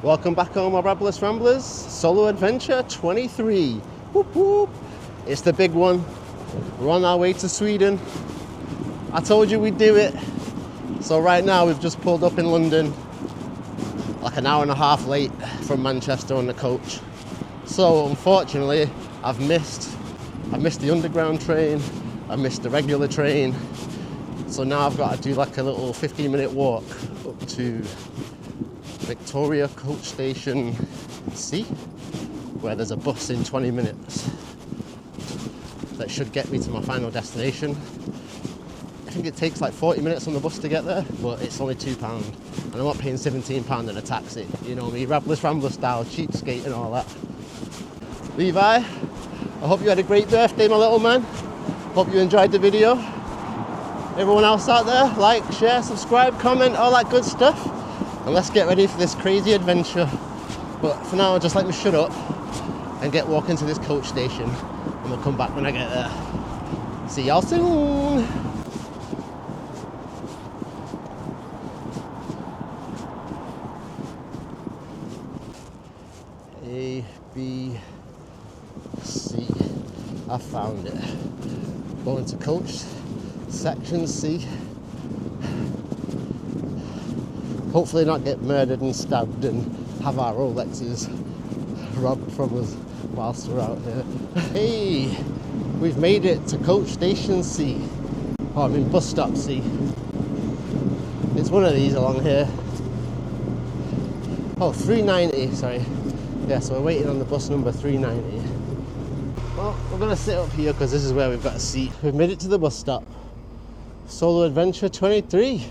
Welcome back home, my Rabless Ramblers. Solo Adventure 23. Whoop whoop. It's the big one. We're on our way to Sweden. I told you we'd do it. So right now we've just pulled up in London, like an hour and a half late from Manchester on the coach. So unfortunately, I've missed the underground train, I missed the regular train. So now I've got to do like a little 15-minute walk up to Victoria Coach Station C, where there's a bus in 20 minutes that should get me to my final destination. I think it takes like 40 minutes on the bus to get there, but it's only £2 and I'm not paying £17 in a taxi. You know me, Rabless Rambler style, cheapskate and all that. Levi, I hope you had a great birthday, my little man. Hope you enjoyed the video. Everyone else out there, like, share, subscribe, comment, all that good stuff. And let's get ready for this crazy adventure. But for now, just let me shut up and get walking to this coach station. And we'll come back when I get there. See y'all soon. A, B, C. I found it. Going to coach section C. Hopefully not get murdered and stabbed and have our Rolexes robbed from us whilst we're out here. Hey, we've made it to coach station C. Oh, I mean bus stop C. It's one of these along here. Oh, 390, sorry. Yeah, so we're waiting on the bus number 390. Well, we're gonna sit up here because this is where we've got a seat. We've made it to the bus stop. Solo Adventure 23.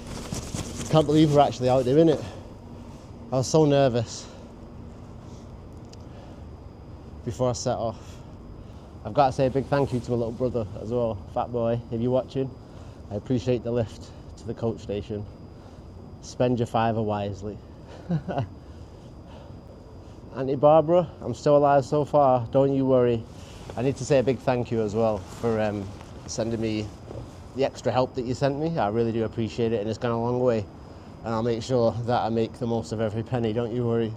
Can't believe we're actually out doing it. I was so nervous before I set off. I've got to say a big thank you to my little brother as well, Fat Boy. If you're watching, I appreciate the lift to the coach station. Spend your fiver wisely. Auntie Barbara, I'm still alive so far, don't you worry. I need to say a big thank you as well for sending me the extra help that you sent me. I really do appreciate it and it's gone a long way. And I'll make sure that I make the most of every penny, don't you worry.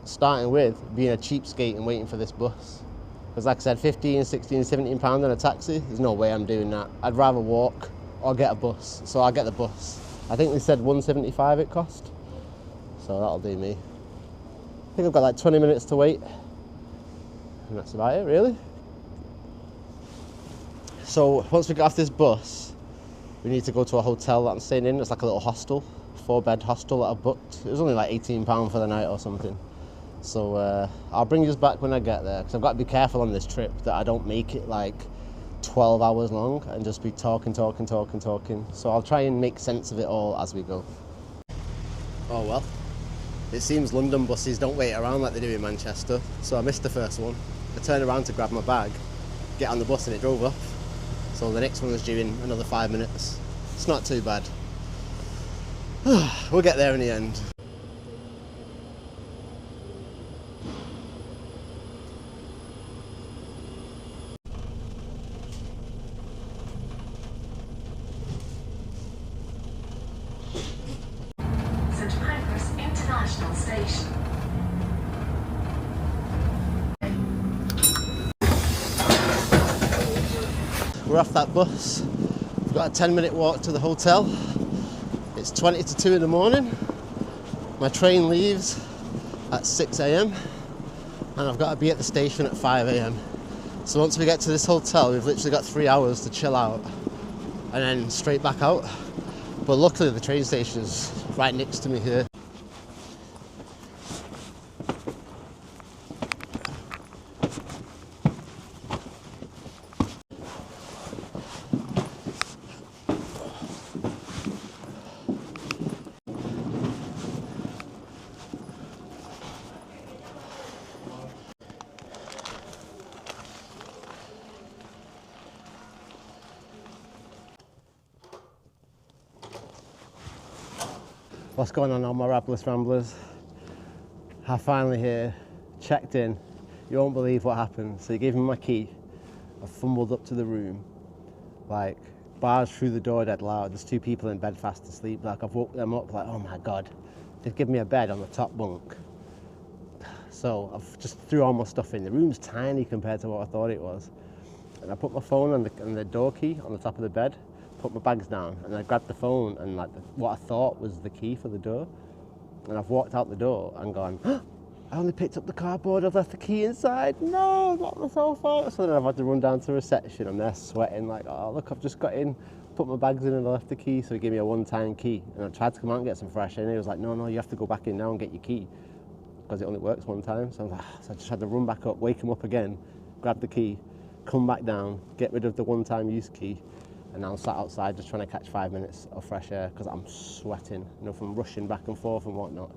Starting with being a cheapskate and waiting for this bus. Because like I said, 15, 16, 17 pounds on a taxi, there's no way I'm doing that. I'd rather walk or get a bus, so I'll get the bus. I think they said £1.75 it cost, so that'll do me. I think I've got like 20 minutes to wait. And that's about it, really. So once we get off this bus, we need to go to a hotel that I'm staying in. It's like a little hostel, 4-bed hostel that I've booked. It was only like £18 for the night or something. So I'll bring you back when I get there, because I've got to be careful on this trip that I don't make it like 12 hours long and just be talking. So I'll try and make sense of it all as we go. Oh well. It seems London buses don't wait around like they do in Manchester, so I missed the first one. I turned around to grab my bag, get on the bus and it drove off. So the next one was due in another 5 minutes. It's not too bad. We'll get there in the end. Station. We're off that bus. We've got a 10-minute walk to the hotel. It's 20 to 2 in the morning. My train leaves at 6 AM and I've got to be at the station at 5 AM. So once we get to this hotel, we've literally got 3 hours to chill out and then straight back out. But luckily the train station is right next to me here. What's going on my Rabless Ramblers? I'm finally here, checked in. You won't believe what happened. So he gave me my key. I fumbled up to the room, like barged through the door dead loud. There's 2 people in bed fast asleep. Like I've woke them up like, oh my God, they've given me a bed on the top bunk. So I've just threw all my stuff in. The room's tiny compared to what I thought it was. And I put my phone on the door key on the top of the bed, put my bags down, and I grabbed the phone and like what I thought was the key for the door. And I've walked out the door and gone, oh, I only picked up the cardboard, I've left the key inside. No, I've got myself out. So then I've had to run down to reception and they're sweating like, oh look, I've just got in, put my bags in and I left the key. So he gave me a one-time key. And I tried to come out and get some fresh air and he was like, no, you have to go back in now and get your key, because it only works one time. So I was like, so I just had to run back up, wake him up again, grab the key, come back down, get rid of the one-time use key, and now I'm sat outside just trying to catch 5 minutes of fresh air because I'm sweating, from rushing back and forth and whatnot.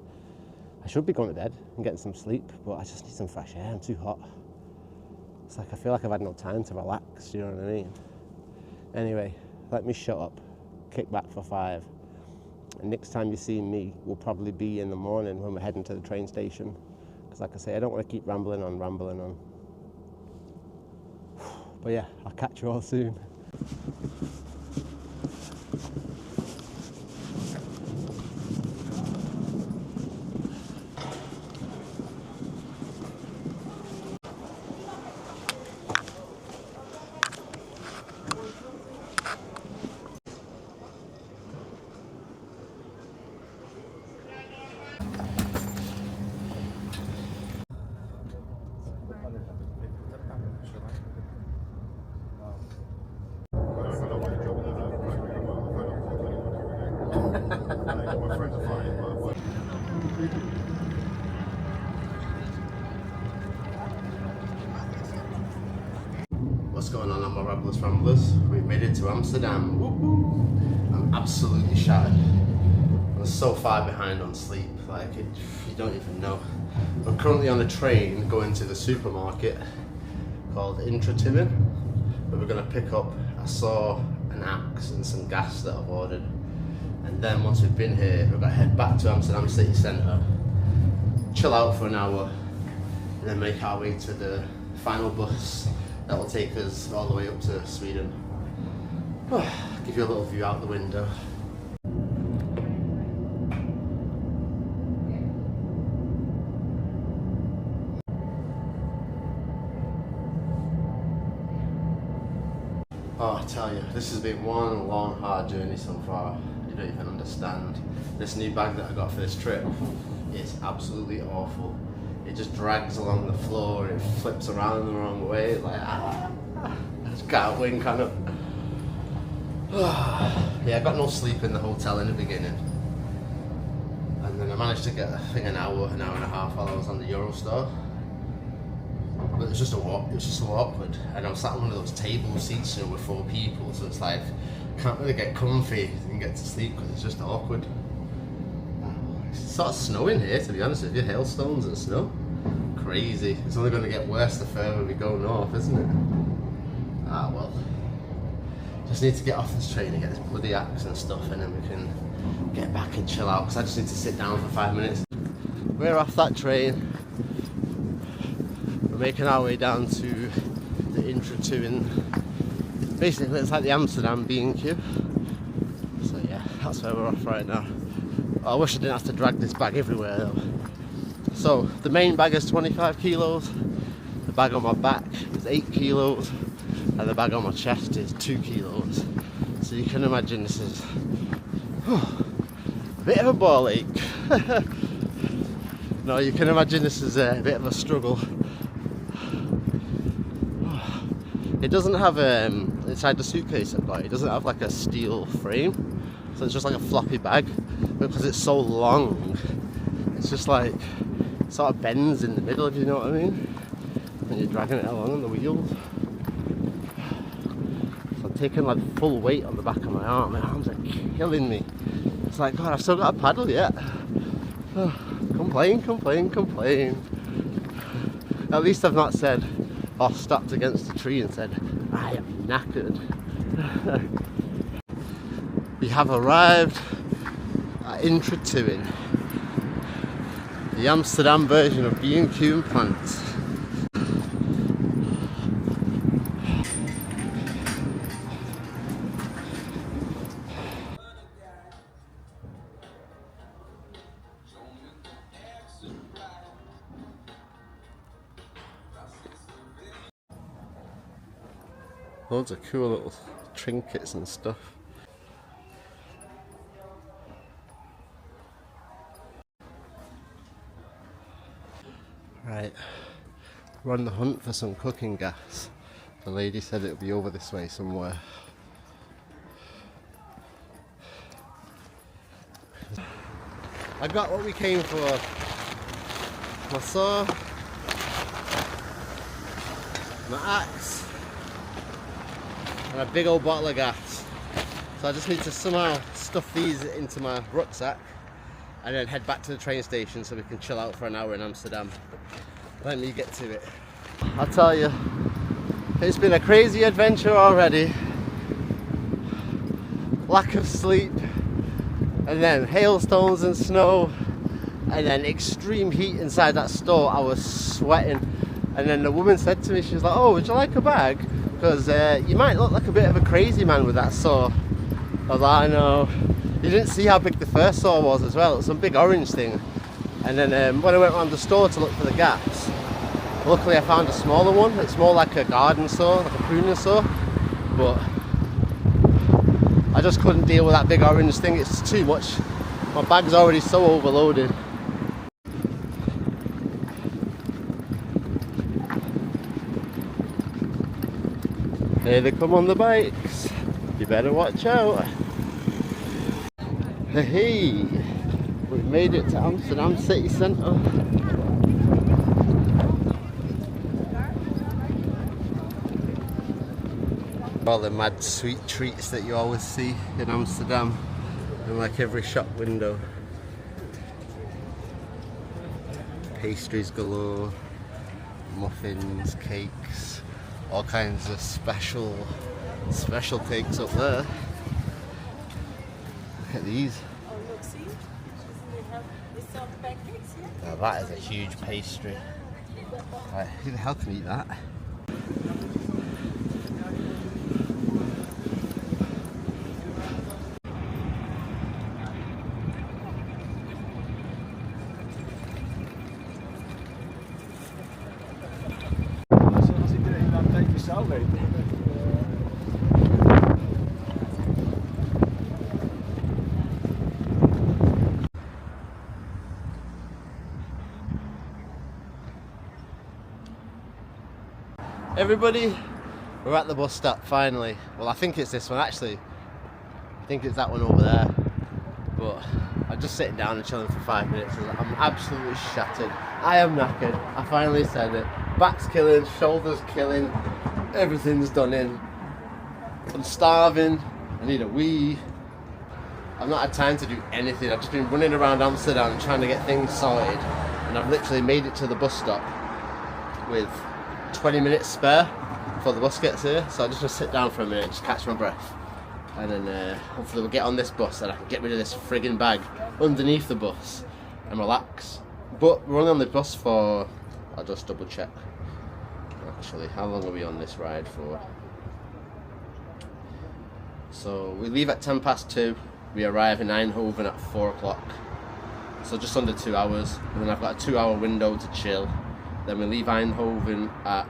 I should be going to bed and getting some sleep, but I just need some fresh air. I'm too hot. It's like I feel like I've had no time to relax, you know what I mean? Anyway, let me shut up, kick back for 5. And next time you see me will probably be in the morning when we're heading to the train station. Because like I say, I don't want to keep rambling on. But yeah, I'll catch you all soon. What's going on my Rabless Ramblers? We've made it to Amsterdam. Woo-hoo. I'm absolutely shattered. I'm so far behind on sleep, like you don't even know. I'm currently on a train going to the supermarket called Eindhoven, where we're going to pick up a saw, an axe and some gas that I've ordered. And then once we've been here, we're going to head back to Amsterdam city centre, chill out for an hour, and then make our way to the final bus that will take us all the way up to Sweden. Give you a little view out the window. Oh, I tell you, this has been one long, hard journey so far. You don't even understand. This new bag that I got for this trip is absolutely awful. It just drags along the floor, it flips around the wrong way, like I just can't win, kind of. Yeah, I got no sleep in the hotel in the beginning. And then I managed to get, I think, an hour and a half while I was on the Eurostar. But it was just so awkward. And I was sat on one of those table seats, with 4 people, so it's like, can't really get comfy and get to sleep because it's just awkward. It's sort of snowing here, to be honest with you, hailstones and snow. Crazy. It's only going to get worse the further we go north, isn't it? Ah well. Just need to get off this train and get this bloody axe and stuff, and then we can get back and chill out, because I just need to sit down for 5 minutes. We're off that train. We're making our way down to the Eindhoven. Basically it's like the Amsterdam B&Q. So yeah, that's where we're off right now. I wish I didn't have to drag this bag everywhere though. So the main bag is 25 kilos, the bag on my back is 8 kilos, and the bag on my chest is 2 kilos. So you can imagine this is a bit of a ball ache. No, you can imagine this is a bit of a struggle. It doesn't have, inside the suitcase I've got, it doesn't have like a steel frame. So it's just like a floppy bag, because it's so long, it's just like, it sort of bends in the middle, if you know what I mean, when you're dragging it along on the wheels. So I'm taking like full weight on the back of my arm. My arms are killing me. It's like, God, I've still got a paddle yet. Complain. At least I've not said, or stopped against a tree and said, I am knackered. We have arrived at Eindhoven, the Amsterdam version of B&Q and Plants. Loads of cool little trinkets and stuff. Right, we're on the hunt for some cooking gas. The lady said it would be over this way somewhere. I got what we came for. My saw, my axe, and a big old bottle of gas. So I just need to somehow stuff these into my rucksack and then head back to the train station so we can chill out for an hour in Amsterdam. Let me get to it. I'll tell you, it's been a crazy adventure already. Lack of sleep, and then hailstones and snow, and then extreme heat inside that store. I was sweating, and then the woman said to me, she was like, "Oh, would you like a bag? Because you might look like a bit of a crazy man with that saw." I was like, "I know." You didn't see how big the first saw was as well. It was some big orange thing. And then when I went around the store to look for the gaps, luckily I found a smaller one. It's more like a garden saw, like a pruning saw. But I just couldn't deal with that big orange thing. It's too much. My bag's already so overloaded. Here they come on the bikes. You better watch out. Hey, we've made it to Amsterdam city centre. All the mad sweet treats that you always see in Amsterdam, in like every shop window. Pastries galore, muffins, cakes, all kinds of special cakes up there. Look at these. Oh, look, see? They have some pancakes here. Now that is a huge pastry. Right, who the hell can eat that? Everybody, we're at the bus stop finally. Well, I think it's this one actually. I think it's that one over there. But I'm just sitting down and chilling for 5 minutes. I'm absolutely shattered. I am knackered. I finally said it. Back's killing, shoulders killing, everything's done in. I'm starving. I need a wee. I've not had time to do anything. I've just been running around Amsterdam trying to get things sorted. And I've literally made it to the bus stop with 20 minutes spare before the bus gets here, so I just want to sit down for a minute, just catch my breath, and then hopefully we'll get on this bus and I can get rid of this friggin' bag underneath the bus and relax. But we're only on the bus for, I'll just double check actually, how long are we on this ride for? So we leave at 2:10, we arrive in Eindhoven at 4 o'clock, so just under 2 hours, and then I've got a 2-hour window to chill. Then we leave Eindhoven at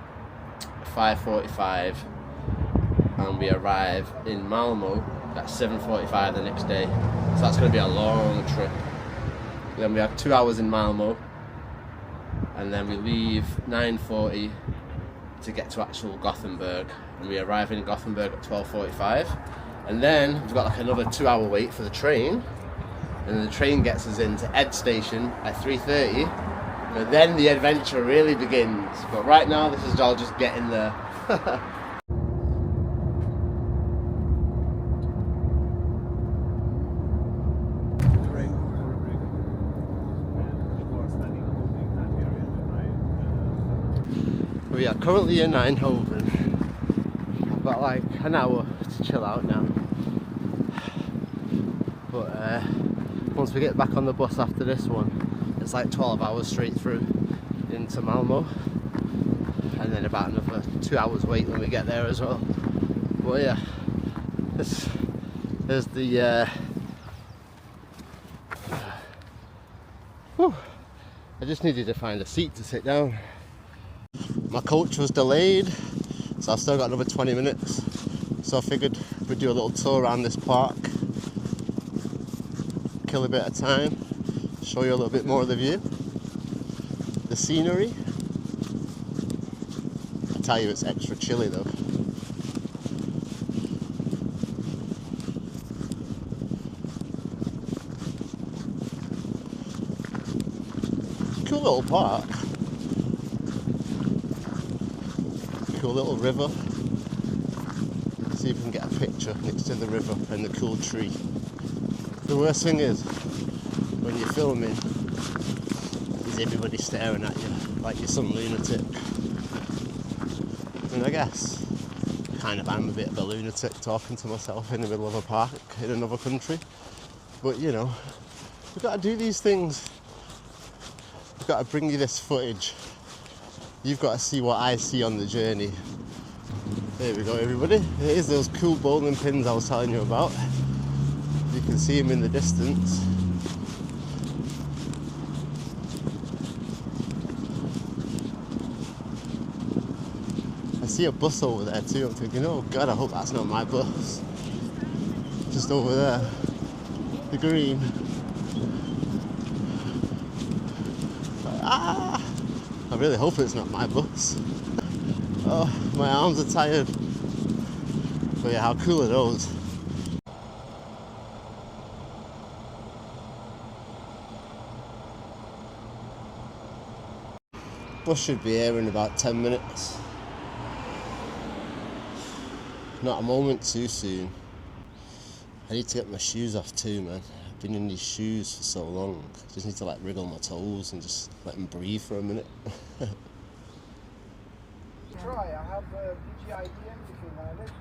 5:45 and we arrive in Malmo at 7:45 the next day. So that's going to be a long trip. Then we have 2 hours in Malmo and then we leave 9:40 to get to actual Gothenburg, and we arrive in Gothenburg at 12:45, and then we've got like another 2-hour wait for the train, and then the train gets us into Ed station at 3:30. And then the adventure really begins. But right now, this is all just getting there. We are currently in Eindhoven. I've got like an hour to chill out now. But once we get back on the bus after this one, it's like 12 hours straight through into Malmo, and then about another 2 hours wait when we get there as well. But yeah, there's the I just needed to find a seat to sit down. My coach was delayed, So I've still got another 20 minutes. So I figured we'd do a little tour around this park, kill a bit of time, show you a little bit more of the view, the scenery. I tell you, it's extra chilly though. Cool little park. Cool little river. See if we can get a picture next to the river and the cool tree. The worst thing is, when you're filming, is everybody staring at you like you're some lunatic. And I guess kind of am a bit of a lunatic talking to myself in the middle of a park in another country. But you know, we've got to do these things. We've got to bring you this footage. You've got to see what I see on the journey. There we go, everybody. Here's those cool bowling pins I was telling you about. You can see them in the distance. I see a bus over there too. I'm thinking, oh God, I hope that's not my bus. Just over there, the green. Ah! I really hope it's not my bus. Oh, my arms are tired. But yeah, how cool are those? Bus should be here in about 10 minutes. Not a moment too soon. I need to get my shoes off too, man. I've been in these shoes for so long. I just need to like wriggle my toes and just let them breathe for a minute. Try, I have a BGIDM if you like it.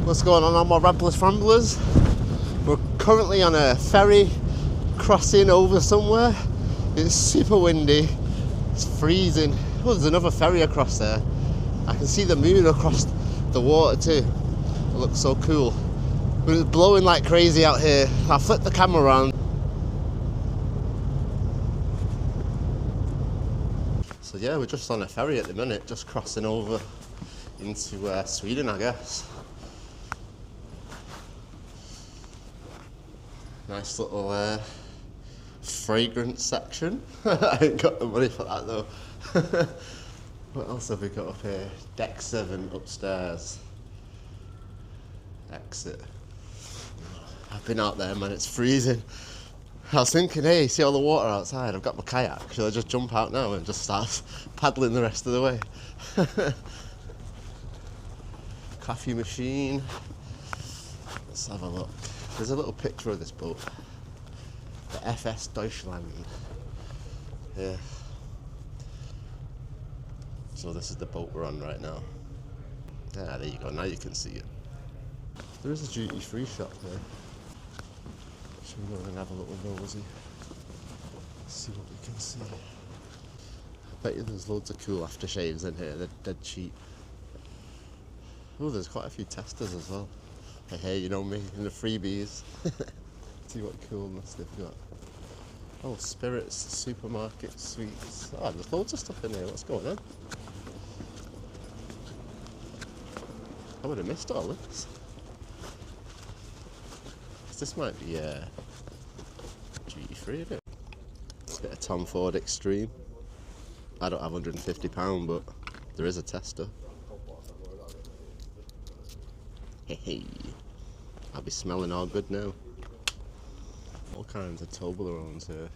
What's going on my Rabless Ramblers? We're currently on a ferry crossing over somewhere. It's super windy, it's freezing. Oh, there's another ferry across there. I can see the moon across the water too. It looks so cool. But it's blowing like crazy out here. I'll flip the camera around. So yeah, we're just on a ferry at the minute, just crossing over into Sweden, I guess. Nice little fragrance section. I ain't got the money for that though. What else have we got up here? Deck 7 upstairs. Exit. I've been out there, man, it's freezing. I was thinking, hey, see all the water outside? I've got my kayak. Should I just jump out now and just start paddling the rest of the way? Coffee machine. Let's have a look. There's a little picture of this boat. The FS Deutschland. Yeah. So this is the boat we're on right now. Ah, there you go, now you can see it. There is a duty-free shop there. Should we go and have a little nosy? See what we can see. I bet you there's loads of cool aftershaves in here, they're dead cheap. Oh, there's quite a few testers as well. Hey, you know me, in the freebies. See what coolness they've got. Oh, spirits, supermarket, sweets. Oh, there's loads of stuff in here. What's going on? I would have missed all this. This might be duty-free, isn't it? It's a bit of Tom Ford Extreme. I don't have £150, but there is a tester. Hey, I'll be smelling all good now. All kinds of Toblerones here.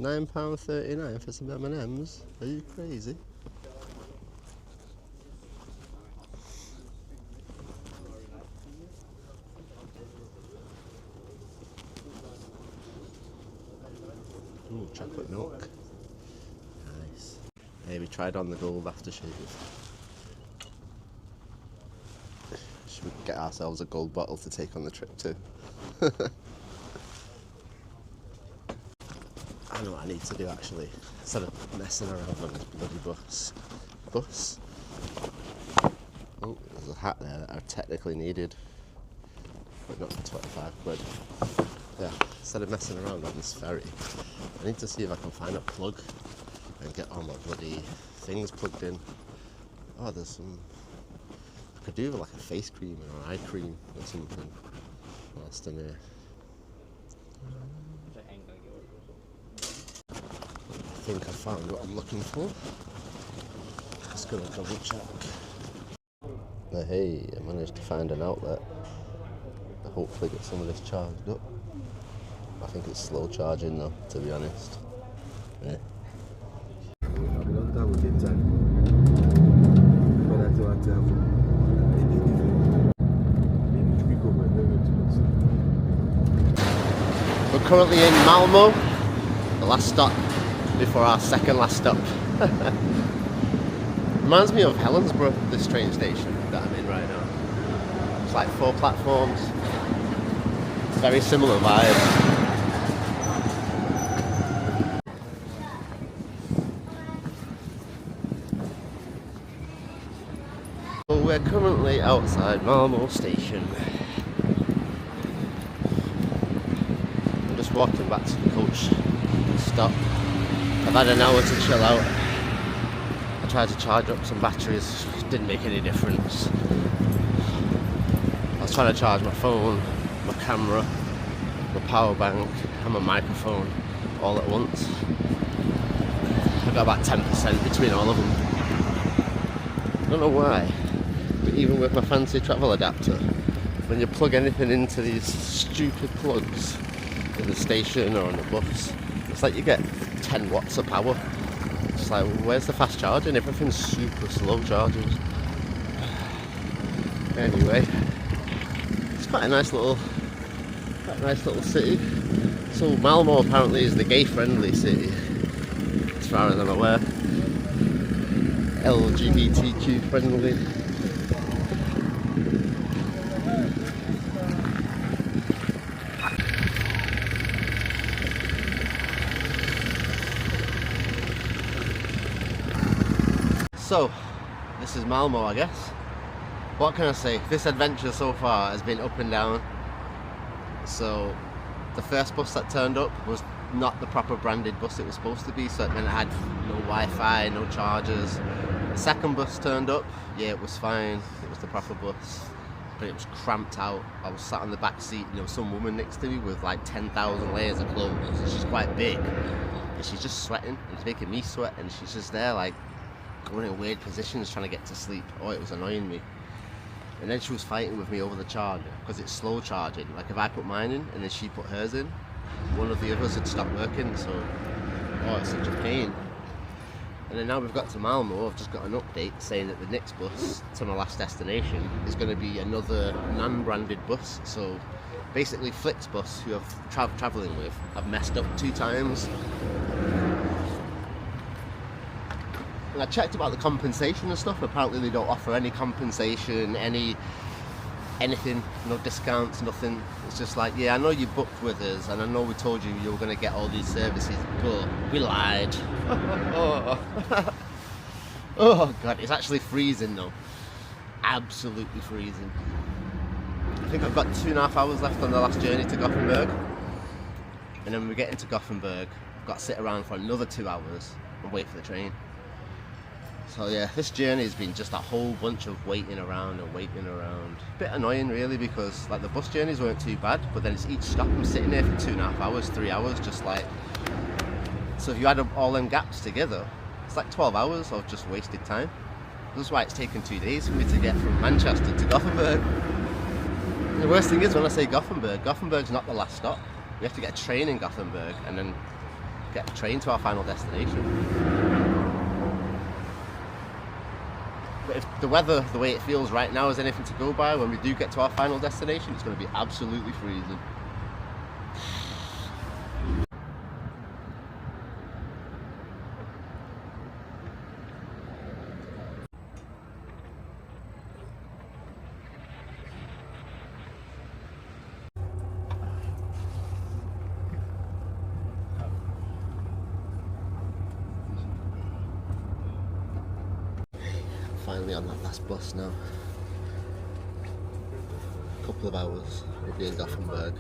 £9.39 for some M&Ms. Are you crazy? Ooh, chocolate milk. Nice. Hey, we tried on the gold aftershave. Should we get ourselves a gold bottle to take on the trip too? I know what I need to do actually, instead of messing around on this bloody bus. Oh, there's a hat there that I technically needed, but not for 25 quid. Yeah, instead of messing around on this ferry, I need to see if I can find a plug and get all my bloody things plugged in. Oh, there's some, I could do like a face cream or eye cream or something whilst in here. I think I found what I'm looking for. Just gonna double check. Now, hey, I managed to find an outlet. I'll hopefully get some of this charged up. I think it's slow charging though, to be honest. Yeah. We're currently in Malmo, the last stop before our second last stop. Reminds me of Helensburgh, this train station that I'm in right now. It's like 4 platforms. Very similar vibe. Well, we're currently outside Malmo station. I'm just walking back to the coach stop. I've had an hour to chill out. I tried to charge up some batteries, didn't make any difference. I was trying to charge my phone, my camera, my power bank and my microphone all at once. I got about 10% between all of them. I don't know why, but even with my fancy travel adapter, when you plug anything into these stupid plugs at the station or on the bus, it's like you get 10 watts of power. It's like, where's the fast charging? Everything's super slow charging. Anyway, it's quite a nice little city. So Malmo apparently is the gay-friendly city, as far as I'm aware. LGBTQ friendly. So, this is Malmo, I guess. What can I say? This adventure so far has been up and down. So, the first bus that turned up was not the proper branded bus it was supposed to be, so it meant it had no Wi-Fi, no chargers. The second bus turned up, yeah, it was fine, it was the proper bus, but it was cramped out. I was sat on the back seat and there was some woman next to me with like 10,000 layers of clothes. She's quite big, and she's just sweating, and it's making me sweat, and she's just there like going in weird positions trying to get to sleep. Oh, it was annoying me. And then she was fighting with me over the charger because it's slow charging. Like if I put mine in and then she put hers in, one of the others had stopped working, so oh, it's such a pain. And then now we've got to Malmo, I've just got an update saying that the next bus to my last destination is going to be another non-branded bus. So basically Flixbus, who I've travelling with, I've messed up 2 times. And I checked about the compensation and stuff. Apparently they don't offer any compensation, anything, no discounts, nothing. It's just like, yeah, I know you booked with us and I know we told you were going to get all these services, but we lied. Oh god, it's actually freezing though. Absolutely freezing. I think I've got 2.5 hours left on the last journey to Gothenburg. And then when we get into Gothenburg, I've got to sit around for another 2 hours and wait for the train. So yeah, this journey has been just a whole bunch of waiting around. Bit annoying really, because like the bus journeys weren't too bad, but then it's each stop I'm sitting there for 2.5 hours, 3 hours, just like, so if you add up all them gaps together, it's like 12 hours of just wasted time. That's why it's taken 2 days for me to get from Manchester to Gothenburg. And the worst thing is when I say Gothenburg's not the last stop. We have to get a train in Gothenburg and then get a train to our final destination. But if the weather, the way it feels right now, is anything to go by, when we do get to our final destination, it's going to be absolutely freezing. Finally on that last bus now. A couple of hours, we'll be in Gothenburg.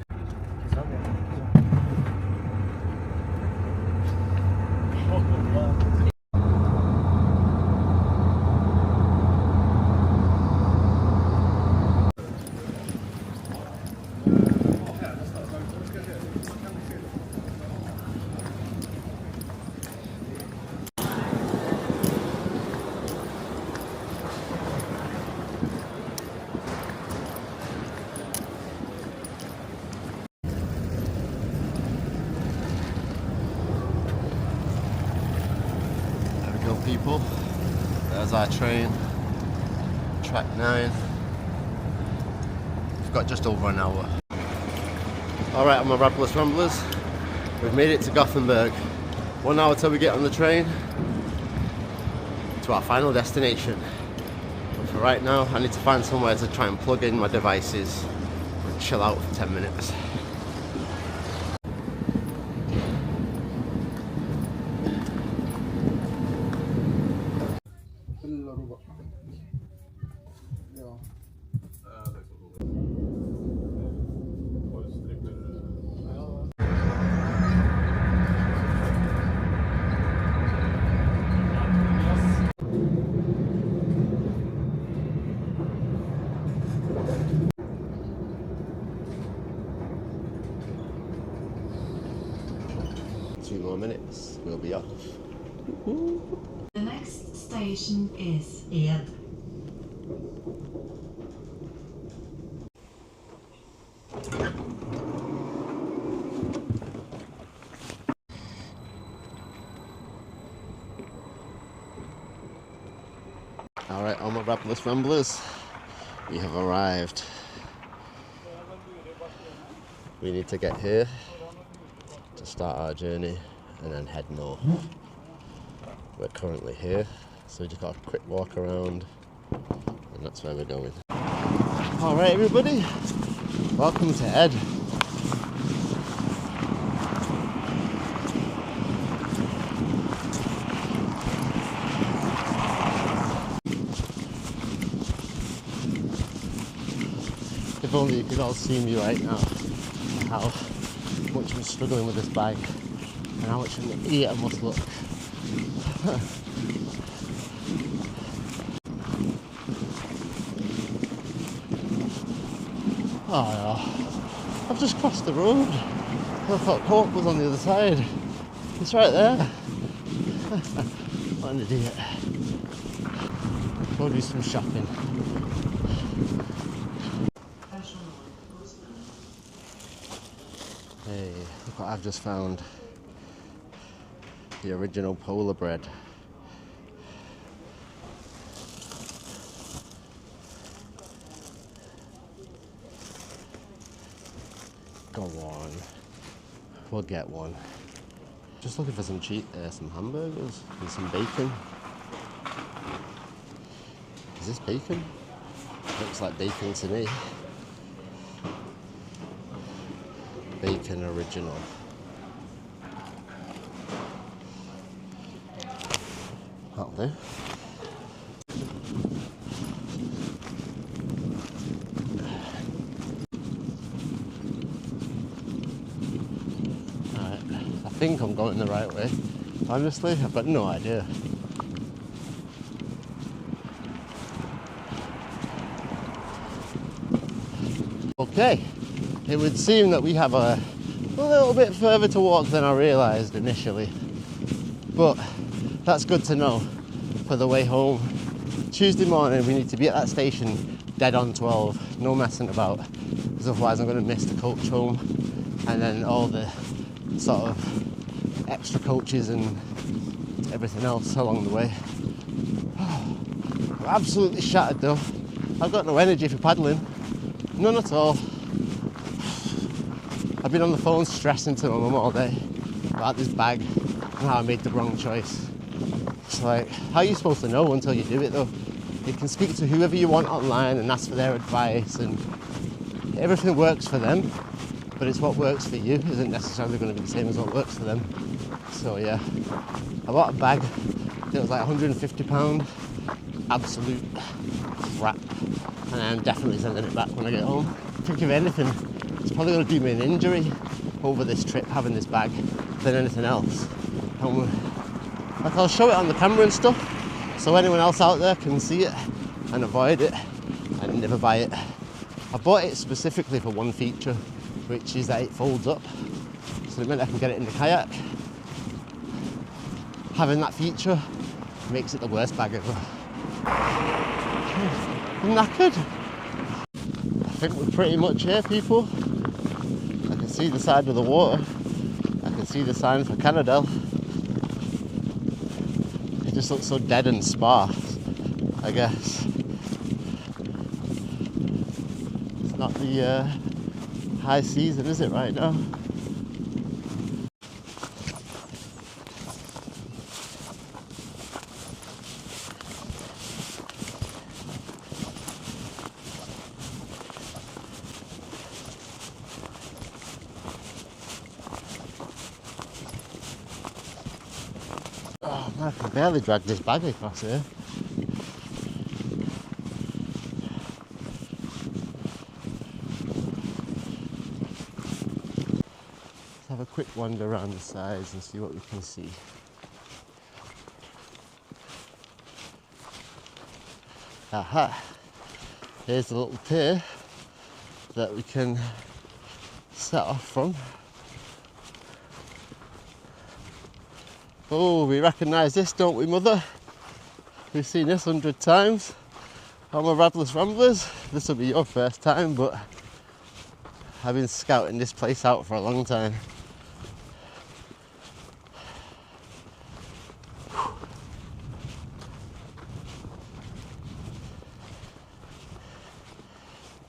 People, there's our train, track 9. We've got just over an hour. Alright, I'm a Rabless Ramblers. We've made it to Gothenburg. 1 hour till we get on the train to our final destination. But for right now, I need to find somewhere to try and plug in my devices and chill out for 10 minutes. Two more minutes, we'll be off. The next station is Ed. Alright, all my Rabless Ramblers, we have arrived. We need to get here to start our journey and then head north. We're currently here, so we just got a quick walk around and that's where we're going. Alright everybody, welcome to Ed. If only you could all see me right now, how much I'm struggling with this bike and how much an idiot I must look. Oh no, I've just crossed the road. I thought Cork was on the other side. It's right there. What an idiot. Go do some shopping. Hey, look what I've just found. The original polar bread. Go on. We'll get one. Just looking for some some hamburgers and some bacon. Is this bacon? Looks like bacon to me. Bacon original. That'll do. Alright, I think I'm going the right way. Honestly, I've got no idea. Okay, it would seem that we have a little bit further to walk than I realised initially, but that's good to know for the way home. Tuesday morning we need to be at that station dead on 12, no messing about, because otherwise I'm going to miss the coach home and then all the sort of extra coaches and everything else along the way. I'm absolutely shattered though. I've got no energy for paddling, none at all. I've been on the phone stressing to my mum all day about this bag and how I made the wrong choice. It's like, how are you supposed to know until you do it though? You can speak to whoever you want online and ask for their advice, and everything works for them, but it's what works for you isn't necessarily going to be the same as what works for them. So yeah, I bought a bag, it was like £150, absolute crap, and I'm definitely sending it back when I get home. I think if anything, it's probably going to do me an injury over this trip, having this bag, than anything else. Like, I'll show it on the camera and stuff, so anyone else out there can see it and avoid it and never buy it. I bought it specifically for one feature, which is that it folds up, so it meant I can get it in the kayak. Having that feature makes it the worst bag ever. I'm knackered. I think we're pretty much here, people. I can see the side of the water. I can see the sign for Canada. It just looks so dead and sparse, I guess. It's not the high season, is it, right now? Oh man, I can barely drag this bag across here. Let's have a quick wander around the sides and see what we can see. Aha! Here's a little pier that we can set off from. Oh, we recognise this, don't we, Mother? We've seen this 100 times on my Rabless Ramblers. This will be your first time, but I've been scouting this place out for a long time.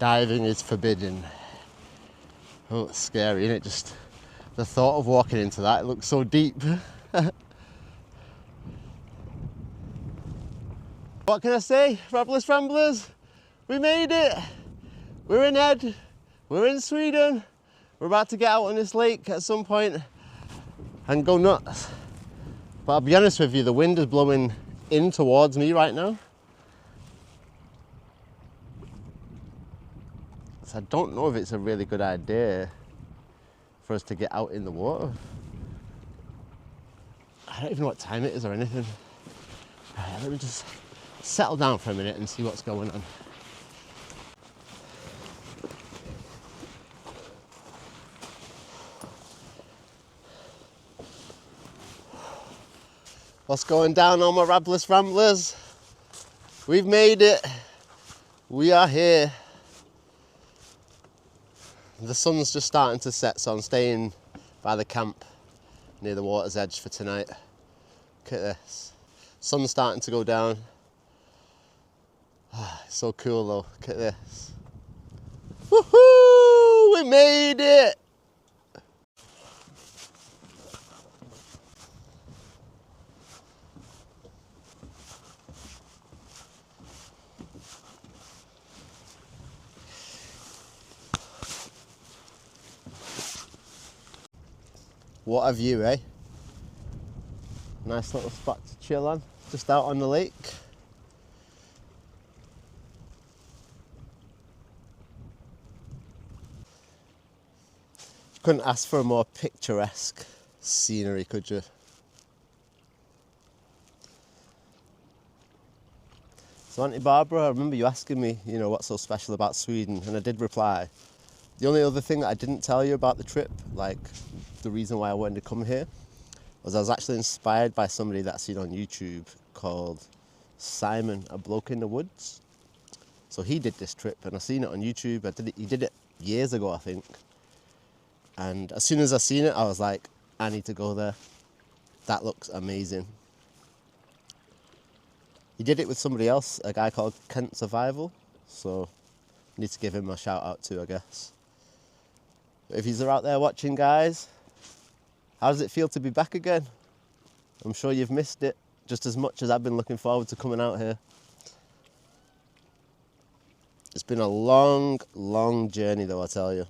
Diving is forbidden. Oh, it's scary, isn't it? Just the thought of walking into that, it looks so deep. What can I say, Rabless Ramblers? We made it! We're in Ed, we're in Sweden, we're about to get out on this lake at some point and go nuts. But I'll be honest with you, the wind is blowing in towards me right now. So I don't know if it's a really good idea for us to get out in the water. I don't even know what time it is or anything. Let me just settle down for a minute and see what's going on. What's going down on my Rabless Ramblers? We've made it. We are here. The sun's just starting to set, so I'm staying by the camp near the water's edge for tonight. Look at this. Sun's starting to go down. It's so cool though, look at this. Woohoo! We made it! What a view, eh? Nice little spot to chill on, just out on the lake. Couldn't ask for a more picturesque scenery, could you? So Auntie Barbara, I remember you asking me, you know, what's so special about Sweden, and I did reply. The only other thing that I didn't tell you about the trip, like the reason why I wanted to come here, was I was actually inspired by somebody that I seen on YouTube called Simon, a bloke in the woods. So he did this trip, and I seen it on YouTube. He did it years ago, I think. And as soon as I seen it, I was like, I need to go there. That looks amazing. He did it with somebody else, a guy called Kent Survival, so need to give him a shout out too, I guess. But if you're out there watching, guys, how does it feel to be back again? I'm sure you've missed it just as much as I've been looking forward to coming out here. It's been a long, long journey though, I tell you.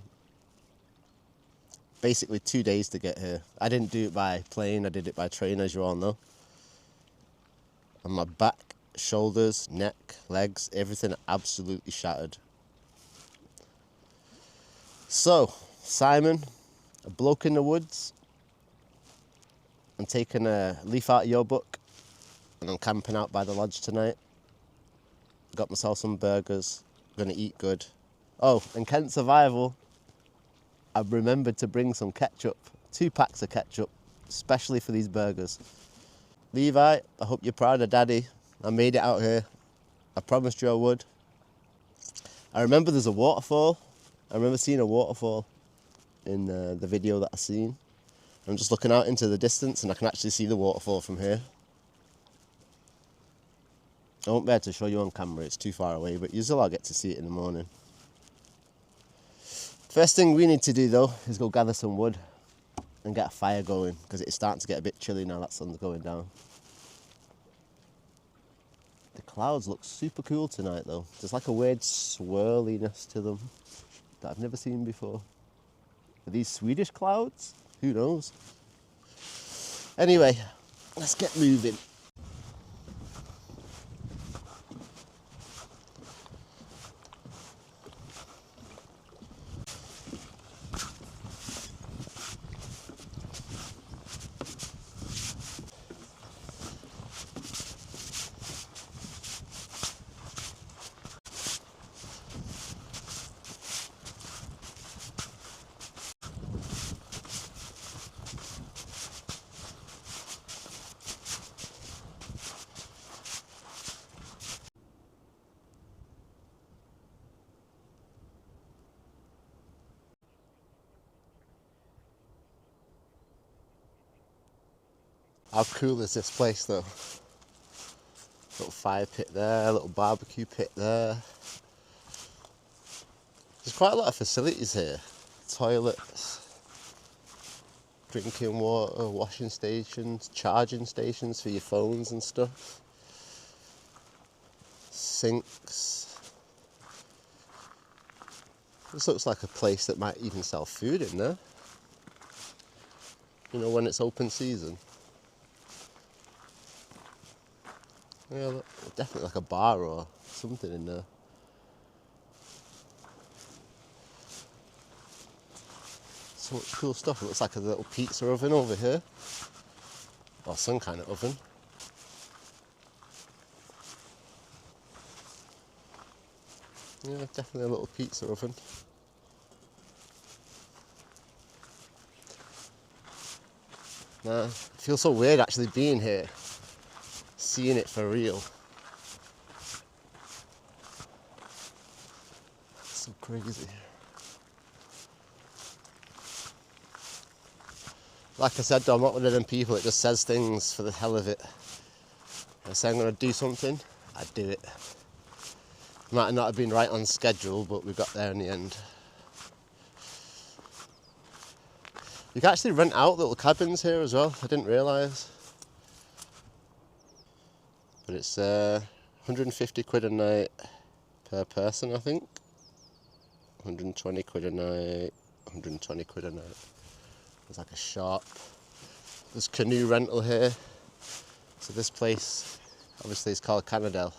Basically 2 days to get here. I didn't do it by plane, I did it by train, as you all know. And my back, shoulders, neck, legs, everything absolutely shattered. So, Simon, a bloke in the woods, I'm taking a leaf out of your book and I'm camping out by the lodge tonight. Got myself some burgers, gonna eat good. Oh, and Kent Survival, I've remembered to bring some ketchup, 2 packs of ketchup, especially for these burgers. Levi, I hope you're proud of Daddy. I made it out here. I promised you I would. I remember there's a waterfall. I remember seeing a waterfall in the video that I seen. I'm just looking out into the distance and I can actually see the waterfall from here. I won't be able to show you on camera, it's too far away, but you'll all get to see it in the morning. First thing we need to do though is go gather some wood and get a fire going, because it's starting to get a bit chilly now that sun's going down. The clouds look super cool tonight though. There's like a weird swirliness to them that I've never seen before. Are these Swedish clouds? Who knows? Anyway, let's get moving. How cool is this place though? Little fire pit there, little barbecue pit there. There's quite a lot of facilities here. Toilets, drinking water, washing stations, charging stations for your phones and stuff. Sinks. This looks like a place that might even sell food in there. You know, when it's open season. Yeah, look, definitely like a bar or something in there. So much cool stuff. It looks like a little pizza oven over here. Or some kind of oven. Yeah, definitely a little pizza oven. Nah, it feels so weird actually being here. Seeing it for real. So crazy. Like I said though, I'm not one of them people that just says things for the hell of it. I say I'm going to do something, I do it. Might not have been right on schedule, but we got there in the end. You can actually rent out little cabins here as well, I didn't realise. But it's 150 quid a night per person, I think. 120 quid a night, 120 quid a night. There's like a shop. There's canoe rental here. So this place, obviously it's called Canadell.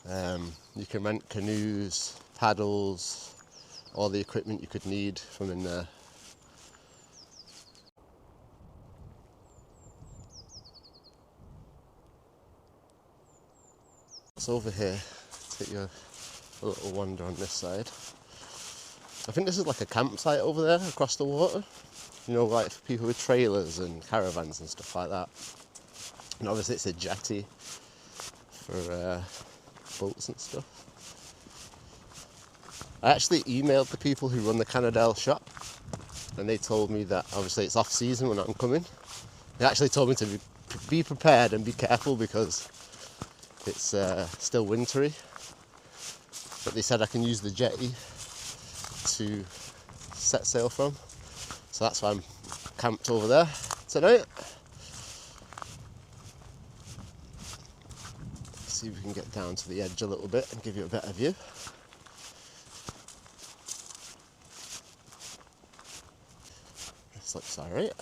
You can rent canoes, paddles, all the equipment you could need from in there. It's over here. Take you a little wander on this side. I think this is like a campsite over there across the water. You know, like for people with trailers and caravans and stuff like that. And obviously it's a jetty for boats and stuff. I actually emailed the people who run the Canadell shop and they told me that obviously it's off season when I'm coming, They actually told me to be prepared and be careful because it's still wintry. But they said I can use the jetty to set sail from. So that's why I'm camped over there tonight. See if we can get down to the edge a little bit and give you a better view. This looks alright.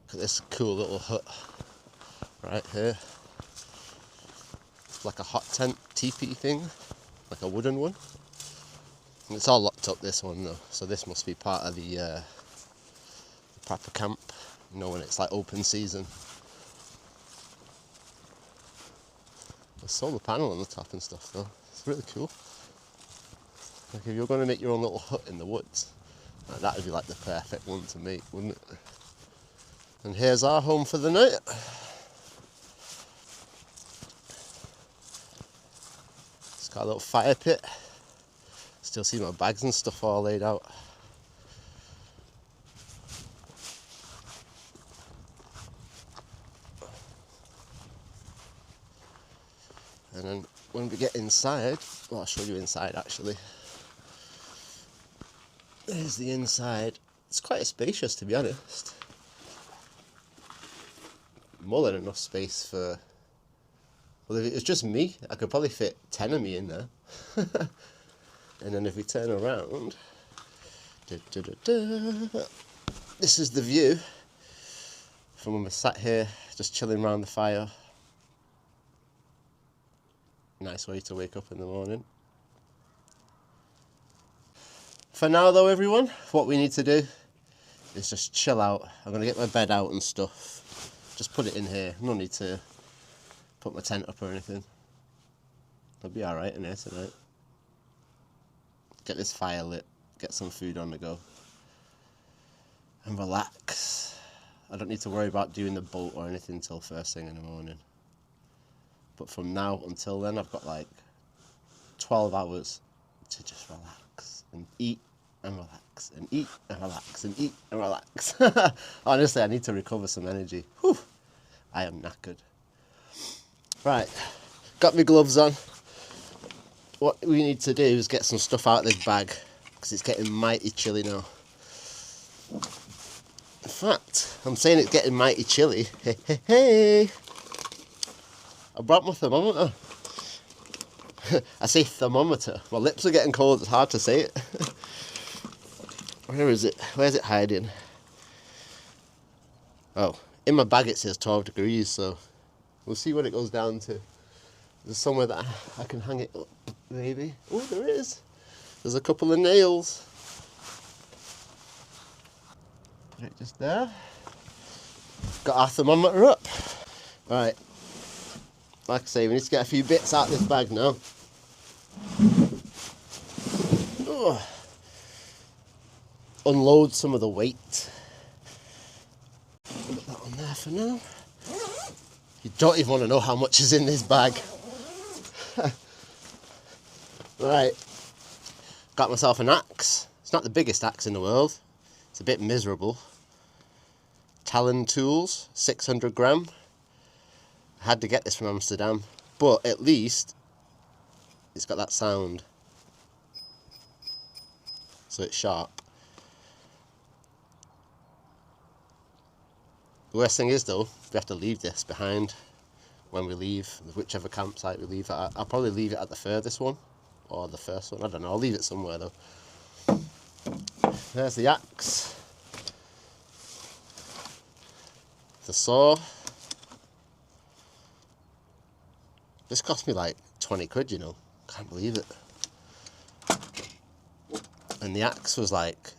Look at this cool little hut right here. It's like a hot tent teepee thing, like a wooden one. And it's all locked up, this one though, so this must be part of the proper camp, you know, when it's like open season. There's a solar panel on the top and stuff though, it's really cool. Like if you're going to make your own little hut in the woods, like that would be like the perfect one to make, wouldn't it? And here's our home for the night. It's got a little fire pit. Still see my bags and stuff all laid out. And then when we get inside, well, I'll show you inside actually. There's the inside. It's quite spacious, to be honest. More than enough space for, well, if it was just me, I could probably fit 10 of me in there. And then if we turn around, this is the view from when we're sat here just chilling around the fire. Nice way to wake up in the morning. For now though, everyone, what we need to do is just chill out. I'm going to get my bed out and stuff. Just put it in here. No need to put my tent up or anything. I'll be alright in here tonight. Get this fire lit, get some food on the go, and relax. I don't need to worry about doing the boat or anything until first thing in the morning. But from now until then, I've got like 12 hours to just relax and eat and relax and eat and relax and eat and relax. Honestly, I need to recover some energy. Whew, I am knackered. Right, got my gloves on. What we need to do is get some stuff out of this bag because it's getting mighty chilly now. In fact, I'm saying it's getting mighty chilly. Hey, hey, hey! I brought my thermometer. I say thermometer. My lips are getting cold, it's hard to say it. Where is it? Where's it hiding? Oh, in my bag it says 12 degrees, so we'll see what it goes down to. There's somewhere that I can hang it up, maybe. Oh, there is. There's a couple of nails. Put it just there. Got our thermometer up. Right. Like I say, we need to get a few bits out of this bag now. Oh. Unload some of the weight. Put that on there for now. You don't even want to know how much is in this bag. Right, got myself an axe. It's not the biggest axe in the world. It's a bit miserable. Talon tools, 600 gram. I had to get this from Amsterdam, but at least it's got that sound. So it's sharp. The worst thing is though, we have to leave this behind when we leave, whichever campsite we leave at. I'll probably leave it at the furthest one, or the first one, I don't know, I'll leave it somewhere though. There's the axe. The saw. This cost me like 20 quid, you know, can't believe it. And the axe was like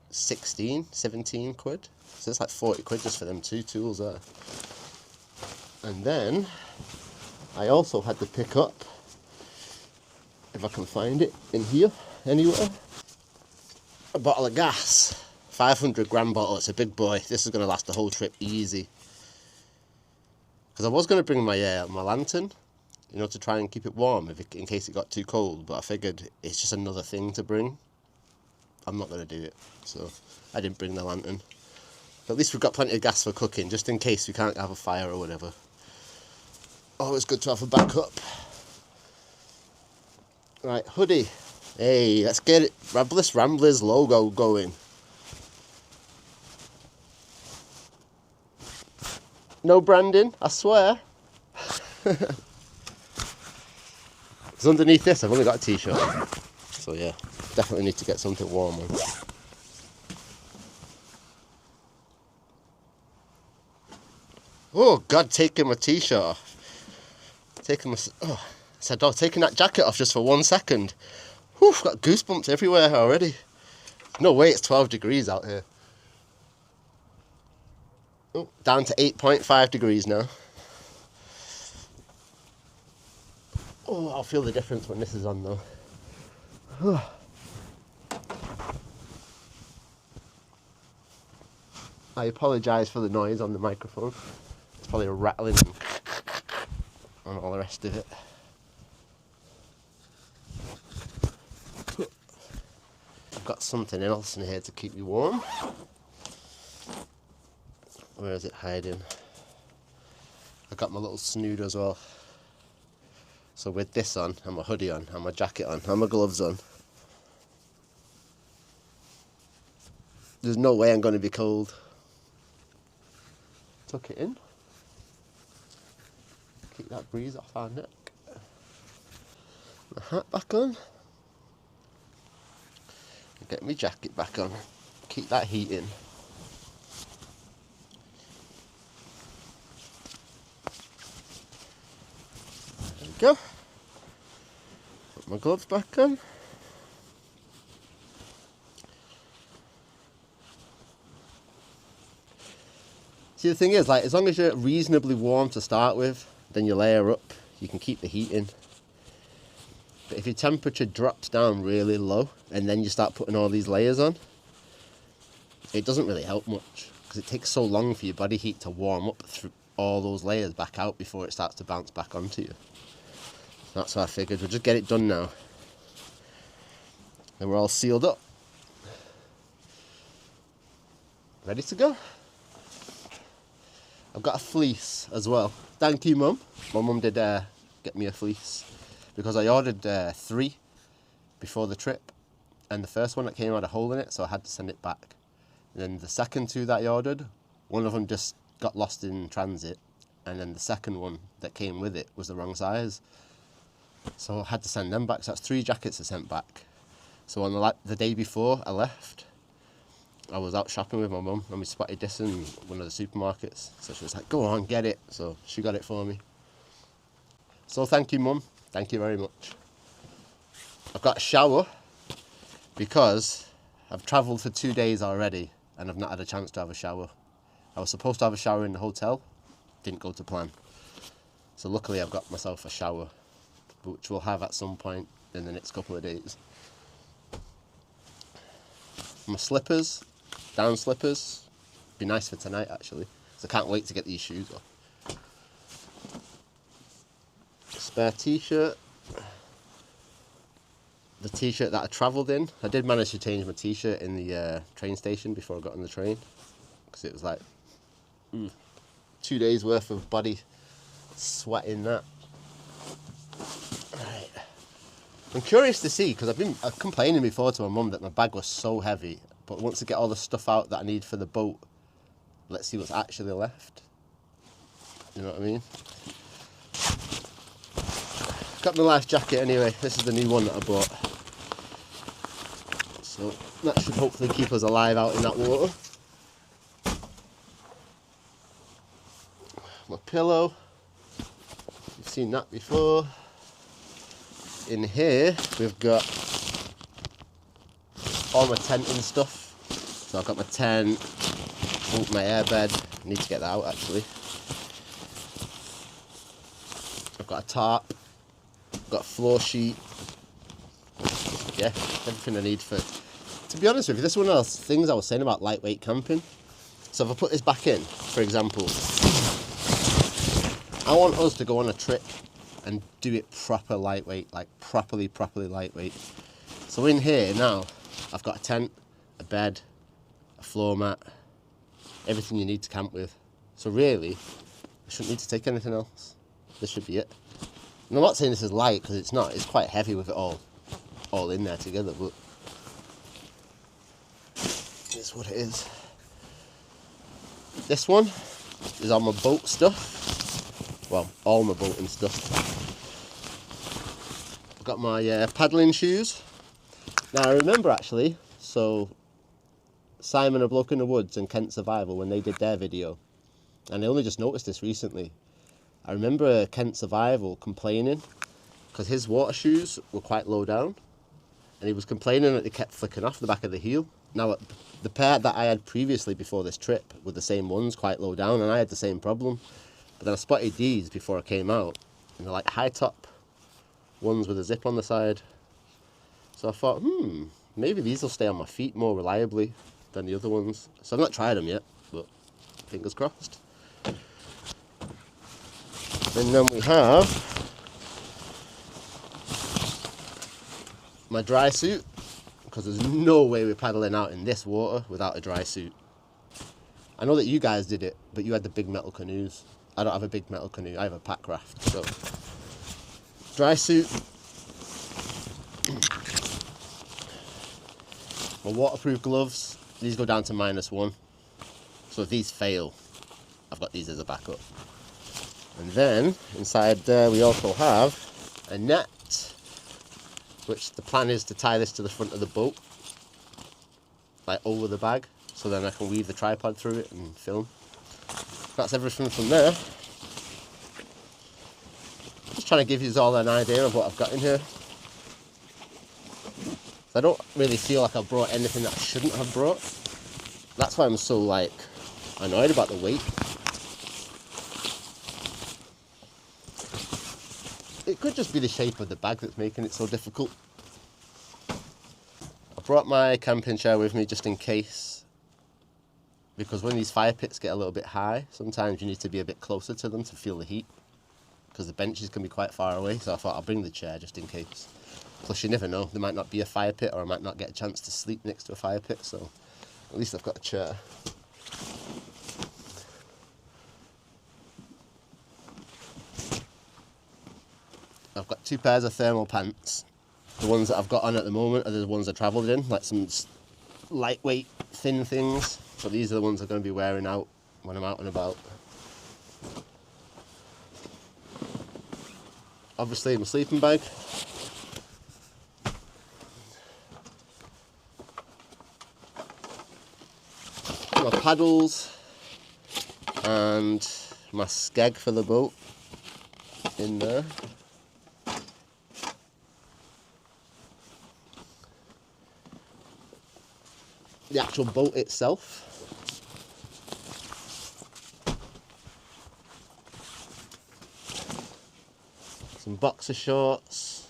16, 17 quid. So it's like 40 quid just for them two tools there. And then I also had to pick up, if I can find it in here anywhere, a bottle of gas. 500 gram bottle, it's a big boy. This is going to last the whole trip easy. Because I was going to bring my lantern, you know, to try and keep it warm in case it got too cold. But I figured it's just another thing to bring. I'm not going to do it, so I didn't bring the lantern. But at least we've got plenty of gas for cooking, just in case we can't have a fire or whatever. Always good to have a backup. Right, hoodie. Hey, let's get it. Rabless Ramblers logo going. No branding, I swear. Because underneath this, I've only got a t-shirt. So yeah, definitely need to get something warm on. Oh God, taking my t-shirt off. Taking that jacket off just for 1 second. Whew, got goosebumps everywhere already. No way, it's 12 degrees out here. Oh, down to 8.5 degrees now. Oh, I'll feel the difference when this is on though. I apologise for the noise on the microphone. It's probably rattling and all the rest of it. I've got something else in here to keep you warm. Where is it hiding? I got my little snood as well. So with this on, and my hoodie on, and my jacket on, and my gloves on, there's no way I'm going to be cold. Tuck it in. Keep that breeze off our neck. My hat back on. Get my jacket back on. Keep that heat in. There we go. Put my gloves back on. See, the thing is, like, as long as you're reasonably warm to start with, then you layer up, you can keep the heat in. But if your temperature drops down really low and then you start putting all these layers on, it doesn't really help much because it takes so long for your body heat to warm up through all those layers back out before it starts to bounce back onto you. That's what I figured. We'll just get it done now. Then we're all sealed up. Ready to go. I've got a fleece as well. Thank you, Mum. My mum did get me a fleece because I ordered 3 before the trip, and the first one that came had a hole in it, so I had to send it back. And then the second 2 that I ordered, one of them just got lost in transit, and then the second one that came with it was the wrong size, so I had to send them back. So that's 3 jackets I sent back. So on the day before I left, I was out shopping with my mum and we spotted this in one of the supermarkets. So she was like, go on, get it. So she got it for me. So thank you, Mum. Thank you very much. I've got a shower because I've travelled for 2 days already and I've not had a chance to have a shower. I was supposed to have a shower in the hotel. Didn't go to plan. So luckily I've got myself a shower, which we'll have at some point in the next couple of days. My slippers. Down slippers, be nice for tonight actually, so I can't wait to get these shoes off. Spare t-shirt, the t-shirt that I travelled in. I did manage to change my t-shirt in the train station before I got on the train, because it was like 2 days worth of body sweat in that. Right. I'm curious to see, because I've been complaining before to my mum that my bag was so heavy. But once I get all the stuff out that I need for the boat, let's see what's actually left. You know what I mean? Got my life jacket anyway. This is the new one that I bought. So that should hopefully keep us alive out in that water. My pillow. You've seen that before. In here we've got all my tenting stuff. So I've got my tent, my airbed. I need to get that out actually. I've got a tarp, I've got a floor sheet. Yeah, everything I need for. To be honest with you, this is one of those things I was saying about lightweight camping. So if I put this back in, for example, I want us to go on a trip and do it proper lightweight, like properly lightweight. So in here now, I've got a tent, a bed, a floor mat, everything you need to camp with. So really, I shouldn't need to take anything else. This should be it. And I'm not saying this is light, because it's not. It's quite heavy with it all in there together, but it's what it is. This one is all my boat stuff. Well, all my boating stuff. I've got my paddling shoes. Now I remember actually, so Simon, A Bloke in the Woods, and Kent Survival, when they did their video, and I only just noticed this recently, I remember Kent Survival complaining because his water shoes were quite low down, and he was complaining that they kept flicking off the back of the heel. Now, the pair that I had previously before this trip were the same ones, quite low down, and I had the same problem. But then I spotted these before I came out, and they're like high top ones with a zip on the side. So I thought, maybe these will stay on my feet more reliably than the other ones. So I've not tried them yet, but fingers crossed. And then we have my dry suit, because there's no way we're paddling out in this water without a dry suit. I know that you guys did it, but you had the big metal canoes. I don't have a big metal canoe, I have a pack raft. So, dry suit. My waterproof gloves, these go down to -1. So if these fail, I've got these as a backup. And then, inside there we also have a net, which the plan is to tie this to the front of the boat, like over the bag, so then I can weave the tripod through it and film. That's everything from there. Just trying to give you all an idea of what I've got in here. I don't really feel like I've brought anything that I shouldn't have brought. That's why I'm so like annoyed about the weight. It could just be the shape of the bag that's making it so difficult. I brought my camping chair with me just in case, because when these fire pits get a little bit high, sometimes you need to be a bit closer to them to feel the heat, because the benches can be quite far away. So I thought I'll bring the chair just in case. Plus you never know, there might not be a fire pit, or I might not get a chance to sleep next to a fire pit, so at least I've got a chair. I've got 2 pairs of thermal pants. The ones that I've got on at the moment are the ones I travelled in, like some lightweight, thin things. So these are the ones I'm going to be wearing out when I'm out and about. Obviously my sleeping bag. My paddles and my skeg for the boat in there. The actual boat itself. Some boxer shorts.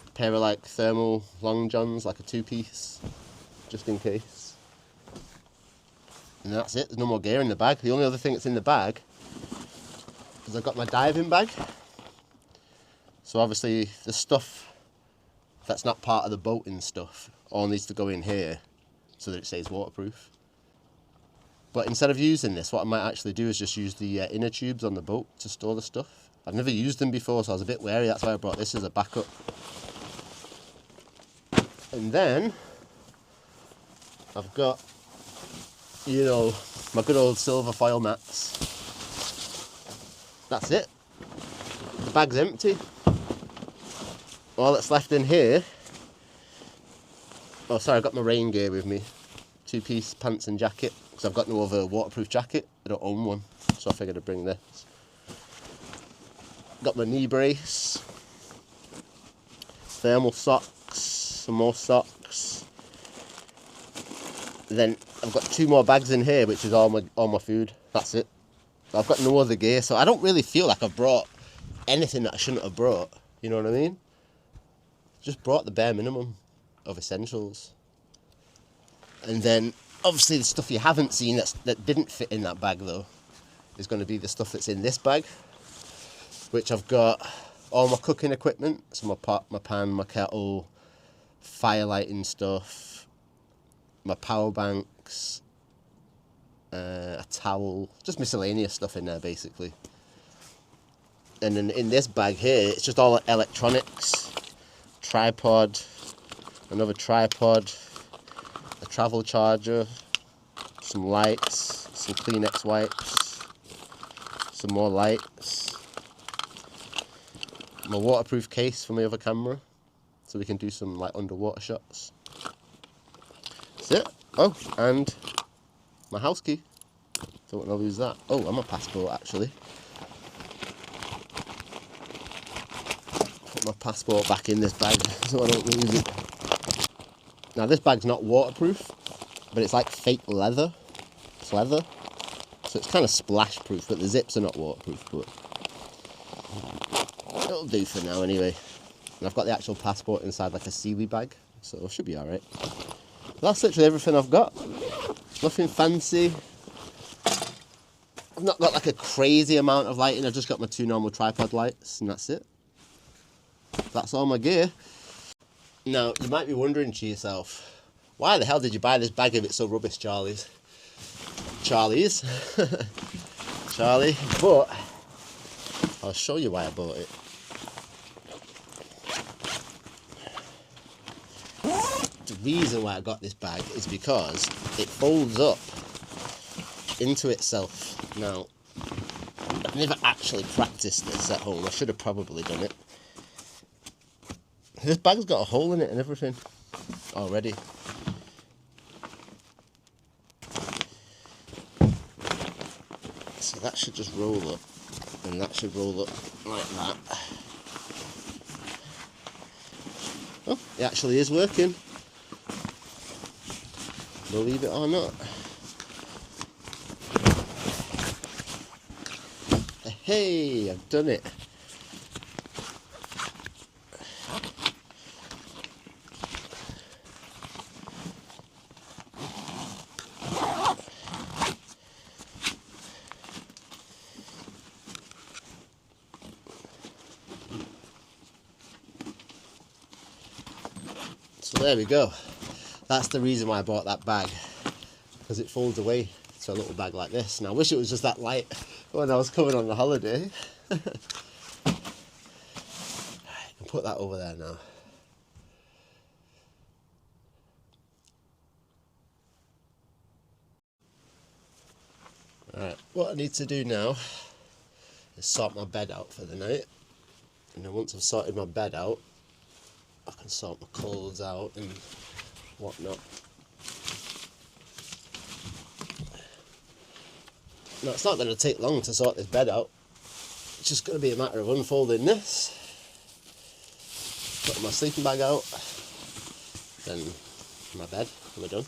A pair of like thermal long johns, like a 2-piece, just in case. And that's it, there's no more gear in the bag. The only other thing that's in the bag is I've got my diving bag. So obviously the stuff that's not part of the boating stuff all needs to go in here so that it stays waterproof. But instead of using this, what I might actually do is just use the inner tubes on the boat to store the stuff. I've never used them before, so I was a bit wary, that's why I brought this as a backup. And then I've got, you know, my good old silver foil mats. That's it. The bag's empty. All that's left in here, oh sorry, I've got my rain gear with me. 2-piece pants and jacket, because I've got no other waterproof jacket. I don't own one, so I figured I'd bring this. Got my knee brace, thermal socks, some more socks. Then I've got 2 more bags in here, which is all my food. That's it. I've got no other gear, so I don't really feel like I've brought anything that I shouldn't have brought. You know what I mean? Just brought the bare minimum of essentials. And then obviously the stuff you haven't seen that didn't fit in that bag though is going to be the stuff that's in this bag. which I've got all my cooking equipment, so my pot, my pan, my kettle, fire lighting stuff, my power banks, a towel, just miscellaneous stuff in there basically. And then in this bag here, it's just all electronics, tripod, another tripod, a travel charger, some lights, some Kleenex wipes, some more lights, my waterproof case for my other camera, so we can do some like underwater shots. That's it. Oh, and my house key. Don't want to lose that. Oh, and my passport actually. Put my passport back in this bag so I don't lose it. Now this bag's not waterproof, but it's like fake leather. It's leather. So it's kind of splash proof, but the zips are not waterproof, but it'll do for now anyway. And I've got the actual passport inside like a Sealy bag, so it should be alright. That's literally everything I've got. Nothing fancy. I've not got like a crazy amount of lighting, I've just got my 2 normal tripod lights and that's it. That's all my gear. Now, you might be wondering to yourself, why the hell did you buy this bag if it's so rubbish, Charlie, but I'll show you why I bought it. The reason why I got this bag is because it folds up into itself. Now, I've never actually practiced this at home. I should have probably done it. This bag's got a hole in it and everything already. So that should just roll up, and that should roll up like that. Oh, it actually is working. Believe it or not. Hey, I've done it. So there we go. That's the reason why I bought that bag, because it folds away to a little bag like this. And I wish it was just that light when I was coming on the holiday. Right, I can put that over there now. Alright, what I need to do now is sort my bed out for the night. And then once I've sorted my bed out, I can sort my clothes out and whatnot. Now it's not going to take long to sort this bed out. It's just going to be a matter of unfolding this, putting my sleeping bag out, then my bed, and we're done.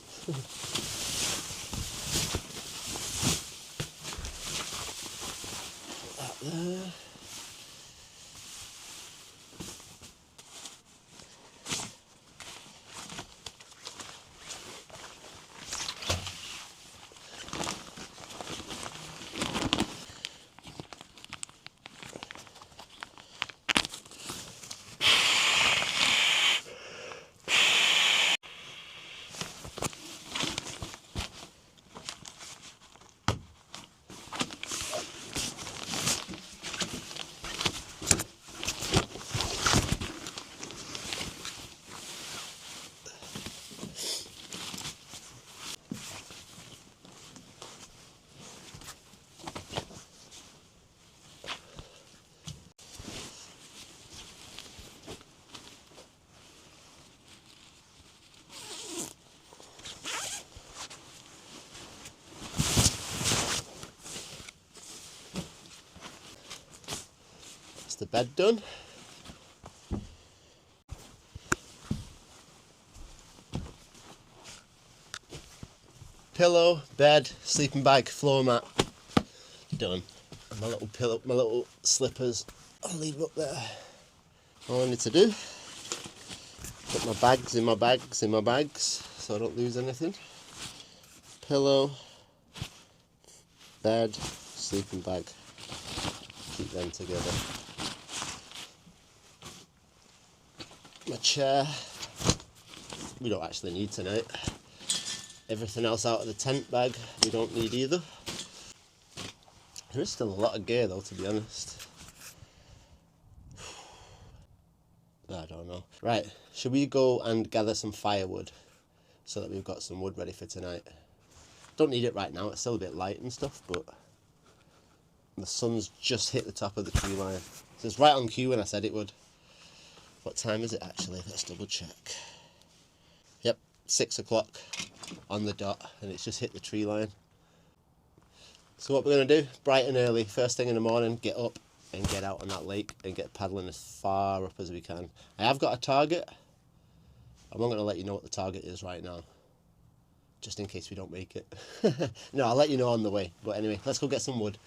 Put that there. The bed done. Pillow, bed, sleeping bag, floor mat, done. And my little pillow, my little slippers, I'll leave up there. All I need to do, put my bags in my bags so I don't lose anything. Pillow, bed, sleeping bag, keep them together. My chair, we don't actually need tonight. Everything else out of the tent bag, we don't need either. There is still a lot of gear though, to be honest. I don't know. Right, should we go and gather some firewood so that we've got some wood ready for tonight? Don't need it right now, it's still a bit light and stuff, but the sun's just hit the top of the tree line. So it's right on cue when I said it would. What time is it actually? Let's double check. Yep, 6 o'clock on the dot, and it's just hit the tree line. So what we're going to do, bright and early, first thing in the morning, get up and get out on that lake and get paddling as far up as we can. I have got a target. I'm not going to let you know what the target is right now, just in case we don't make it. No, I'll let you know on the way. But anyway, let's go get some wood.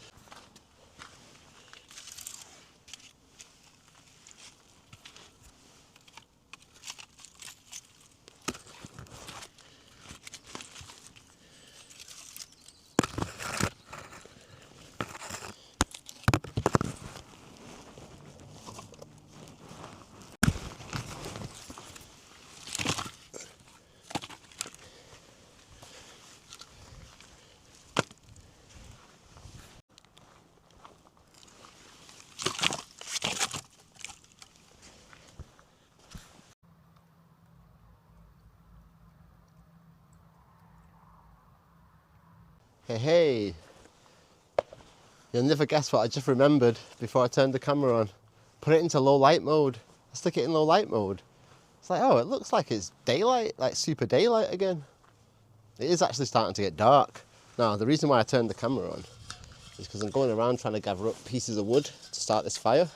Hey, you'll never guess what I just remembered before I turned the camera on. Put it into low light mode. I stick it in low light mode. It's like, oh, it looks like it's daylight, like super daylight again. It is actually starting to get dark. Now, the reason why I turned the camera on is because I'm going around trying to gather up pieces of wood to start this fire.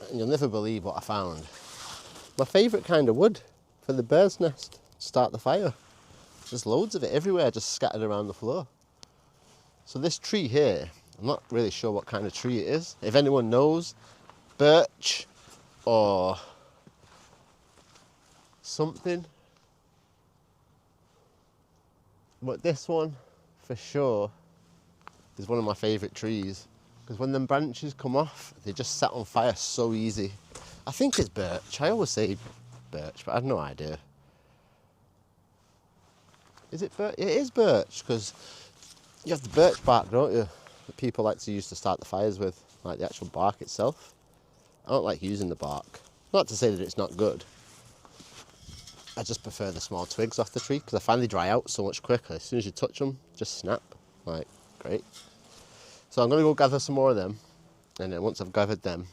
And you'll never believe what I found. My favourite kind of wood for the bird's nest to start the fire. There's loads of it everywhere, just scattered around the floor. So this tree here, I'm not really sure what kind of tree it is. If anyone knows, birch or something. But this one, for sure, is one of my favourite trees. Because when them branches come off, they just set on fire so easy. I think it's birch. I always say birch, but I have no idea. Is it birch? It is birch, because you have the birch bark, don't you? That people like to use to start the fires with, like the actual bark itself. I don't like using the bark. Not to say that it's not good. I just prefer the small twigs off the tree because I find they dry out so much quicker. As soon as you touch them, just snap. Like, great. So I'm going to go gather some more of them. And then once I've gathered them,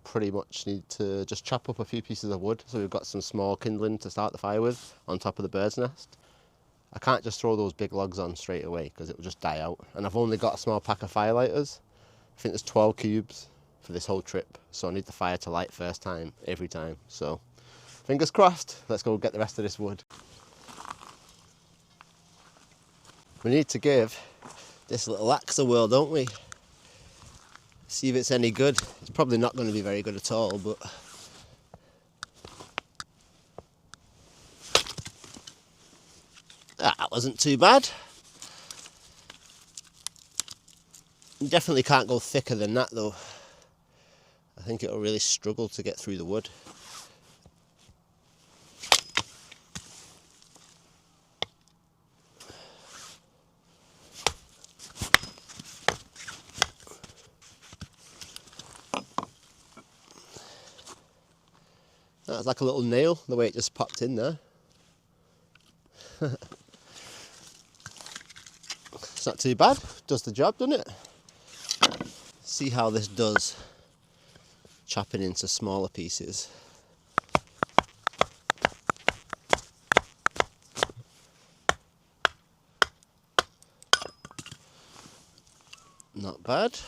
pretty much need to just chop up a few pieces of wood. So we've got some small kindling to start the fire with on top of the bird's nest. I can't just throw those big logs on straight away because it will just die out. And I've only got a small pack of firelighters. I think there's 12 cubes for this whole trip. So I need the fire to light first time, every time. So fingers crossed, let's go get the rest of this wood. We need to give this little axe a whirl, don't we? See if it's any good. It's probably not going to be very good at all, but that wasn't too bad. You definitely can't go thicker than that though. I think it'll really struggle to get through the wood. That was like a little nail, the way it just popped in there. It's not too bad, does the job, doesn't it? See how this does, chopping into smaller pieces. Not bad.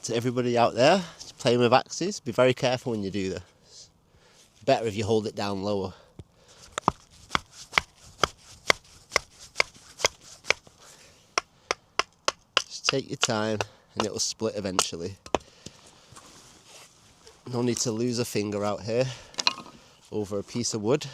To everybody out there playing with axes, be very careful when you do this. Better if you hold it down lower. Just take your time and it will split eventually. No need to lose a finger out here over a piece of wood.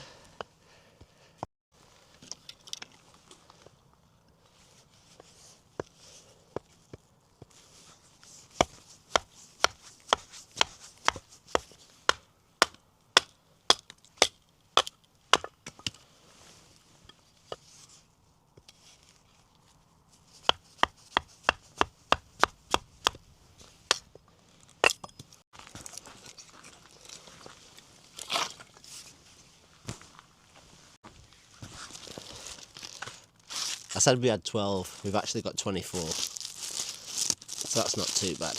I said we had 12, we've actually got 24. So that's not too bad.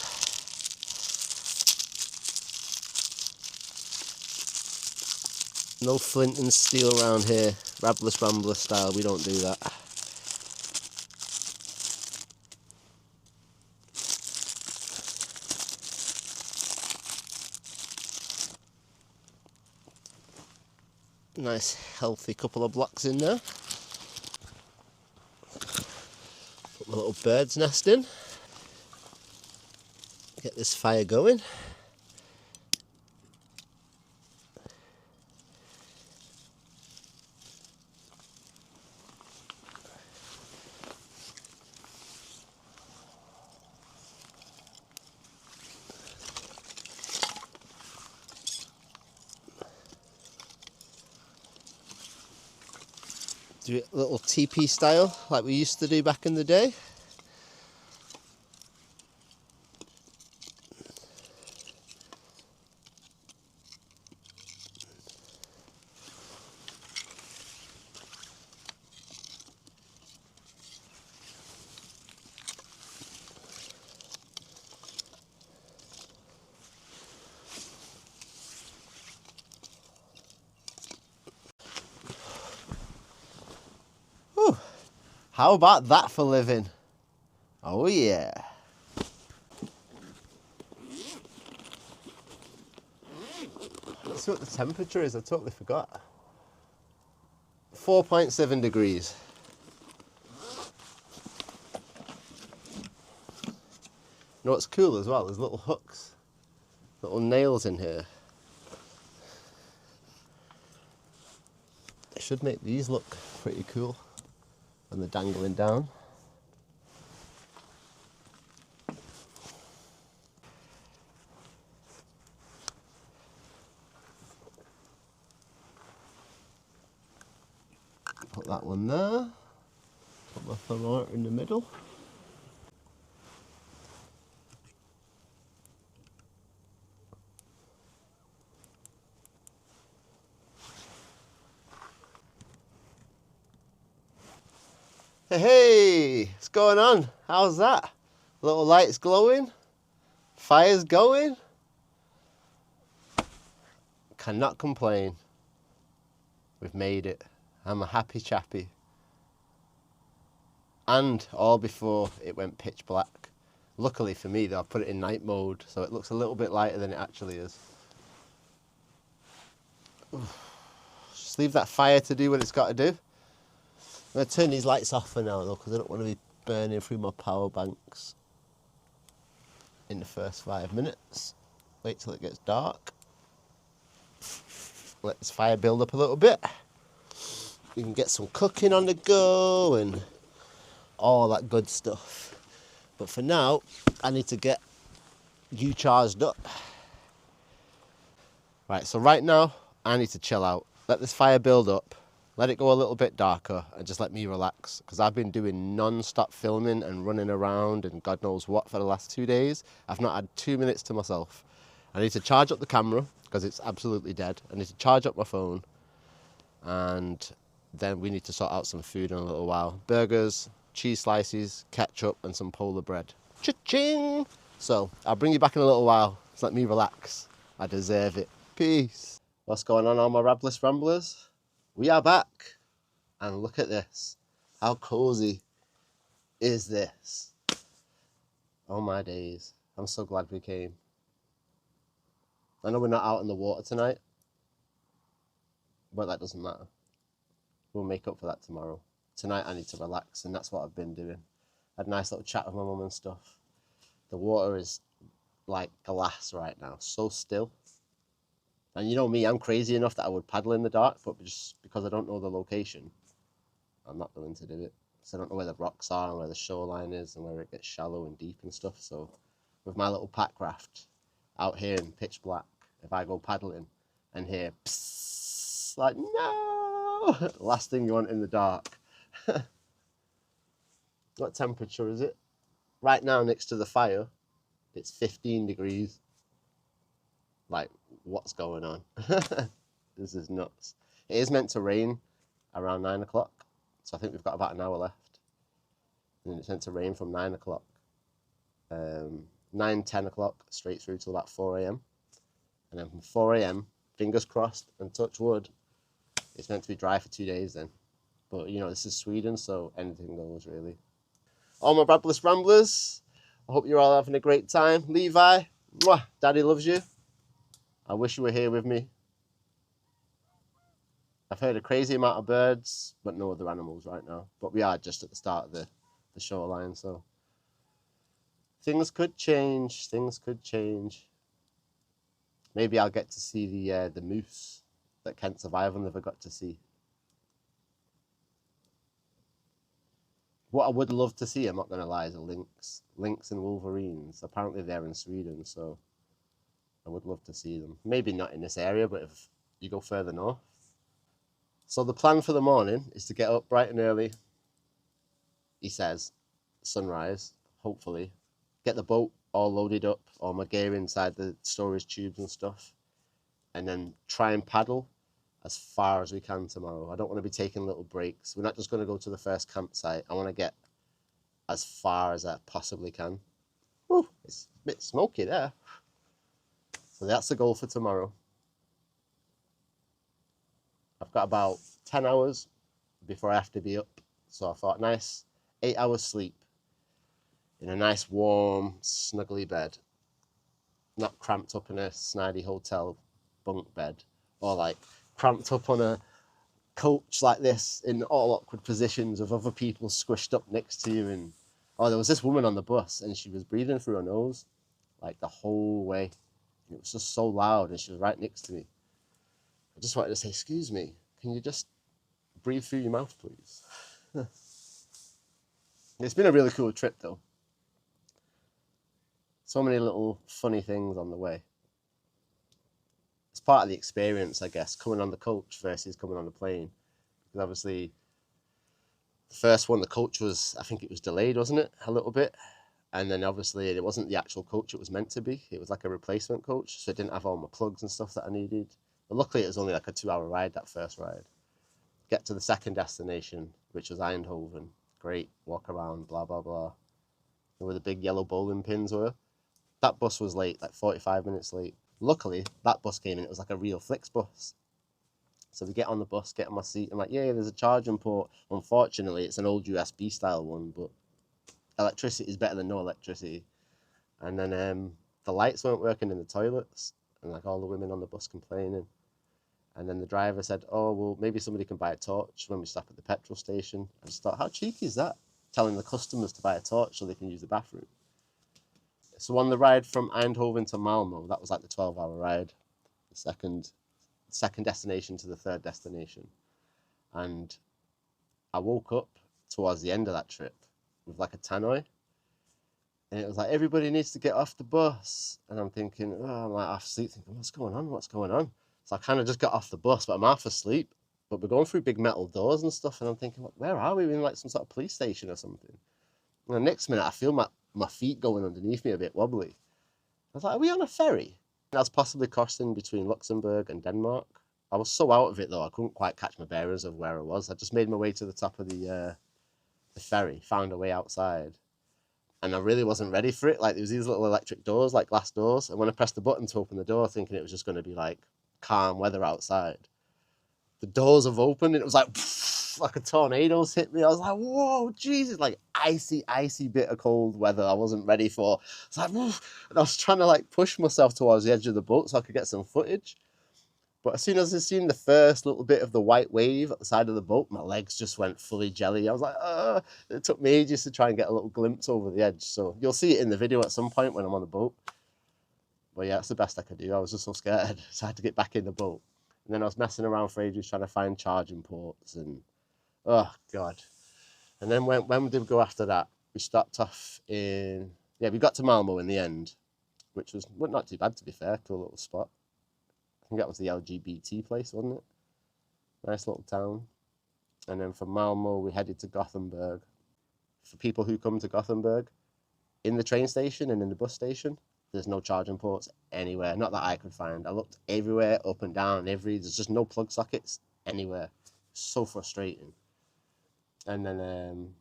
No flint and steel around here. Rabless Rambler style, we don't do that. Nice healthy couple of blocks in there. Put my little bird's nest in. Get this fire going. Do it a little teepee style like we used to do back in the day. How about that for living? Oh yeah. Let's see what the temperature is, I totally forgot. 4.7 degrees. You know what's cool as well? There's little hooks, little nails in here. It should make these look pretty cool when they're dangling down. Put that one there. Put my thermometer in the middle. Hey, what's going on? How's that? Little lights glowing, fire's going. Cannot complain. We've made it. I'm a happy chappy. And all before it went pitch black. Luckily for me though, I put it in night mode, so it looks a little bit lighter than it actually is. Just leave that fire to do what it's got to do. I'm going to turn these lights off for now though, because I don't want to be burning through my power banks in the first 5 minutes. Wait till it gets dark. Let this fire build up a little bit. You can get some cooking on the go and all that good stuff. But for now, I need to get you charged up. Right, so right now, I need to chill out. Let this fire build up. Let it go a little bit darker and just let me relax, because I've been doing non-stop filming and running around and God knows what for the last 2 days. I've not had 2 minutes to myself. I need to charge up the camera because it's absolutely dead. I need to charge up my phone, and then we need to sort out some food in a little while. Burgers, cheese slices, ketchup and some polar bread. Cha-ching! So I'll bring you back in a little while. Just let me relax. I deserve it. Peace. What's going on, all my Rabless Ramblers? We are back, and look at this. How cozy is this? Oh my days. I'm so glad we came. I know we're not out in the water tonight, but that doesn't matter. We'll make up for that tomorrow. Tonight I need to relax, and that's what I've been doing. Had a nice little chat with my mum and stuff. The water is like glass right now, so still. And you know me, I'm crazy enough that I would paddle in the dark, but just because I don't know the location, I'm not willing to do it. So I don't know where the rocks are and where the shoreline is and where it gets shallow and deep and stuff. So with my little pack craft out here in pitch black, if I go paddling and hear psss, like no, last thing you want in the dark. What temperature is it? Right now next to the fire, it's 15 degrees. Like, what's going on? This is nuts. It is meant to rain around 9 o'clock, so I think we've got about an hour left. and it's meant to rain from 9 o'clock, 9, 10 o'clock, straight through till about 4 a.m. And then from 4 a.m., fingers crossed and touch wood, it's meant to be dry for 2 days then. But, you know, this is Sweden, so anything goes, really. All my Rabless Ramblers, I hope you're all having a great time. Levi, mwah, Daddy loves you. I wish you were here with me. I've heard a crazy amount of birds, but no other animals right now. But we are just at the start of the shoreline, so things could change. Things could change. Maybe I'll get to see the moose that Kent Survival never got to see. What I would love to see, I'm not going to lie, is a lynx. Lynx and wolverines. Apparently they're in Sweden, so I would love to see them. Maybe not in this area, but if you go further north. So the plan for the morning is to get up bright and early, he says, sunrise, hopefully. Get the boat all loaded up, all my gear inside the storage tubes and stuff, and then try and paddle as far as we can tomorrow. I don't want to be taking little breaks. We're not just going to go to the first campsite. I want to get as far as I possibly can. Whew, it's a bit smoky there. So that's the goal for tomorrow. I've got about 10 hours before I have to be up. So I thought, nice 8 hours sleep in a nice warm, snuggly bed. Not cramped up in a snidey hotel bunk bed, or like cramped up on a coach like this in all awkward positions with other people squished up next to you. And oh, there was this woman on the bus and she was breathing through her nose like the whole way. It was just so loud and she was right next to me. I just wanted to say, excuse me, can you just breathe through your mouth, please? It's been a really cool trip though. So many little funny things on the way. It's part of the experience, I guess, coming on the coach versus coming on the plane. Because obviously, the first one, the coach was, I think it was delayed, wasn't it? A little bit. And then obviously, it wasn't the actual coach it was meant to be. It was like a replacement coach. So it didn't have all my plugs and stuff that I needed. But luckily, it was only like a 2-hour ride, that first ride. Get to the second destination, which was Eindhoven. Great, walk around, blah, blah, blah. Where the big yellow bowling pins were. That bus was late, like 45 minutes late. Luckily, that bus came in, it was like a real Flixbus. So we get on the bus, get on my seat, I'm like, yeah, there's a charging port. Unfortunately, it's an old USB style one, but electricity is better than no electricity. And then the lights weren't working in the toilets, and like all the women on the bus complaining. And then the driver said, oh, well, maybe somebody can buy a torch when we stop at the petrol station. I just thought, how cheeky is that? Telling the customers to buy a torch so they can use the bathroom. So on the ride from Eindhoven to Malmo, that was like the 12-hour ride, the second destination to the third destination. And I woke up towards the end of that trip with like a tannoy. And it was like, everybody needs to get off the bus. And I'm thinking, oh, I'm like half asleep, thinking, what's going on? What's going on? So I kind of just got off the bus, but I'm half asleep. But we're going through big metal doors and stuff. And I'm thinking, where are we? We're in like some sort of police station or something. And the next minute, I feel my feet going underneath me a bit wobbly. I was like, are we on a ferry? I was possibly crossing between Luxembourg and Denmark. I was so out of it though, I couldn't quite catch my bearings of where I was. I just made my way to the top of the ferry, found a way outside. And I really wasn't ready for it. Like there was these little electric doors, like glass doors. And when I pressed the button to open the door, thinking it was just going to be like calm weather outside, the doors have opened and it was like, like a tornado's hit me. I was like, whoa, Jesus, like icy bit of cold weather I wasn't ready for. It's like, woof. And I was trying to like push myself towards the edge of the boat so I could get some footage. But as soon as I seen the first little bit of the white wave at the side of the boat, my legs just went fully jelly. I was like, it took me ages to try and get a little glimpse over the edge. So you'll see it in the video at some point when I'm on the boat. But yeah, that's the best I could do. I was just so scared. So I had to get back in the boat. And then I was messing around for ages trying to find charging ports and oh, God. And then when did we go after that? We stopped off in... Yeah, we got to Malmo in the end, which was not too bad, to be fair. Cool little spot. I think that was the LGBT place, wasn't it? Nice little town. And then from Malmo, we headed to Gothenburg. For people who come to Gothenburg, in the train station and in the bus station, there's no charging ports anywhere. Not that I could find. I looked everywhere, up and down, there's just no plug sockets anywhere. So frustrating. And then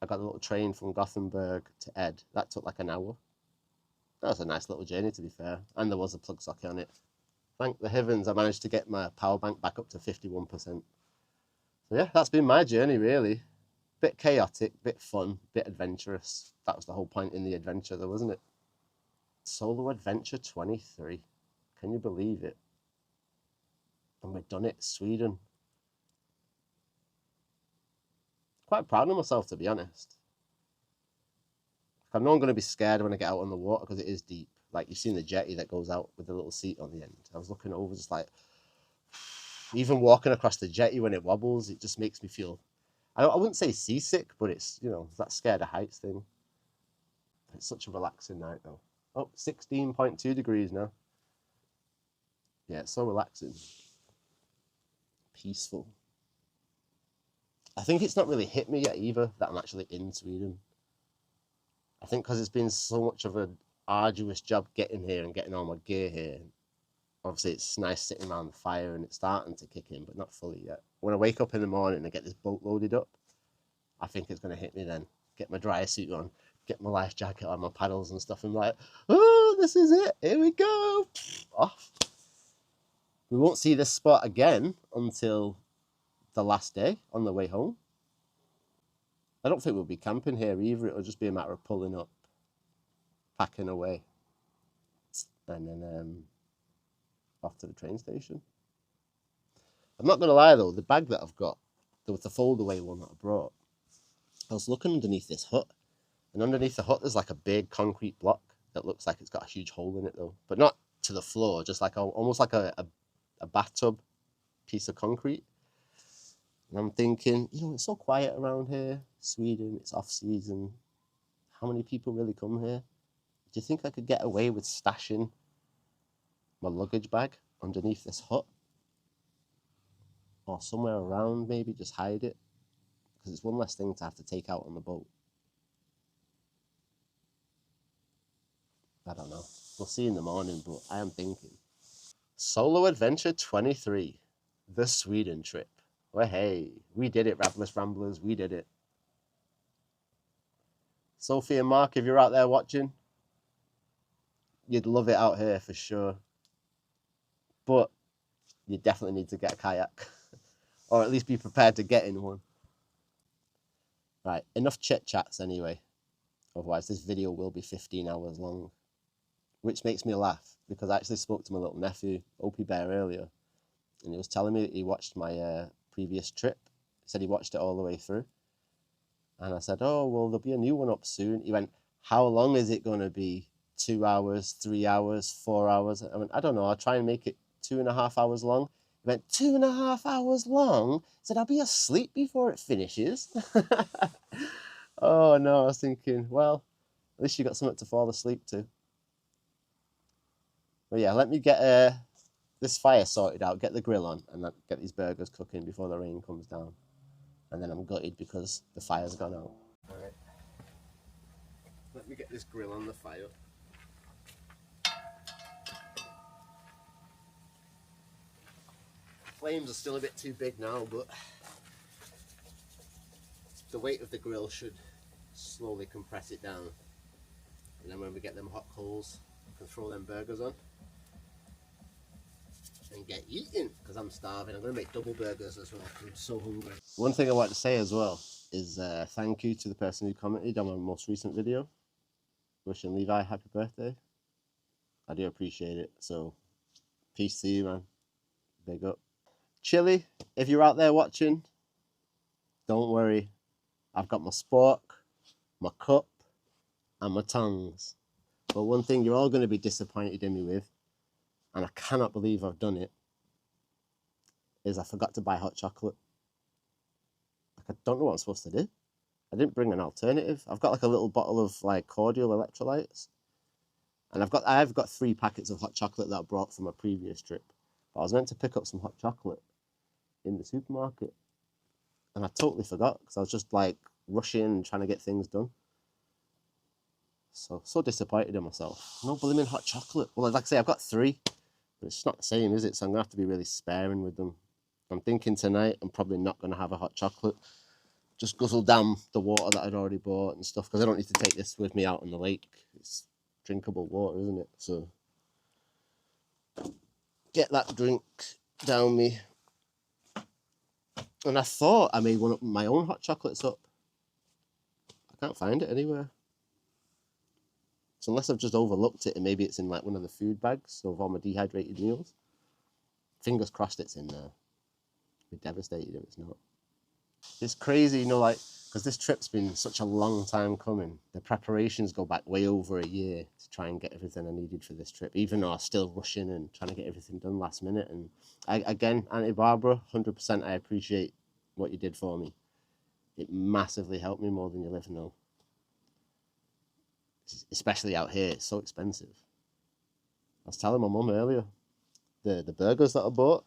I got a little train from Gothenburg to Ed. That took like an hour. That was a nice little journey, to be fair. And there was a plug socket on it. Thank the heavens I managed to get my power bank back up to 51%. So yeah, that's been my journey, really. Bit chaotic, bit fun, bit adventurous. That was the whole point in the adventure, though, wasn't it? Solo Adventure 23. Can you believe it? And we've done it, Sweden. Quite proud of myself, to be honest. I know I'm going to be scared when I get out on the water because it is deep. Like, you've seen the jetty that goes out with the little seat on the end. I was looking over, just like, even walking across the jetty when it wobbles, it just makes me feel, I wouldn't say seasick, but it's, you know, that scared of heights thing. It's such a relaxing night, though. Oh, 16.2 degrees now. Yeah, it's so relaxing. Peaceful. I think it's not really hit me yet either that I'm actually in Sweden. I think because it's been so much of an arduous job getting here and getting all my gear here. Obviously, it's nice sitting around the fire and it's starting to kick in, but not fully yet. When I wake up in the morning and get this boat loaded up, I think it's going to hit me then. Get my dry suit on, get my life jacket on, my paddles and stuff, and like, oh, this is it. Here we go. Off. We won't see this spot again until the last day on the way home. I don't think we'll be camping here either. It'll just be a matter of pulling up, packing away, and then off to the train station. I'm not going to lie though, the bag that I've got, the fold away one that I brought, I was looking underneath this hut, and underneath the hut there's like a big concrete block that looks like it's got a huge hole in it though, but not to the floor, just like almost like a bathtub piece of concrete. And I'm thinking, you know, it's so quiet around here, Sweden, it's off season. How many people really come here? Do you think I could get away with stashing my luggage bag underneath this hut? Or somewhere around, maybe just hide it? Because it's one less thing to have to take out on the boat. I don't know. We'll see in the morning, but I am thinking. Solo Adventure 23, the Sweden trip. Well, hey, we did it, Rabless Ramblers, we did it. Sophie and Mark, if you're out there watching, you'd love it out here for sure. But you definitely need to get a kayak, or at least be prepared to get in one. Right, enough chit-chats anyway. Otherwise, this video will be 15 hours long, which makes me laugh because I actually spoke to my little nephew, Opie Bear, earlier, and he was telling me that he watched my previous trip. He said he watched it all the way through. And I said, oh, well, there'll be a new one up soon. He went, how long is it going to be? 2 hours, 3 hours, 4 hours? I went, I don't know. I'll try and make it 2.5 hours long. He went, 2.5 hours long? I said, I'll be asleep before it finishes. Oh, no, I was thinking, well, at least you got something to fall asleep to. But yeah, let me get this fire sorted out, get the grill on, and get these burgers cooking before the rain comes down. And then I'm gutted because the fire's gone out. All right. Let me get this grill on the fire. Flames are still a bit too big now, but the weight of the grill should slowly compress it down. And then when we get them hot coals, I can throw them burgers on and get eating, because I'm starving. I'm going to make double burgers as well. I'm so hungry. One thing I want to say as well is thank you to the person who commented on my most recent video, wishing Levi happy birthday. I do appreciate it. So peace to you, man. Big up. Chili, if you're out there watching, don't worry. I've got my spork, my cup, and my tongs. But one thing you're all going to be disappointed in me with, and I cannot believe I've done it, is I forgot to buy hot chocolate. Like, I don't know what I'm supposed to do. I didn't bring an alternative. I've got like a little bottle of like cordial electrolytes, and I've got 3 packets of hot chocolate that I brought from a previous trip. But I was meant to pick up some hot chocolate in the supermarket, and I totally forgot because I was just like rushing and trying to get things done. So disappointed in myself. No blooming hot chocolate. Well, like I say, I've got 3, but it's not the same, is it? So I'm gonna have to be really sparing with them. I'm thinking tonight I'm probably not gonna have a hot chocolate. just guzzle down the water that I'd already bought and stuff, because I don't need to take this with me out on the lake. It's drinkable water, isn't it? So get that drink down me. And I thought I made one of my own hot chocolates up. I can't find it anywhere. So unless I've just overlooked it and maybe it's in like one of the food bags of all my dehydrated meals. Fingers crossed it's in there. I'd be devastated if it's not. It's crazy, you know, like, because this trip's been such a long time coming. The preparations go back way over a year to try and get everything I needed for this trip, even though I'm still rushing and trying to get everything done last minute. And again, Auntie Barbara, 100% I appreciate what you did for me. It massively helped me more than you'll ever know. Especially out here, it's so expensive. I was telling my mum earlier, the burgers that I bought,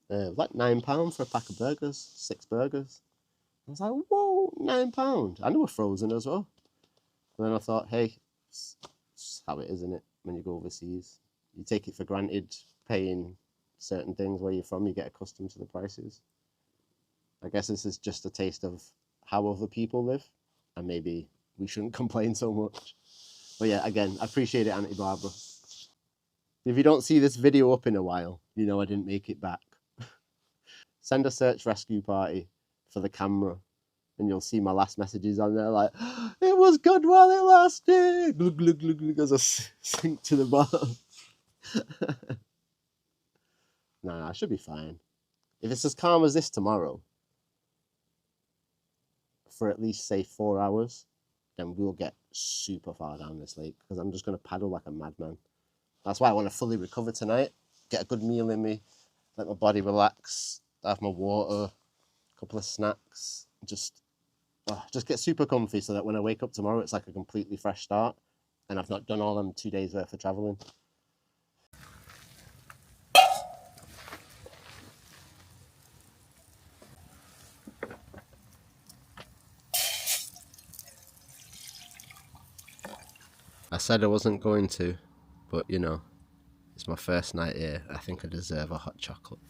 like £9 for a pack of burgers, 6 burgers. I was like, whoa, £9. And they were frozen as well. And then I thought, hey, it's how it is, isn't it? When you go overseas, you take it for granted, paying certain things where you're from, you get accustomed to the prices. I guess this is just a taste of how other people live, and maybe we shouldn't complain so much. But yeah, again, I appreciate it, Auntie Barbara. If you don't see this video up in a while, you know I didn't make it back. Send a search rescue party for the camera, and you'll see my last messages on there like, it was good while it lasted, glug, glug, glug, glug, as I sink to the bottom. No, I should be fine. If it's as calm as this tomorrow, for at least, say, 4 hours, then we'll get super far down this lake, because I'm just going to paddle like a madman. That's why I want to fully recover tonight, get a good meal in me, let my body relax, have my water, a couple of snacks, just get super comfy so that when I wake up tomorrow, it's like a completely fresh start, and I've not done all them 2 days worth of traveling. I said I wasn't going to, but you know, it's my first night here. I think I deserve a hot chocolate.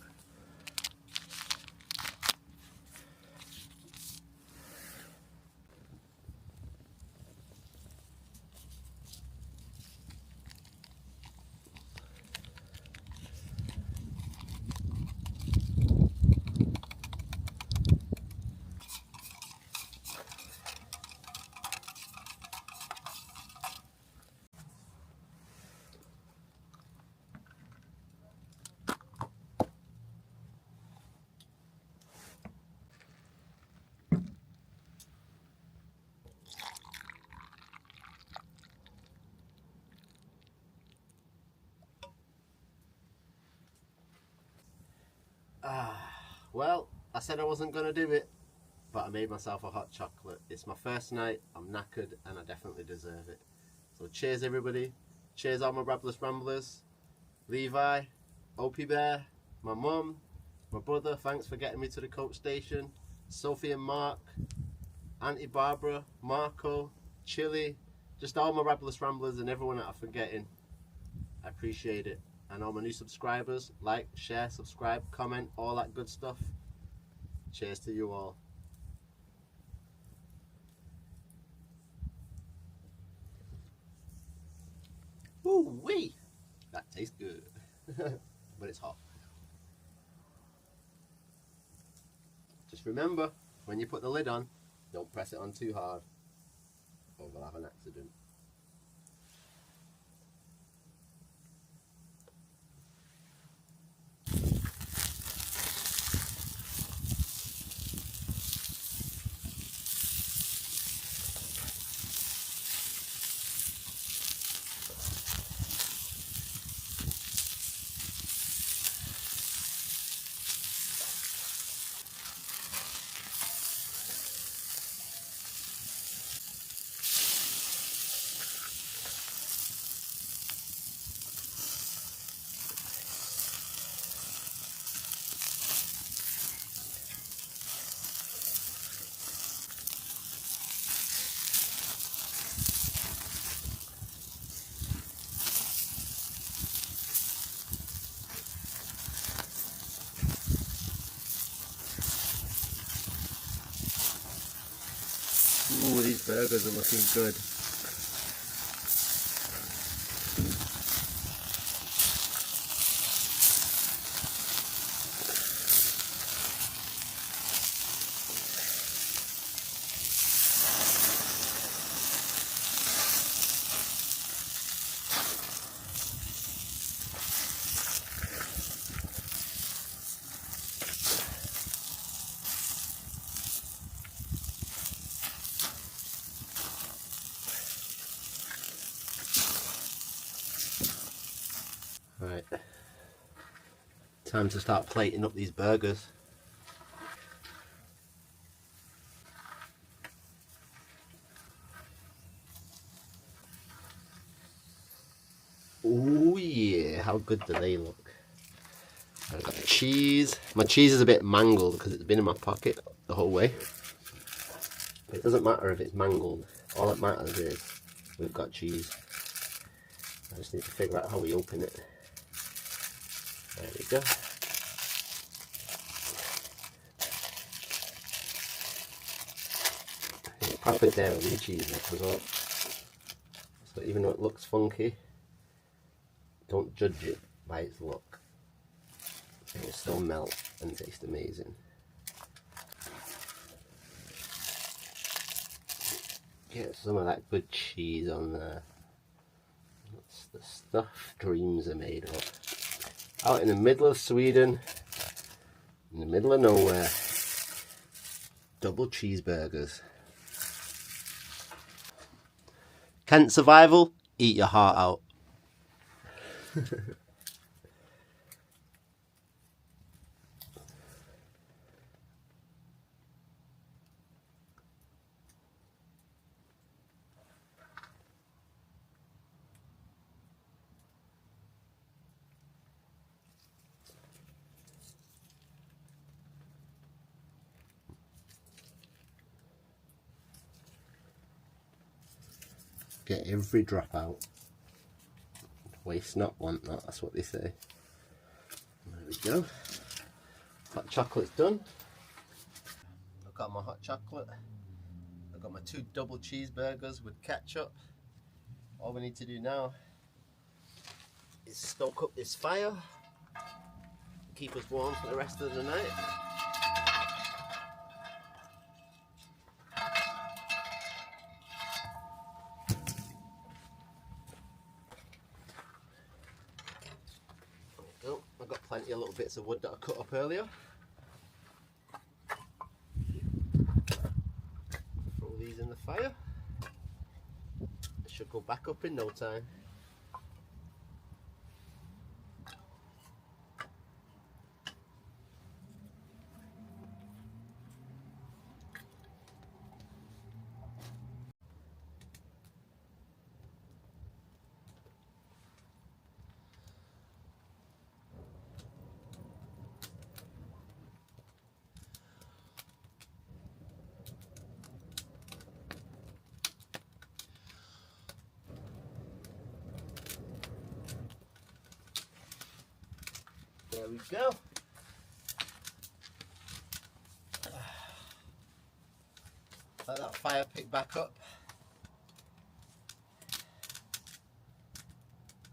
Well, I said I wasn't going to do it, but I made myself a hot chocolate. It's my first night, I'm knackered, and I definitely deserve it. So cheers everybody, cheers all my Rabless Ramblers, Levi, Opie Bear, my mum, my brother, thanks for getting me to the coach station, Sophie and Mark, Auntie Barbara, Marco, Chili, just all my Rabless Ramblers and everyone that I'm forgetting. I appreciate it. And all my new subscribers, like, share, subscribe, comment, all that good stuff. Cheers to you all. Ooh wee! That tastes good. But it's hot. Just remember, when you put the lid on, don't press it on too hard, or we'll have an accident. burgers are looking good. Right, time to start plating up these burgers. Oh yeah, how good do they look? I've got cheese. My cheese is a bit mangled because it's been in my pocket the whole way. But it doesn't matter if it's mangled. All that matters is we've got cheese. I just need to figure out how we open it. There we go. It's proper dairy cheese as well. So even though it looks funky, don't judge it by its look. It will still melt and taste amazing. Get some of that good cheese on there. That's the stuff dreams are made of. Out in the middle of Sweden, in the middle of nowhere, double cheeseburgers. Kent survival, eat your heart out. Get every drop out. Waste not, want not, that's what they say. There we go. Hot chocolate's done. I've got my hot chocolate. I've got my 2 double cheeseburgers with ketchup. All we need to do now is stoke up this fire. Keep us warm for the rest of the night. I've got plenty of little bits of wood that I cut up earlier. Throw these in the fire. It should go back up in no time. There we go. Let that fire pick back up.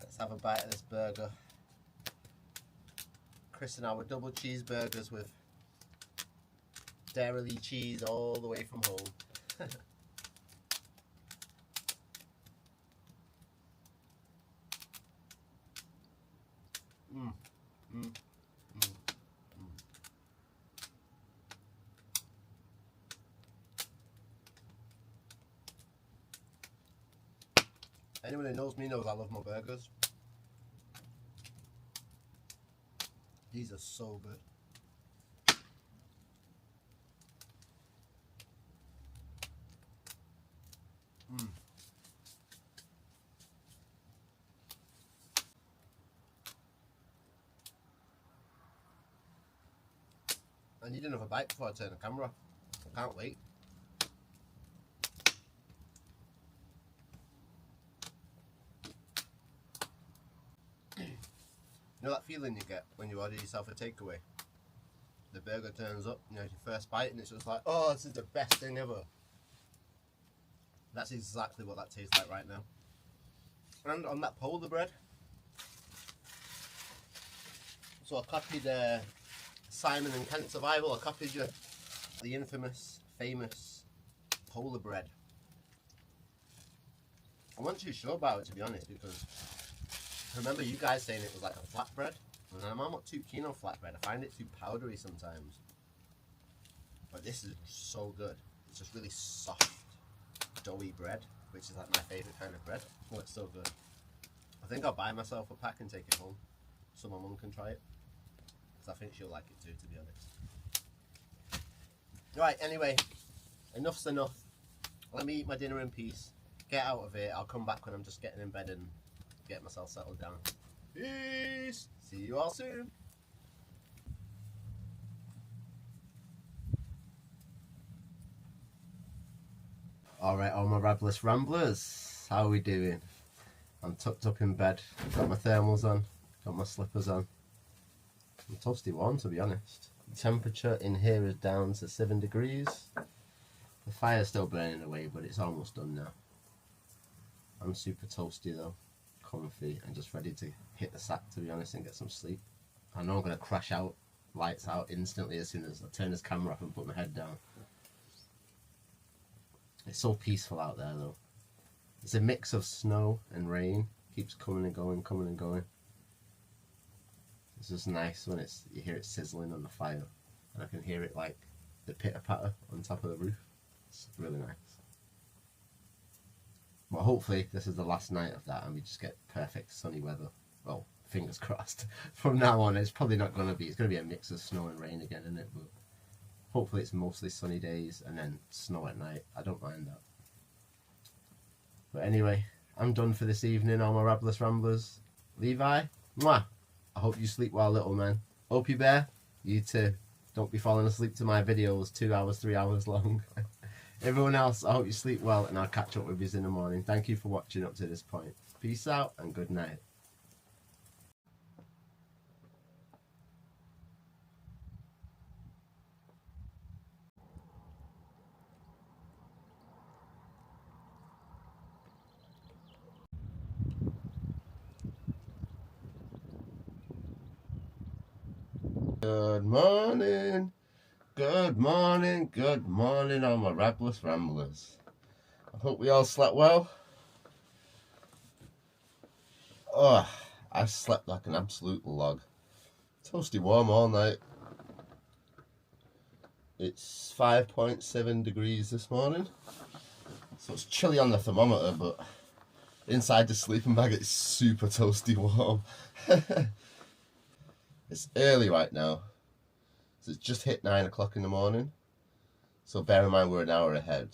Let's have a bite of this burger. Chris and I were double cheeseburgers with dairy cheese all the way from home. Mm. Mm. Mm. Mm. Anyone who knows me knows I love my burgers. These are so good. Mm. I need another bite before I turn the camera. I can't wait. You know that feeling you get when you order yourself a takeaway? The burger turns up, you know, your first bite and it's just like, oh, this is the best thing ever. That's exactly what that tastes like right now. And on that polar bread, so I copied Simon and Kent Survival. I copied you the infamous, famous polar bread. I wasn't too sure about it, to be honest, because I remember you guys saying it was like a flatbread, and I'm not too keen on flatbread. I find it too powdery sometimes. But this is so good. It's just really soft, doughy bread, which is like my favourite kind of bread. Oh, it's so good. I think I'll buy myself a pack and take it home so my mum can try it, because I think she'll like it too, to be honest. Right, anyway, enough's enough. Let me eat my dinner in peace, get out of here. I'll come back when I'm just getting in bed and get myself settled down. Peace! See you all soon! Alright, all my Rabless Ramblers, how are we doing? I'm tucked up in bed, got my thermals on, got my slippers on. I'm toasty warm, to be honest. The temperature in here is down to 7 degrees. The fire's still burning away, but it's almost done now. I'm super toasty though, comfy, and just ready to hit the sack, to be honest, and get some sleep. I know I'm going to crash out, lights out instantly as soon as I turn this camera off and put my head down. It's so peaceful out there though. It's a mix of snow and rain, keeps coming and going, coming and going. It's just nice when you hear it sizzling on the fire, and I can hear it like the pitter patter on top of the roof. It's really nice. But hopefully this is the last night of that and we just get perfect sunny weather. Well, fingers crossed. From now on it's probably not going to be, it's going to be a mix of snow and rain again, isn't it? But hopefully it's mostly sunny days and then snow at night. I don't mind that. But anyway, I'm done for this evening, all my Rabless Ramblers. Levi, mwah! I hope you sleep well, little man. Opie Bear, you too. Don't be falling asleep to my videos 2 hours, 3 hours long. Everyone else, I hope you sleep well, and I'll catch up with you in the morning. Thank you for watching up to this point. Peace out and good night. Good morning, good morning, good morning, all my Rabless Ramblers. I hope we all slept well. Oh, I slept like an absolute log. Toasty warm all night. It's 5.7 degrees this morning, so it's chilly on the thermometer, but inside the sleeping bag it's super toasty warm. It's early right now, so it's just hit 9 o'clock in the morning, so bear in mind we're an hour ahead,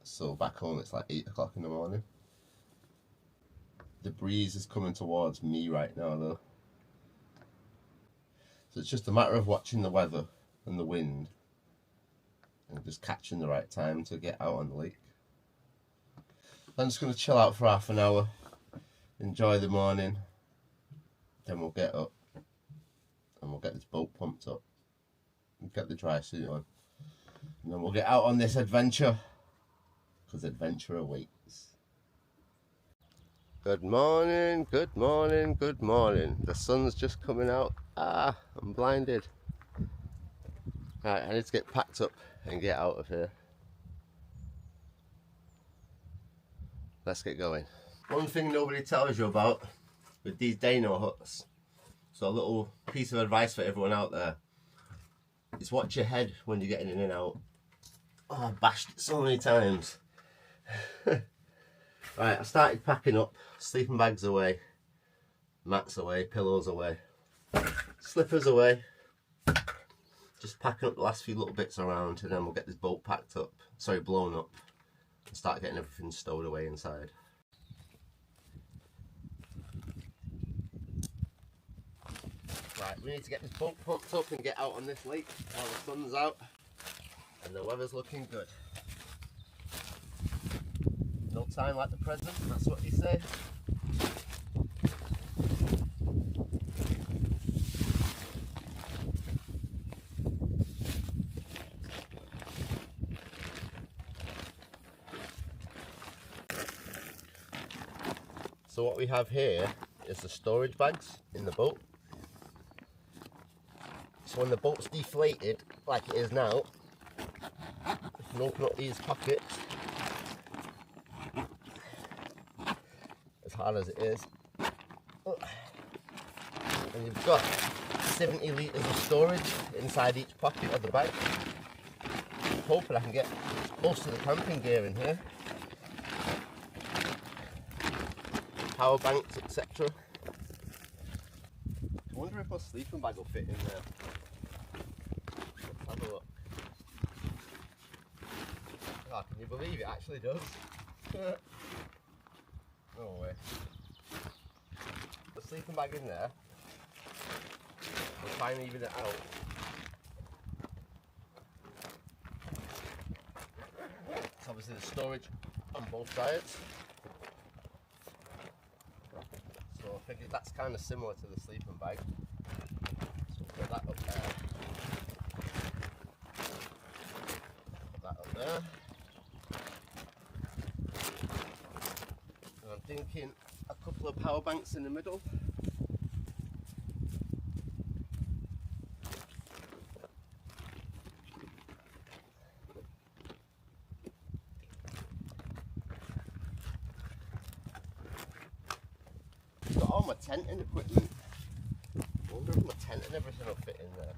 so back home it's like 8 o'clock in the morning. The breeze is coming towards me right now though, so it's just a matter of watching the weather and the wind and just catching the right time to get out on the lake. I'm just going to chill out for half an hour, enjoy the morning, then we'll get up and we'll get this boat pumped up and get the dry suit on, and then we'll get out on this adventure, because adventure awaits. Good morning, good morning, good morning. The sun's just coming out. Ah, I'm blinded. Right, I need to get packed up and get out of here. Let's get going. One thing nobody tells you about with these Dano huts, so a little piece of advice for everyone out there, is watch your head when you're getting in and out. Oh, I bashed it so many times. Right, I started packing up. Sleeping bags away, mats away, pillows away, slippers away. Just packing up the last few little bits around, and then we'll get this boat packed up, sorry, blown up, and start getting everything stowed away inside. Right, we need to get this boat pumped up and get out on this lake while the sun's out and the weather's looking good. No time like the present, that's what you say. So what we have here is the storage bags in the boat. So when the boat's deflated, like it is now, you can open up these pockets, as hard as it is, and you've got 70 litres of storage inside each pocket of the bag. I'm hoping I can get most of the camping gear in here. Power banks, etc. I wonder if my sleeping bag will fit in there. Let's have a look. Oh, can you believe it actually does? No way. The sleeping bag in there. We'll try and even it out. It's obviously the storage on both sides. So I figured that's kind of similar to the sleeping bag. So we'll put that up there. Put that up there. And I'm thinking a couple of power banks in the middle. Got all my tent and equipment. I wonder if my tent and everything will fit in there.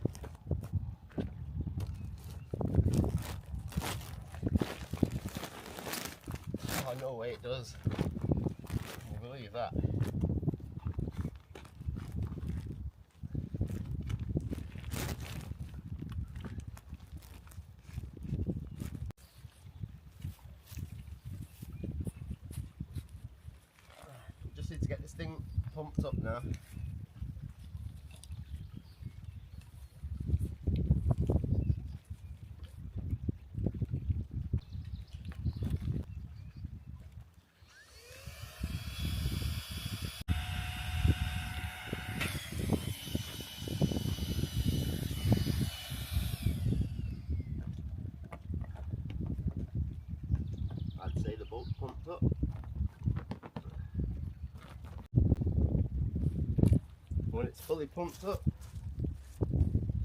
Oh, no way it does. Can you believe that? Just need to get this thing pumped up now. I'd say the boat's pumped up. When it's fully pumped up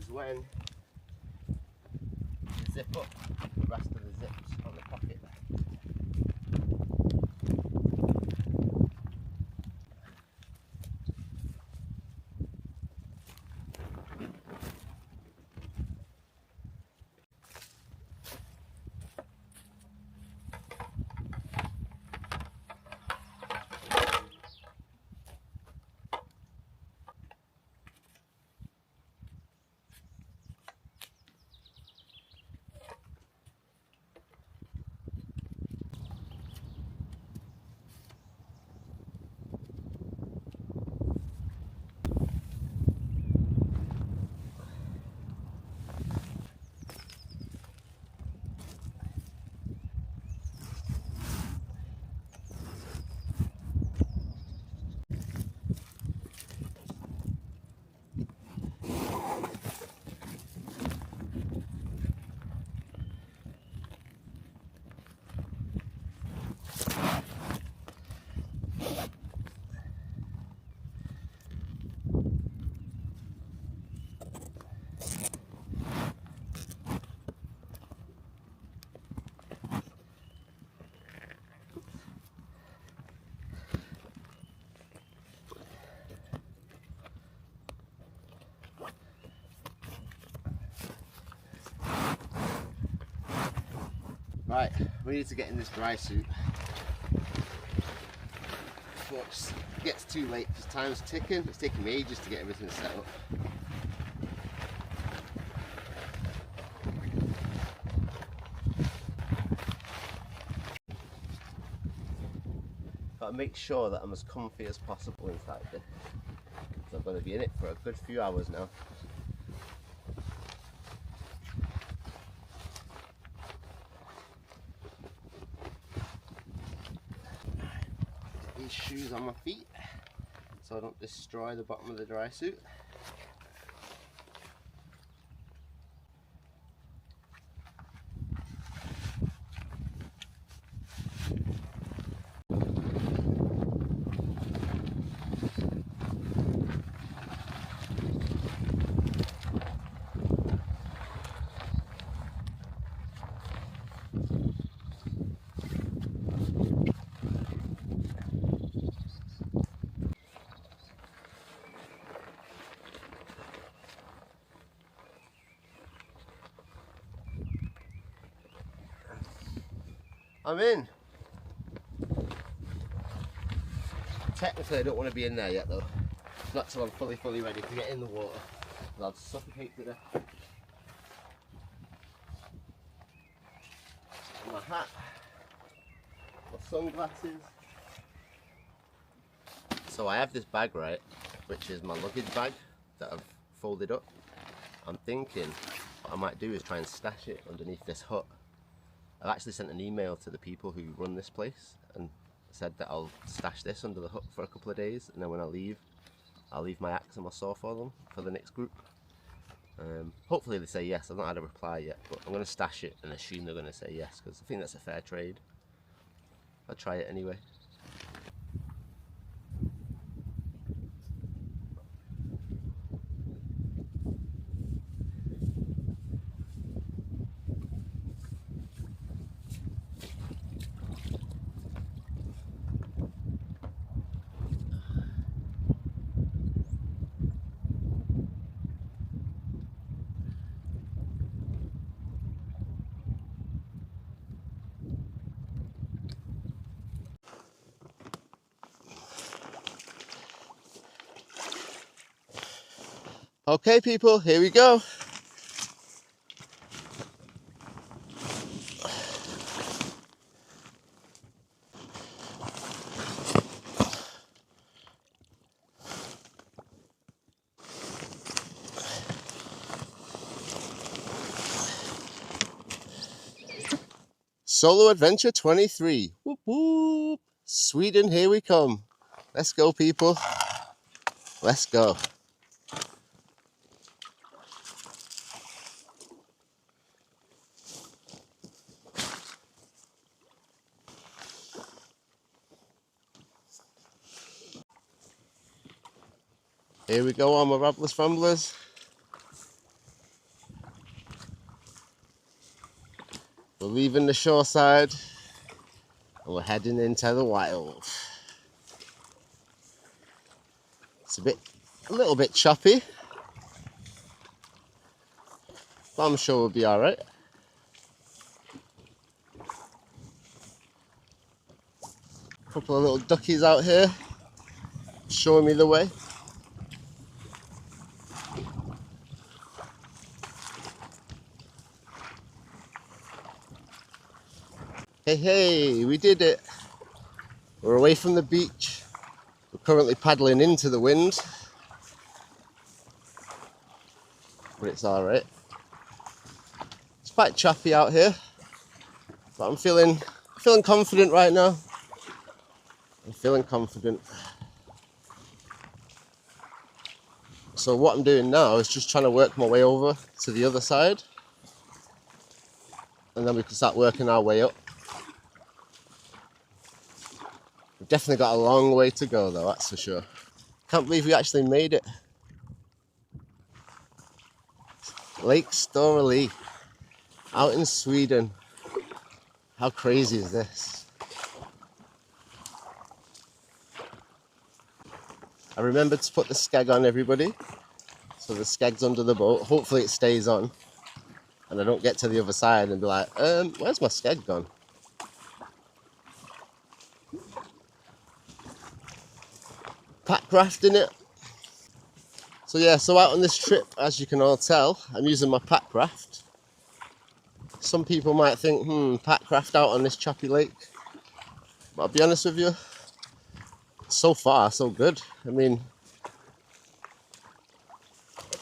is when you zip up the rest of the zips on the pocket. Right, we need to get in this dry suit before it gets too late because time's ticking. It's taking me ages to get everything set up. Gotta make sure that I'm as comfy as possible inside there. So I'm going to be in it for a good few hours now. These shoes on my feet so I don't destroy the bottom of the dry suit. I'm in. Technically, I don't want to be in there yet though. Not till I'm fully ready to get in the water. I'll suffocate to death. My hat, my sunglasses. So I have this bag, right, which is my luggage bag that I've folded up. I'm thinking what I might do is try and stash it underneath this hut. I've actually sent an email to the people who run this place and said that I'll stash this under the hut for a couple of days, and then when I leave, I'll leave my axe and my saw for them for the next group. Hopefully they say yes. I've not had a reply yet, but I'm going to stash it and assume they're going to say yes, because I think that's a fair trade. I'll try it anyway. Okay people, here we go. Solo Adventure 23. Whoop whoop. Sweden, here we come. Let's go people. Let's go. Here we go on my Rabless Ramblers. We're leaving the shoreside and we're heading into the wild. It's a little bit choppy, but I'm sure we'll be all right. A couple of little duckies out here showing me the way. Hey, hey, we did it. We're away from the beach. We're currently paddling into the wind, but it's all right. It's quite choppy out here, but I'm feeling confident right now. I'm feeling confident. So what I'm doing now is just trying to work my way over to the other side, and then we can start working our way up. We've definitely got a long way to go though, that's for sure. Can't believe we actually made it. Lake Storely, out in Sweden. How crazy is this? I remembered to put the skeg on, everybody. So the skeg's under the boat. Hopefully it stays on and I don't get to the other side and be like, where's my skeg gone? Pack rafting it. So yeah, so out on this trip, as you can all tell, I'm using my pack raft. Some people might think, pack raft out on this choppy lake. But I'll be honest with you, so far so good. I mean,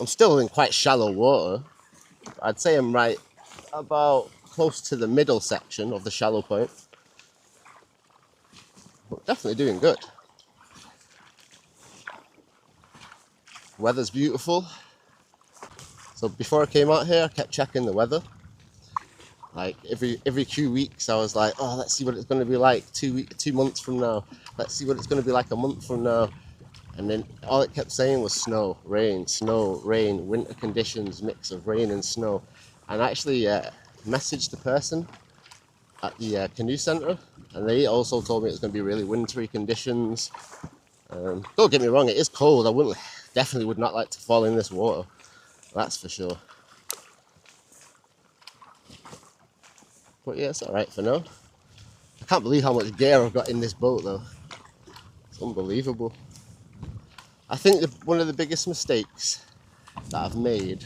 I'm still in quite shallow water. I'd say I'm right about close to the middle section of the shallow point. But definitely doing good. Weather's beautiful. So before I came out here, I kept checking the weather. Like every 2 weeks, I was like, oh, let's see what it's going to be like 2 months from now. Let's see what it's going to be like a month from now. And then all it kept saying was snow, rain, winter conditions, mix of rain and snow. And I actually messaged the person at the canoe centre, and they also told me it's going to be really wintry conditions. Don't get me wrong, it is cold. I definitely would not like to fall in this water. That's for sure. But yeah, it's alright for now. can't believe how much gear I've got in this boat though. It's unbelievable. I think one of the biggest mistakes that I've made,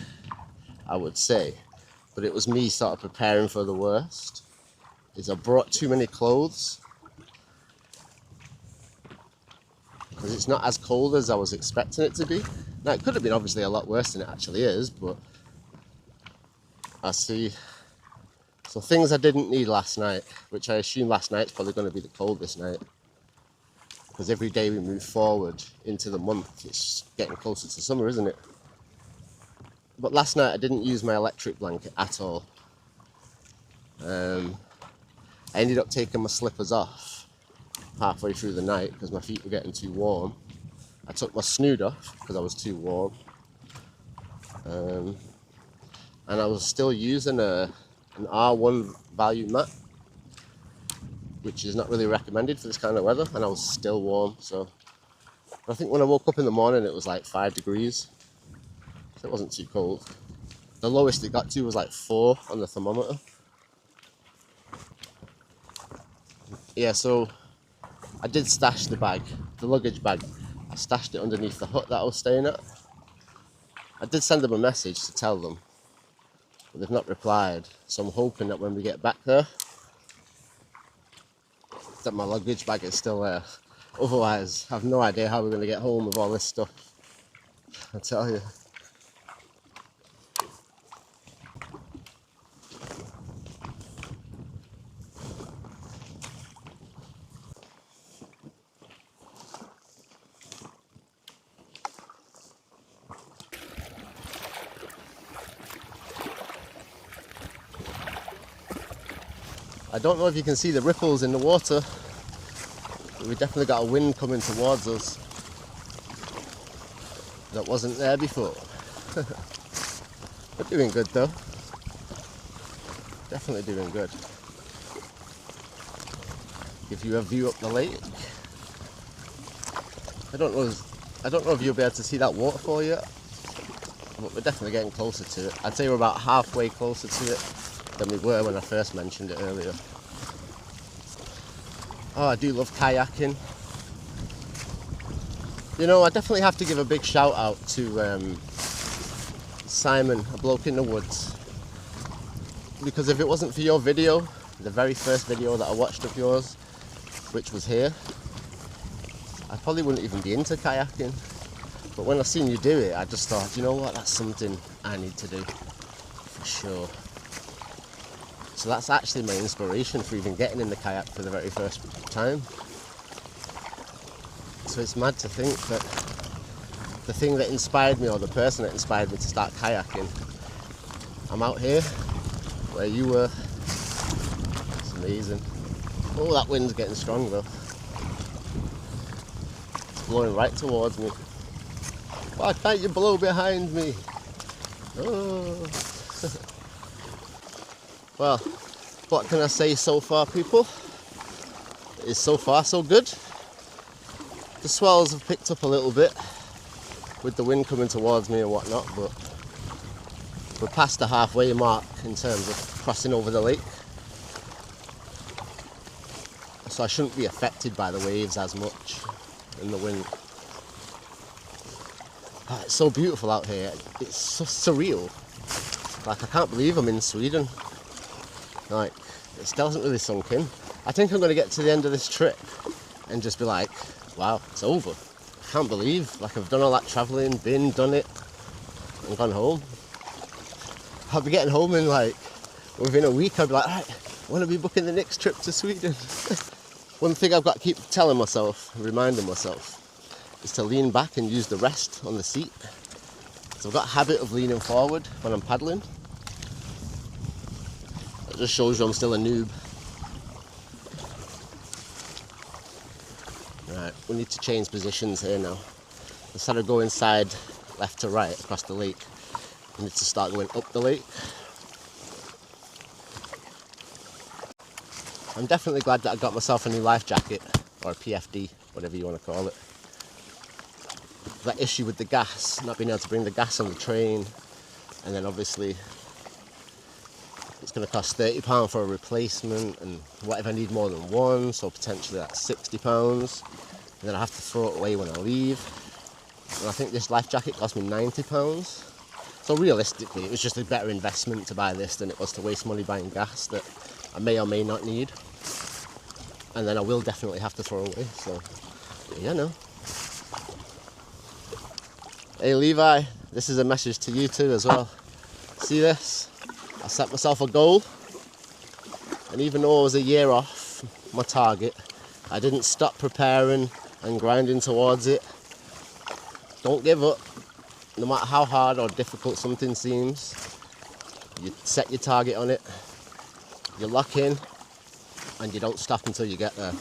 I would say, but it was me sort of preparing for the worst, is I brought too many clothes. Because it's not as cold as I was expecting it to be. Now it could have been obviously a lot worse than it actually is, but I see. So things I didn't need last night, which I assume last night's probably going to be the coldest night. Because every day we move forward into the month, it's getting closer to summer, isn't it? But last night I didn't use my electric blanket at all. I ended up taking my slippers off halfway through the night because my feet were getting too warm. I took my snood off because I was too warm. And I was still using an R1 value mat, which is not really recommended for this kind of weather, and I was still warm. So I think when I woke up in the morning it was like 5 degrees, so it wasn't too cold. The lowest it got to was like 4 on the thermometer. Yeah, so I did stash the bag, the luggage bag. I stashed it underneath the hut that I was staying at. I did send them a message to tell them, but they've not replied. So I'm hoping that when we get back there, that my luggage bag is still there. Otherwise, I have no idea how we're going to get home with all this stuff. I tell you. I don't know if you can see the ripples in the water, but we definitely got a wind coming towards us that wasn't there before. We're doing good though. Definitely doing good. Give you a view up the lake. I don't know if you'll be able to see that waterfall yet, but we're definitely getting closer to it. I'd say we're about halfway closer to it than we were when I first mentioned it earlier. Oh, I do love kayaking. You know, I definitely have to give a big shout out to Simon, a bloke in the woods, because if it wasn't for your video, the very first video that I watched of yours, which was here, I probably wouldn't even be into kayaking. But when I seen you do it, I just thought, you know what, that's something I need to do for sure. So that's actually my inspiration for even getting in the kayak for the very first time. So it's mad to think that the thing that inspired me, or the person that inspired me to start kayaking, I'm out here where you were. It's amazing. Oh, that wind's getting strong though. It's blowing right towards me. Why can't you blow behind me? Oh. Well, what can I say so far, people? It's so far so good. The swells have picked up a little bit with the wind coming towards me and whatnot, but we're past the halfway mark in terms of crossing over the lake. So I shouldn't be affected by the waves as much and the wind. Oh, it's so beautiful out here. It's so surreal. Like, I can't believe I'm in Sweden. Like, it still hasn't really sunk in. I think I'm going to get to the end of this trip and just be like, wow, it's over. I can't believe, like, I've done all that travelling, done it, and gone home. I'll be getting home in, like, within a week. I'll be like, alright, I want to be booking the next trip to Sweden. One thing I've got to keep telling myself, reminding myself, is to lean back and use the rest on the seat. So I've got a habit of leaning forward when I'm paddling. It just shows you I'm still a noob. Right, we need to change positions here now. Instead of going side left to right across the lake, we need to start going up the lake. I'm definitely glad that I got myself a new life jacket, or a PFD, whatever you want to call it. That issue with the gas, not being able to bring the gas on the train, and then obviously it's it's going to cost £30 for a replacement, and what if I need more than one, so potentially that's £60, and then I have to throw it away when I leave. And I think this life jacket cost me £90. So realistically, it was just a better investment to buy this than it was to waste money buying gas that I may or may not need. And then I will definitely have to throw away, so yeah, no. Hey Levi, this is a message to you too as well. See this? I set myself a goal, and even though I was a year off my target, I didn't stop preparing and grinding towards it. Don't give up. No matter how hard or difficult something seems, you set your target on it, you lock in, and you don't stop until you get there.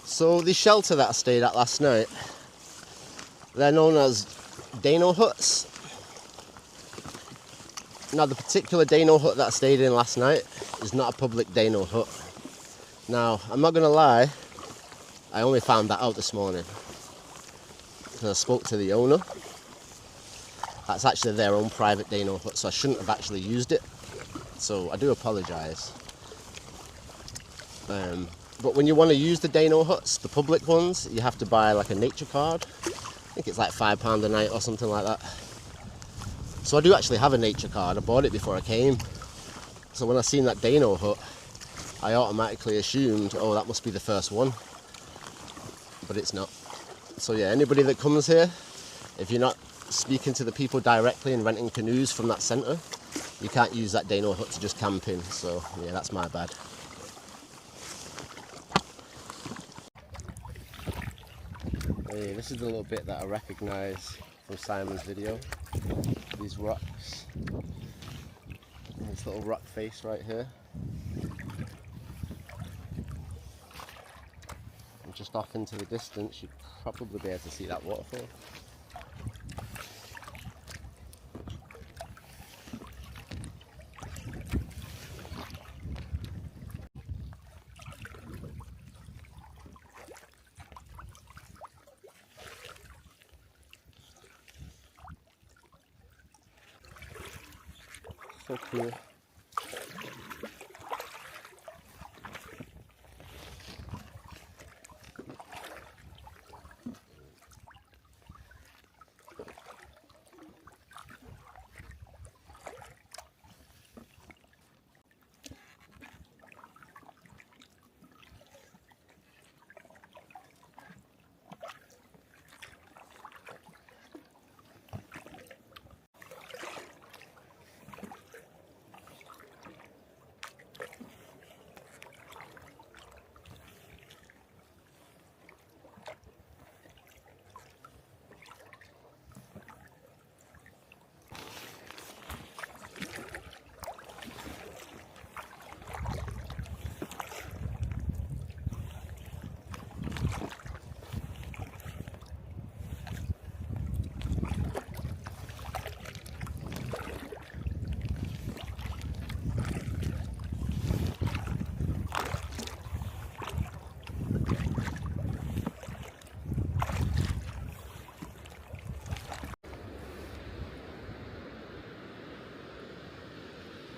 So the shelter that I stayed at last night, they're known as Dano huts. Now the particular Dano hut that I stayed in last night is not a public Dano hut. Now I'm not gonna lie, I only found that out this morning. And I spoke to the owner. That's actually their own private Dano hut, so I shouldn't have actually used it. So I do apologise. But when you want to use the Dano huts, the public ones, you have to buy like a nature card. I think it's like £5 a night or something like that. So I do actually have a nature card. I bought it before I came. So when I seen that Dano hut, I automatically assumed, oh, that must be the first one. But it's not. So yeah, anybody that comes here, if you're not speaking to the people directly and renting canoes from that centre, you can't use that Dano hut to just camp in. So yeah, that's my bad. Hey, this is the little bit that I recognise from Simon's video. These rocks. And this little rock face right here. And just off into the distance, you'd probably be able to see that waterfall. So cool.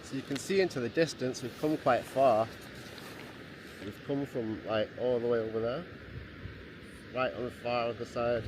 So you can see into the distance, we've come quite far. We've come from like all the way over there, right on the far other side.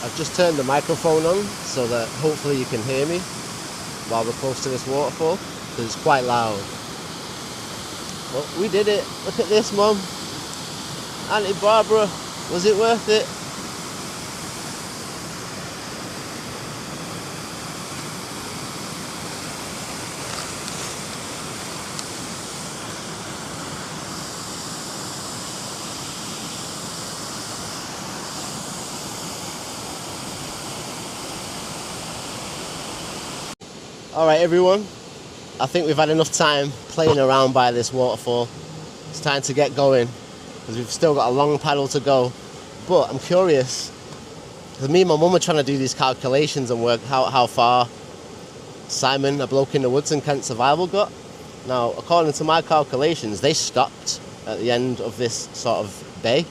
I've just turned the microphone on so that hopefully you can hear me while we're close to this waterfall, because it's quite loud. Well, we did it. Look at this, Mum. Auntie Barbara, was it worth it? Alright everyone, I think we've had enough time playing around by this waterfall. It's time to get going, because we've still got a long paddle to go. But I'm curious, because me and my mum are trying to do these calculations and work out how far Simon, a bloke in the woods, and Kent Survival got. Now, according to my calculations, they stopped at the end of this sort of bay,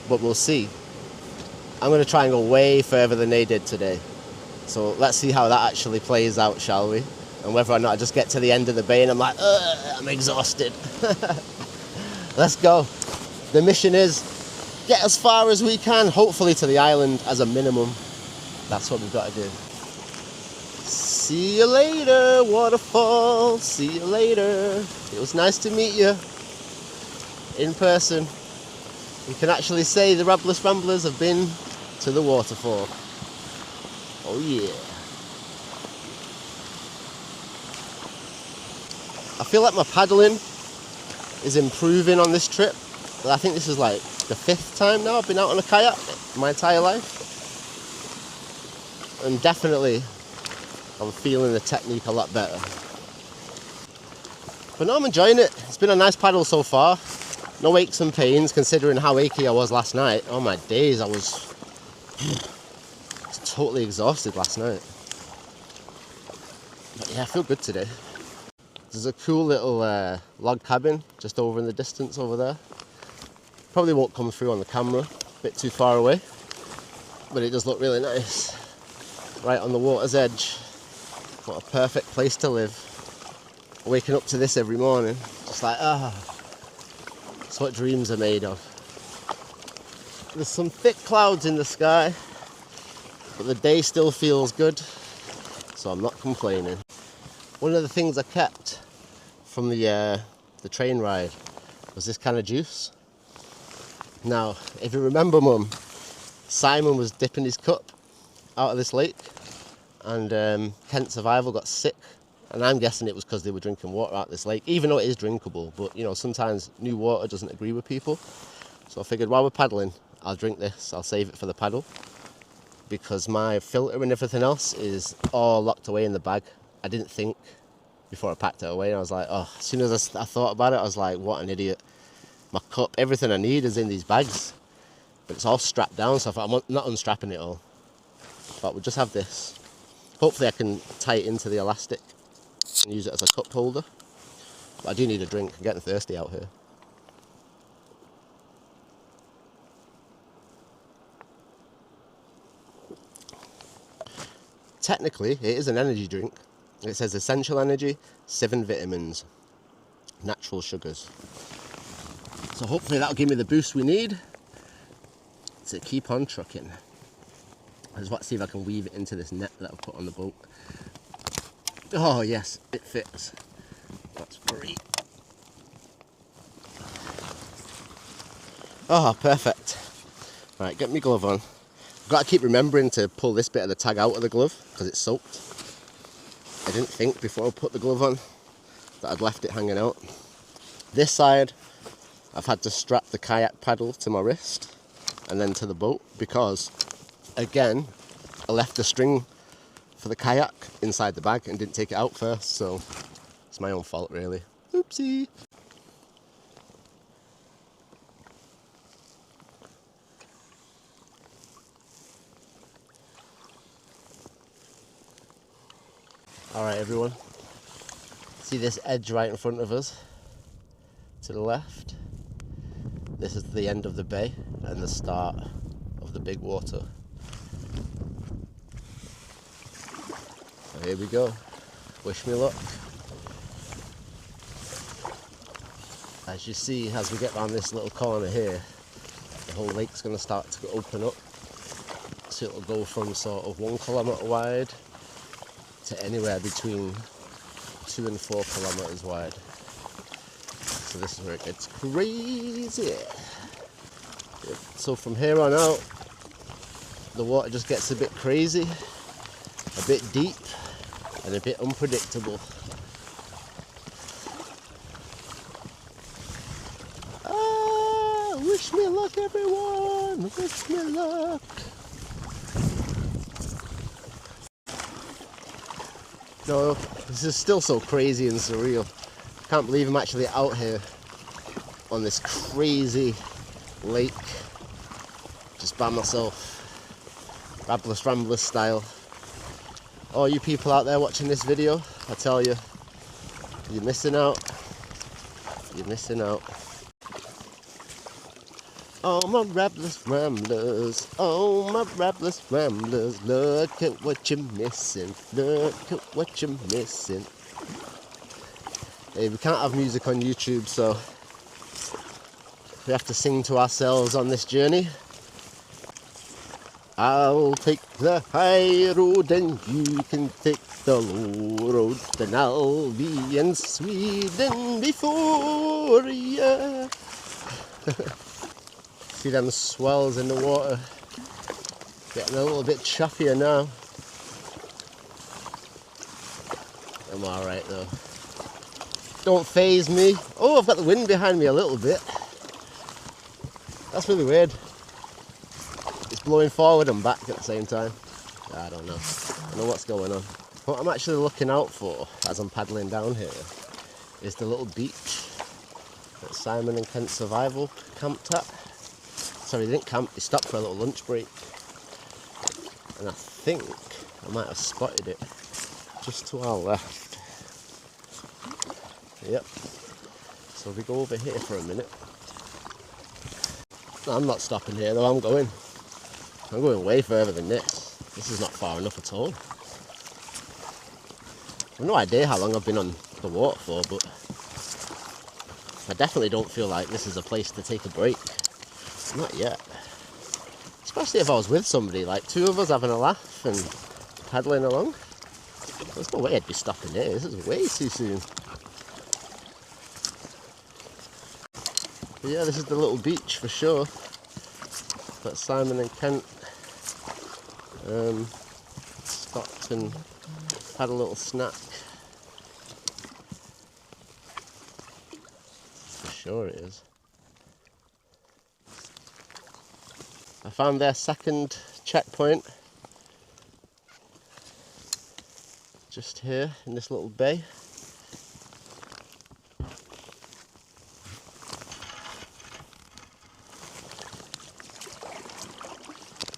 but we'll see. I'm going to try and go way further than they did today. So let's see how that actually plays out, shall we? And whether or not I just get to the end of the bay and I'm like, I'm exhausted. Let's go. The mission is get as far as we can, hopefully to the island as a minimum. That's what we've got to do. See you later, waterfall. See you later. It was nice to meet you in person. We can actually say the Rabless Ramblers have been to the waterfall. Oh yeah. I feel like my paddling is improving on this trip. I think this is like the 5th time now I've been out on a kayak my entire life. And definitely I'm feeling the technique a lot better. But no, I'm enjoying it. It's been a nice paddle so far. No aches and pains considering how achy I was last night. Oh my days, I was totally exhausted last night. But yeah, I feel good today. There's a cool little log cabin just over in the distance over there. Probably won't come through on the camera, a bit too far away, but it does look really nice. Right on the water's edge. What a perfect place to live. Waking up to this every morning, just like, that's what dreams are made of. There's some thick clouds in the sky, but the day still feels good, so I'm not complaining. One of the things I kept from the train ride was this kind of juice. Now, if you remember, Mum, Simon was dipping his cup out of this lake, and Kent Survival got sick, and I'm guessing it was because they were drinking water out of this lake, even though it is drinkable. But you know, sometimes new water doesn't agree with people, so I figured while we're paddling, I'll drink this. I'll save it for the paddle, because my filter and everything else is all locked away in the bag. I didn't think before I packed it away, and I was like, oh, as soon as I thought about it, I was like, what an idiot. My cup, everything I need is in these bags, but it's all strapped down, so I thought I'm not unstrapping it all. But we'll just have this. Hopefully I can tie it into the elastic and use it as a cup holder. But I do need a drink. I'm getting thirsty out here. Technically, it is an energy drink. It says essential energy, 7 vitamins, natural sugars. So hopefully that'll give me the boost we need to keep on trucking. I just want to see if I can weave it into this net that I've put on the boat. Oh yes, it fits. That's great. Oh, perfect. Right, get my glove on. I've got to keep remembering to pull this bit of the tag out of the glove because it's soaked. I didn't think before I put the glove on that I'd left it hanging out. This side, I've had to strap the kayak paddle to my wrist and then to the boat because, again, I left the string for the kayak inside the bag and didn't take it out first, so it's my own fault really. Oopsie. Alright everyone, see this edge right in front of us? To the left, this is the end of the bay and the start of the big water. So here we go, wish me luck. As you see, as we get around this little corner here, the whole lake's going to start to open up. So it'll go from sort of 1 kilometre wide to anywhere between 2 and 4 kilometres wide. So this is where it gets crazy. So from here on out, the water just gets a bit crazy, a bit deep, and a bit unpredictable. Wish me luck, everyone! Wish me luck! No, this is still so crazy and surreal. Can't believe I'm actually out here on this crazy lake, just by myself. Rabless Ramblers style. All you people out there watching this video, I tell you, you're missing out. You're missing out. Oh my Rabless Ramblers, oh my Rabless Ramblers, look at what you're missing, look at what you're missing. Hey, we can't have music on YouTube, so we have to sing to ourselves on this journey. I'll take the high road and you can take the low road, then I'll be in Sweden before you. See them swells in the water, getting a little bit choppier now. I'm alright though. Don't faze me. Oh, I've got the wind behind me a little bit. That's really weird. It's blowing forward and back at the same time. I don't know. I don't know what's going on. What I'm actually looking out for as I'm paddling down here is the little beach that Simon and Kent Survival camped at. Sorry, they didn't camp, they stopped for a little lunch break. And I think I might have spotted it just to our left. Yep. So we go over here for a minute. No, I'm not stopping here though, I'm going way further than this. This is not far enough at all. I've no idea how long I've been on the water for, but I definitely don't feel like this is a place to take a break. Not yet. Especially if I was with somebody, like 2 of us having a laugh and paddling along. There's no way I'd be stopping here. This is way too soon. But yeah, this is the little beach for sure. That Simon and Kent stopped and had a little snack. For sure it is. I found their second checkpoint just here in this little bay.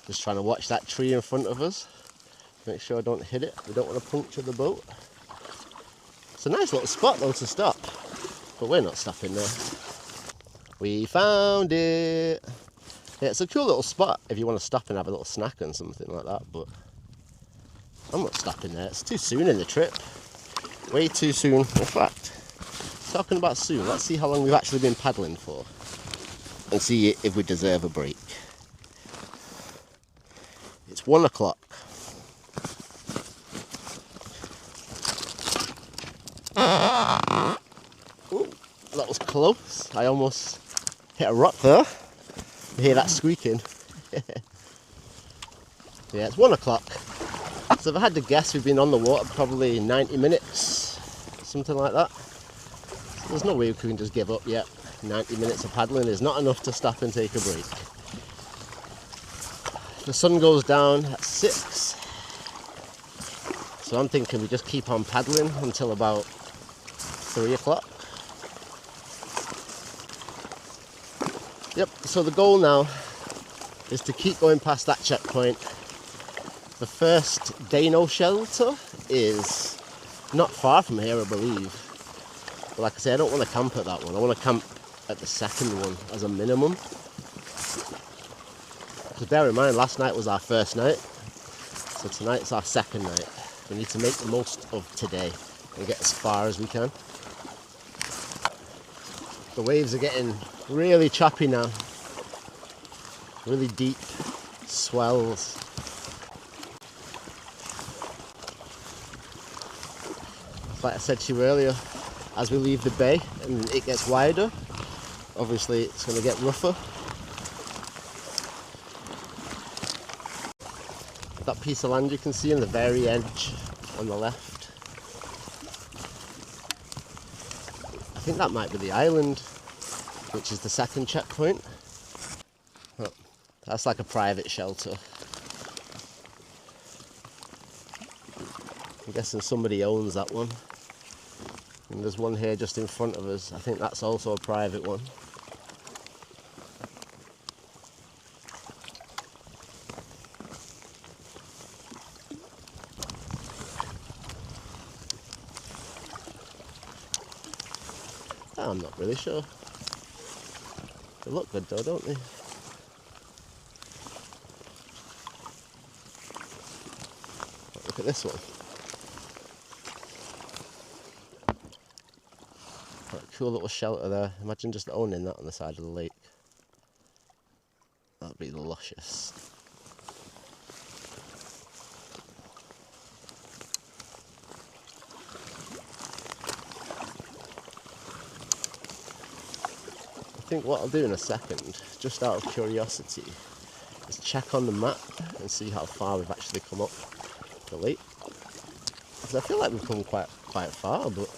Just trying to watch that tree in front of us, make sure I don't hit it. We don't want to puncture the boat. It's a nice little spot though to stop, but we're not stopping there. We found it! Yeah, it's a cool little spot if you want to stop and have a little snack and something like that, but I'm not stopping there. It's too soon in the trip. Way too soon. In fact, talking about soon, let's see how long we've actually been paddling for and see if we deserve a break. It's 1 o'clock. Ooh, that was close. I almost hit a rock there. You hear that squeaking? Yeah, it's 1 o'clock. So if I had to guess, we've been on the water probably 90 minutes, something like that. So there's no way we can just give up yet. 90 minutes of paddling is not enough to stop and take a break. The sun goes down at 6. So I'm thinking we just keep on paddling until about 3 o'clock. Yep, so the goal now is to keep going past that checkpoint. The first Dano shelter is not far from here, I believe. But like I say, I don't want to camp at that one. I want to camp at the second one as a minimum. Because bear in mind, last night was our first night. So tonight's our second night. We need to make the most of today and get as far as we can. The waves are getting really choppy now. Really deep swells. like I said to you earlier, as we leave the bay and it gets wider, obviously it's going to get rougher. That piece of land you can see on the very edge on the left, I think that might be the island, which is the second checkpoint. Oh, that's like a private shelter. I'm guessing somebody owns that one. And there's one here just in front of us. I think that's also a private one. I'm not really sure. They look good though, don't they? Look at this one. What a cool little shelter there. Imagine just owning that on the side of the lake. That'd be luscious. I think what I'll do in a second, just out of curiosity, is check on the map and see how far we've actually come up the lake. Because I feel like we've come quite far, but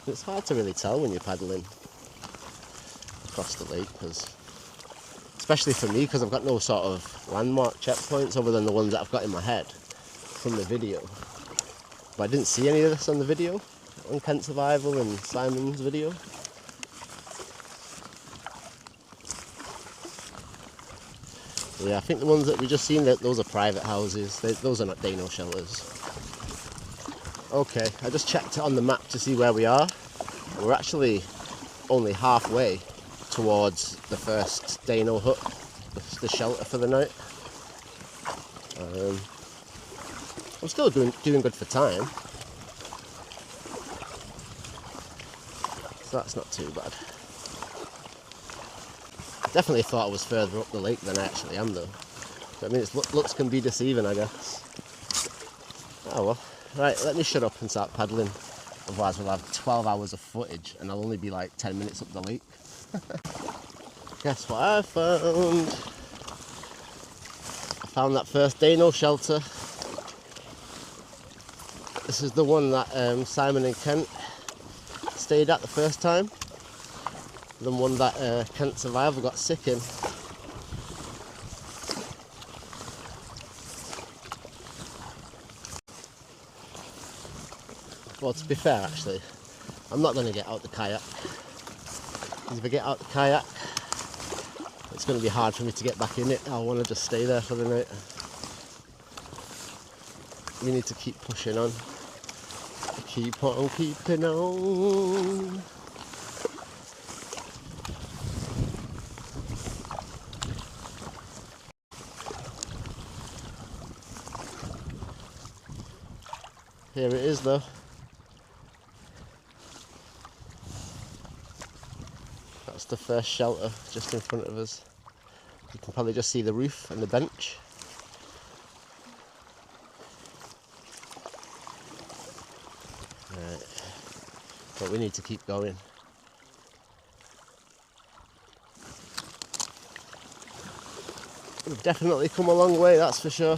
it's hard to really tell when you're paddling across the lake, because especially for me, because I've got no sort of landmark checkpoints other than the ones that I've got in my head from the video. But I didn't see any of this on the video, on Kent Survival and Simon's video. Yeah, I think the ones that we just seen, those are private houses. Those are not Dano shelters. Okay, I just checked it on the map to see where we are. We're actually only halfway towards the first Dano hut, the shelter for the night. I'm still doing good for time, so that's not too bad. Definitely thought I was further up the lake than I actually am though. But, I mean, looks can be deceiving, I guess. Oh well. Right, let me shut up and start paddling. Otherwise we'll have 12 hours of footage and I'll only be like 10 minutes up the lake. Guess what I found? I found that first Dano shelter. This is the one that Simon and Kent stayed at the first time. The one that Kent Survival got sick in. Well, to be fair, actually, I'm not going to get out the kayak. Because if I get out the kayak, it's going to be hard for me to get back in it. I want to just stay there for the night. We need to keep pushing on. Keep on keeping on. Here it is though. That's the first shelter just in front of us. You can probably just see the roof and the bench. Right. But we need to keep going. We've definitely come a long way, that's for sure.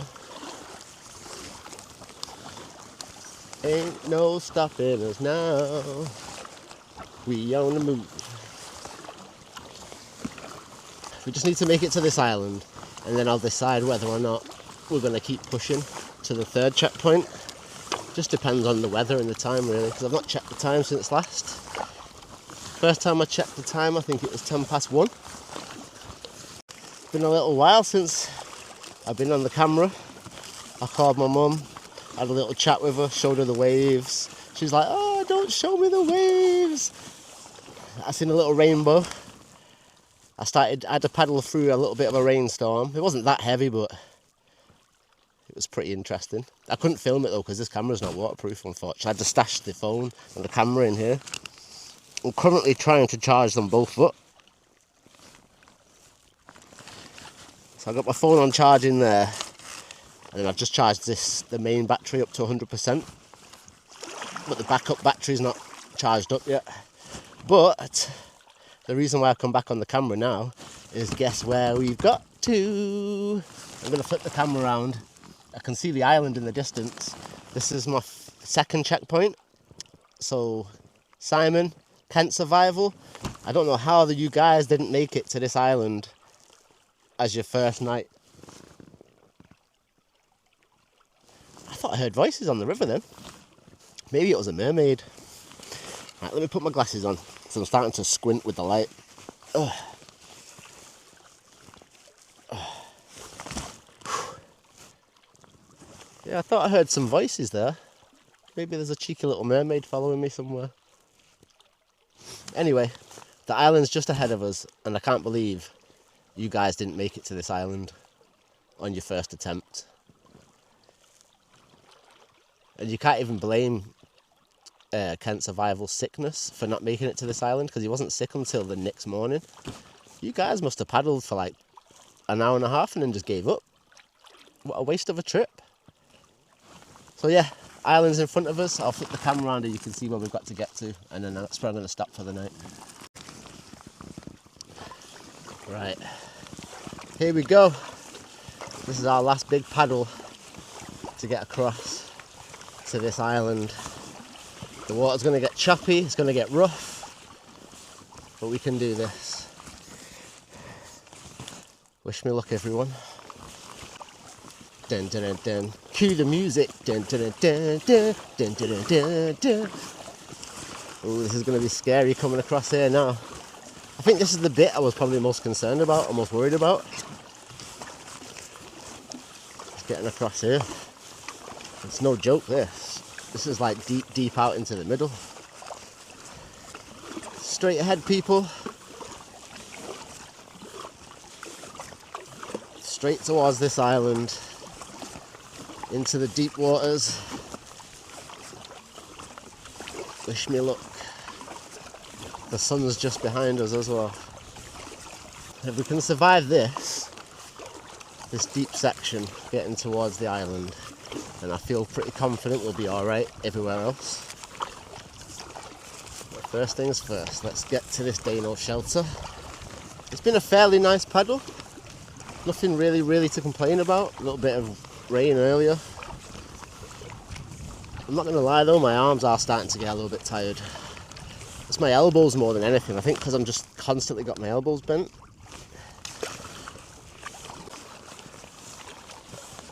Ain't no stopping us now. We on the move. We just need to make it to this island, and then I'll decide whether or not we're going to keep pushing to the third checkpoint. Just depends on the weather and the time, really, because I've not checked the time since last. First time I checked the time, I think it was 1:10. Been a little while since I've been on the camera. I called my mum, had a little chat with her, showed her the waves. She's like, "Oh, don't show me the waves." I seen a little rainbow. I had to paddle through a little bit of a rainstorm. It wasn't that heavy, but it was pretty interesting. I couldn't film it though because this camera's not waterproof, unfortunately. I had to stash the phone and the camera in here. I'm currently trying to charge them both up. So I got my phone on charge in there, and then I've just charged the main battery up to 100%. but the backup battery's not charged up yet. But the reason why I've come back on the camera now is guess where we've got to. I'm going to flip the camera around. I can see the island in the distance. This is my second checkpoint. So Simon, Kent Survival, I don't know how you guys didn't make it to this island as your first night. I thought I heard voices on the river then. Maybe it was a mermaid. Right, let me put my glasses on, so I'm starting to squint with the light. Ugh. Yeah, I thought I heard some voices there. Maybe there's a cheeky little mermaid following me somewhere. Anyway, the island's just ahead of us, and I can't believe you guys didn't make it to this island on your first attempt. And you can't even blame Kent Survival's sickness for not making it to this island, because he wasn't sick until the next morning. You guys must have paddled for like an hour and a half and then just gave up. What a waste of a trip. So yeah, island's in front of us. I'll flip the camera around and you can see where we've got to get to, and then that's where I'm going to stop for the night. Right, here we go. This is our last big paddle to get across to this island. The water's going to get choppy, it's going to get rough, but we can do this. Wish me luck, everyone. Dun, dun, dun, dun. Cue the music. Dun, dun, dun, dun, dun, dun, dun, dun, dun. Oh, this is going to be scary coming across here now. I think this is the bit I was probably most concerned about, or most worried about. Just getting across here. It's no joke, this. This is like deep, deep out into the middle. Straight ahead, people. Straight towards this island. Into the deep waters. Wish me luck. The sun's just behind us as well. If we can survive this deep section getting towards the island, then I feel pretty confident we'll be alright everywhere else. But first things first, let's get to this Dano shelter. It's been a fairly nice paddle. Nothing really to complain about. A little bit of rain earlier. I'm not going to lie though, my arms are starting to get a little bit tired. It's my elbows more than anything, I think, because I'm just constantly got my elbows bent.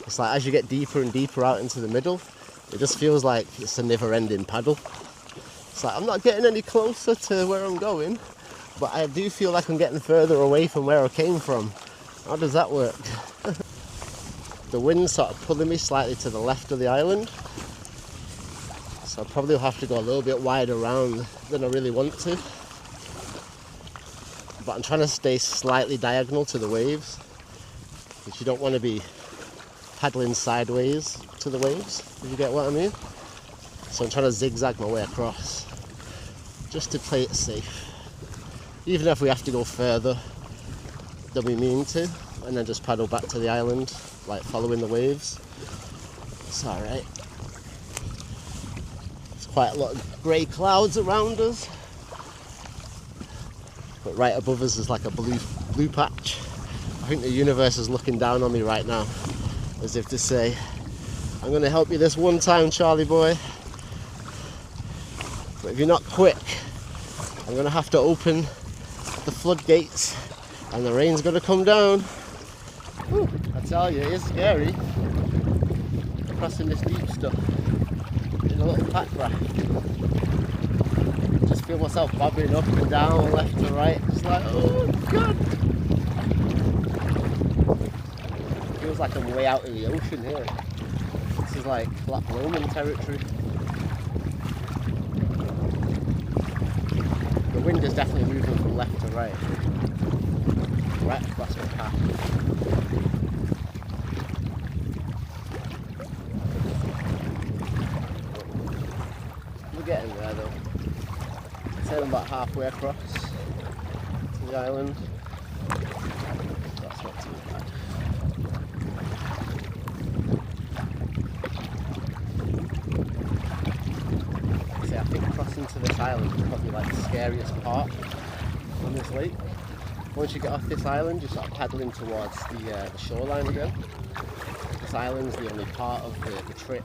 It's like as you get deeper and deeper out into the middle, it just feels like it's a never-ending paddle. It's like I'm not getting any closer to where I'm going, but I do feel like I'm getting further away from where I came from. How does that work? The wind's sort of pulling me slightly to the left of the island, so I probably will have to go a little bit wider around than I really want to. But I'm trying to stay slightly diagonal to the waves, because you don't want to be paddling sideways to the waves, if you get what I mean. So I'm trying to zigzag my way across, just to play it safe. Even if we have to go further than we mean to, and then just paddle back to the island, like following the waves. It's alright. There's quite a lot of grey clouds around us, but right above us is like a blue patch. I think the universe is looking down on me right now, as if to say, I'm going to help you this one time, Charlie boy, but if you're not quick, I'm going to have to open the floodgates and the rain's going to come down. Whew, I tell you, it's scary crossing this deep stuff in a little pack raft. Just feel myself bobbing up and down, left to right. It's like, oh god! Feels like I'm way out in the ocean here. This is like Black Roman territory. The wind is definitely moving from left to right. Right across my path. We're getting there though. I'd say I'm about halfway across to the island. That's not too bad. island is probably like the scariest part on this lake. Once you get off this island, you're sort of paddling towards the shoreline again. This island's the only part of the trip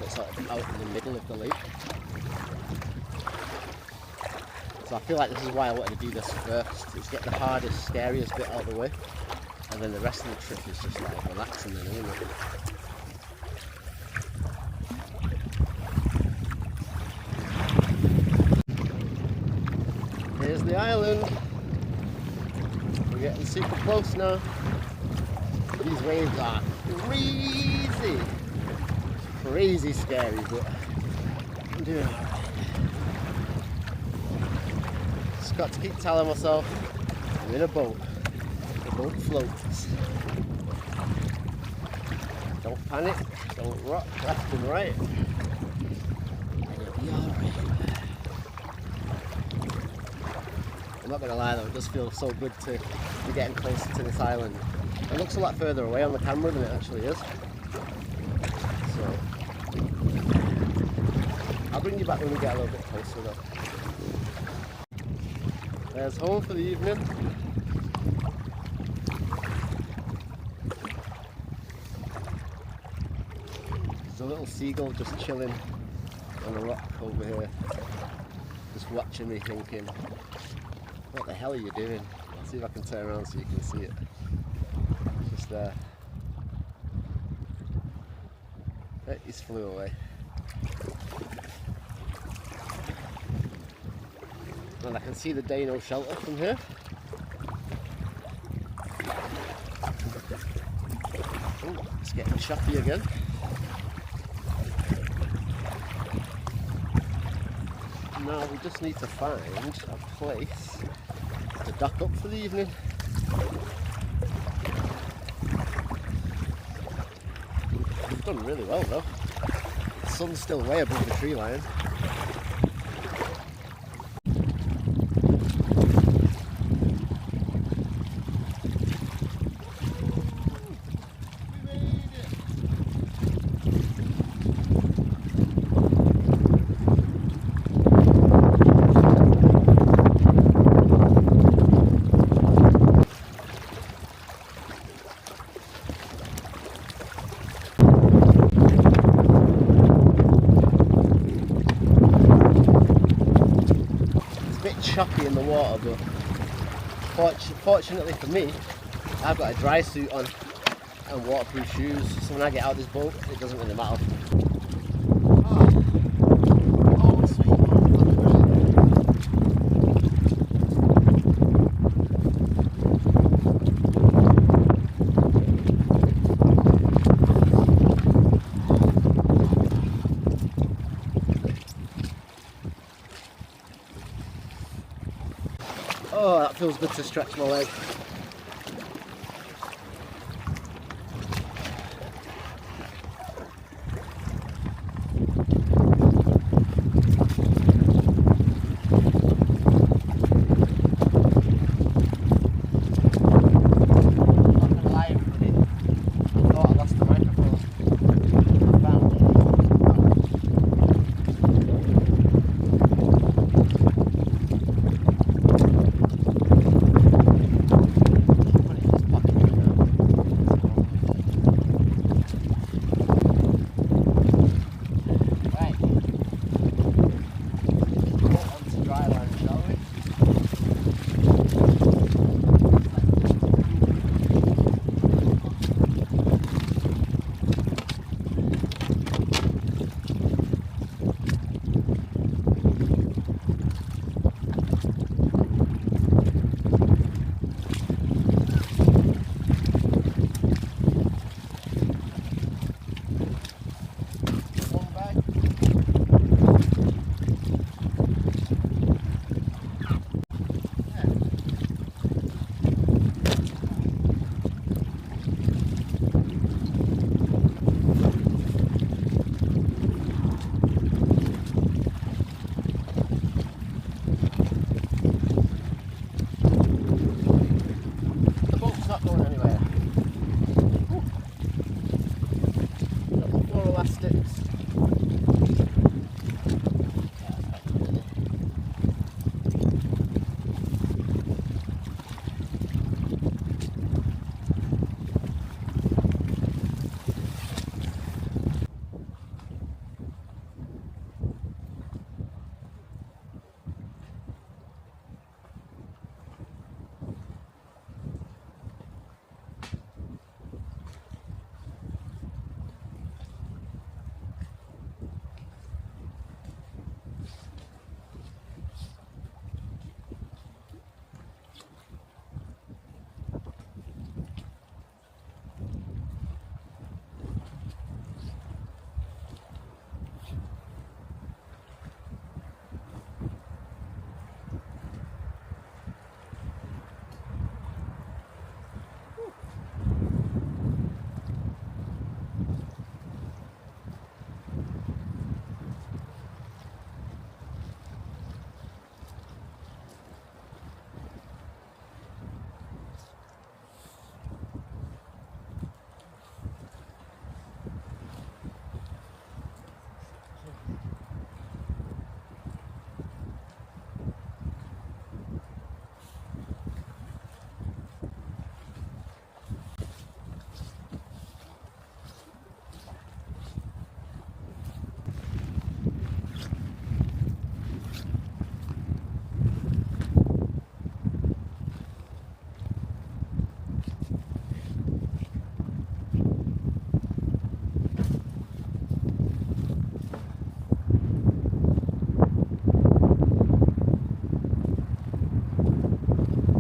that's sort of out in the middle of the lake. So I feel like this is why I wanted to do this first. It's get the hardest, scariest bit out of the way, and then the rest of the trip is just like relaxing then, isn't it? Here's the island. We're getting super close now. These waves are crazy. Crazy scary, but I'm doing alright. Just got to keep telling myself I'm in a boat. The boat floats. Don't panic, don't rock left and right. And you'll be alright. I'm not going to lie though, it does feel so good to be getting closer to this island. It looks a lot further away on the camera than it actually is. So, I'll bring you back when we get a little bit closer though. There's home for the evening. There's a little seagull just chilling on a rock over here, just watching me thinking, what the hell are you doing? Let's see if I can turn around so you can see it. It's just there. It just flew away. And I can see the Dano shelter from here. Oh, it's getting choppy again. Now we just need to find a place to dock up for the evening. We've done really well though. The sun's still way above the tree line. Choppy in the water, but fortunately for me, I've got a dry suit on and waterproof shoes, so when I get out of this boat, it doesn't really matter. Oh, sweet. Oh, that feels good to stretch my leg.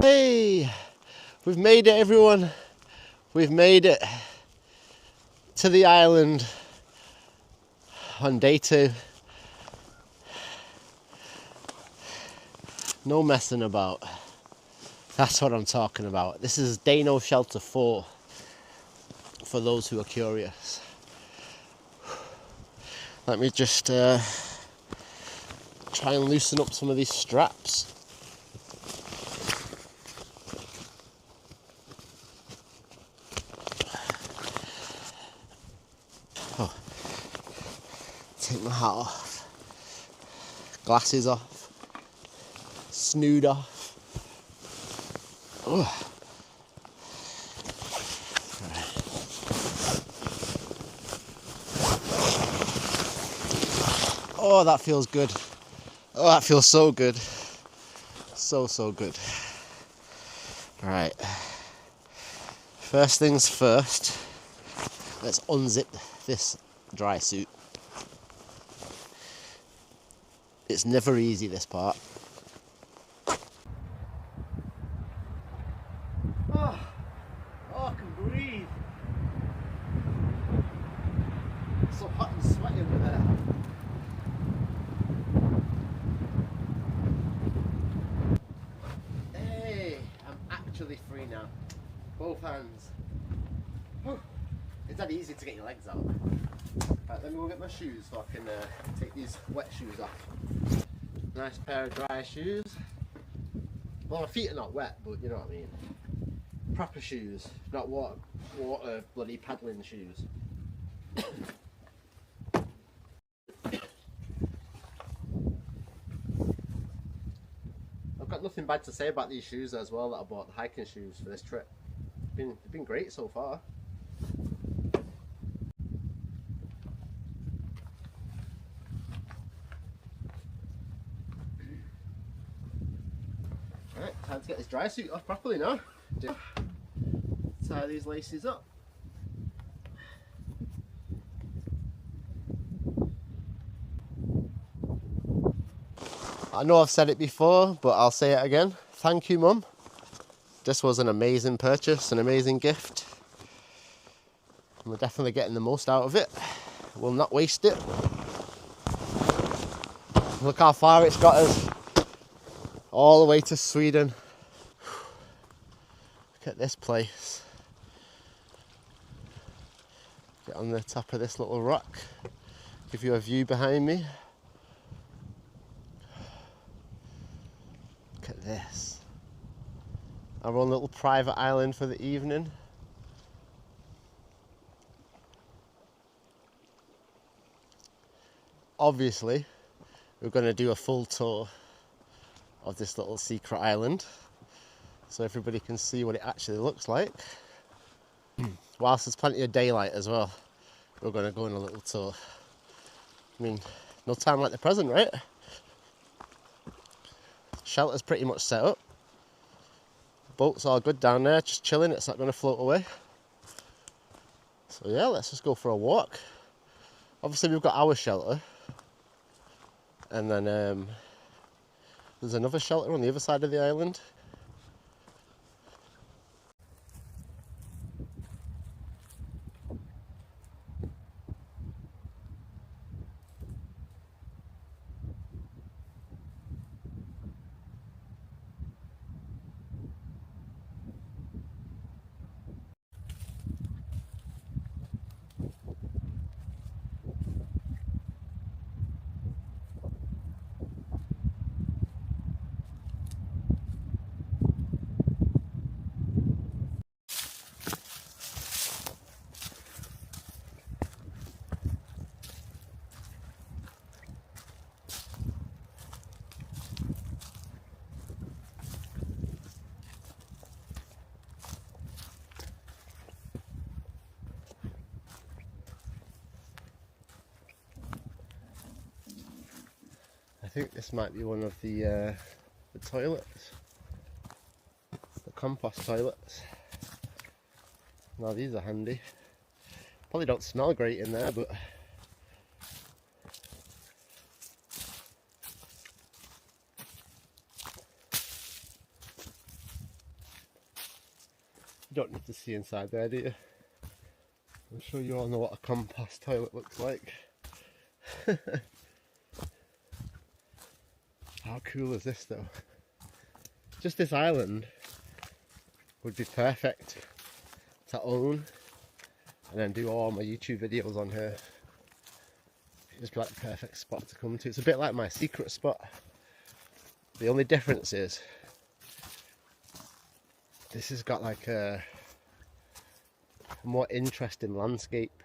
Hey, we've made it, everyone. We've made it to the island on day 2. No messing about. That's what I'm talking about. This is Dano Shelter 4, for those who are curious. Let me just try and loosen up some of these straps. Oh. Take my hat off, glasses off, snood off. Oh. Oh, that feels good. Oh, that feels so good. So good. Right. First things first, let's unzip this dry suit. It's never easy, this part. Oh, I can breathe. It's so hot and sweaty over there. Hey, I'm actually free now. Both hands. Whew. It's that easy to get your legs out. Right, let me go get my shoes so I can take these wet shoes off. Nice pair of dry shoes. Well, my feet are not wet, but you know what I mean. Proper shoes, not water bloody paddling shoes. I've got nothing bad to say about these shoes as well that I bought, the hiking shoes for this trip. They've been great so far. Right, time to get this dry suit off properly now. Tie these laces up. I know I've said it before, but I'll say it again. Thank you, Mum. This was an amazing purchase, an amazing gift. And we're definitely getting the most out of it. We'll not waste it. Look how far it's got us. All the way to Sweden. Look at this place. Get on the top of this little rock. Give you a view behind me. Look at this. Our own little private island for the evening. Obviously, we're going to do a full tour of this little secret island so everybody can see what it actually looks like. Whilst there's plenty of daylight as well, we're going to go on a little tour. I mean, no time like the present, right? Shelter's pretty much set up. Boat's all good down there, just chilling, it's not going to float away. So yeah, let's just go for a walk. Obviously we've got our shelter. And then there's another shelter on the other side of the island. I think this might be one of the toilets, the compost toilets. Now these are handy. Probably don't smell great in there, but don't need to see inside there, do you? I'm sure you all know what a compost toilet looks like. How cool is this though? Just this island would be perfect to own and then do all my YouTube videos on here. It'd just be like the perfect spot to come to. It's a bit like my secret spot. The only difference is this has got like a more interesting landscape,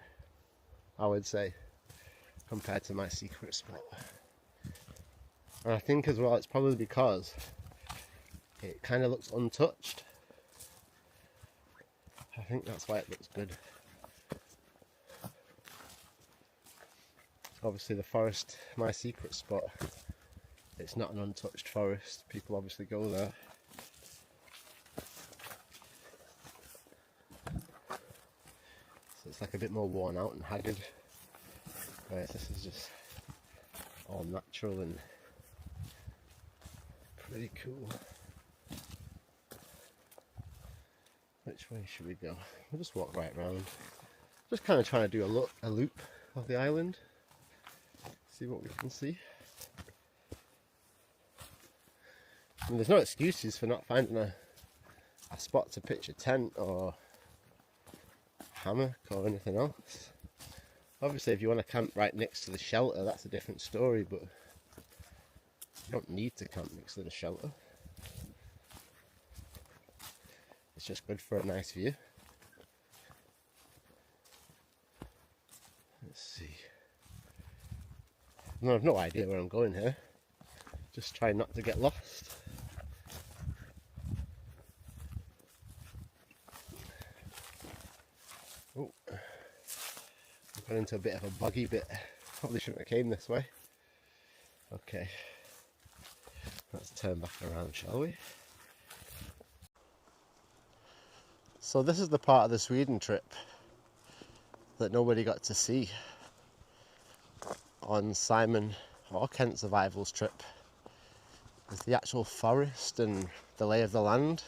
I would say, compared to my secret spot. And I think as well it's probably because it kind of looks untouched. I think that's why it looks good. Obviously the forest, my secret spot, it's not an untouched forest. People obviously go there. So it's like a bit more worn out and haggard. Whereas this is just all natural and pretty cool. Which way should we go? We'll just walk right round. Just kind of trying to do a loop of the island. See what we can see. I mean, there's no excuses for not finding a spot to pitch a tent or hammock or anything else. Obviously if you want to camp right next to the shelter, that's a different story, but you don't need to camp next to the shelter. It's just good for a nice view. Let's see. No, I've no idea where I'm going here. Just try not to get lost. Oh, I've got into a bit of a buggy bit. Probably shouldn't have came this way. Okay, let's turn back around, shall we? So this is the part of the Sweden trip that nobody got to see on Simon or Kent Survival's trip. Is the actual forest and the lay of the land.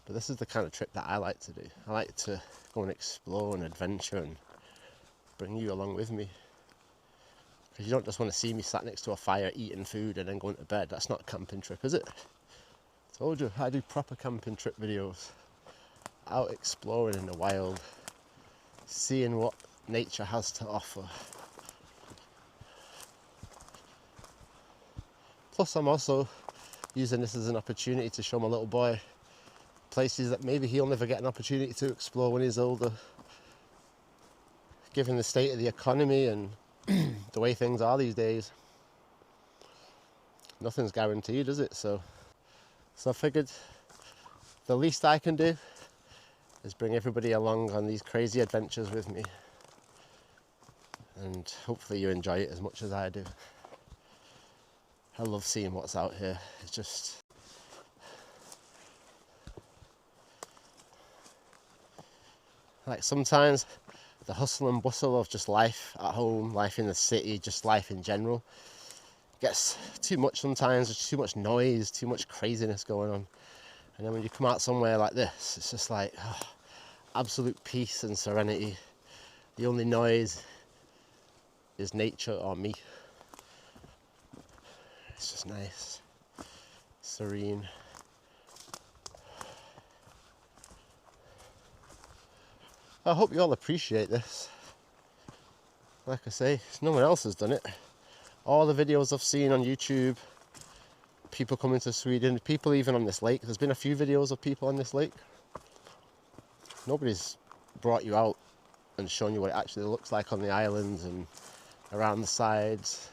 But this is the kind of trip that I like to do. I like to go and explore and adventure and bring you along with me. Because you don't just want to see me sat next to a fire eating food and then going to bed. That's not a camping trip, is it? Told you, I do proper camping trip videos. Out exploring in the wild, seeing what nature has to offer. Plus I'm also using this as an opportunity to show my little boy places that maybe he'll never get an opportunity to explore when he's older. Given the state of the economy and the way things are these days, nothing's guaranteed, is it? So I figured the least I can do is bring everybody along on these crazy adventures with me. And hopefully you enjoy it as much as I do. I love seeing what's out here. It's just... like sometimes the hustle and bustle of just life at home, life in the city, just life in general, gets too much sometimes. There's too much noise, too much craziness going on. And then when you come out somewhere like this, it's just like absolute peace and serenity. The only noise is nature or me. It's just nice, serene. I hope you all appreciate this. Like I say, no one else has done it. All the videos I've seen on YouTube, people coming to Sweden, people even on this lake. There's been a few videos of people on this lake. Nobody's brought you out and shown you what it actually looks like on the islands and around the sides.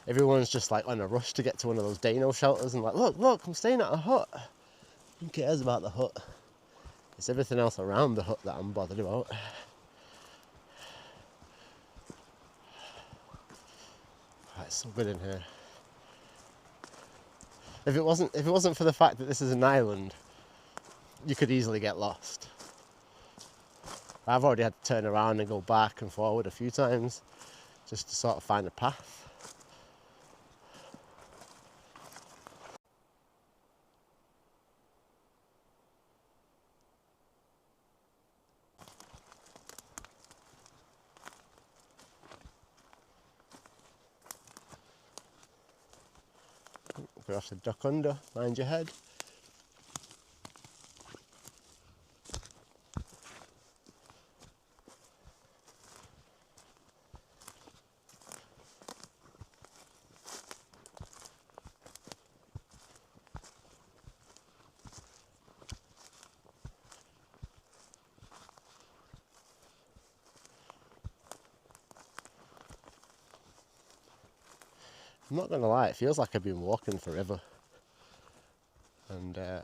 Everyone's just like on a rush to get to one of those Dano shelters and like, look, I'm staying at a hut. Who cares about the hut? It's everything else around the hut that I'm bothered about. Oh, it's so good in here. If it wasn't for the fact that this is an island, you could easily get lost. I've already had to turn around and go back and forward a few times just to sort of find a path. Gonna have to duck under, mind your head. I'm not gonna lie, it feels like I've been walking forever. And I'm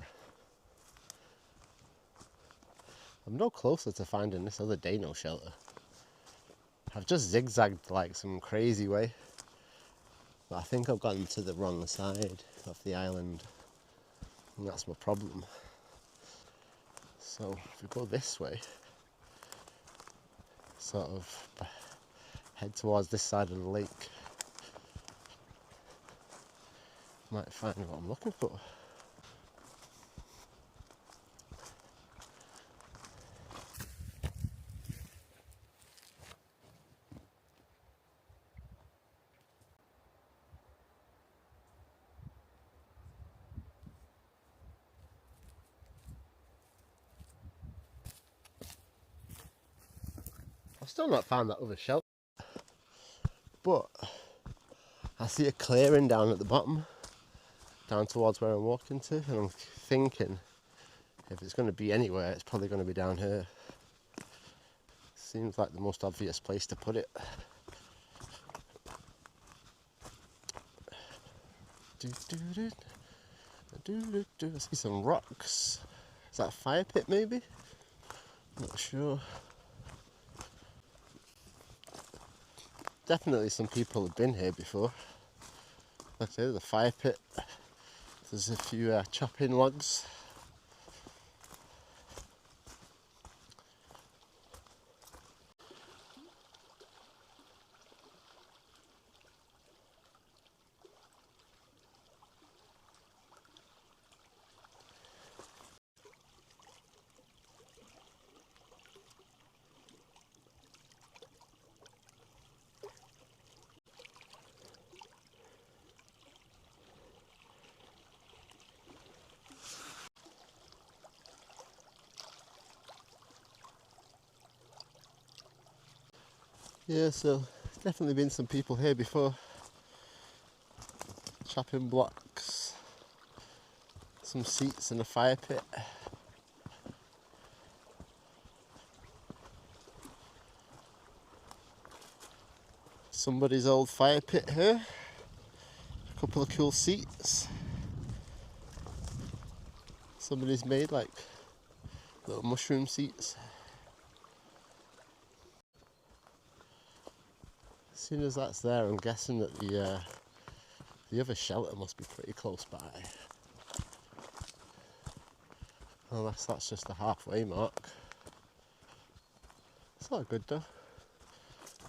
no closer to finding this other Dano shelter. I've just zigzagged like some crazy way. But I think I've gotten to the wrong side of the island. And that's my problem. So if we go this way, sort of head towards this side of the lake, might find what I'm looking for. I've still not found that other shelter, but I see a clearing down at the bottom, down towards where I'm walking to, and I'm thinking if it's going to be anywhere, it's probably going to be down here. Seems like the most obvious place to put it. I see some rocks. Is that a fire pit maybe? Not sure. Definitely some people have been here before. Like I say, there's a fire pit. There's a few chopping logs. Yeah, so there's definitely been some people here before. Chopping blocks, some seats and a fire pit. Somebody's old fire pit here. A couple of cool seats. Somebody's made like little mushroom seats. As soon as that's there, I'm guessing that the other shelter must be pretty close by. Unless that's just the halfway mark. It's not good though.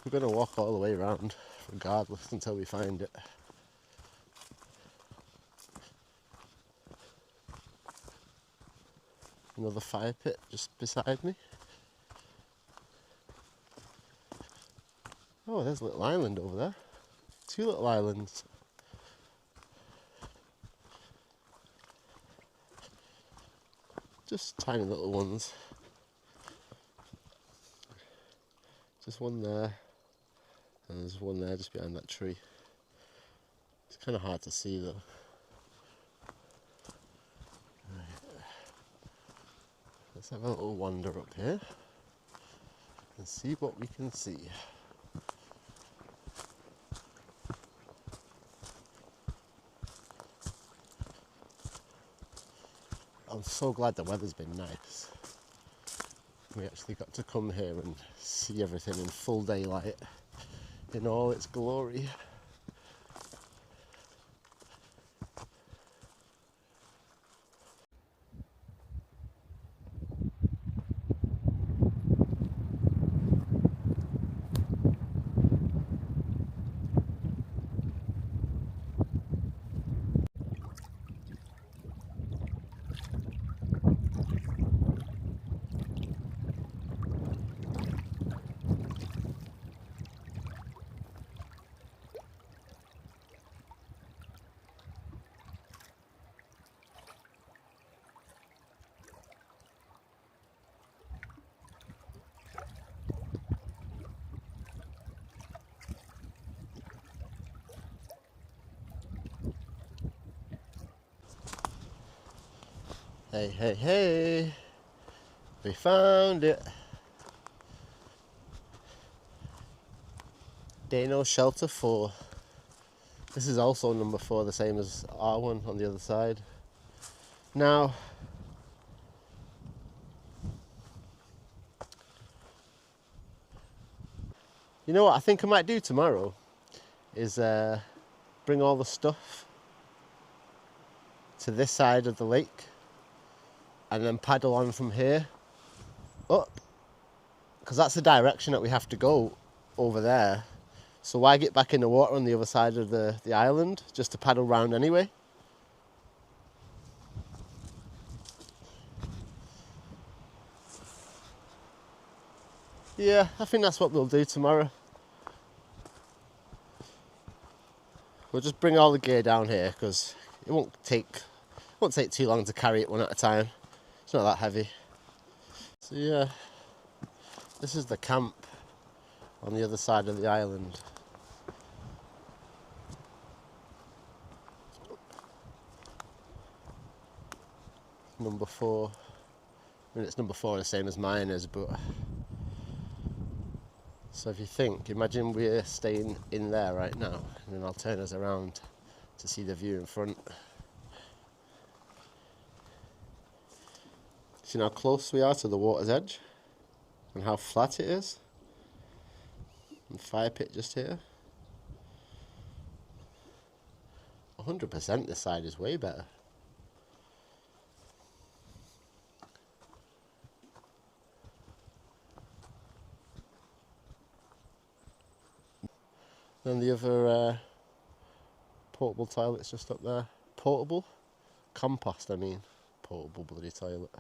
We're going to walk all the way around regardless until we find it. Another fire pit just beside me. Oh, there's a little island over there. Two little islands. Just tiny little ones. Just one there, and there's one there just behind that tree. It's kind of hard to see though. Right. Let's have a little wander up here and see what we can see. I'm so glad the weather's been nice. We actually got to come here and see everything in full daylight, in all its glory. Hey, hey, hey. We found it. Dano Shelter 4. This is also number 4, the same as our one on the other side. Now, you know what I think I might do tomorrow is bring all the stuff to this side of the lake and then paddle on from here up, because that's the direction that we have to go over there. So why get back in the water on the other side of the island just to paddle round anyway? Yeah, I think that's what we'll do tomorrow. We'll just bring all the gear down here because it won't take too long to carry it one at a time. It's not that heavy. So yeah, this is the camp on the other side of the island. Number 4. I mean, it's number 4, the same as mine is, but so if you think, imagine we're staying in there right now, and then I'll turn us around to see the view in front. See how close we are to the water's edge and how flat it is? And fire pit just here. 100% this side is way better. Then the other portable toilet's just up there. Portable? Compost, I mean. Portable bloody toilet.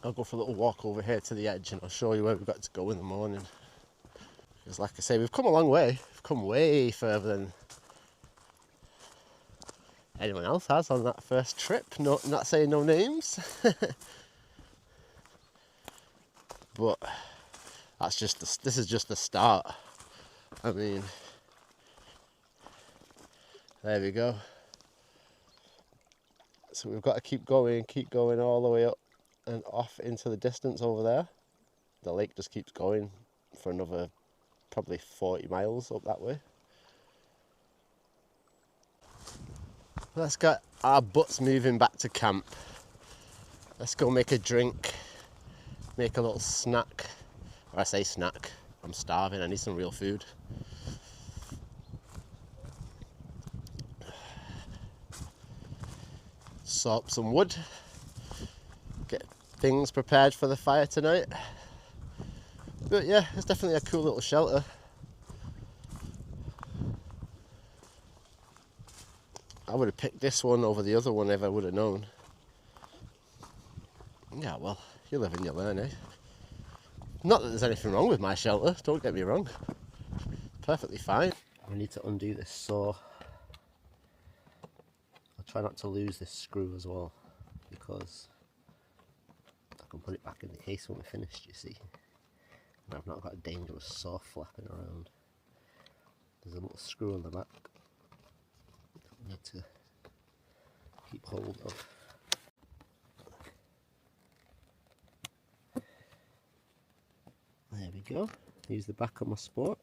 I'll go for a little walk over here to the edge and I'll show you where we've got to go in the morning. Because like I say, we've come a long way. We've come way further than anyone else has on that first trip. No, not saying no names. But that's just this is just the start. I mean, there we go. So we've got to keep going all the way up and off into the distance over there. The lake just keeps going for another probably 40 miles up that way. Let's get our butts moving back to camp. Let's go make a drink, make a little snack. Or I say snack, I'm starving, I need some real food. Saw up some wood, get things prepared for the fire tonight. But yeah, it's definitely a cool little shelter. I would have picked this one over the other one if I would have known. Yeah, well, you live and you learn, eh? Not that there's anything wrong with my shelter, don't get me wrong. Perfectly fine. I need to undo this saw. I'll try not to lose this screw as well, because I can put it back in the case when we're finished, you see. And I've not got a dangerous saw flapping around. There's a little screw on the back I need to keep hold of. There we go. Use the back of my sport.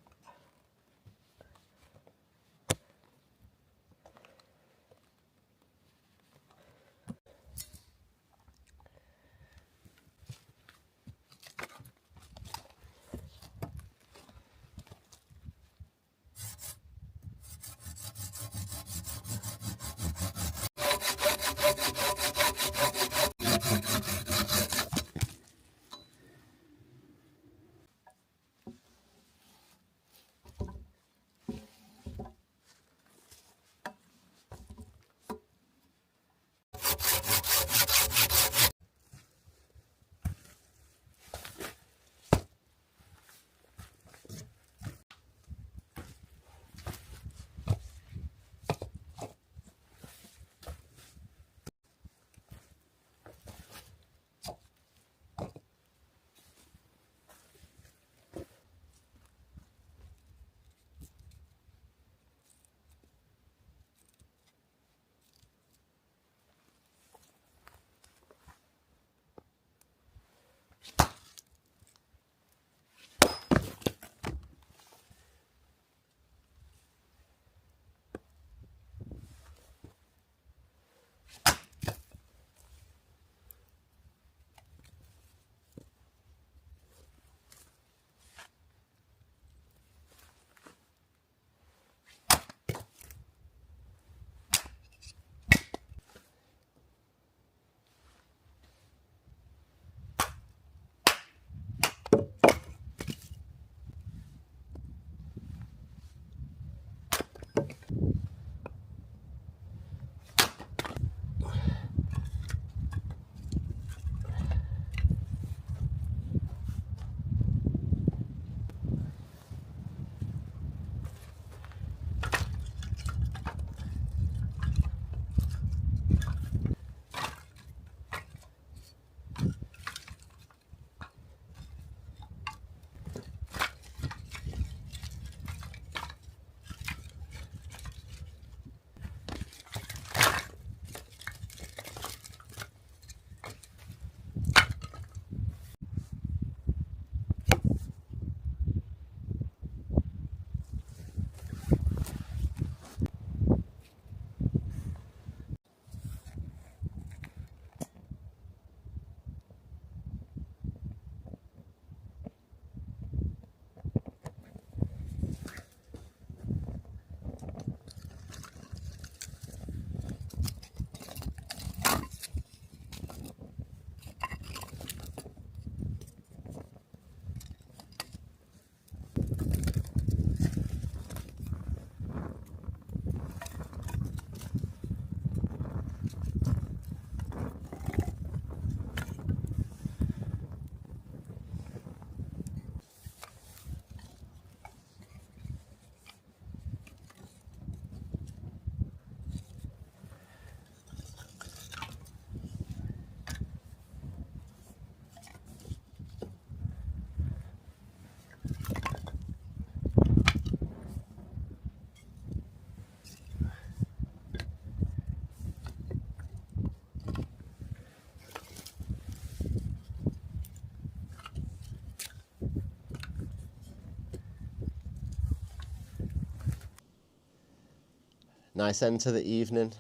Nice end to the evening.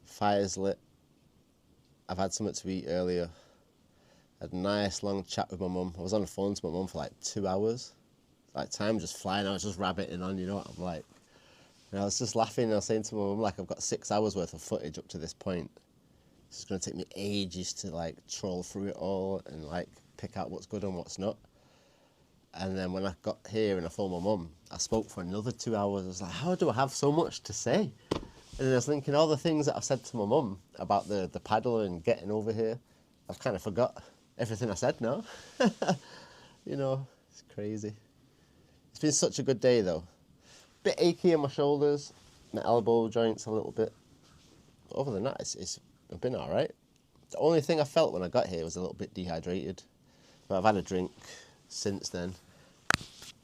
Fire's lit. I've had something to eat earlier. Had a nice long chat with my mum. I was on the phone to my mum for like 2 hours. Like, time just flying. I was just rabbiting on, you know what I'm like. And I was just laughing and I was saying to my mum, like, I've got 6 hours worth of footage up to this point. It's going to take me ages to like troll through it all and like pick out what's good and what's not. And then when I got here and I phoned my mum, I spoke for another 2 hours. I was like, how do I have so much to say? And then I was thinking all the things that I said to my mum about the paddle and getting over here. I've kind of forgot everything I said now. You know, it's crazy. It's been such a good day though. Bit achy in my shoulders, my elbow joints a little bit. But other than that, it's been all right. The only thing I felt when I got here was a little bit dehydrated. But I've had a drink since then.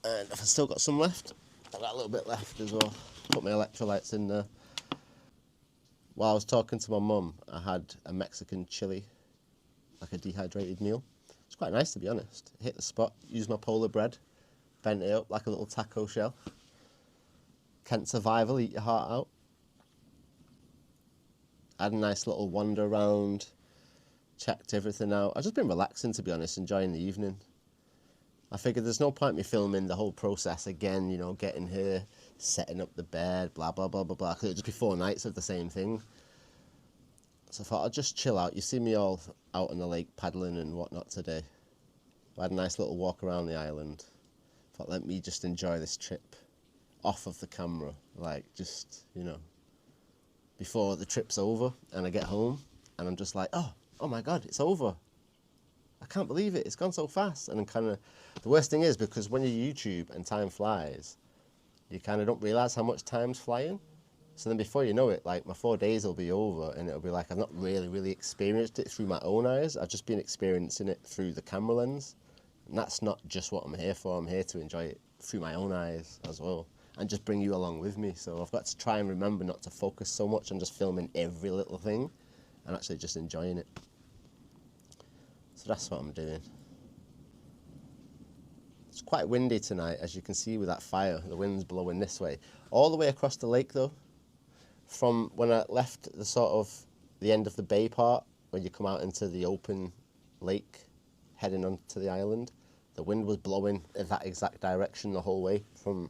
And I've still got some left. I've got a little bit left as well. Put my electrolytes in there. While I was talking to my mum, I had a Mexican chili, like a dehydrated meal. It's quite nice, to be honest. Hit the spot, used my polar bread, bent it up like a little taco shell. Kent survival, eat your heart out. Had a nice little wander around, checked everything out. I've just been relaxing, to be honest, enjoying the evening. I figured there's no point me filming the whole process again, you know, getting here, setting up the bed, blah, blah, blah, blah, blah. Because it'd just be 4 nights of the same thing. So I thought I'd just chill out. You see me all out on the lake paddling and whatnot today. I had a nice little walk around the island. Thought, let me just enjoy this trip off of the camera. Like, just, you know, before the trip's over and I get home and I'm just like, oh my God, it's over. I can't believe it, it's gone so fast. And I'm kind of, the worst thing is because when you YouTube and time flies, you kind of don't realise how much time's flying. So then before you know it, like my 4 days will be over and it'll be like I've not really experienced it through my own eyes. I've just been experiencing it through the camera lens. And that's not just what I'm here for. I'm here to enjoy it through my own eyes as well. And just bring you along with me. So I've got to try and remember not to focus so much on just filming every little thing and actually just enjoying it. So that's what I'm doing. It's quite windy tonight, as you can see with that fire. The wind's blowing this way. All the way across the lake though. From when I left the sort of the end of the bay part, when you come out into the open lake, heading onto the island, the wind was blowing in that exact direction the whole way. So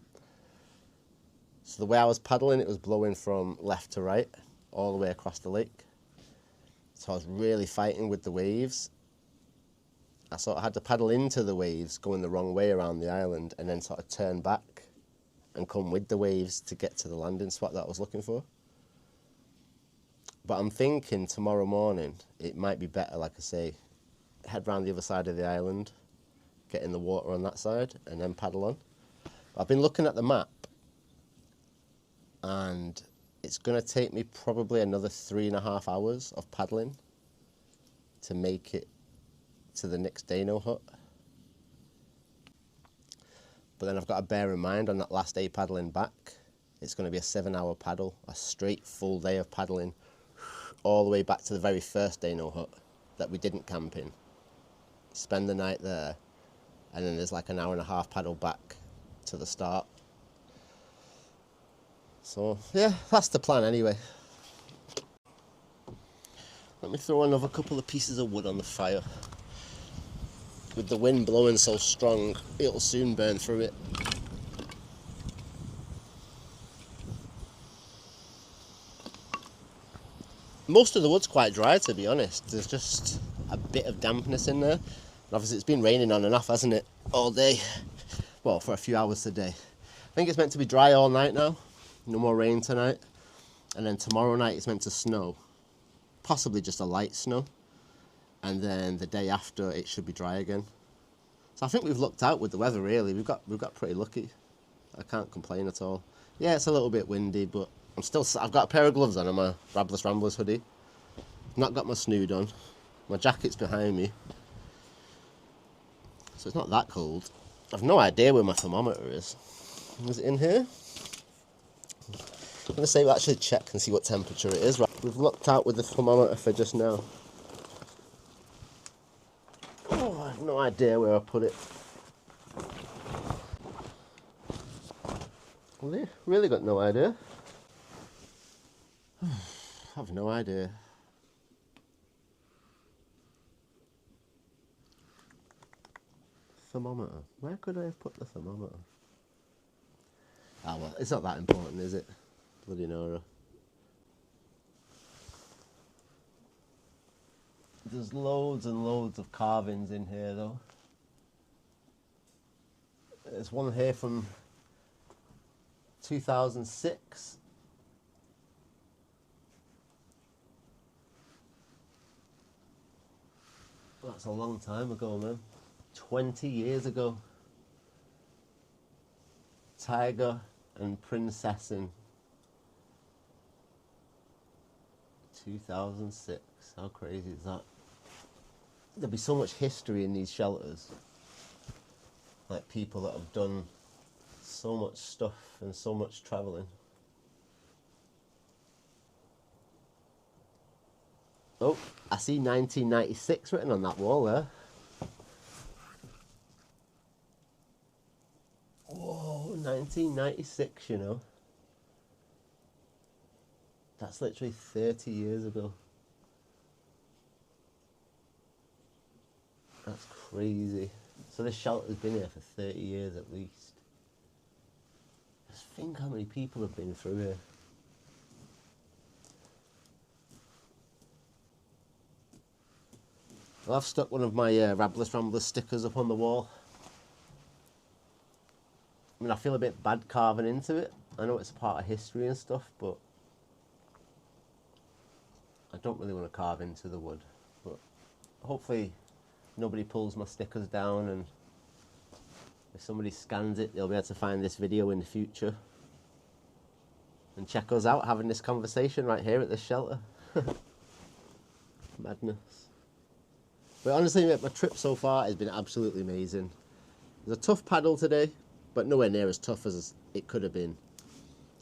the way I was paddling, it was blowing from left to right, all the way across the lake. So I was really fighting with the waves. I sort of had to paddle into the waves, going the wrong way around the island, and then sort of turn back and come with the waves to get to the landing spot that I was looking for. But I'm thinking tomorrow morning, it might be better, like I say, head round the other side of the island, get in the water on that side, and then paddle on. But I've been looking at the map, and it's going to take me probably another 3.5 hours of paddling to make it to the next Dano hut. But then I've got to bear in mind on that last day paddling back, it's going to be a 7-hour paddle, a straight full day of paddling all the way back to the very first Dano hut that we didn't camp in. Spend the night there, and then there's like an 1.5 hour paddle back to the start. So yeah, that's the plan anyway. Let me throw another couple of pieces of wood on the fire. With the wind blowing so strong, it'll soon burn through it. Most of the wood's quite dry, to be honest. There's just a bit of dampness in there. And obviously it's been raining on and off, hasn't it? All day. Well, for a few hours today. I think it's meant to be dry all night now. No more rain tonight. And then tomorrow night it's meant to snow. Possibly just a light snow. And then the day after it should be dry again. So I think we've lucked out with the weather really. We've got pretty lucky. I can't complain at all. Yeah, it's a little bit windy, but I've got a pair of gloves on and my Rabless Ramblers hoodie. Not got my snood on. My jacket's behind me. So it's not that cold. I've no idea where my thermometer is. Is it in here? I'm going to say we'll actually check and see what temperature it is. Right, we've looked out with the thermometer for just now. Oh, I have no idea where I put it. Really got no idea. I've no idea. Thermometer. Where could I have put the thermometer? Ah well, it's not that important, is it? Bloody Nora. There's loads and loads of carvings in here though. There's one here from 2006. That's a long time ago, man. 20 years ago. Tiger and Princess in 2006. How crazy is that? There'll be so much history in these shelters. Like people that have done so much stuff and so much travelling. Oh, I see 1996 written on that wall there. Whoa, 1996, you know. That's literally 30 years ago. That's crazy. So this shelter's been here for 30 years at least. Just think how many people have been through here. Well, I've stuck one of my Rabless Ramblers stickers up on the wall. I mean, I feel a bit bad carving into it. I know it's a part of history and stuff, but I don't really want to carve into the wood. But hopefully nobody pulls my stickers down, and if somebody scans it, they'll be able to find this video in the future and check us out having this conversation right here at this shelter. Madness. But honestly, my trip so far has been absolutely amazing. It was a tough paddle today, but nowhere near as tough as it could have been.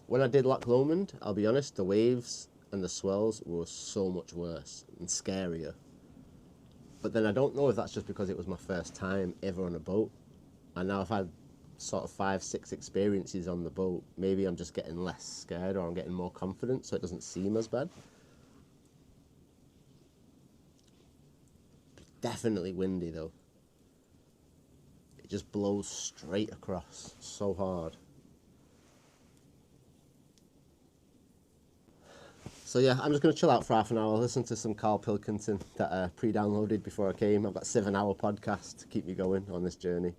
When I did Loch Lomond, I'll be honest, the waves and the swells were so much worse and scarier. But then I don't know if that's just because it was my first time ever on a boat. And now I've had sort of 5, 6 experiences on the boat. Maybe I'm just getting less scared, or I'm getting more confident, so it doesn't seem as bad. Definitely windy though. It just blows straight across so hard. So yeah, I'm just going to chill out for half an hour, listen to some Carl Pilkington that I pre-downloaded before I came. I've got a 7-hour podcast to keep me going on this journey.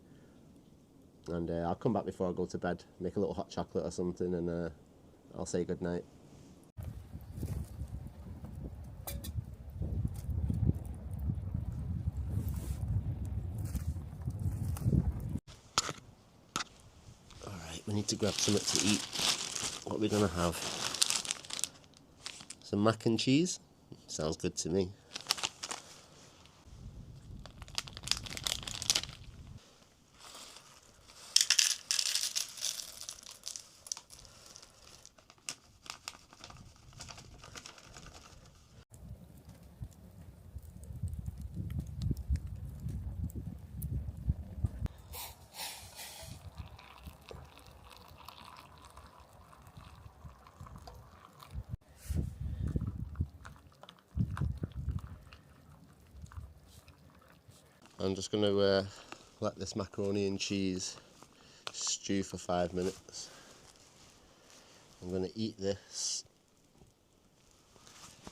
And I'll come back before I go to bed, make a little hot chocolate or something, and I'll say goodnight. Alright, we need to grab something to eat. What are we going to have? Some mac and cheese? Sounds good to me. I'm just going to let this macaroni and cheese stew for 5 minutes. I'm going to eat this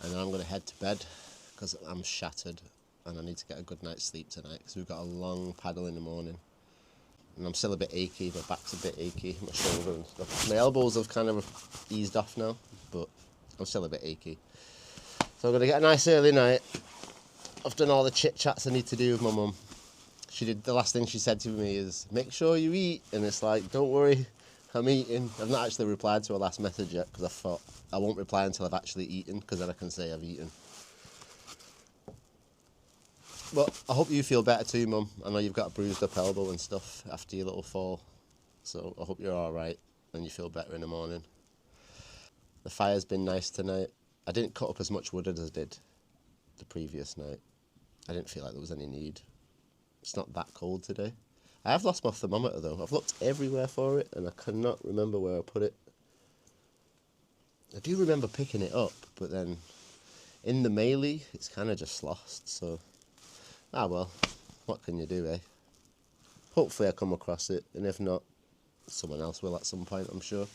and then I'm going to head to bed because I'm shattered and I need to get a good night's sleep tonight because we've got a long paddle in the morning. And I'm still a bit achy, my back's a bit achy, my shoulder and stuff. My elbows have kind of eased off now, but I'm still a bit achy. So I'm going to get a nice early night. I've done all the chit chats I need to do with my mum. She did, the last thing she said to me is, make sure you eat. And it's like, don't worry, I'm eating. I've not actually replied to her last message yet because I thought I won't reply until I've actually eaten, because then I can say I've eaten. But I hope you feel better too, Mum. I know you've got a bruised up elbow and stuff after your little fall. So I hope you're alright and you feel better in the morning. The fire's been nice tonight. I didn't cut up as much wood as I did the previous night. I didn't feel like there was any need. It's not that cold today. I have lost my thermometer though. I've looked everywhere for it and I cannot remember where I put it. I do remember picking it up, but then in the melee, it's kind of just lost. So, well, what can you do, eh? Hopefully I come across it, and if not, someone else will at some point, I'm sure.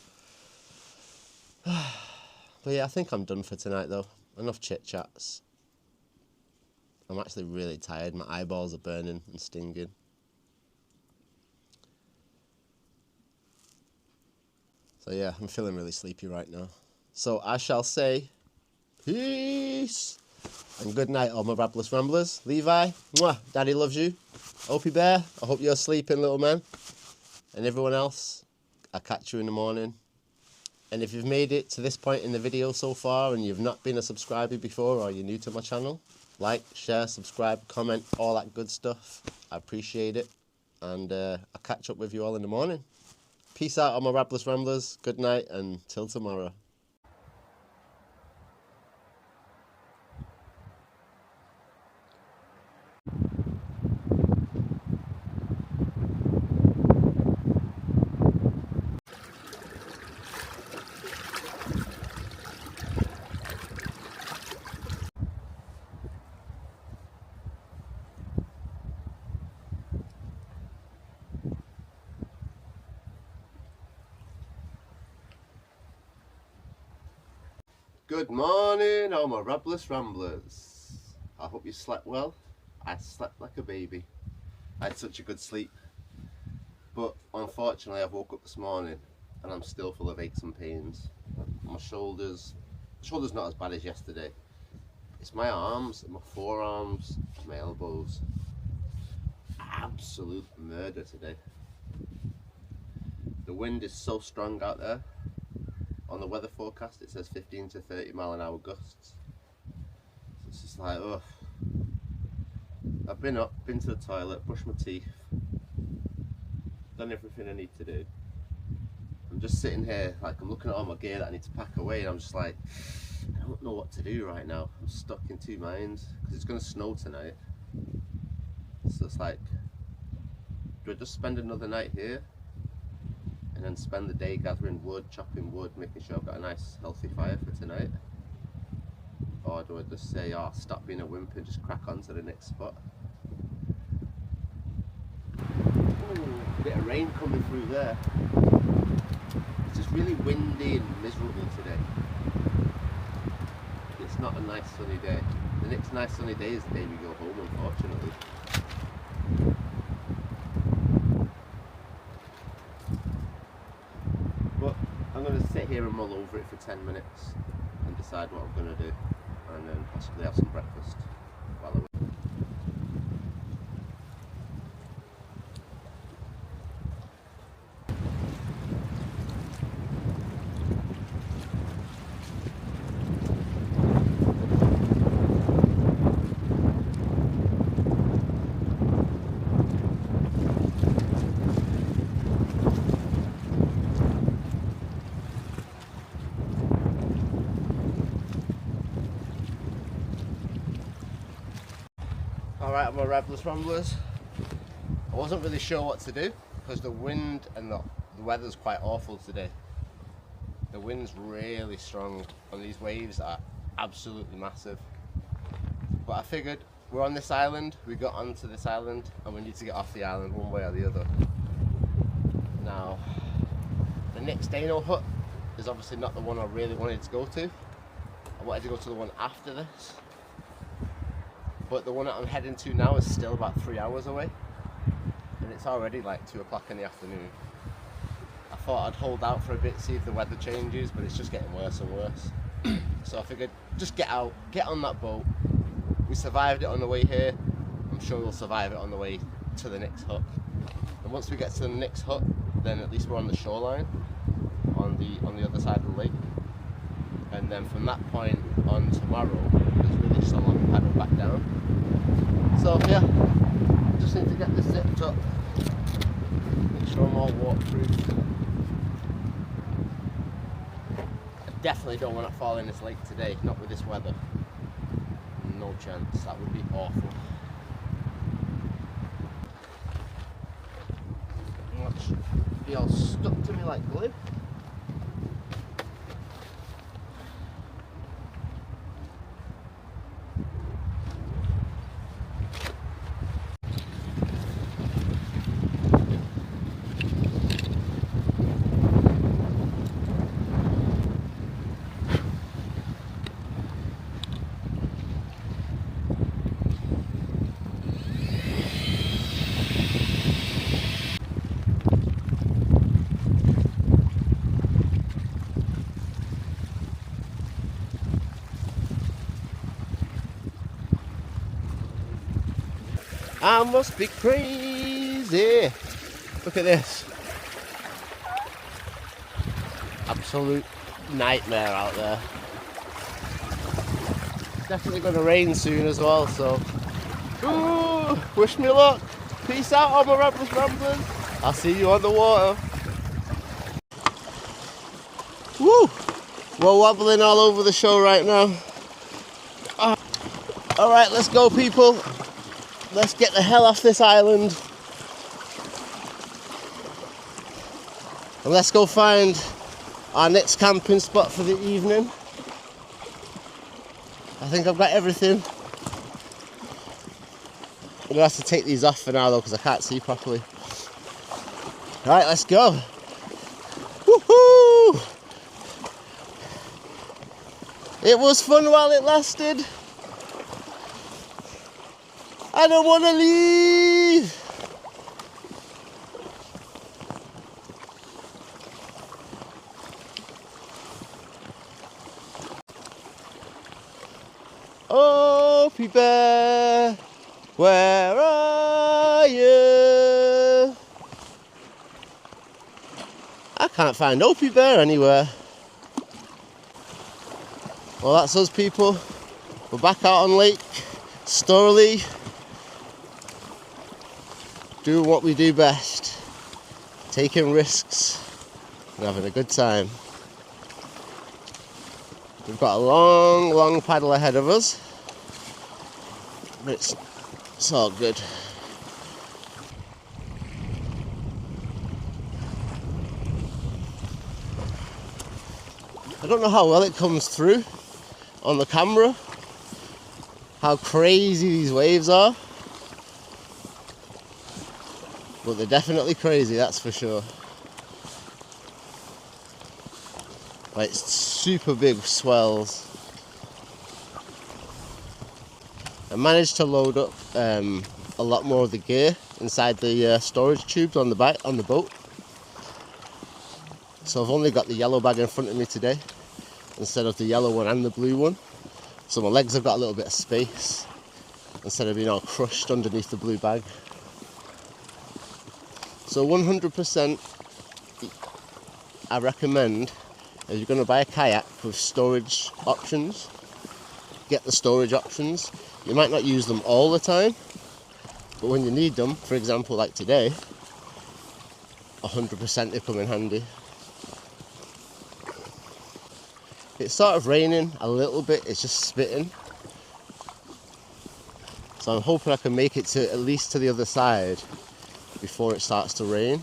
But yeah, I think I'm done for tonight though. Enough chit chats. I'm actually really tired. My eyeballs are burning and stinging. So yeah, I'm feeling really sleepy right now. So I shall say peace and good night, all my Rabless Ramblers. Levi, mwah, Daddy loves you. Opie Bear, I hope you're sleeping, little man. And everyone else, I'll catch you in the morning. And if you've made it to this point in the video so far and you've not been a subscriber before, or you're new to my channel, like, share, subscribe, comment, all that good stuff. I appreciate it. And I'll catch up with you all in the morning. Peace out, all my Rabless Ramblers. Good night and till tomorrow. Good morning, all my Rabless Ramblers. I hope you slept well. I slept like a baby. I had such a good sleep. But unfortunately, I woke up this morning and I'm still full of aches and pains. My shoulders not as bad as yesterday. It's my arms, my forearms, my elbows. Absolute murder today. The wind is so strong out there. On the weather forecast it says 15 to 30 mile an hour gusts. So it's just like, ugh. I've been up, been to the toilet, brushed my teeth, done everything I need to do. I'm just sitting here, like I'm looking at all my gear that I need to pack away, and I'm just like, I don't know what to do right now. I'm stuck in two minds, because it's going to snow tonight. So it's like, do I just spend another night here? And then spend the day gathering wood, chopping wood, making sure I've got a nice healthy fire for tonight? Or do I just say, oh, stop being a wimp and just crack on to the next spot? Ooh, a bit of rain coming through there. It's just really windy and miserable today. It's not a nice sunny day. The next nice sunny day is the day we go home, unfortunately. But I'm going to sit here and mull over it for 10 minutes and decide what I'm going to do, and then possibly have some breakfast while I wait. Alright, my Rabless Ramblers. I wasn't really sure what to do because the wind and the weather's quite awful today. The wind's really strong and these waves are absolutely massive. But I figured we're on this island, we got onto this island and we need to get off the island one way or the other. Now, the next Dano hut is obviously not the one I really wanted to go to. I wanted to go to the one after this. But the one that I'm heading to now is still about 3 hours away, and it's already like 2 o'clock in the afternoon. I thought I'd hold out for a bit, see if the weather changes, but it's just getting worse and worse. So I figured, just get out, get on that boat. We survived it on the way here. I'm sure we'll survive it on the way to the next hut. And once we get to the next hut, then at least we're on the shoreline, on the other side of the lake. And then from that point on tomorrow, it's really just a long paddle back down. So yeah, just need to get this zipped up, make sure I'm all waterproof. I definitely don't want to fall in this lake today, not with this weather. No chance, that would be awful. Watch, be all stuck to me like glue. I must be crazy. Look at this. Absolute nightmare out there. It's definitely going to rain soon as well, so ooh, wish me luck. Peace out, all my Rabless Ramblers. I'll see you on the water. Woo! We're wobbling all over the show right now. Alright, let's go, people. Let's get the hell off this island. And let's go find our next camping spot for the evening. I think I've got everything. I'm gonna have to take these off for now though, because I can't see properly. Alright, let's go. Woohoo! It was fun while it lasted. I don't want to leave. Opie Bear, where are you? I can't find Opie Bear anywhere. Well, that's us, people. We're back out on Lake Storley, doing what we do best, taking risks and having a good time. We've got a long paddle ahead of us, but it's all good. I don't know how well it comes through on the camera, how crazy these waves are, but they're definitely crazy, that's for sure. Like super big swells. I managed to load up a lot more of the gear inside the storage tubes on the boat. So I've only got the yellow bag in front of me today instead of the yellow one and the blue one. So my legs have got a little bit of space instead of being all crushed underneath the blue bag. So 100% I recommend, if you're going to buy a kayak with storage options, get the storage options. You might not use them all the time, but when you need them, for example like today, 100% they come in handy. It's sort of raining a little bit, it's just spitting. So I'm hoping I can make it to at least to the other side before it starts to rain.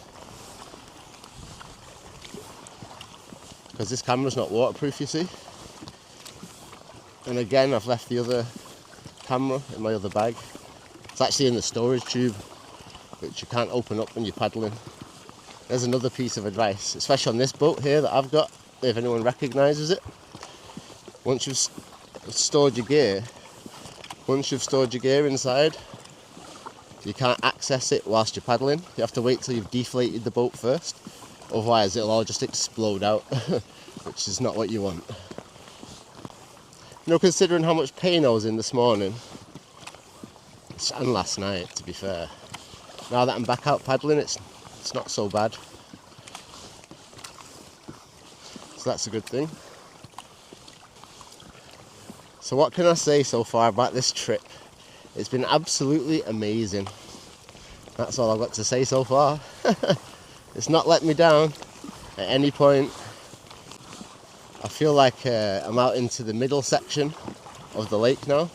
Because this camera's not waterproof, you see. And again, I've left the other camera in my other bag. It's actually in the storage tube, which you can't open up when you're paddling. There's another piece of advice, especially on this boat here that I've got, if anyone recognises it. Once you've stored your gear inside, you can't access it whilst you're paddling. You have to wait till you've deflated the boat first, otherwise it'll all just explode out, which is not what you want. You know, considering how much pain I was in this morning, and last night to be fair, now that I'm back out paddling, it's not so bad. So that's a good thing. So what can I say so far about this trip? It's been absolutely amazing. That's all I've got to say so far. It's not let me down at any point. I feel like I'm out into the middle section of the lake now,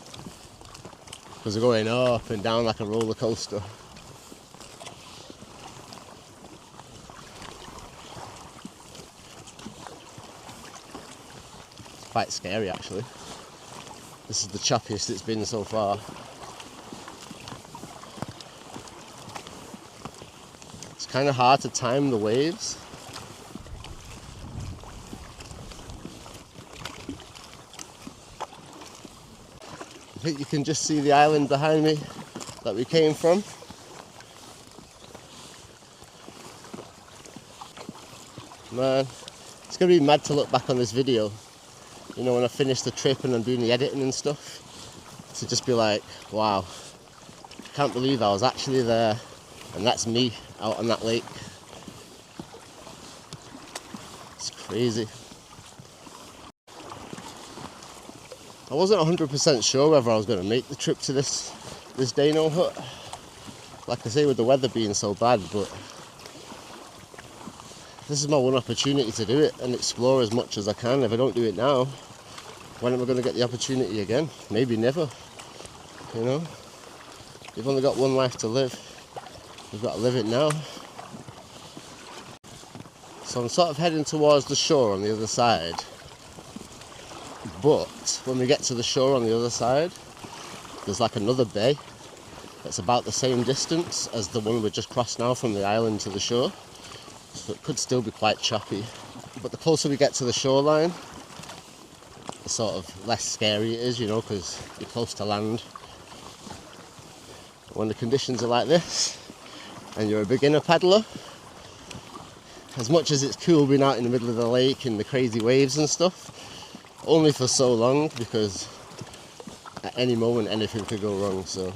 because we're going up and down like a roller coaster. It's quite scary actually. This is the choppiest it's been so far. It's kind of hard to time the waves. I think you can just see the island behind me that we came from. Man, it's going to be mad to look back on this video, you know, when I finish the trip and I'm doing the editing and stuff, to just be like, wow, Can't believe I was actually there, and that's me out on that lake. It's crazy. I wasn't 100% sure whether I was going to make the trip to this Dano hut. Like I say, with the weather being so bad, but this is my one opportunity to do it and explore as much as I can. If I don't do it now, when am I going to get the opportunity again? Maybe never, you know? You've only got one life to live. You've got to live it now. So I'm sort of heading towards the shore on the other side. But when we get to the shore on the other side, there's like another bay that's about the same distance as the one we just crossed now from the island to the shore. So it could still be quite choppy. But the closer we get to the shoreline, the sort of less scary it is, you know, because you're close to land. When the conditions are like this, and you're a beginner paddler, as much as it's cool being out in the middle of the lake and the crazy waves and stuff, only for so long, because at any moment anything could go wrong. So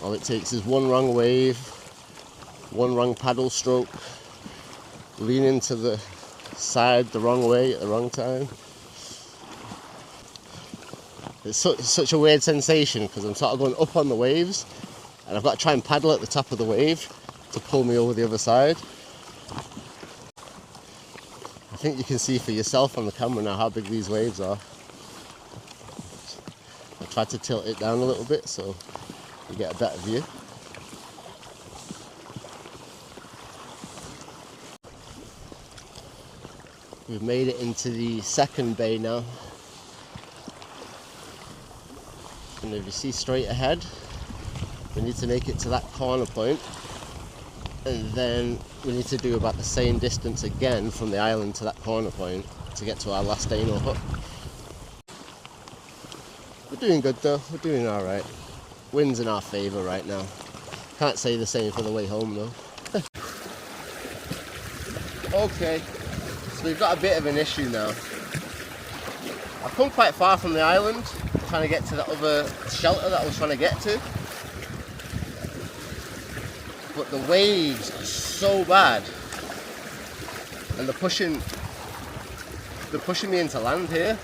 all it takes is one wrong wave, one wrong paddle stroke, leaning to the side the wrong way at the wrong time. It's such a weird sensation, because I'm sort of going up on the waves and I've got to try and paddle at the top of the wave to pull me over the other side. I think you can see for yourself on the camera now how big these waves are. I tried to tilt it down a little bit so you get a better view. We've made it into the second bay now. And if you see straight ahead, we need to make it to that corner point, and then we need to do about the same distance again from the island to that corner point to get to our last Dano hut. We're doing good though, we're doing alright. Wind's in our favour right now. Can't say the same for the way home though. Okay, so we've got a bit of an issue now. I've come quite far from the island, trying to get to that other shelter that I was trying to get to. But the waves are so bad, and they're pushing me into land here.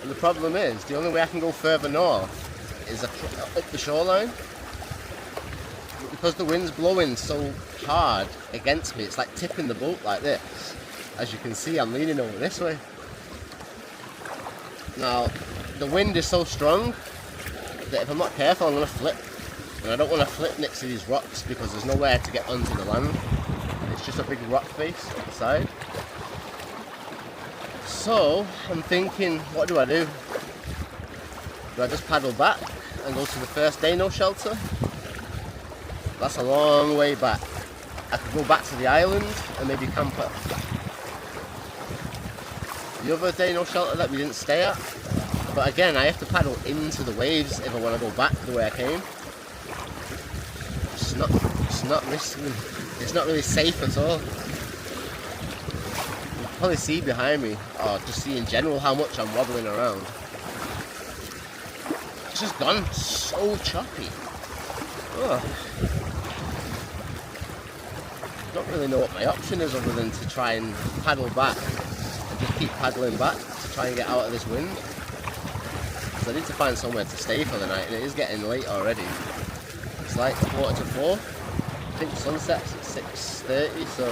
And the problem is, the only way I can go further north is up the shoreline. But because the wind's blowing so hard against me, it's like tipping the boat like this. As you can see, I'm leaning over this way. Now, the wind is so strong that if I'm not careful, I'm going to flip. And I don't want to flip next to these rocks because there's nowhere to get onto the land. It's just a big rock face at the side. So, I'm thinking, what do I do? Do I just paddle back and go to the first Dano shelter? That's a long way back. I could go back to the island and maybe camp at the other Dano shelter that we didn't stay at. But again, I have to paddle into the waves if I want to go back the way I came. It's not risky. It's not really safe at all. You can probably see behind me, or just see in general how much I'm wobbling around. It's just gone so choppy. Ugh. I don't really know what my option is other than to try and paddle back and just keep paddling back to try and get out of this wind. I need to find somewhere to stay for the night, and it is getting late already. It's like 4:45. I think sunset's at 6:30, so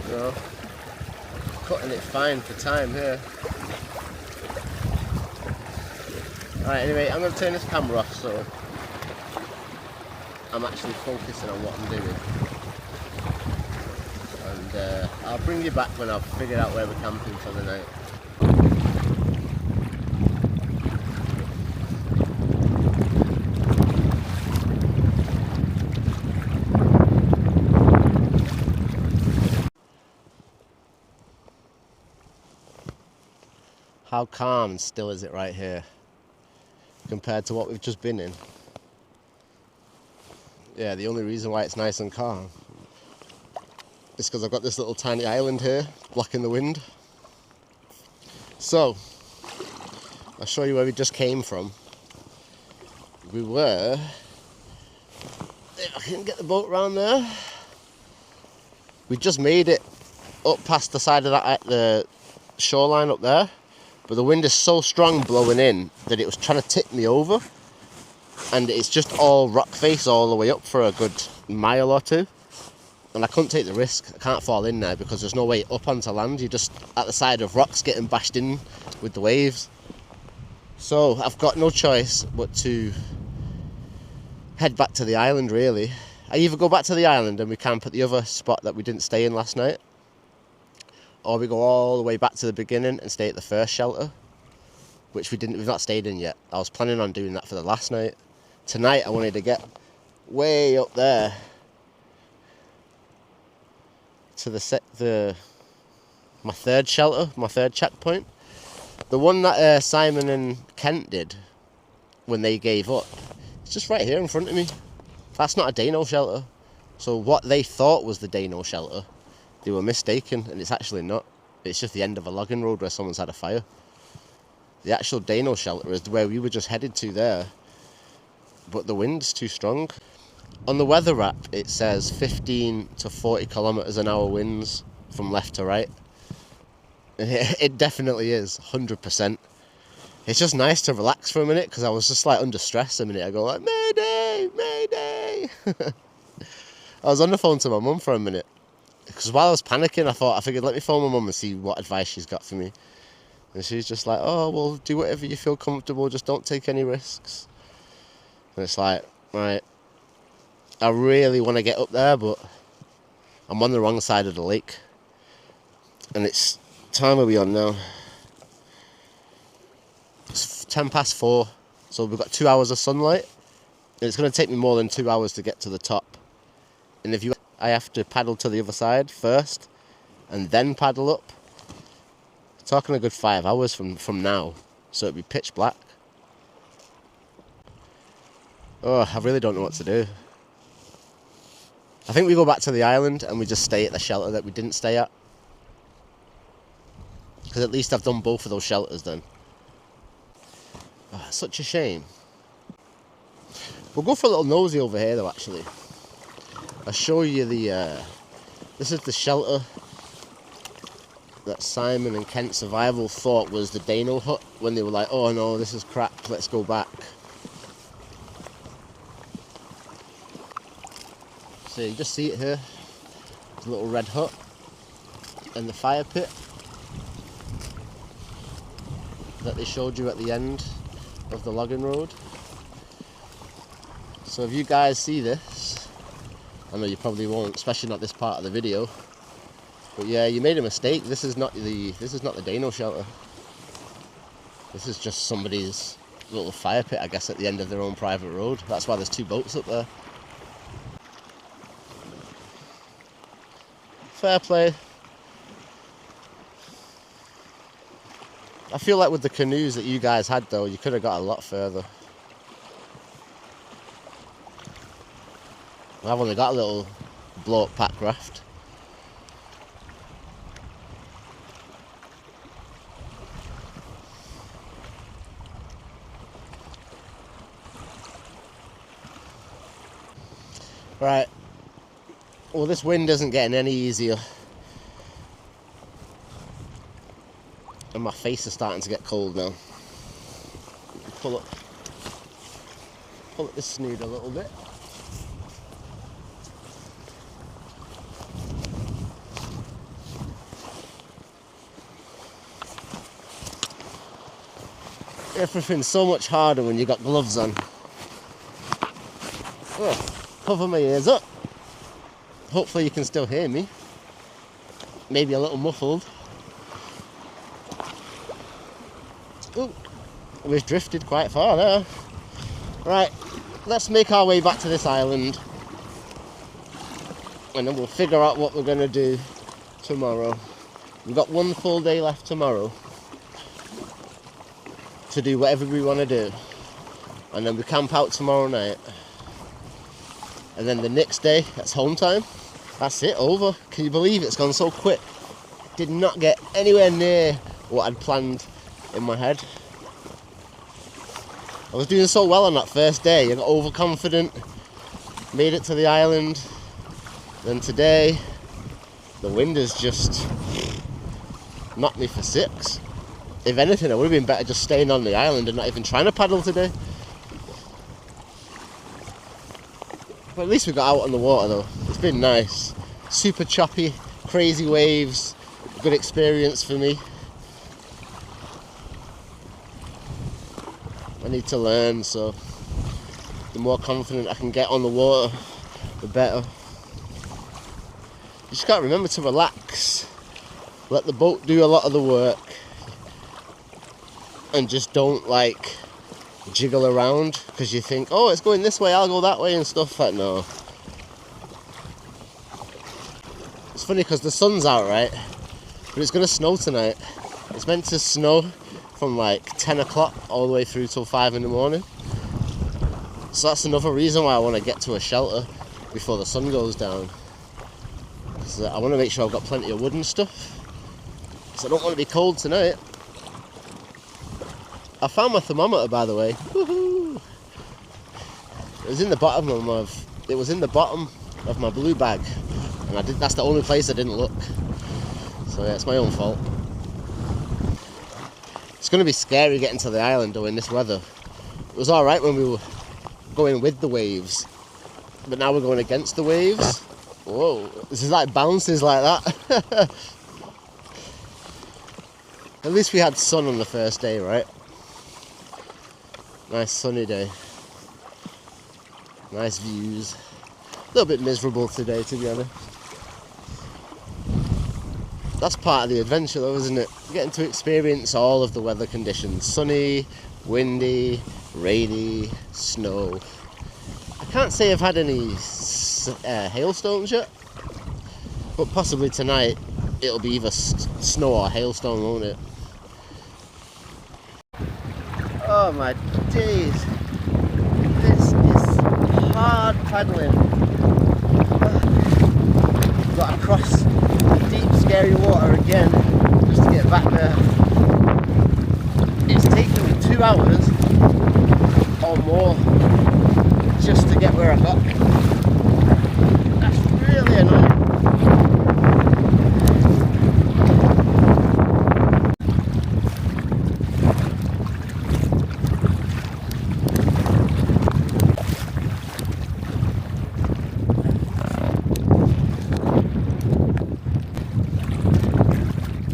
you know, cutting it fine for time here. Alright, anyway, I'm going to turn this camera off so I'm actually focusing on what I'm doing. And I'll bring you back when I've figured out where we're camping for the night. How calm and still is it right here compared to what we've just been in? Yeah, the only reason why it's nice and calm is because I've got this little tiny island here blocking the wind. So, I'll show you where we just came from. we were, if I can get the boat round there, we just made it up past the side of that, the shoreline up there, but the wind is so strong blowing in that it was trying to tip me over, and it's just all rock face all the way up for a good mile or two, and I couldn't take the risk. I can't fall in there because there's no way up onto land. You're just at the side of rocks getting bashed in with the waves. So I've got no choice but to head back to the island, really. I either go back to the island and we camp at the other spot that we didn't stay in last night, or we go all the way back to the beginning and stay at the first shelter, which we've not stayed in yet. I was planning on doing that for the last night. Tonight I wanted to get way up there to my third shelter, my third checkpoint. The one that Simon and Kent did when they gave up, it's just right here in front of me. That's not a Dano shelter. So what they thought was the Dano shelter, they were mistaken, and it's actually not. It's just the end of a logging road where someone's had a fire. The actual Dano shelter is where we were just headed to there, but the wind's too strong. On the weather app it says 15 to 40 kilometers an hour winds from left to right. It definitely is, 100%. It's just nice to relax for a minute, because I was just like under stress a minute ago, like, Mayday, Mayday. I was on the phone to my mum for a minute, because while I was panicking I figured let me phone my mum and see what advice she's got for me. And she's just like, oh, well, do whatever you feel comfortable, just don't take any risks. And it's like, right, I really want to get up there, but I'm on the wrong side of the lake. And it's, time are we on now? It's 4:10, so we've got 2 hours of sunlight, and it's going to take me more than 2 hours to get to the top. And I have to paddle to the other side first, and then paddle up. Talking a good 5 hours from now, so it'd be pitch black. Oh, I really don't know what to do. I think we go back to the island and we just stay at the shelter that we didn't stay at, because at least I've done both of those shelters then. Oh, such a shame. We'll go for a little nosy over here though, actually. I'll show you this is the shelter that Simon and Kent Survival thought was the Dano hut when they were like, oh no, this is crap, let's go back. So you just see it here, there's a little red hut and the fire pit that they showed you at the end of the logging road. So if you guys see this, I know you probably won't, especially not this part of the video, but yeah, you made a mistake. This is not the Dano shelter. This is just somebody's little fire pit, I guess, at the end of their own private road. That's why there's 2 boats up there. Fair play. I feel like with the canoes that you guys had though, you could have got a lot further. I've only got a little blow-up pack raft. Right, well this wind isn't getting any easier, and my face is starting to get cold now. Pull up the snood a little bit. Everything's so much harder when you got gloves on. Oh, cover my ears up. Hopefully you can still hear me. Maybe a little muffled. Ooh, we've drifted quite far there. Right, let's make our way back to this island, and then we'll figure out what we're going to do tomorrow. We've got 1 full day left tomorrow to do whatever we want to do, and then we camp out tomorrow night, and then the next day that's home time. That's it, over. Can you believe it's gone so quick? Did not get anywhere near what I'd planned in my head. I was doing so well on that first day. I got overconfident, made it to the island. Then today, the wind has just knocked me for 6. If anything, I would have been better just staying on the island and not even trying to paddle today. But at least we got out on the water though. It's been nice. Super choppy, crazy waves. Good experience for me. I need to learn, so the more confident I can get on the water, the better. You just gotta remember to relax. Let the boat do a lot of the work. And just don't like jiggle around because you think, oh, it's going this way, I'll go that way and stuff. Like, no. It's funny because the sun's out, right? But it's gonna snow tonight. It's meant to snow from like 10 o'clock all the way through till 5 in the morning. So that's another reason why I want to get to a shelter before the sun goes down. So I want to make sure I've got plenty of wood and stuff. Because I don't want to be cold tonight. I found my thermometer, by the way. Woohoo! It was in the bottom of my blue bag, and that's the only place I didn't look. So yeah, it's my own fault. It's going to be scary getting to the island though in this weather. It was all right when we were going with the waves, but now we're going against the waves. Whoa! This is like bounces like that. At least we had sun on the first day, right? Nice sunny day. Nice views. A little bit miserable today, to be honest. That's part of the adventure though, isn't it? Getting to experience all of the weather conditions. Sunny, windy, rainy, snow. I can't say I've had any hailstones yet. But possibly tonight it'll be either snow or hailstone, won't it? Oh my days, this is hard paddling. Got to cross the deep scary water again just to get back there. It's taken me 2 hours or more just to get where I got. That's really annoying.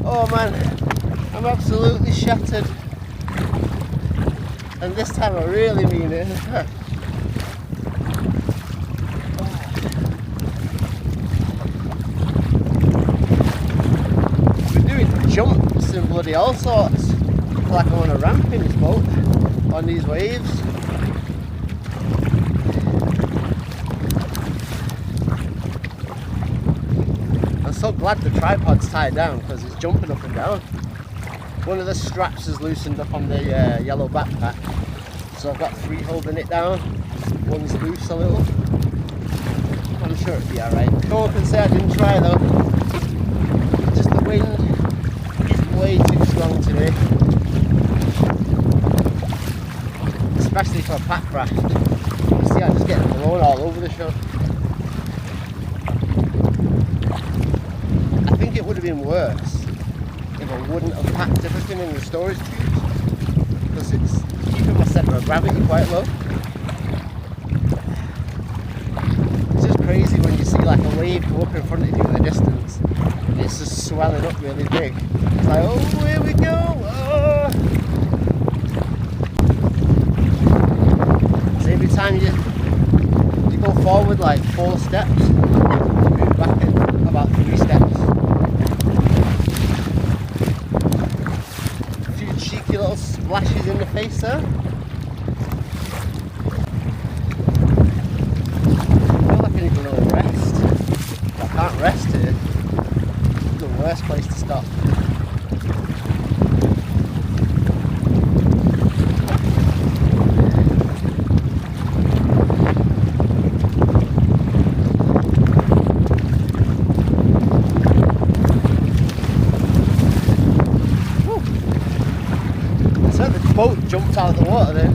Oh man, I'm absolutely shattered, and this time I really mean it. We're doing jumps and bloody all sorts, like I'm on a ramp in this boat, on these waves. I'm so glad the tripod's tied down because it's jumping up and down. One of the straps is loosened up on the yellow backpack, so I've got 3 holding it down. One's loose a little. I'm sure it'll be alright. No one can say I didn't try though. Just the wind is way too strong today, especially for a pack craft. You see, I just get blown all over the show. It would have been worse if I wouldn't have packed everything in the storage tubes, because it's keeping my centre of gravity quite low. It's just crazy when you see like a wave go up in front of you in the distance and it's just swelling up really big. It's like, oh, here we go! Oh. So every time you go forward like 4 steps, you move back in about 3 steps. Cheeky little splashes in the face there. I feel like I need to really rest. I can't rest here. It's the worst place to stop. Boat jumped out of the water then.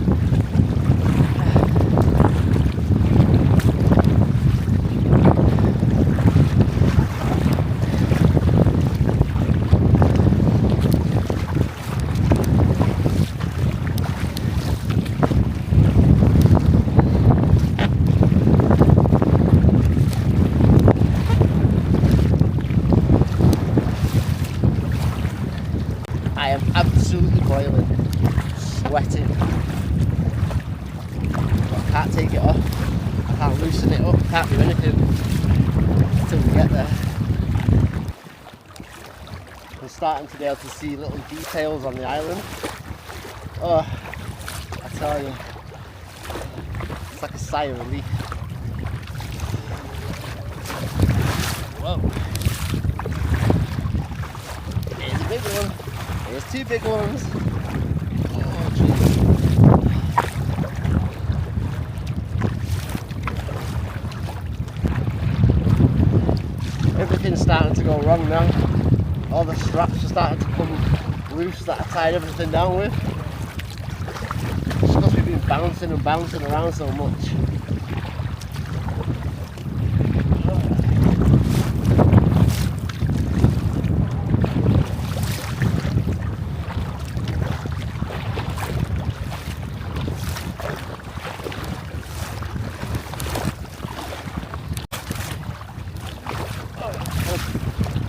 messing it up, can't do anything until we get there. We're starting to be able to see little details on the island. Oh, I tell you, it's like a sigh of relief. Whoa. Here's a big one. Here's two big ones. Oh, jeez. Everything's starting to go wrong now. All the straps are starting to come loose that I tied everything down with. It's because we've been bouncing and bouncing around so much.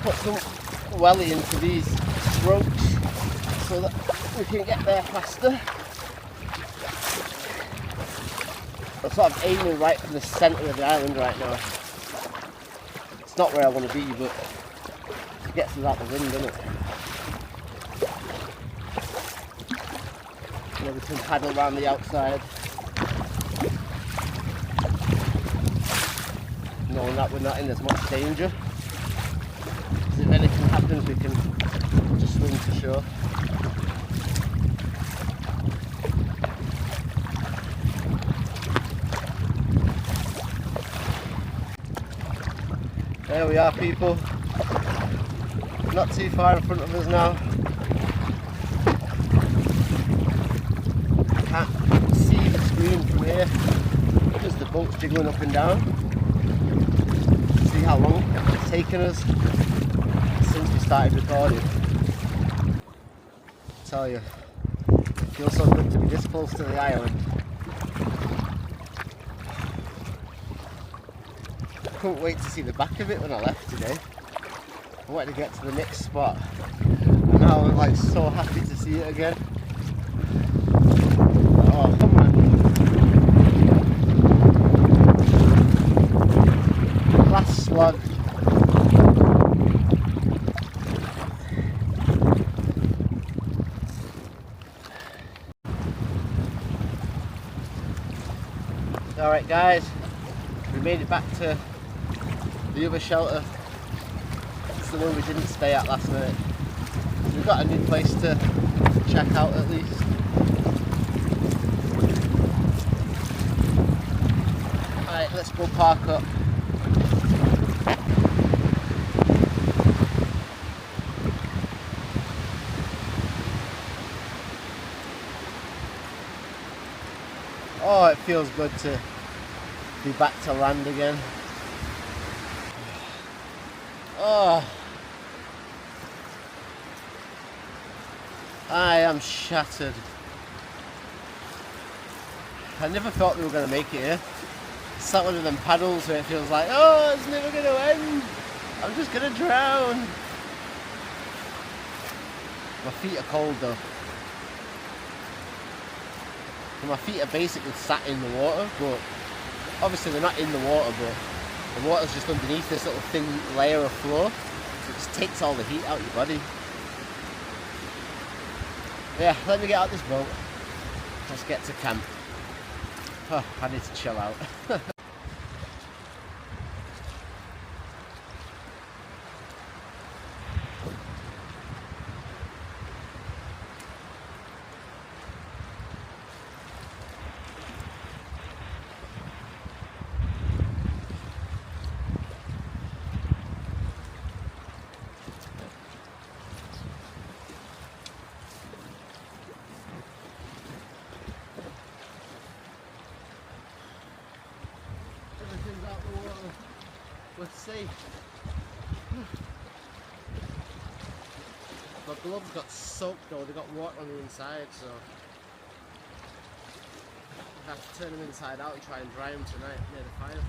Put some welly into these ropes so that we can get there faster. I'm sort of aiming right for the centre of the island right now. It's not where I want to be, but it gets us out the wind, doesn't it? And then we can paddle around the outside, knowing that we're not in as much danger. If anything happens, we can just swim to shore. There we are, people. Not too far in front of us now. Can't see the screen from here because the boat's jiggling up and down. See how long it's taken us since we started recording. I tell you, it feels so good to be this close to the island. I couldn't wait to see the back of it when I left today. I wanted to get to the next spot, and now I'm like so happy to see it again. Oh, come on. Last slug. Alright guys, we made it back to the other shelter. It's the one we didn't stay at last night. We've got a new place to check out at least. Alright, let's go park up. Oh, it feels good to be back to land again. Oh, I am shattered. I never thought we were going to make it here. It's like one of them paddles where it feels like, oh, it's never going to end. I'm just going to drown. My feet are cold though. My feet are basically sat in the water, but obviously they're not in the water, but the water's just underneath this little thin layer of floor, so it just takes all the heat out of your body. Yeah, let me get out this boat. Let's get to camp. Oh, I need to chill out. Let's see. My gloves got soaked though, they got water on the inside, so I have to turn them inside out and try and dry them tonight near the fire.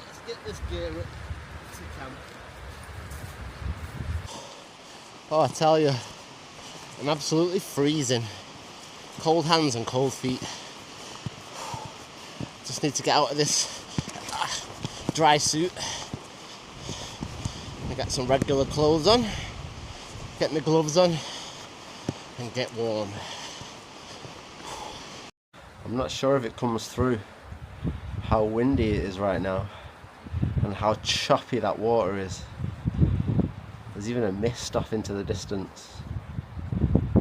Let's get this gear up to camp. Oh, I tell you, I'm absolutely freezing. Cold hands and cold feet. Just need to get out of this dry suit. I got some regular clothes on, get my gloves on, and get warm. I'm not sure if it comes through how windy it is right now and how choppy that water is. There's even a mist off into the distance.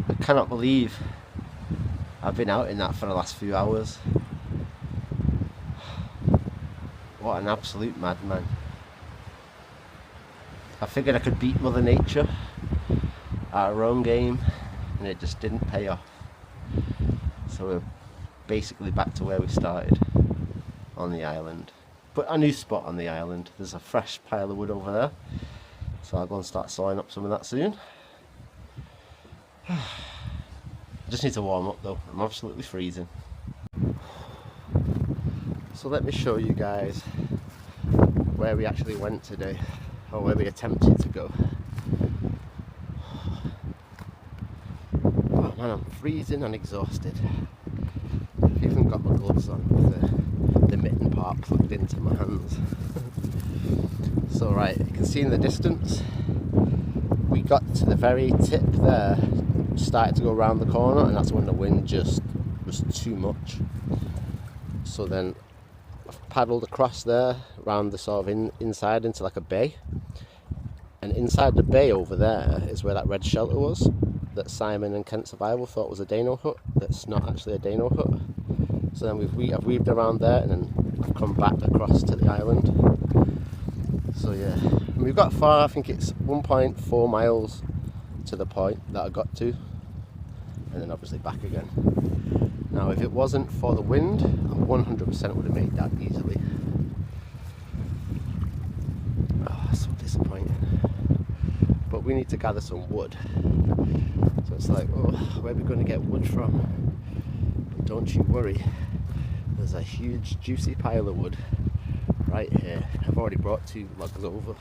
I cannot believe I've been out in that for the last few hours. What an absolute madman. I figured I could beat Mother Nature at her own game, and it just didn't pay off. So we're basically back to where we started, on the island. But a new spot on the island. There's a fresh pile of wood over there, so I'll go and start sawing up some of that soon. I just need to warm up though, I'm absolutely freezing. So let me show you guys where we actually went today, or where we attempted to go. Oh man, I'm freezing and exhausted. I've even got my gloves on with the mitten part plugged into my hands. So right, you can see in the distance, we got to the very tip there, started to go around the corner, and that's when the wind just was too much. So then I've paddled across there, around the sort of inside into like a bay. And inside the bay over there is where that red shelter was, that Simon and Kent Survival thought was a Dano hut. That's not actually a Dano hut. So then I've weaved around there, and then I've come back across to the island. So yeah, and we've got far. I think it's 1.4 miles to the point that I got to, and then obviously back again. Now if it wasn't for the wind, I 100% would have made that easily. Oh, so disappointing. But we need to gather some wood. So it's like, oh, where are we going to get wood from? But don't you worry, there's a huge juicy pile of wood right here. I've already brought 2 logs over.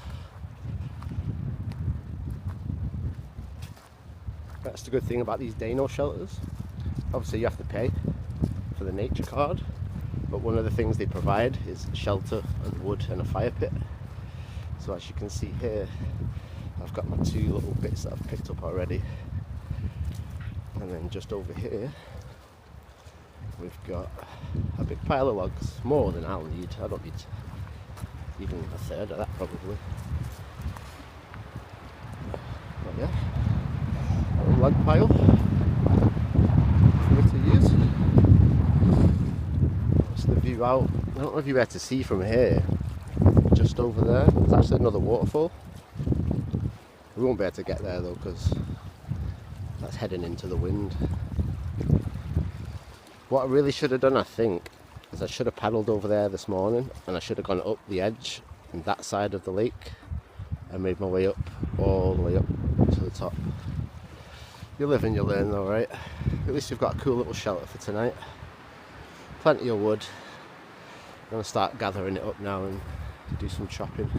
That's the good thing about these Dano shelters. Obviously you have to pay for the nature card, but one of the things they provide is shelter and wood and a fire pit. So as you can see here, I've got my 2 little bits that I've picked up already. And then just over here, we've got a big pile of logs, more than I'll need. I don't need even a third of that probably. But yeah, a log pile for me to use. That's the view out. I don't know if you're able to see from here. Just over there, there's actually another waterfall. We won't be able to get there though, because that's heading into the wind. What I really should have done, I think, is I should have paddled over there this morning, and I should have gone up the edge on that side of the lake and made my way up, all the way up to the top. You live and you learn though, right? At least you've got a cool little shelter for tonight. Plenty of wood. I'm going to start gathering it up now and do some chopping.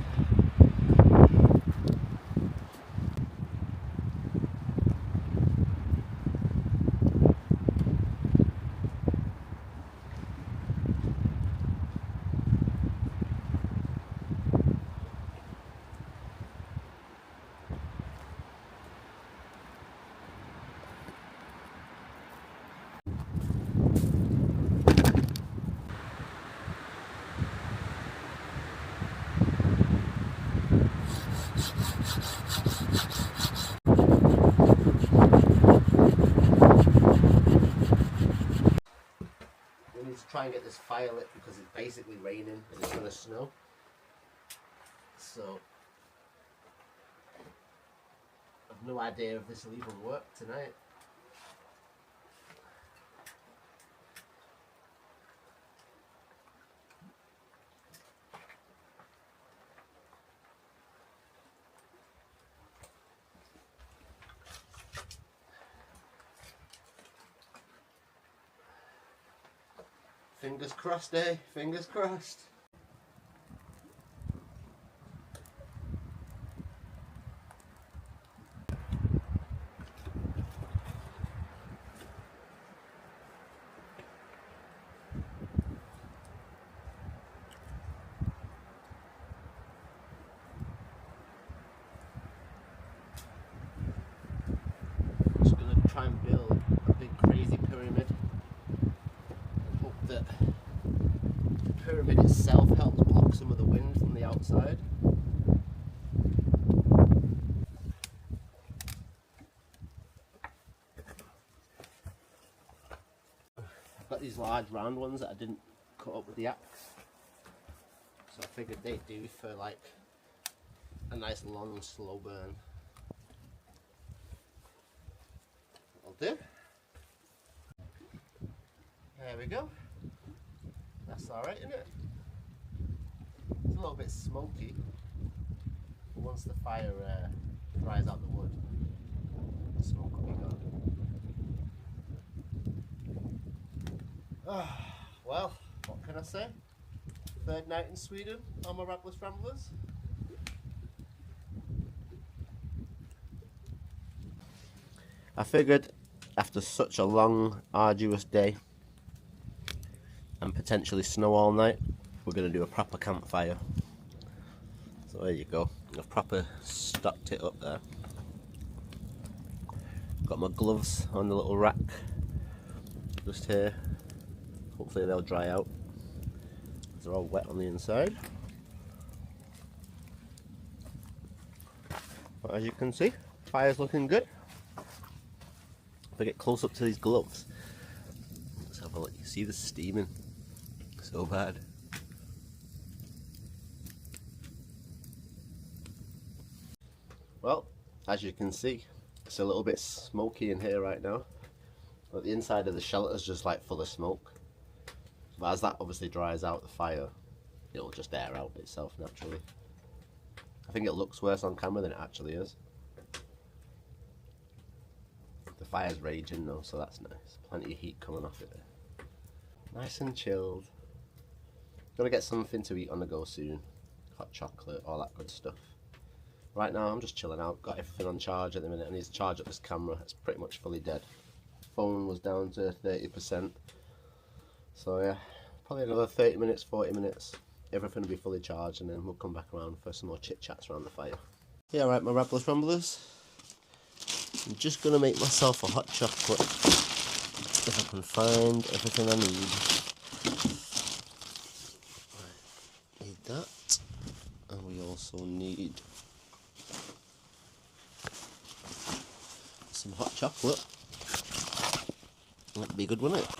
Try and get this fire lit because it's basically raining and it's going to snow. So I've no idea if this will even work tonight. Fingers crossed, eh? Fingers crossed. got these large round ones that I didn't cut up with the axe, so I figured they'd do for like a nice long slow burn. I'll do. There we go. That's alright, isn't it? It's a little bit smoky, but once the fire dries out the wood, the smoke will be gone. Well, what can I say? Third night in Sweden on my Rabless Ramblers. I figured after such a long, arduous day and potentially snow all night, we're going to do a proper campfire. So there you go, I've proper stocked it up there. Got my gloves on the little rack just here. Hopefully they'll dry out. They're all wet on the inside. But as you can see, fire's looking good. If I get close up to these gloves, let's have a look. You see the steaming? So bad. Well, as you can see, it's a little bit smoky in here right now. But the inside of the shelter is just like full of smoke. But as that obviously dries out the fire, it'll just air out itself naturally. I think it looks worse on camera than it actually is. The fire's raging though, so that's nice. Plenty of heat coming off it. Nice and chilled. Gonna get something to eat on the go soon. Hot chocolate, all that good stuff. Right now I'm just chilling out. Got everything on charge at the minute. I need to charge up this camera. It's pretty much fully dead. Phone was down to 30%. So yeah, probably another 30 minutes, 40 minutes. Everything will be fully charged and then we'll come back around for some more chit chats around the fire. Yeah, right, my Rabless Ramblers. I'm just going to make myself a hot chocolate if I can find everything I need. Right, need that, and we also need some hot chocolate. That'd be a good, wouldn't it?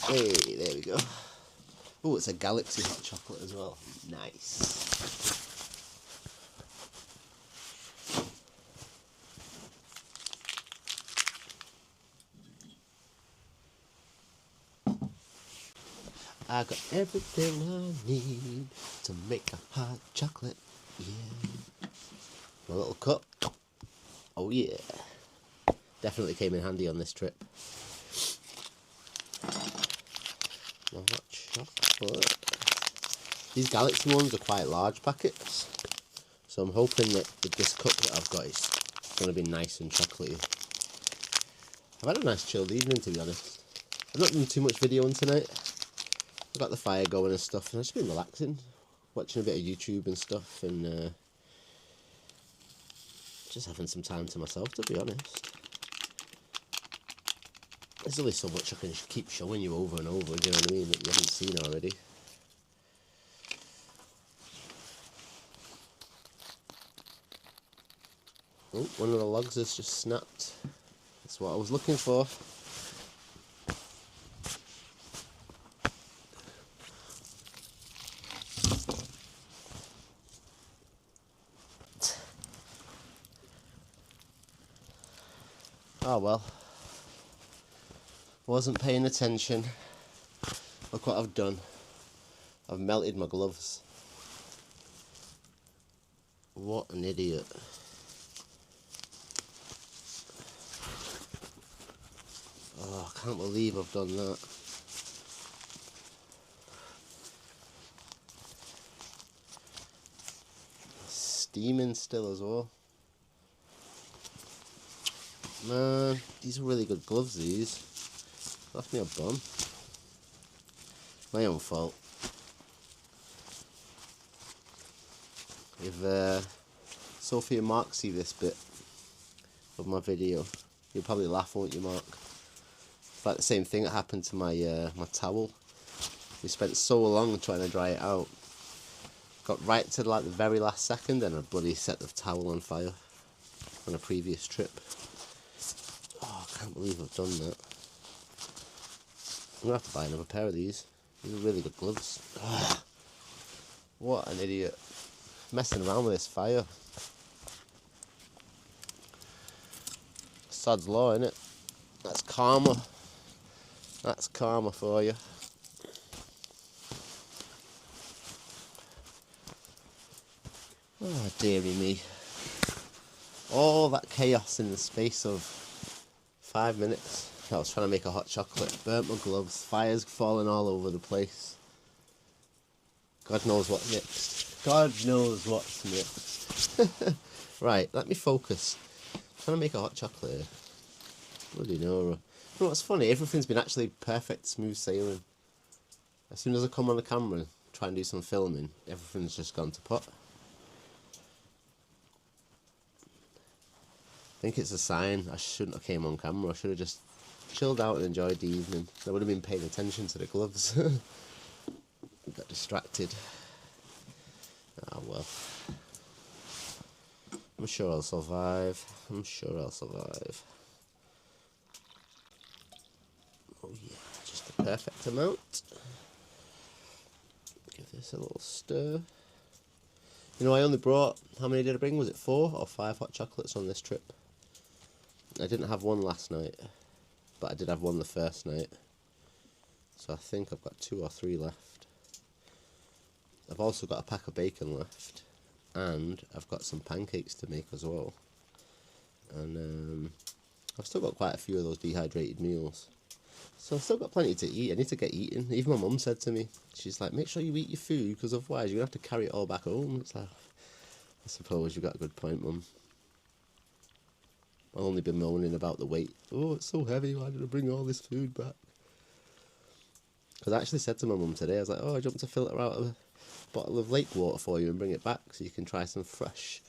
Hey, there we go. Oh, it's a galaxy hot chocolate as well. Nice. I got everything I need to make a hot chocolate, yeah. My little cup, oh yeah. Definitely came in handy on this trip. My hot chocolate. These Galaxy ones are quite large packets, so I'm hoping that this cup that I've got is going to be nice and chocolatey. I've had a nice chilled evening, to be honest. I've not done too much videoing tonight. I've got the fire going and stuff, and I've just been relaxing, watching a bit of YouTube and stuff, and just having some time to myself, to be honest. There's only so much I can keep showing you over and over, do you know what I mean, that you haven't seen already. Oh, one of the logs has just snapped. That's what I was looking for. Oh well, wasn't paying attention. Look what I've done. I've melted my gloves. What an idiot. Oh, I can't believe I've done that. Steaming still as well. Man, these are really good gloves, these. Left me a bum. My own fault. If Sophie and Mark see this bit of my video, you'll probably laugh, won't you, Mark? It's like the same thing that happened to my my towel. We spent so long trying to dry it out. Got right to like the very last second and I bloody set the towel on fire on a previous trip. Oh, I can't believe I've done that. I'm gonna have to buy another pair of these. These are really good gloves. Ugh. What an idiot. Messing around with this fire. Sod's law, innit? That's karma. That's karma for you. Oh, dearie me. All that chaos in the space of 5 minutes. I was trying to make a hot chocolate, burnt my gloves, fire's falling all over the place. God knows what's next. God knows what's next. Right, let me focus. I'm trying to make a hot chocolate here. Bloody no. You know what's funny? Everything's been actually perfect, smooth sailing. As soon as I come on the camera and try and do some filming, everything's just gone to pot. I think it's a sign I shouldn't have came on camera. I should have just chilled out and enjoyed the evening. I would have been paying attention to the gloves. Got distracted. Ah well. I'm sure I'll survive. I'm sure I'll survive. Oh yeah, just the perfect amount. Give this a little stir. You know, I only brought, how many did I bring? Was it 4 or 5 hot chocolates on this trip? I didn't have one last night, but I did have one the first night. So I think I've got 2 or 3 left. I've also got a pack of bacon left, and I've got some pancakes to make as well. And I've still got quite a few of those dehydrated meals. So I've still got plenty to eat. I need to get eating. Even my mum said to me, she's like, make sure you eat your food, because otherwise you're going to have to carry it all back home. It's like, I suppose you've got a good point, Mum. I've only been moaning about the weight. Oh, it's so heavy, why did I bring all this food back? Because I actually said to my mum today, I was like, oh, I jumped to filter out a bottle of lake water for you and bring it back so you can try some fresh,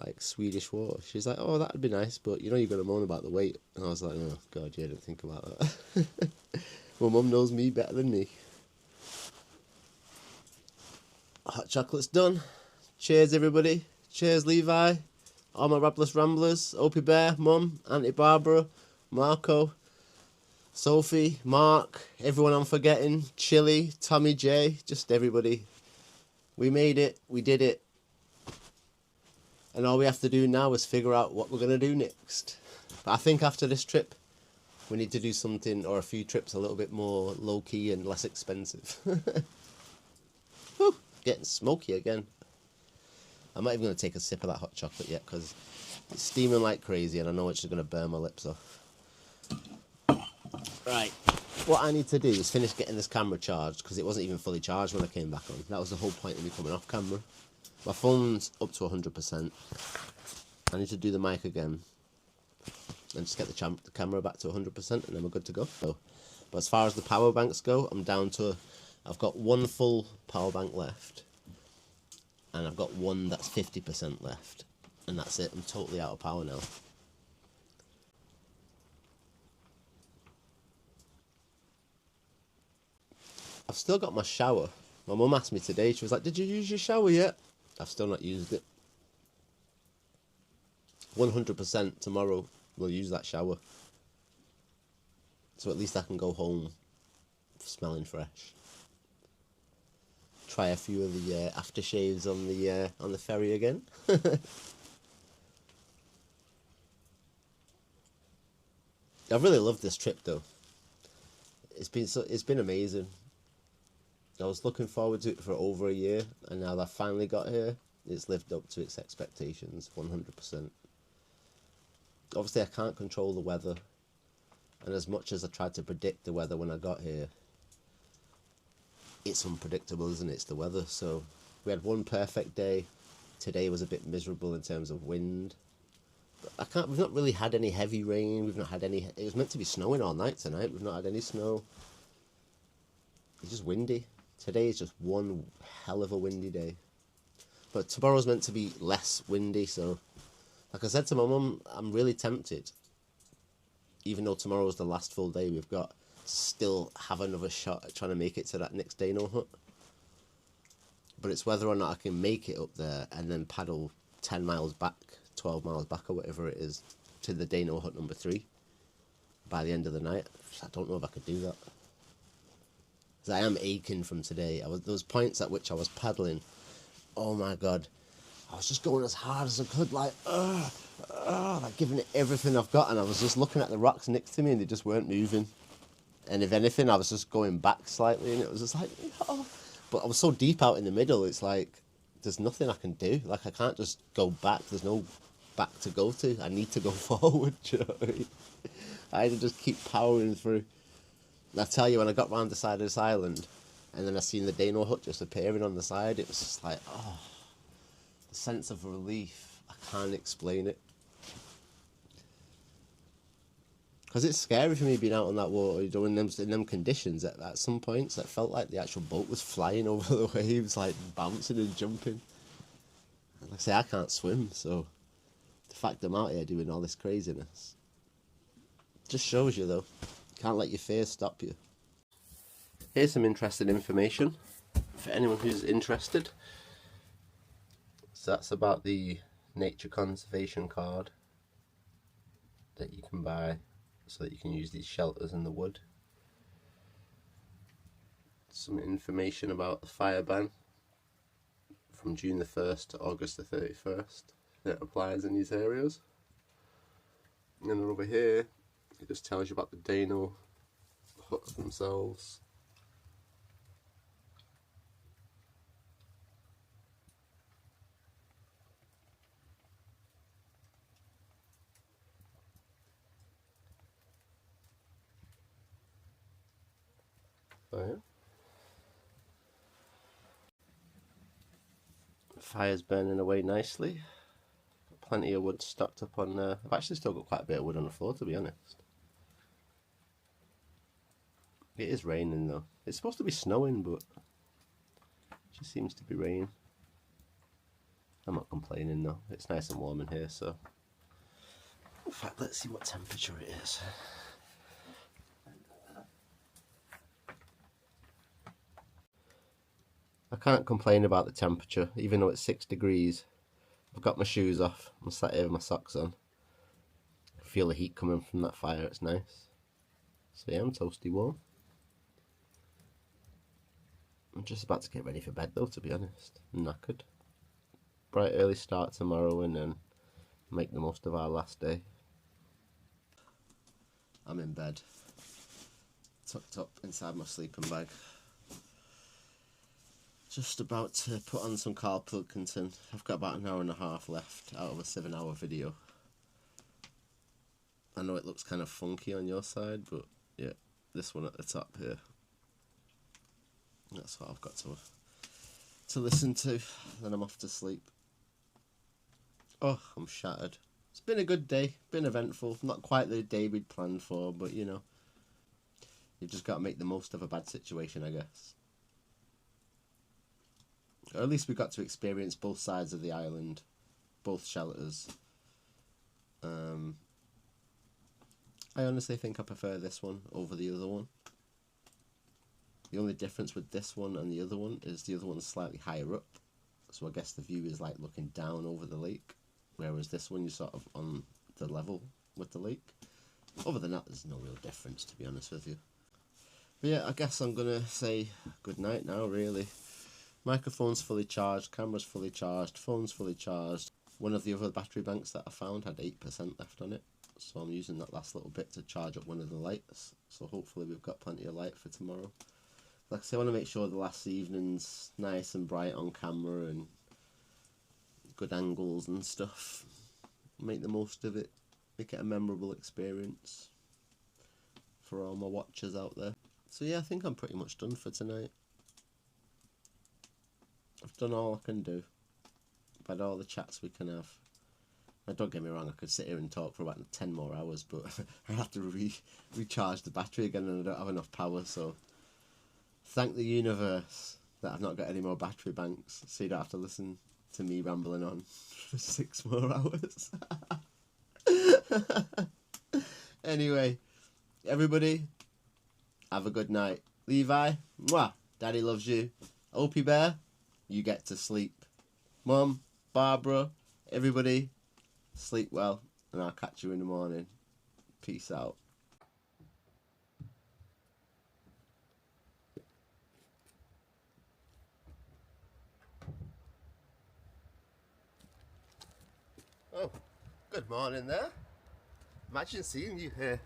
like, Swedish water. She's like, oh, that'd be nice, but you know you're going to moan about the weight. And I was like, oh, God, yeah, I didn't think about that. My mum knows me better than me. Hot chocolate's done. Cheers, everybody. Cheers, Levi. All my Rabless Ramblers. Opie Bear, Mum, Auntie Barbara, Marco, Sophie, Mark, everyone I'm forgetting, Chili, Tommy J, just everybody. We made it. We did it. And all we have to do now is figure out what we're going to do next. But I think after this trip, we need to do something, or a few trips, a little bit more low-key and less expensive. Whew, getting smoky again. I'm not even going to take a sip of that hot chocolate yet, because it's steaming like crazy, and I know it's just going to burn my lips off. Right, what I need to do is finish getting this camera charged, because it wasn't even fully charged when I came back on. That was the whole point of me coming off camera. My phone's up to 100%. I need to do the mic again and just get the camera back to 100%, and then we're good to go. So, but as far as the power banks go, I'm down to, I've got 1 full power bank left, and I've got 1 that's 50% left, and that's it. I'm totally out of power now. I've still got my shower. My mum asked me today, she was like, did you use your shower yet? I've still not used it. 100% tomorrow we'll use that shower. So at least I can go home smelling fresh. Try a few of the aftershaves on the ferry again. I've really loved this trip though. It's been amazing. I was looking forward to it for over a year, and now that I finally got here, it's lived up to its expectations 100%. Obviously I can't control the weather, and as much as I tried to predict the weather when I got here, it's unpredictable, isn't it? It's the weather. So we had one perfect day. Today was a bit miserable in terms of wind. But we've not really had any heavy rain. We've not had any. It was meant to be snowing all night tonight. We've not had any snow. It's just windy. Today is just one hell of a windy day. But tomorrow's meant to be less windy. So, like I said to my mum, I'm really tempted. Even though tomorrow's the last full day we've got, still have another shot at trying to make it to that next Dano hut. But it's whether or not I can make it up there and then paddle 10 miles back, 12 miles back or whatever it is, to the Dano hut number 3 by the end of the night. I don't know if I could do that. 'Cause I am aching from today. There was points at which I was paddling. Oh my god. I was just going as hard as I could, like giving it everything I've got, and I was just looking at the rocks next to me and they just weren't moving. And if anything, I was just going back slightly, and it was just like, oh. But I was so deep out in the middle, it's like, there's nothing I can do. Like, I can't just go back. There's no back to go to. I need to go forward, do you know what I mean? I had to just keep powering through. And I tell you, when I got round the side of this island, and then I seen the Dano hut just appearing on the side, it was just like, oh, the sense of relief. I can't explain it. Because it's scary for me being out on that water, you know, in them conditions. At some points, it felt like the actual boat was flying over the waves, like bouncing and jumping. And like I say, I can't swim, so the fact I'm out here doing all this craziness just shows you, though. Can't let your fears stop you. Here's some interesting information for anyone who's interested. So that's about the nature conservation card that you can buy so that you can use these shelters in the wood. Some information about the fire ban from June the 1st to August the 31st that applies in these areas. And then over here it just tells you about the Dano huts themselves. So, yeah. Fire's burning away nicely. Got plenty of wood stocked up on there. I've actually still got quite a bit of wood on the floor, to be honest. It is raining though. It's supposed to be snowing, but it just seems to be raining. I'm not complaining though. It's nice and warm in here, so. In fact, let's see what temperature it is. I can't complain about the temperature, even though it's 6 degrees. I've got my shoes off. I'm sat here with my socks on. I feel the heat coming from that fire. It's nice. So yeah, I'm toasty warm. I'm just about to get ready for bed though, to be honest. I'm knackered. Bright early start tomorrow and then make the most of our last day. I'm in bed, tucked up inside my sleeping bag. Just about to put on some Carl Pilkington. I've got about an hour and a half left out of a 7-hour video. I know it looks kind of funky on your side, but yeah, this one at the top here. That's what I've got to listen to. Then I'm off to sleep. Oh, I'm shattered. It's been a good day, been eventful. Not quite the day we'd planned for, but you know, you've just got to make the most of a bad situation, I guess. Or at least we got to experience both sides of the island, both shelters. I honestly think I prefer this one over the other one. The only difference with this one and the other one is the other one's slightly higher up. So I guess the view is like looking down over the lake. Whereas this one, you're sort of on the level with the lake. Other than that, there's no real difference, to be honest with you. But yeah, I guess I'm going to say good night now, really. Microphone's fully charged, camera's fully charged, phone's fully charged. One of the other battery banks that I found had 8% left on it. So I'm using that last little bit to charge up one of the lights. So hopefully we've got plenty of light for tomorrow. Like I say, I want to make sure the last evening's nice and bright on camera and good angles and stuff. Make the most of it. Make it a memorable experience for all my watchers out there. So yeah, I think I'm pretty much done for tonight. I've done all I can do. I've had all the chats we can have. Now, don't get me wrong, I could sit here and talk for about 10 more hours, but I have to recharge the battery again and I don't have enough power, so thank the universe that I've not got any more battery banks, so you don't have to listen to me rambling on for 6 more hours. Anyway, everybody, have a good night. Levi, mwah, Daddy loves you. Opie Bear, you get to sleep. Mum, Barbara, everybody, sleep well, and I'll catch you in the morning. Peace out. Good morning there. Imagine seeing you here.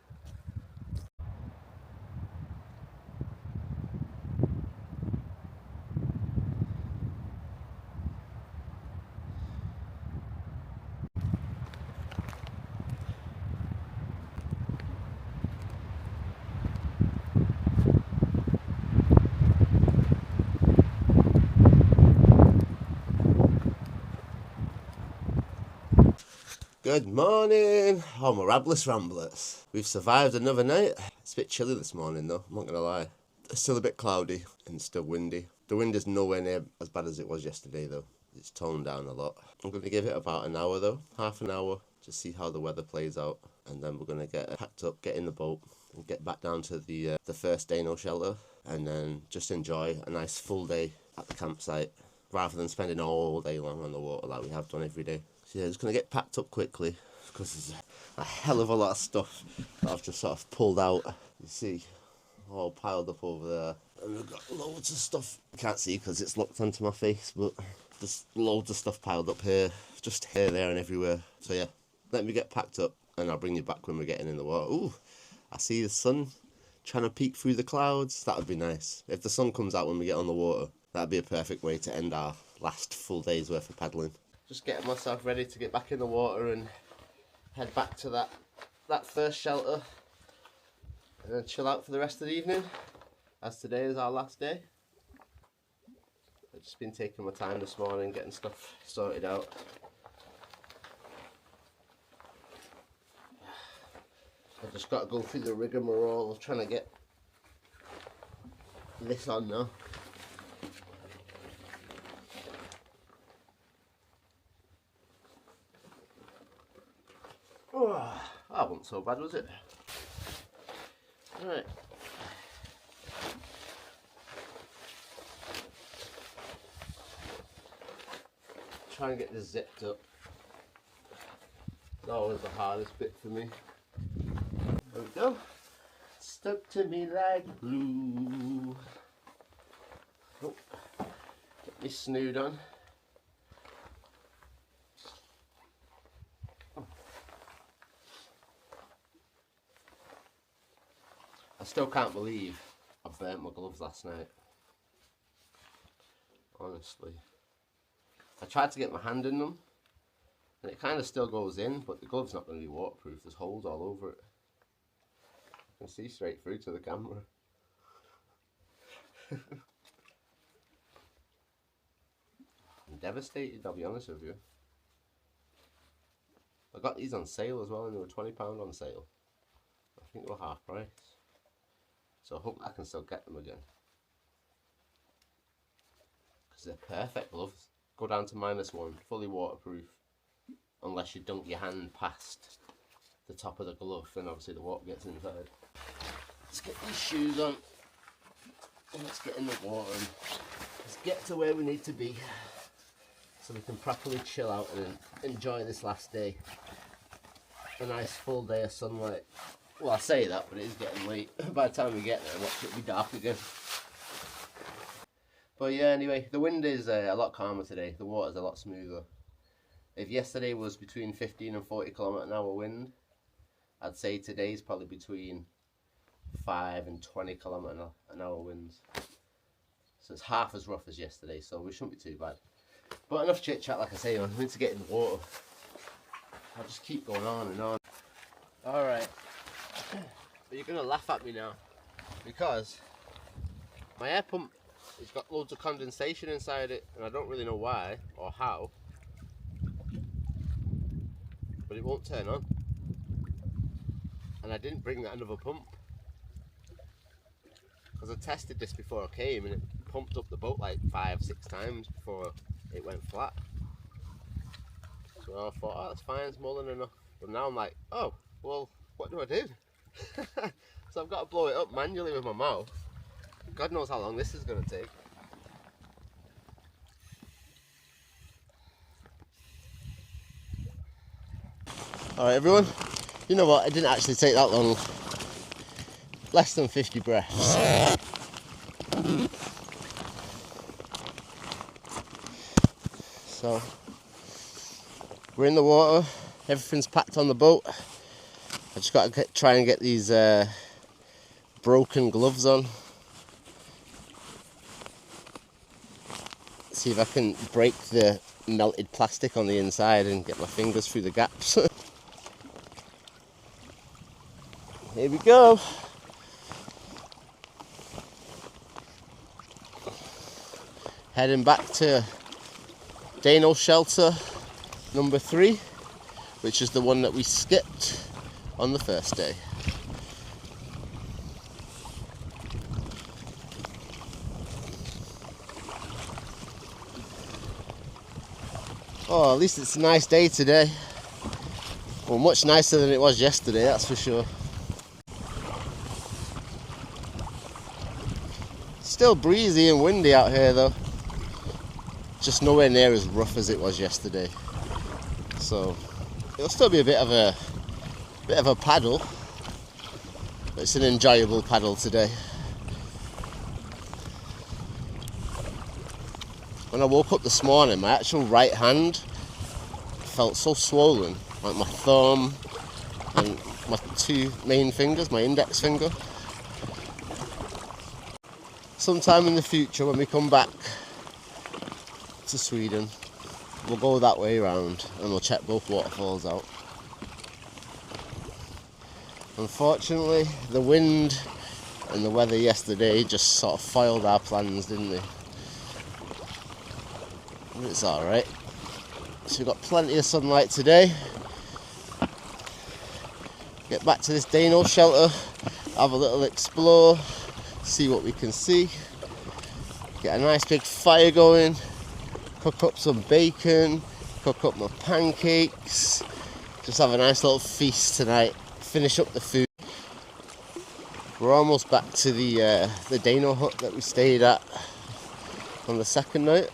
Good morning, oh my Rabless Ramblers. We've survived another night. It's a bit chilly this morning though, I'm not gonna lie. It's still a bit cloudy and still windy. The wind is nowhere near as bad as it was yesterday though. It's toned down a lot. I'm gonna give it about an hour though, half an hour, to see how the weather plays out. And then we're gonna get packed up, get in the boat and get back down to the first Dano shelter. And then just enjoy a nice full day at the campsite, rather than spending all day long on the water like we have done every day. So yeah, just going to get packed up quickly because there's a hell of a lot of stuff that I've just sort of pulled out. You see, all piled up over there. And we've got loads of stuff. You can't see because it's locked onto my face, but there's loads of stuff piled up here. Just here, there and everywhere. So yeah, let me get packed up and I'll bring you back when we're getting in the water. Ooh, I see the sun trying to peek through the clouds. That would be nice. If the sun comes out when we get on the water, that'd be a perfect way to end our last full day's worth of paddling. Just getting myself ready to get back in the water and head back to that first shelter and then chill out for the rest of the evening, as today is our last day. I've just been taking my time this morning, getting stuff sorted out. I've just got to go through the rigmarole of trying to get this on now. Oh, that wasn't so bad, was it? Right. Try and get this zipped up. That was the hardest bit for me. There we go. Stuck to me like glue. Oh, get my snood on. I still can't believe I burnt my gloves last night. Honestly. I tried to get my hand in them and it kind of still goes in, but the glove's not going to be waterproof. There's holes all over it. I can see straight through to the camera. I'm devastated, I'll be honest with you. I got these on sale as well and they were £20 on sale. I think they were half price. So I hope I can still get them again. Because they're perfect gloves. Go down to -1, fully waterproof. Unless you dunk your hand past the top of the glove, then obviously the water gets inside. Let's get these shoes on. And let's get in the water and let's get to where we need to be. So we can properly chill out and enjoy this last day. A nice full day of sunlight. Well, I say that, but it is getting late. By the time we get there, watch it be dark again. But yeah, anyway, the wind is a lot calmer today. The water's a lot smoother. If yesterday was between 15 and 40 km/h wind, I'd say today's probably between 5 and 20 km/h winds. So it's half as rough as yesterday, so we shouldn't be too bad. But enough chit chat, like I say, I need to get in the water. I'll just keep going on and on. Alright. But you're going to laugh at me now, because my air pump has got loads of condensation inside it, and I don't really know why or how, but it won't turn on. And I didn't bring that another pump, because I tested this before I came and it pumped up the boat like 5-6 times before it went flat. So I thought, oh, that's fine, it's more than enough. But now I'm like, oh, well, what do I do? So I've got to blow it up manually with my mouth. God knows how long this is going to take. Alright everyone, you know what, it didn't actually take that long. Less than 50 breaths. So, we're in the water. Everything's packed on the boat. I just got to try and get these broken gloves on. See if I can break the melted plastic on the inside and get my fingers through the gaps. Here we go. Heading back to Dano shelter number 3, which is the one that we skipped on the first day. Oh, at least it's a nice day today. Well, much nicer than it was yesterday, that's for sure. Still breezy and windy out here though. Just nowhere near as rough as it was yesterday. So it'll still be a bit of a paddle, but it's an enjoyable paddle today. When I woke up this morning, my actual right hand felt so swollen, like my thumb and my 2 main fingers, my index finger. Sometime in the future when we come back to Sweden, we'll go that way around and we'll check both waterfalls out. Unfortunately, the wind and the weather yesterday just sort of foiled our plans, didn't they? But it's alright. So we've got plenty of sunlight today. Get back to this Dano shelter, have a little explore, see what we can see. Get a nice big fire going, cook up some bacon, cook up my pancakes, just have a nice little feast tonight, finish up the food. We're almost back to the Dano hut that we stayed at on the second night,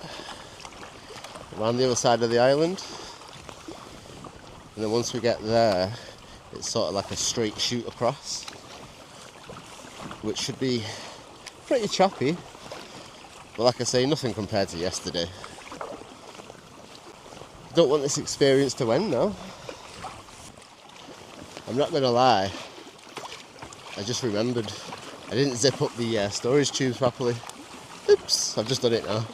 around the other side of the island. And then once we get there, it's sort of like a straight shoot across, which should be pretty choppy, but like I say, nothing compared to yesterday. Don't want this experience to end now. I'm not going to lie, I just remembered I didn't zip up the storage tubes properly. Oops, I've just done it now.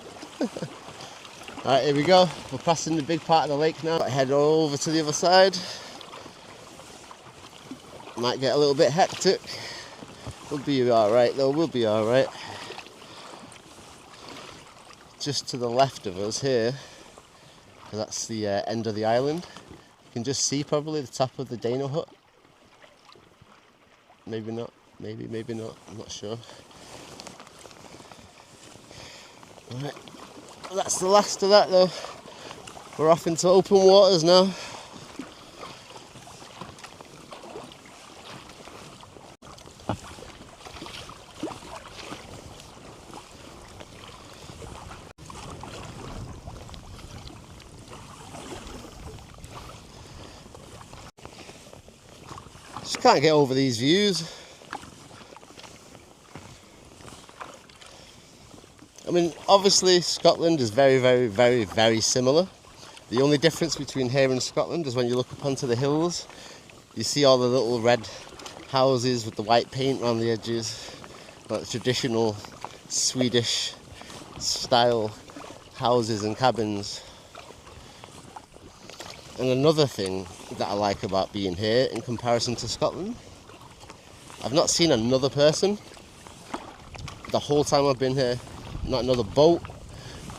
Alright, here we go. We're passing the big part of the lake now. Head over to the other side. Might get a little bit hectic. We'll be alright though, we'll be alright. Just to the left of us here, because that's the end of the island. You can just see probably the top of the Dano hut. Maybe not, maybe not, I'm not sure. Alright, that's the last of that though. We're off into open waters now. Just can't get over these views. I mean, obviously Scotland is very similar. The only difference between here and Scotland is when you look up onto the hills, you see all the little red houses with the white paint around the edges, like the traditional Swedish style houses and cabins. And another thing that I like about being here in comparison to Scotland, I've not seen another person the whole time I've been here. Not another boat,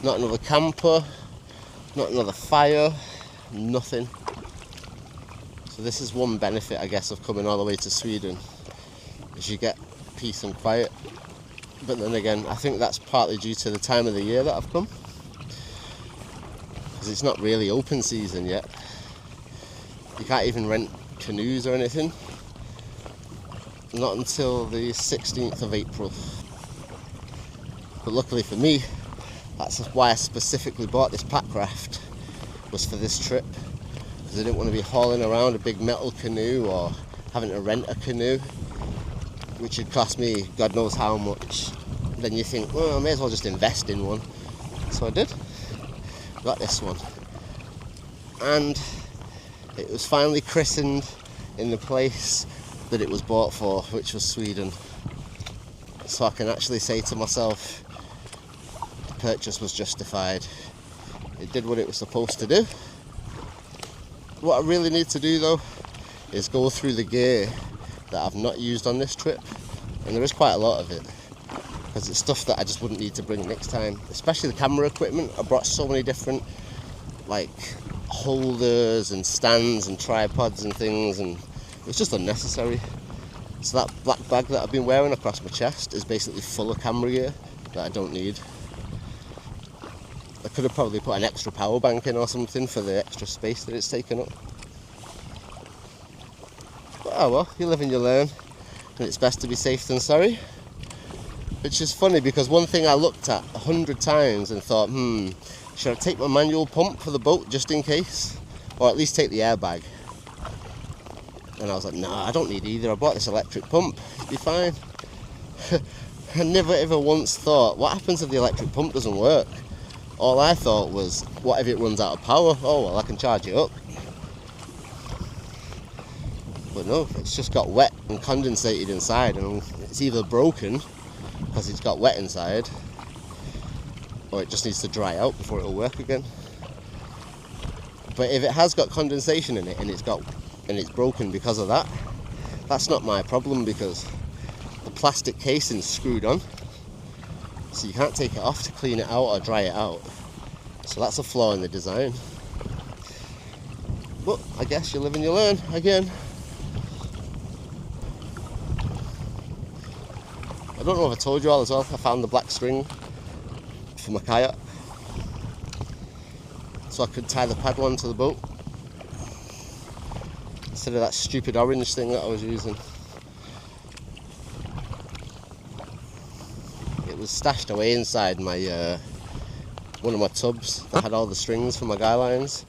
not another camper, not another fire, nothing. So this is one benefit, I guess, of coming all the way to Sweden, is you get peace and quiet. But then again, I think that's partly due to the time of the year that I've come, because it's not really open season yet. You can't even rent canoes or anything, not until the 16th of April. But luckily for me, that's why I specifically bought this pack raft, was for this trip, because I didn't want to be hauling around a big metal canoe or having to rent a canoe, which would cost me God knows how much. Then you think, well, I may as well just invest in one. So I did. Got this one. And It was finally christened in the place that it was bought for, which was Sweden. So I can actually say to myself, the purchase was justified. It did what it was supposed to do. What I really need to do though is go through the gear that I've not used on this trip, and there is quite a lot of it, because it's stuff that I just wouldn't need to bring next time, especially the camera equipment. I brought so many different like holders and stands and tripods and things, and it's just unnecessary. So that black bag that I've been wearing across my chest is basically full of camera gear that I don't need. I could have probably put an extra power bank in or something for the extra space that it's taken up. But oh well, you live and you learn, and it's best to be safe than sorry. Which is funny, because one thing I looked at 100 times and thought, should I take my manual pump for the boat just in case? Or at least take the airbag? And I was like, nah, I don't need either. I bought this electric pump, it'll be fine. I never ever once thought, what happens if the electric pump doesn't work? All I thought was, what if it runs out of power? Oh well, I can charge it up. But no, it's just got wet and condensated inside, and it's either broken because it's got wet inside, or it just needs to dry out before it'll work again. But if it has got condensation in it and it's broken because of that, that's not my problem, because the plastic casing's screwed on, so you can't take it off to clean it out or dry it out. So that's a flaw in the design. But I guess you live and you learn again. I don't know if I told you all as well, I found the black string for my kayak, so I could tie the paddle onto the boat instead of that stupid orange thing that I was using. It was stashed away inside my one of my tubs that had all the strings for my guy lines.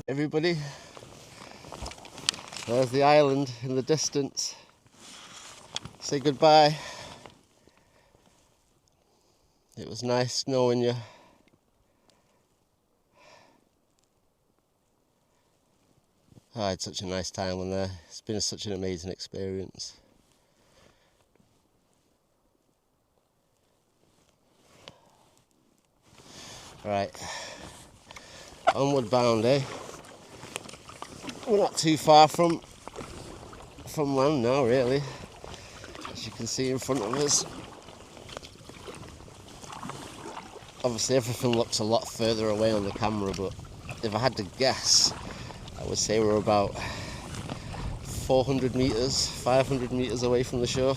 Everybody, there's the island in the distance. Say goodbye. It was nice knowing you. I had such a nice time on there. It's been such an amazing experience. Right, onward bound, eh? We're not too far from land now, really, as you can see in front of us. Obviously everything looks a lot further away on the camera, but if I had to guess, I would say we're about 400 metres, 500 metres away from the shore.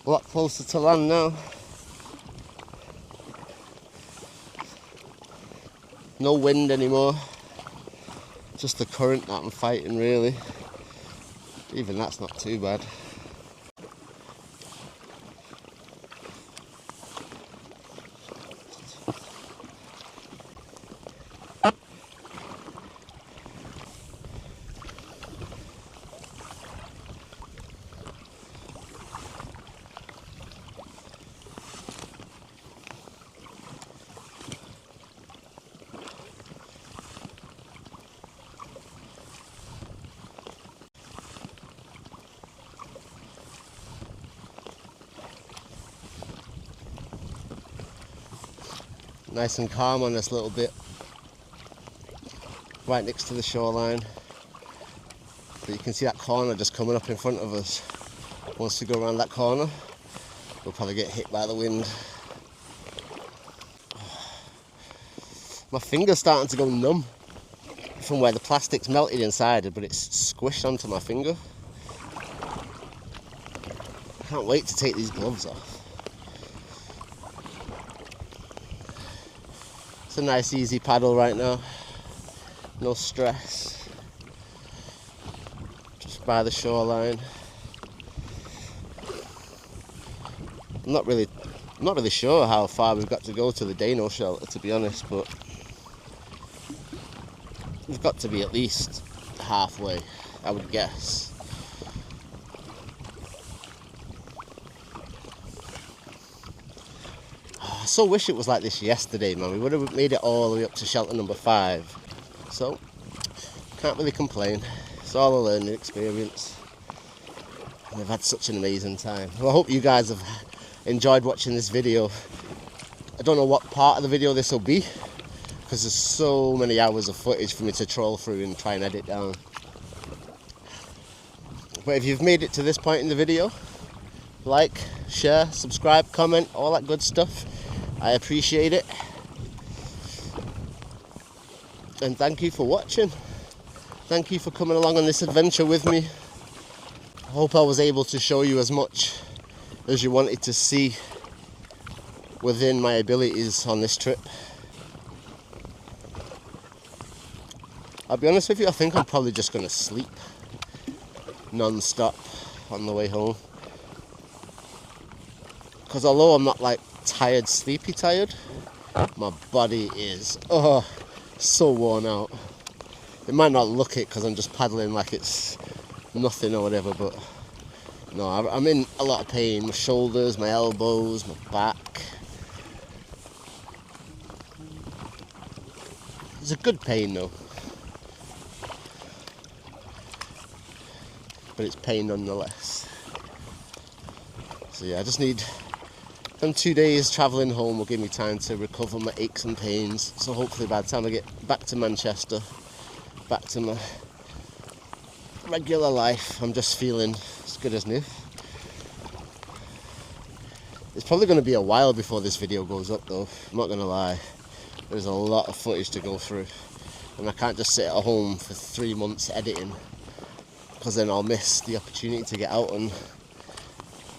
A lot closer to land now. No wind anymore, just the current that I'm fighting, really. Even that's not too bad. Nice and calm on this little bit, right next to the shoreline. But you can see that corner just coming up in front of us. Once we go around that corner, we'll probably get hit by the wind. My finger's starting to go numb from where the plastic's melted inside, but it's squished onto my finger. I can't wait to take these gloves off. It's a nice easy paddle right now, no stress, just by the shoreline. I'm not really sure how far we've got to go to the Dano shelter, to be honest, but we've got to be at least halfway, I would guess. so wish it was like this yesterday, man. We would have made it all the way up to shelter number 5. So, can't really complain. It's all a learning experience. And we've had such an amazing time. Well, I hope you guys have enjoyed watching this video. I don't know what part of the video this will be, because there's so many hours of footage for me to troll through and try and edit down. But if you've made it to this point in the video, like, share, subscribe, comment, all that good stuff. I appreciate it. And thank you for watching. Thank you for coming along on this adventure with me. I hope I was able to show you as much as you wanted to see within my abilities on this trip. I'll be honest with you, I think I'm probably just going to sleep non-stop on the way home. Because although I'm not like tired, sleepy tired, my body is so worn out. It might not look it because I'm just paddling like it's nothing or whatever, but no, I'm in a lot of pain. My shoulders, my elbows, my back. It's a good pain though, but it's pain nonetheless. So yeah, I just need them 2 days travelling home will give me time to recover my aches and pains. So hopefully by the time I get back to Manchester, back to my regular life, I'm just feeling as good as new. It's probably going to be a while before this video goes up though, I'm not going to lie. There's a lot of footage to go through, and I can't just sit at home for 3 months editing, because then I'll miss the opportunity to get out on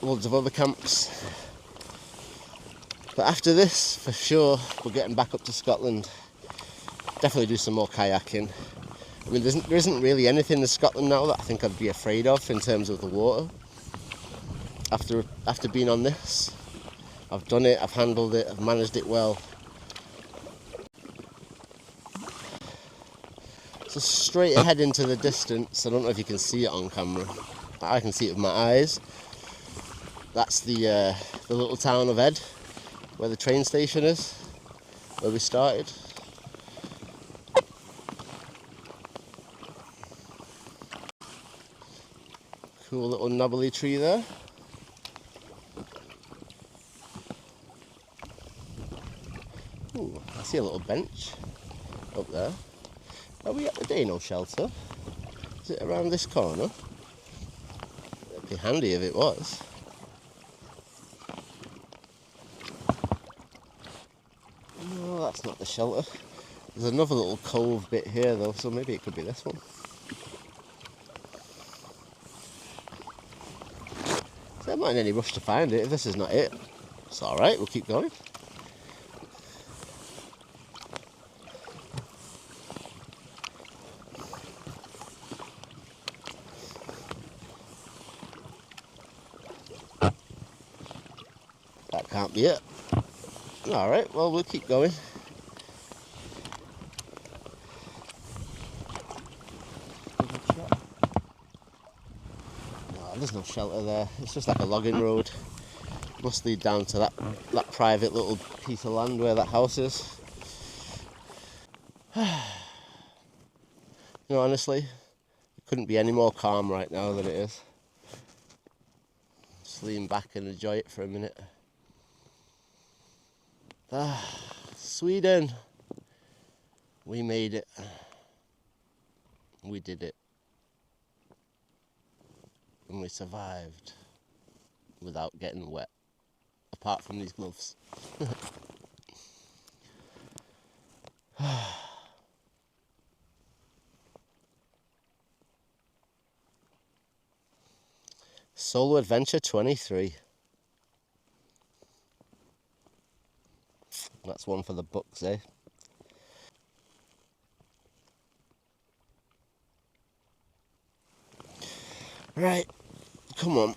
loads of other camps. But after this, for sure, we're getting back up to Scotland. Definitely do some more kayaking. I mean, there isn't really anything in Scotland now that I think I'd be afraid of in terms of the water. After being on this, I've done it, I've handled it, I've managed it well. So straight ahead into the distance, I don't know if you can see it on camera. I can see it with my eyes. That's the little town of Ed, where the train station is, where we started. Cool little knobbly tree there. Ooh, I see a little bench up there. Are we at the Dano shelter? Is it around this corner? It'd be handy if it was. No, that's not the shelter. There's another little cove bit here though, so maybe it could be this one. So I'm not in any rush to find it. If this is not it, it's alright, we'll keep going. That can't be it. Alright, well, we'll keep going. No, there's no shelter there. It's just like a logging road. Must lead down to that private little piece of land where that house is. You know, honestly, it couldn't be any more calm right now than it is. Just lean back and enjoy it for a minute. Sweden. We made it. We did it. And we survived without getting wet. Apart from these gloves. Solo Adventure 23. That's one for the books, eh? Right, come on.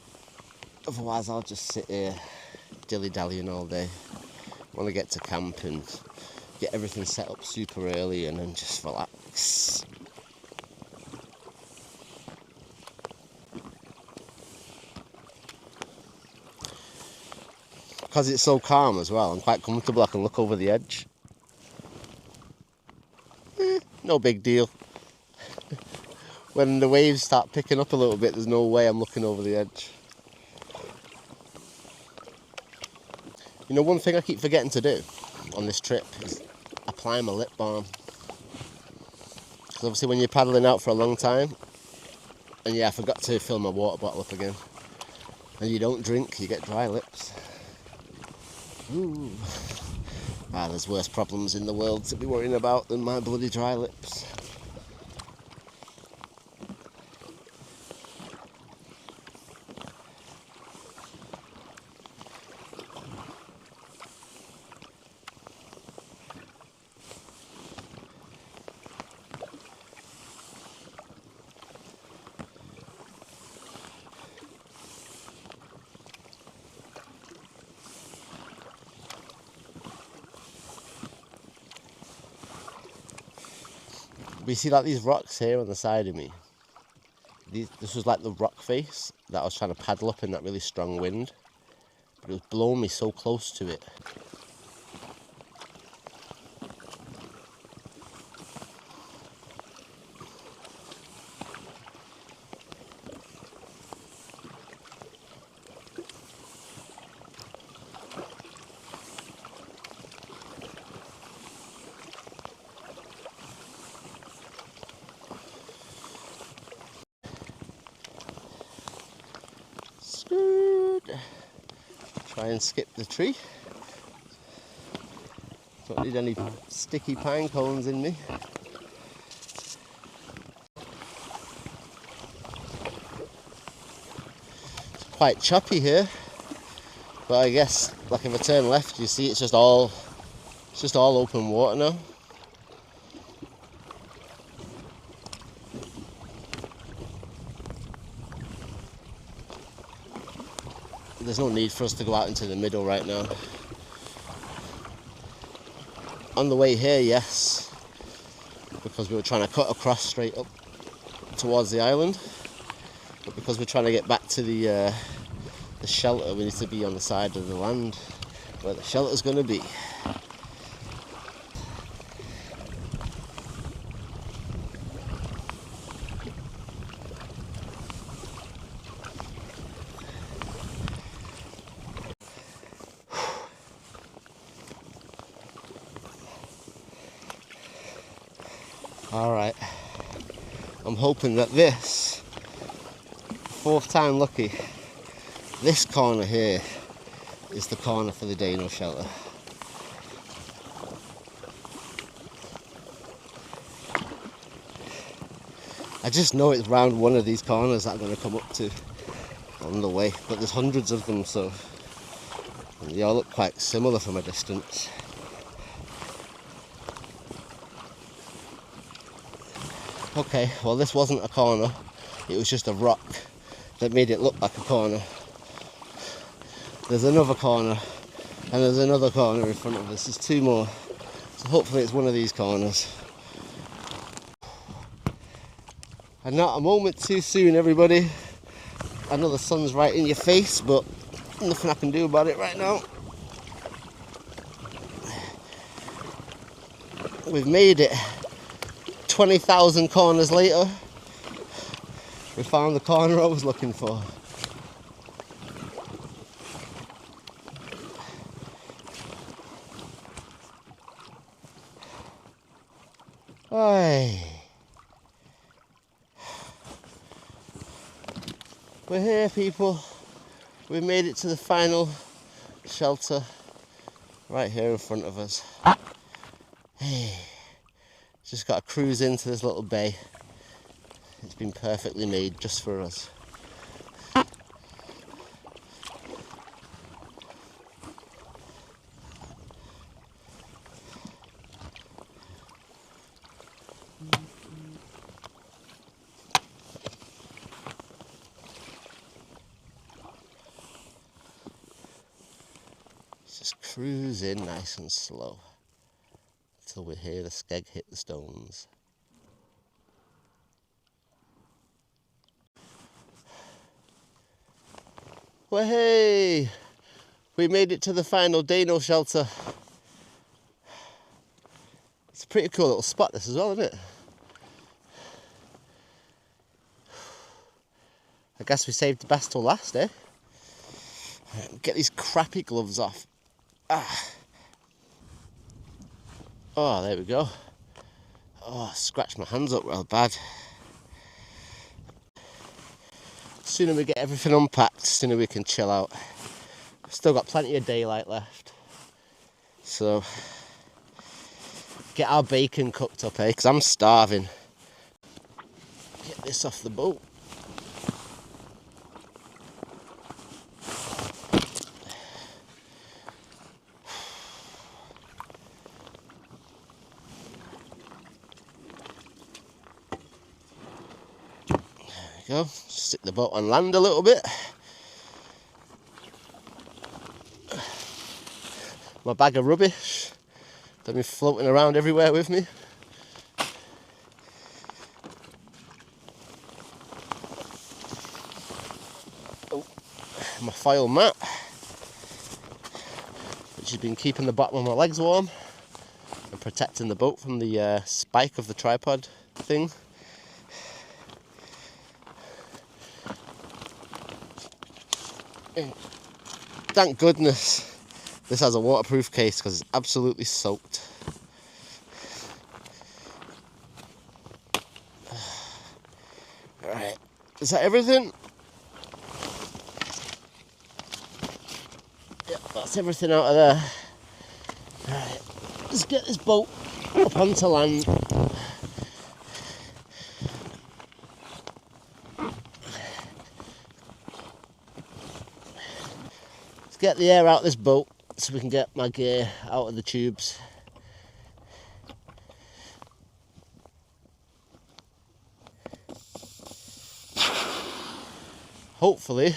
Otherwise I'll just sit here dilly-dallying all day. I want to get to camp and get everything set up super early and then just relax. because it's so calm as well, I'm quite comfortable. I can look over the edge. No big deal. When the waves start picking up a little bit, there's no way I'm looking over the edge. You know, one thing I keep forgetting to do on this trip is apply my lip balm. Because obviously when you're paddling out for a long time, and yeah, I forgot to fill my water bottle up again, and you don't drink, you get dry lips. Ooh. There's worse problems in the world to be worrying about than my bloody dry lips. But you see, like these rocks here on the side of me, this was like the rock face that I was trying to paddle up in that really strong wind, but it was blowing me so close to it. Try and skip the tree. Don't need any sticky pine cones in me. It's quite choppy here, but I guess like if I turn left, you see it's just all open water now. There's no need for us to go out into the middle right now. On the way here, yes, because we were trying to cut across straight up towards the island, but because we're trying to get back to the shelter, we need to be on the side of the land where the shelter's going to be. Alright, I'm hoping that this, fourth time lucky, this corner here is the corner for the Dano shelter. I just know it's round one of these corners that I'm going to come up to on the way, but there's hundreds of them, so they all look quite similar from a distance. Okay, well this wasn't a corner, it was just a rock that made it look like a corner. There's another corner, and there's another corner in front of us. There's two more, so hopefully it's one of these corners. And not a moment too soon, everybody. I know the sun's right in your face, but nothing I can do about it right now. We've made it. 20,000 corners later, we found the corner I was looking for. Aye. We're here, people. We've made it to the final shelter right here in front of us. Hey. Just got to cruise into this little bay. It's been perfectly made just for us. Just cruise in nice and slow till we hear the skeg hit the stones. Well, hey, We made it to the final Dano shelter. It's a pretty cool little spot this as well, isn't it? I guess we saved the best till last, eh? Get these crappy gloves off. Ah. Oh, there we go. Oh, I scratched my hands up real bad. Sooner we get everything unpacked, sooner we can chill out. Still got plenty of daylight left. So, get our bacon cooked up, eh? Because I'm starving. Get this off the boat. There we go. Stick the boat on land a little bit. My bag of rubbish that been floating around everywhere with me. Oh, my foil mat, which has been keeping the bottom of my legs warm and protecting the boat from the spike of the tripod thing. And thank goodness this has a waterproof case because it's absolutely soaked. Alright, is that everything? Yep, that's everything out of there. Alright, let's get this boat up onto land. Let's get the air out of this boat so we can get my gear out of the tubes. Hopefully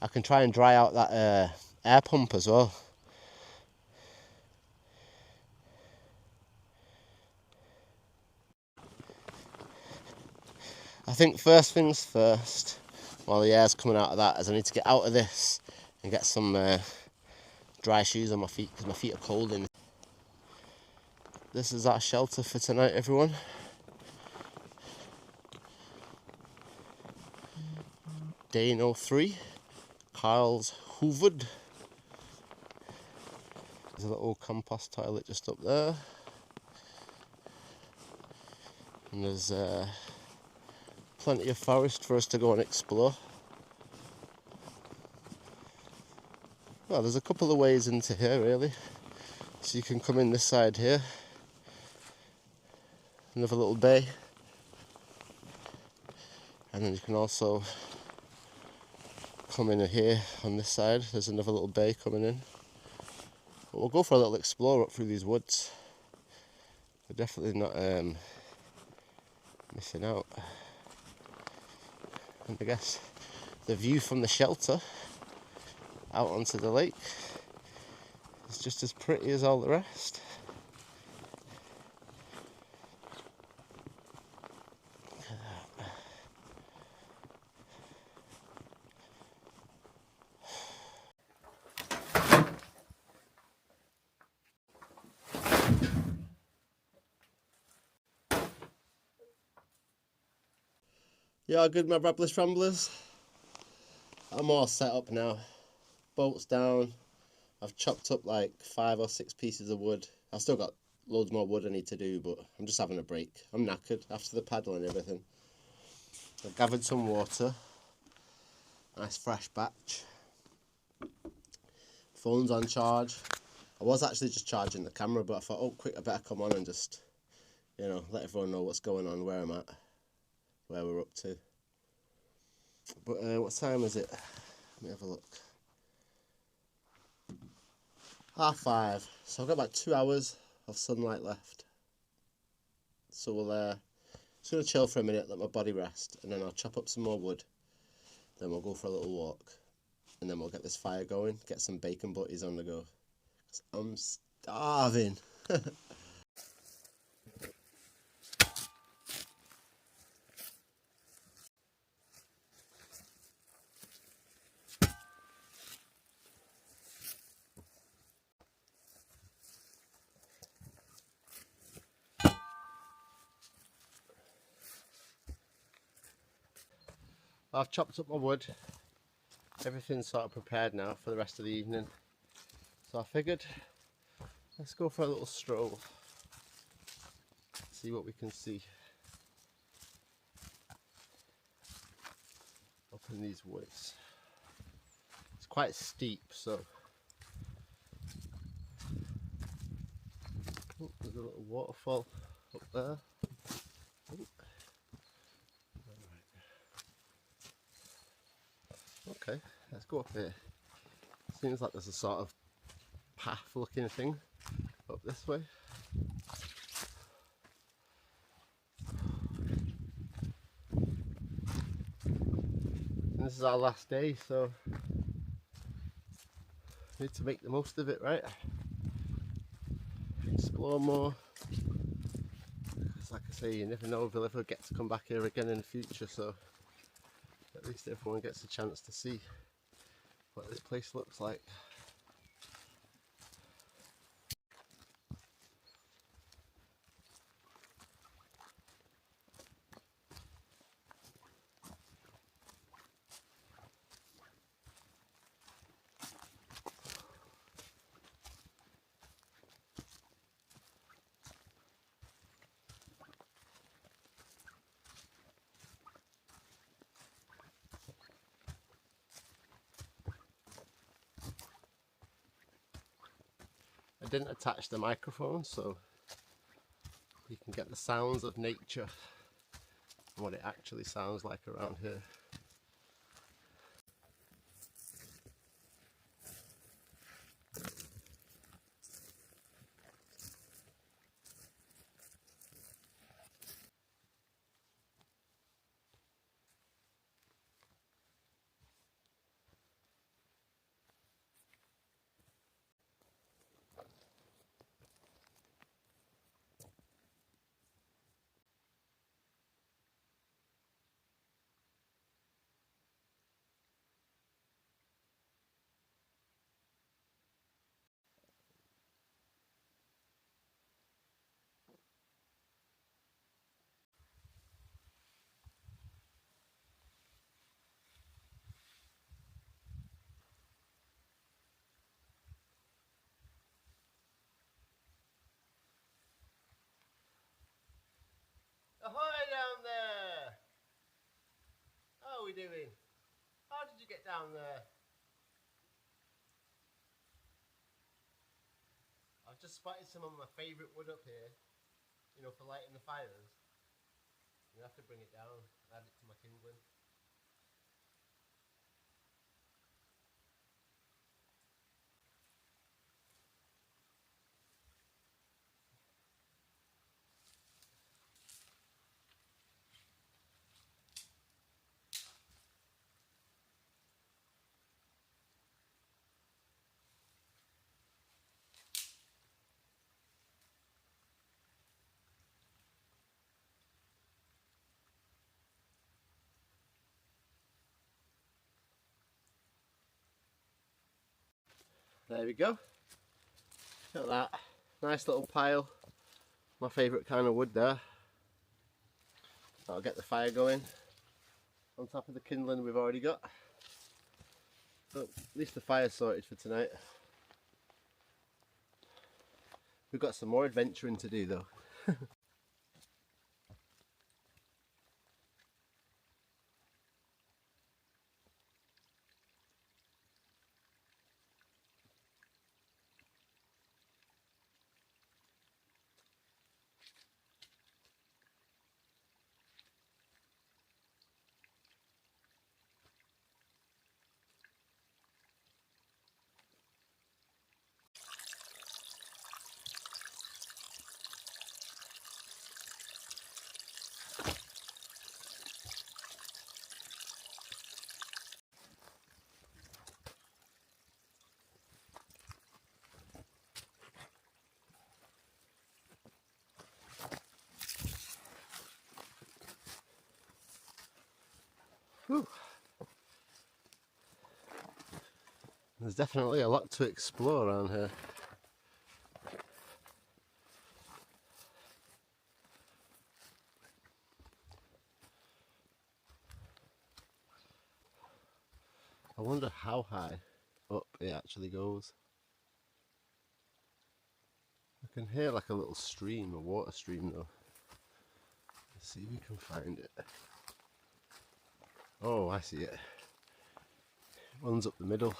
I can try and dry out that air pump as well. I think first things first, while the air's coming out of that, is I need to get out of this and get some dry shoes on my feet because my feet are cold in. This is our shelter for tonight, everyone. Dano 3, Carl's Hooved. There's a little compost toilet just up there. And there's plenty of forest for us to go and explore. Well, there's a couple of ways into here really. So you can come in this side here. Another little bay. And then you can also come in here on this side. There's another little bay coming in. But we'll go for a little explore up through these woods. We're definitely not missing out. And I guess the view from the shelter out onto the lake is just as pretty as all the rest. Yeah, good, my Rabless Ramblers. I'm all set up now. Boat's down. I've chopped up like 5 or 6 pieces of wood. I've still got loads more wood I need to do, but I'm just having a break. I'm knackered after the paddle and everything. I've gathered some water. Nice fresh batch. Phone's on charge. I was actually just charging the camera, but I thought, oh quick, I better come on and just, you know, let everyone know what's going on, where I'm at, where we're up to. But what time is it? Let me have a look. 5:30. So I've got about 2 hours of sunlight left. So we'll just gonna chill for a minute, let my body rest, and then I'll chop up some more wood. Then we'll go for a little walk, and then we'll get this fire going, get some bacon butties on the go. 'Cause I'm starving. I've chopped up my wood. Everything's sort of prepared now for the rest of the evening. So I figured, let's go for a little stroll. See what we can see up in these woods. It's quite steep, so oh, there's a little waterfall up there. Oh. Okay, let's go up here. Seems like there's a sort of path looking thing up this way. And this is our last day, so we need to make the most of it, right? Explore more. Because like I say, you never know if we'll ever get to come back here again in the future, so at least everyone gets a chance to see what this place looks like. I didn't attach the microphone, so you can get the sounds of nature and what it actually sounds like around here. Ahoy down there! How are we doing? How did you get down there? I've just spotted some of my favourite wood up here, you know, for lighting the fires. You have to bring it down and add it to my kindling. There we go. Look at that. Nice little pile. My favourite kind of wood there. I'll get the fire going on top of the kindling we've already got. But at least the fire's sorted for tonight. We've got some more adventuring to do though. Whew. There's definitely a lot to explore around here. I wonder how high up it actually goes. I can hear like a little stream, a water stream though. Let's see if we can find it. Oh, I see it. It runs up the middle.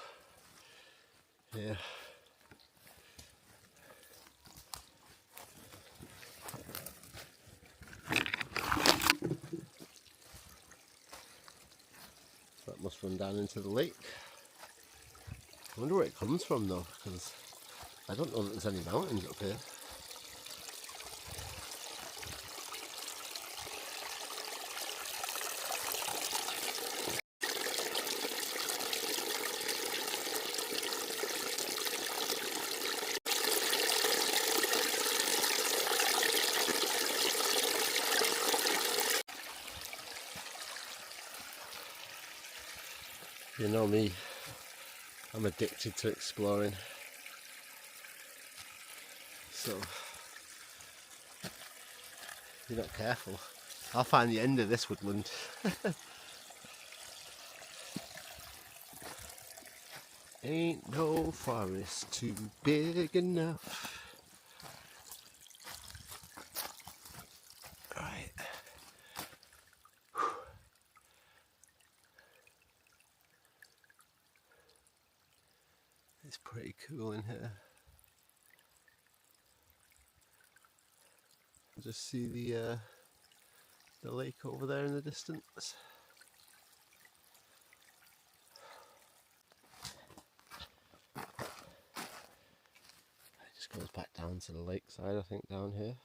Yeah. That must run down into the lake. I wonder where it comes from though, because I don't know that there's any mountains up here. You know me, I'm addicted to exploring. So, if you're not careful, I'll find the end of this woodland. Ain't no forest too big enough. Right. It's pretty cool in here. Just see the lake over there in the distance. It just goes back down to the lakeside, I think, down here.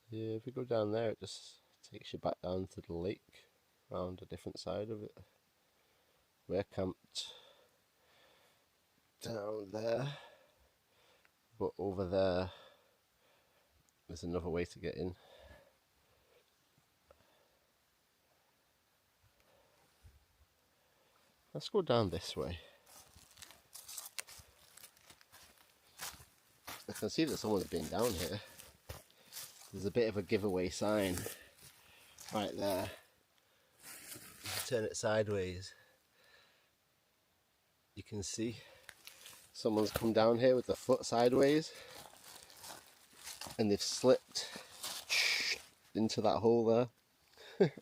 Yeah, if you go down there, it just takes you back down to the lake, around a different side of it. We're camped down there, but over there there's another way to get in. Let's go down this way. I can see that someone's been down here. There's a bit of a giveaway sign right there. Turn it sideways. You can see someone's come down here with their foot sideways and they've slipped into that hole there.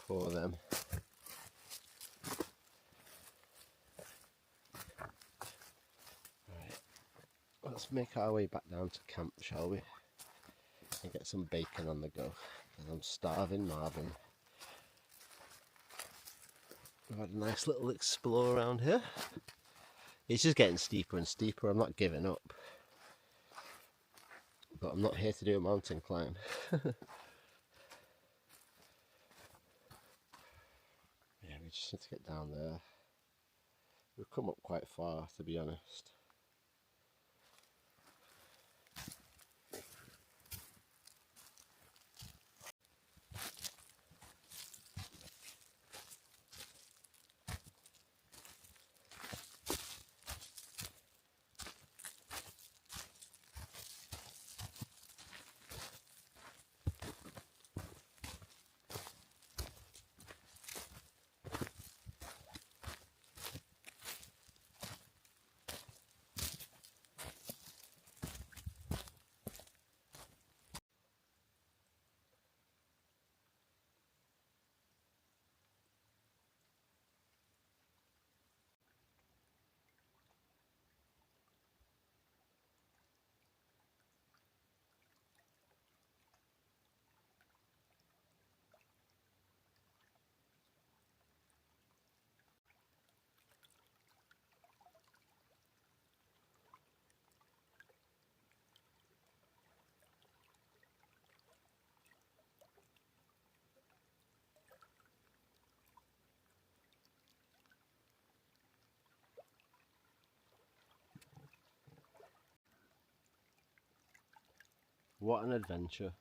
Poor them. Right, let's make our way back down to camp, shall we? And get some bacon on the go, because I'm starving Marvin. We've had a nice little explore around here. It's just getting steeper and steeper. I'm not giving up, but I'm not here to do a mountain climb. Yeah, we just need to get down there. We've come up quite far, to be honest. What an adventure.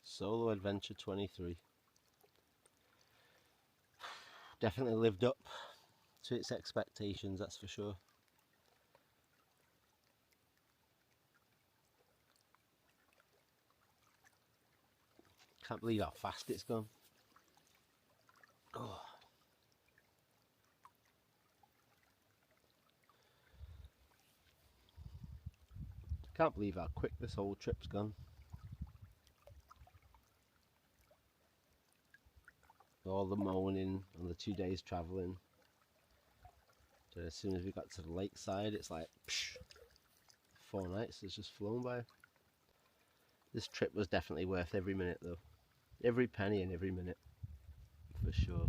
Solo adventure 23. Definitely lived up to its expectations, that's for sure. Can't believe how fast it's gone. Oh. Can't believe how quick this whole trip's gone. All the moaning on the 2 days travelling. So as soon as we got to the lakeside, it's like, psh, 4 nights has just flown by. This trip was definitely worth every minute though. Every penny and every minute, for sure.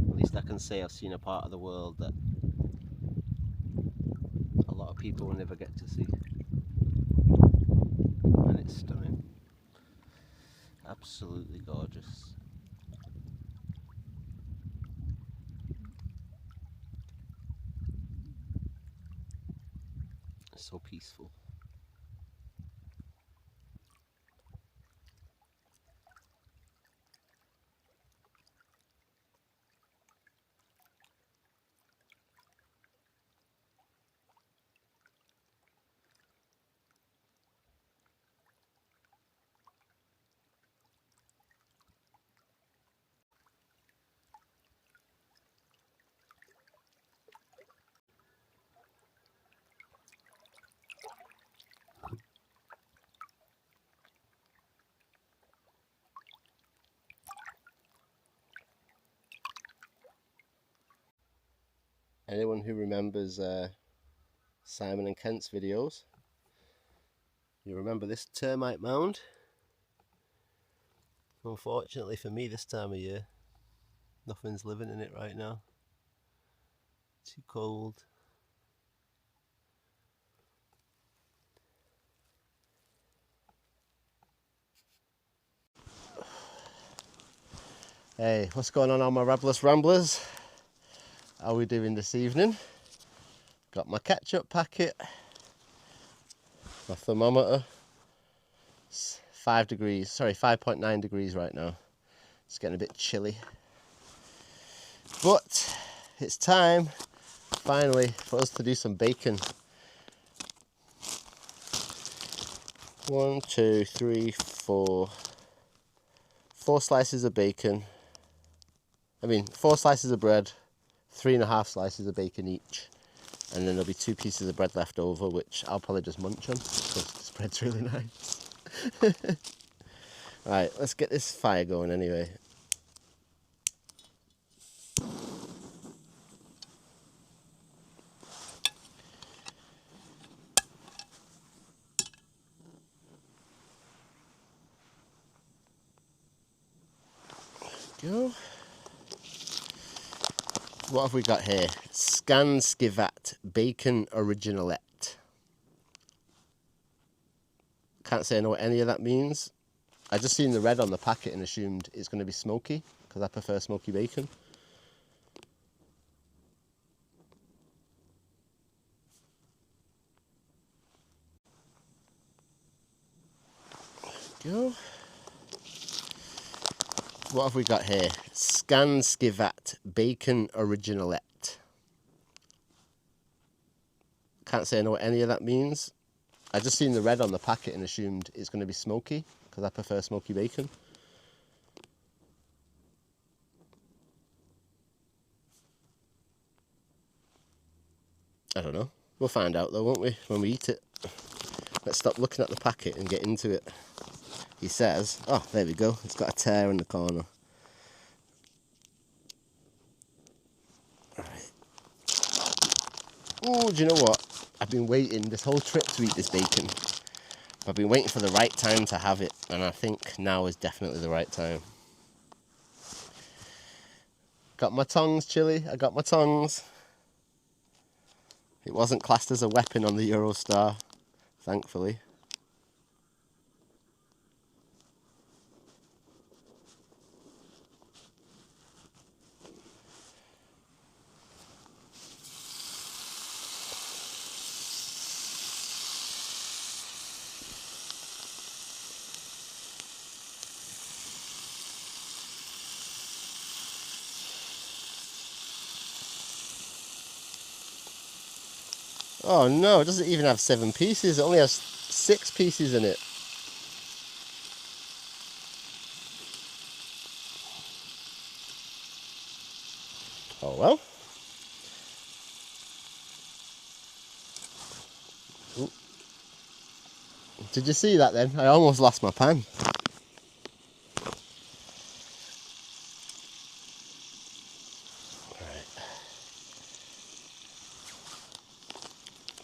At least I can say I've seen a part of the world that a lot of people will never get to see. And it's stunning. Absolutely gorgeous. It's so peaceful. Anyone who remembers Simon and Kent's videos, you remember this termite mound? Unfortunately for me this time of year, nothing's living in it right now. Too cold. Hey, what's going on my Rabless Ramblers? How are we doing this evening? Got my ketchup packet, my thermometer. It's 5.9 degrees right now. It's getting a bit chilly. But it's time, finally, for us to do some bacon. 1, 2, 3, 4. 4 slices of bacon. 4 slices of bread, 3.5 slices of bacon each. And then there'll be 2 pieces of bread left over, which I'll probably just munch on, because this bread's really nice. Right, let's get this fire going anyway. Go. What have we got here? Skanskivat Bacon Originalette. Can't say I know what any of that means. I just seen the red on the packet and assumed it's going to be smoky, because I prefer smoky bacon. Go. What have we got here? Skanskivat Bacon Originalette. Can't say I know what any of that means. I just seen the red on the packet and assumed it's going to be smoky, because I prefer smoky bacon. I don't know. We'll find out though, won't we, when we eat it. Let's stop looking at the packet and get into it. He says, oh, there we go. It's got a tear in the corner. Alright. Oh, do you know what? I've been waiting this whole trip to eat this bacon. I've been waiting for the right time to have it, and I think now is definitely the right time. Got my tongs, Chili. I got my tongs. It wasn't classed as a weapon on the Eurostar, thankfully. Oh no, it doesn't even have 7 pieces. It only has 6 pieces in it. Oh well. Ooh. Did you see that then? I almost lost my pan.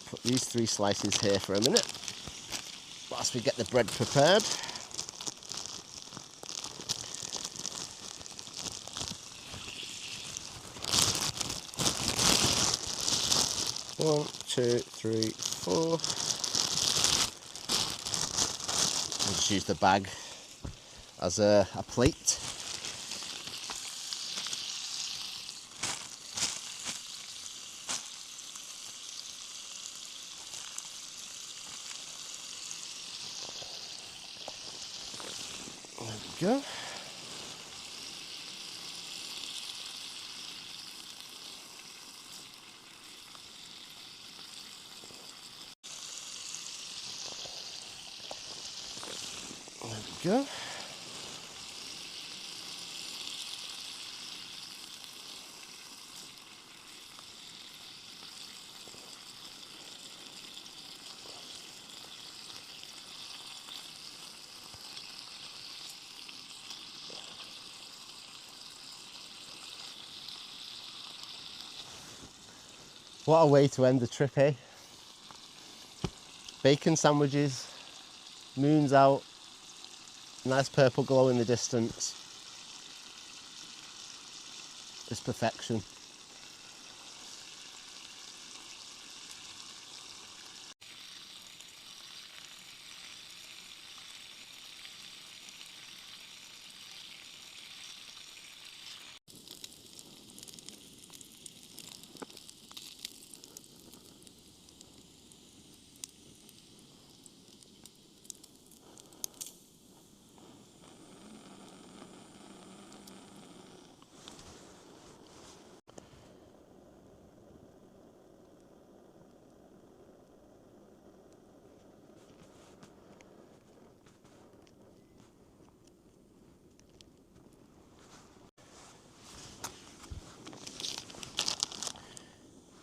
Put these 3 slices here for a minute whilst we get the bread prepared. One, two, three, 4. I'll just use the bag as a plate. There we go. There we go. What a way to end the trip, eh? Bacon sandwiches, moon's out, nice purple glow in the distance. It's perfection.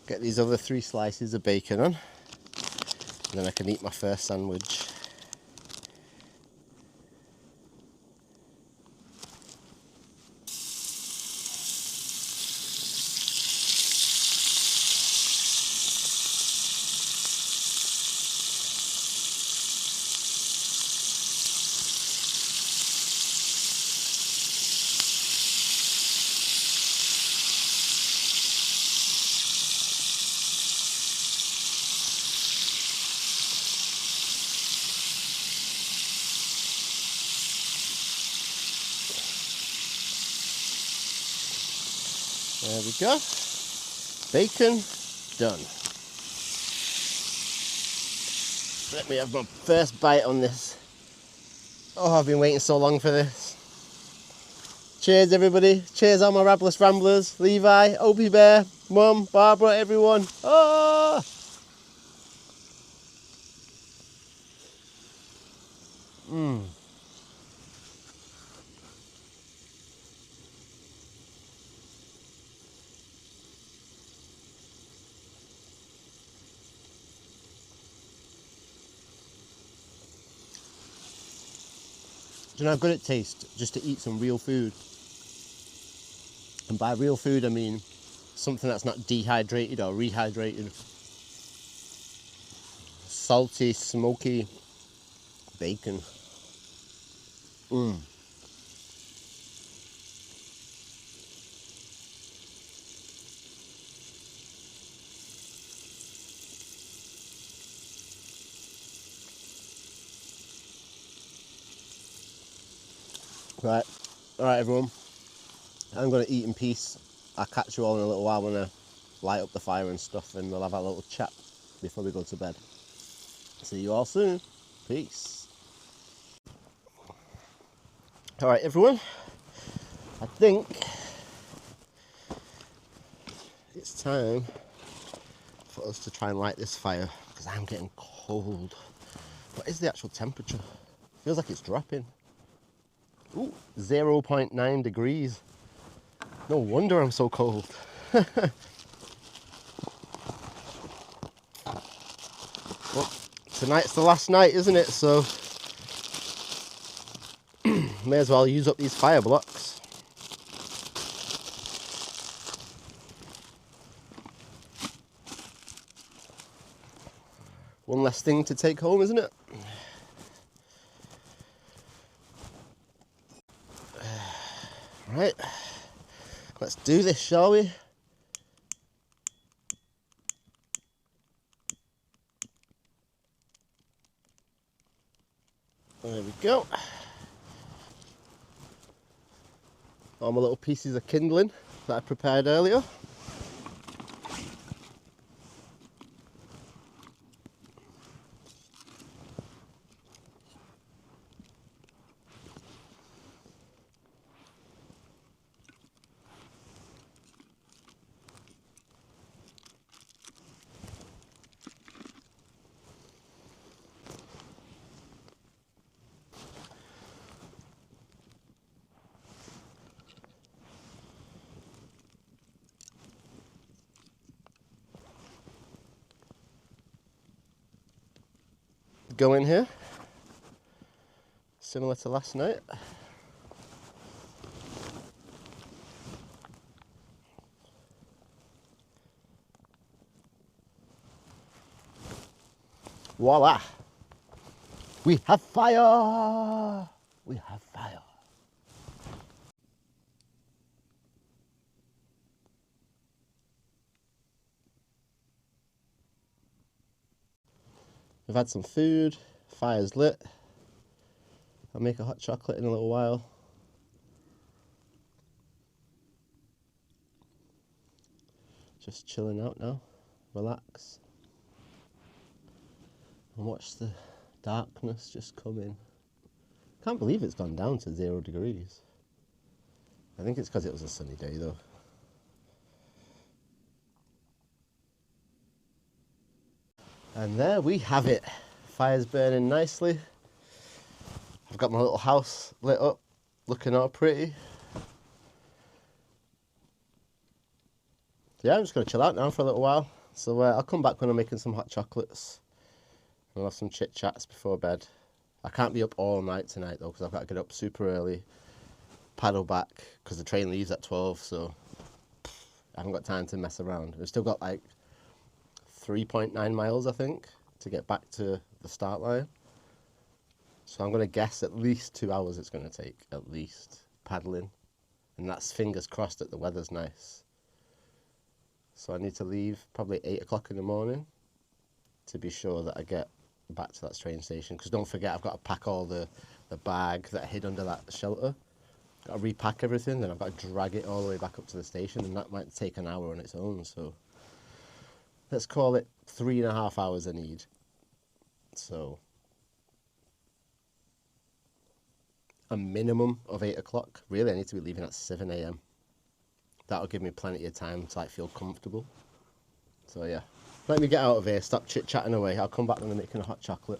Get these other 3 slices of bacon on, and then I can eat my first sandwich. There we go. Bacon done. Let me have my first bite on this. Oh, I've been waiting so long for this. Cheers everybody. Cheers all my Rabless Ramblers. Levi, Opie Bear, Mum, Barbara, everyone. Oh! Mmm. Do you know how good it tastes just to eat some real food? And by real food I mean something that's not dehydrated or rehydrated. Salty, smoky bacon. Mmm. Right, alright everyone, I'm going to eat in peace. I'll catch you all in a little while when I light up the fire and stuff, and we'll have a little chat before we go to bed. See you all soon. Peace. Alright everyone, I think it's time for for us to try and light this fire because I'm getting cold. What is the actual temperature? Feels like it's dropping. Ooh, 0.9 degrees. No wonder I'm so cold. Well, tonight's the last night, isn't it? So may as well use up these fire blocks. One less thing to take home, isn't it? Right, let's do this, shall we? There we go. All my little pieces of kindling that I prepared earlier. Go in here, similar to last night. Voila! We have fire! We have fire. We've had some food, fire's lit. I'll make a hot chocolate in a little while. Just chilling out now, relax. And watch the darkness just come in. Can't believe it's gone down to 0 degrees. I think it's because it was a sunny day though. And there we have it. Fire's burning nicely. I've got my little house lit up, looking all pretty. Yeah, I'm just going to chill out now for a little while. So I'll come back when I'm making some hot chocolates. We'll have some chit chats before bed. I can't be up all night tonight though, because I've got to get up super early, paddle back, because the train leaves at 12, so I haven't got time to mess around. We've still got like 3.9 miles, I think, to get back to the start line. So I'm going to guess at least 2 hours it's going to take, at least, paddling. And that's fingers crossed that the weather's nice. So I need to leave probably 8 o'clock in the morning to be sure that I get back to that train station. Because don't forget, I've got to pack all the bag that I hid under that shelter. Got to repack everything, then I've got to drag it all the way back up to the station, and that might take an hour on its own. So let's call it 3.5 hours I need. So a minimum of 8 o'clock. Really, I need to be leaving at 7 a.m. That'll give me plenty of time to like feel comfortable. So yeah, let me get out of here, stop chit-chatting away. I'll come back when I'm making a hot chocolate.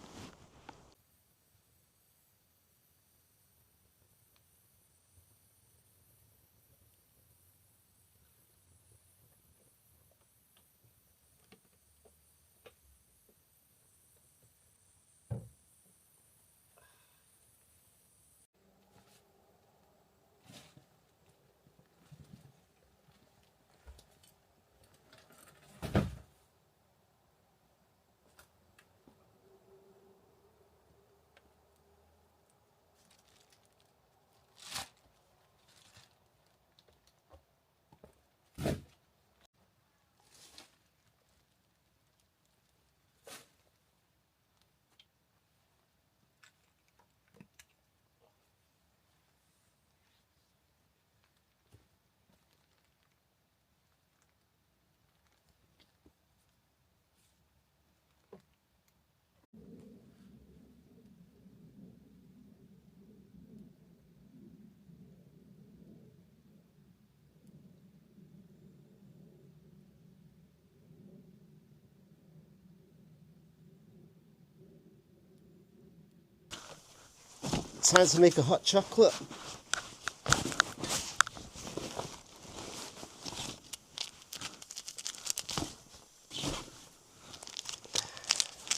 Time to make a hot chocolate.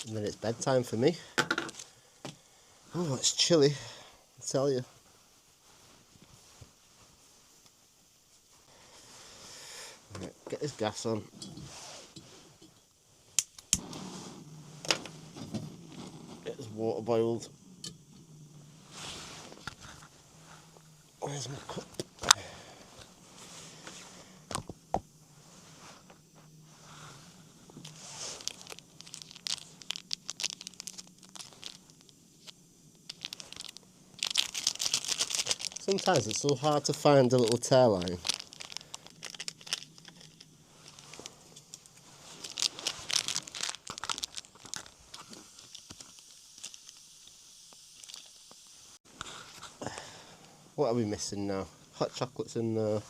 And then it's bedtime for me. Oh, it's chilly, I tell you. Right, get this gas on. Get this water boiled. Where's my cup? Sometimes it's so hard to find a little tear line. What are we missing now? Hot chocolate's in there.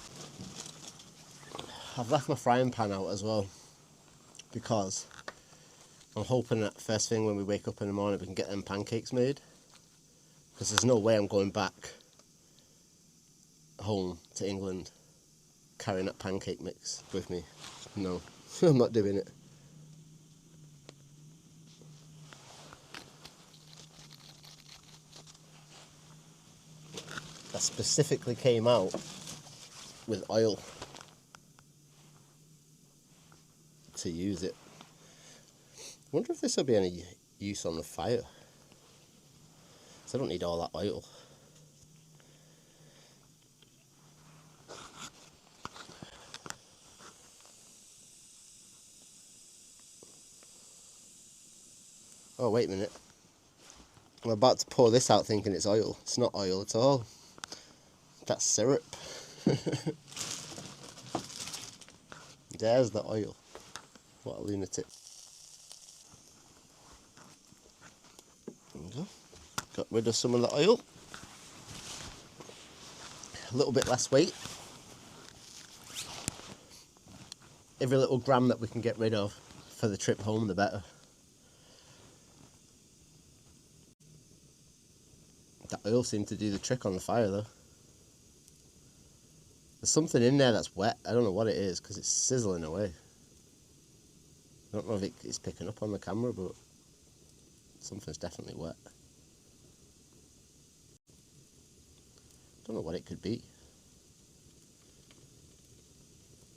I've left my frying pan out as well because I'm hoping that first thing when we wake up in the morning we can get them pancakes made, because there's no way I'm going back home to England carrying that pancake mix with me. No, I'm not doing it. That specifically came out with oil to use it. I wonder if this will be any use on the fire. So I don't need all that oil. Oh, wait a minute. I'm about to pour this out thinking it's oil. It's not oil at all. That's syrup. There's the oil. What a lunatic. There we go. Got rid of some of the oil. A little bit less weight. Every little gram that we can get rid of for the trip home, the better. That oil seemed to do the trick on the fire though. There's something in there that's wet. I don't know what it is because it's sizzling away. I don't know if it's picking up on the camera, but something's definitely wet. Don't know what it could be.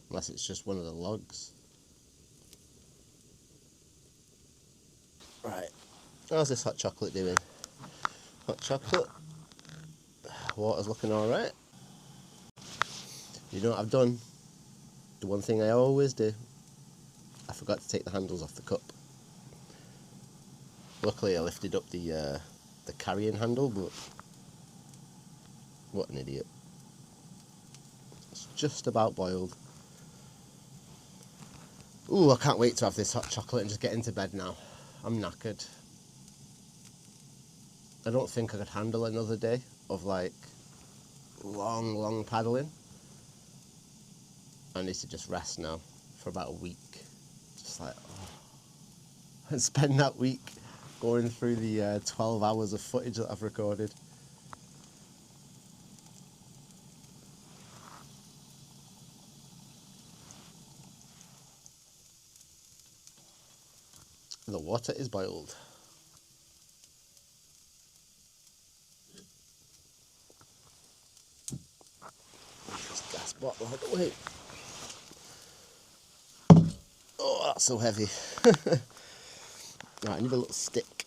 Unless it's just one of the logs. Right, how's this hot chocolate doing? Hot chocolate. Water's looking alright. You know what I've done? The one thing I always do. I forgot to take the handles off the cup. Luckily I lifted up the carrying handle, but what an idiot. It's just about boiled. Ooh, I can't wait to have this hot chocolate and just get into bed now. I'm knackered. I don't think I could handle another day of like long paddling. I need to just rest now for about a week. Just like, oh. And spend that week going through the 12 hours of footage that I've recorded. The water is boiled. This gas bottle out of the way. Oh, that's so heavy. Right, I need a little stick.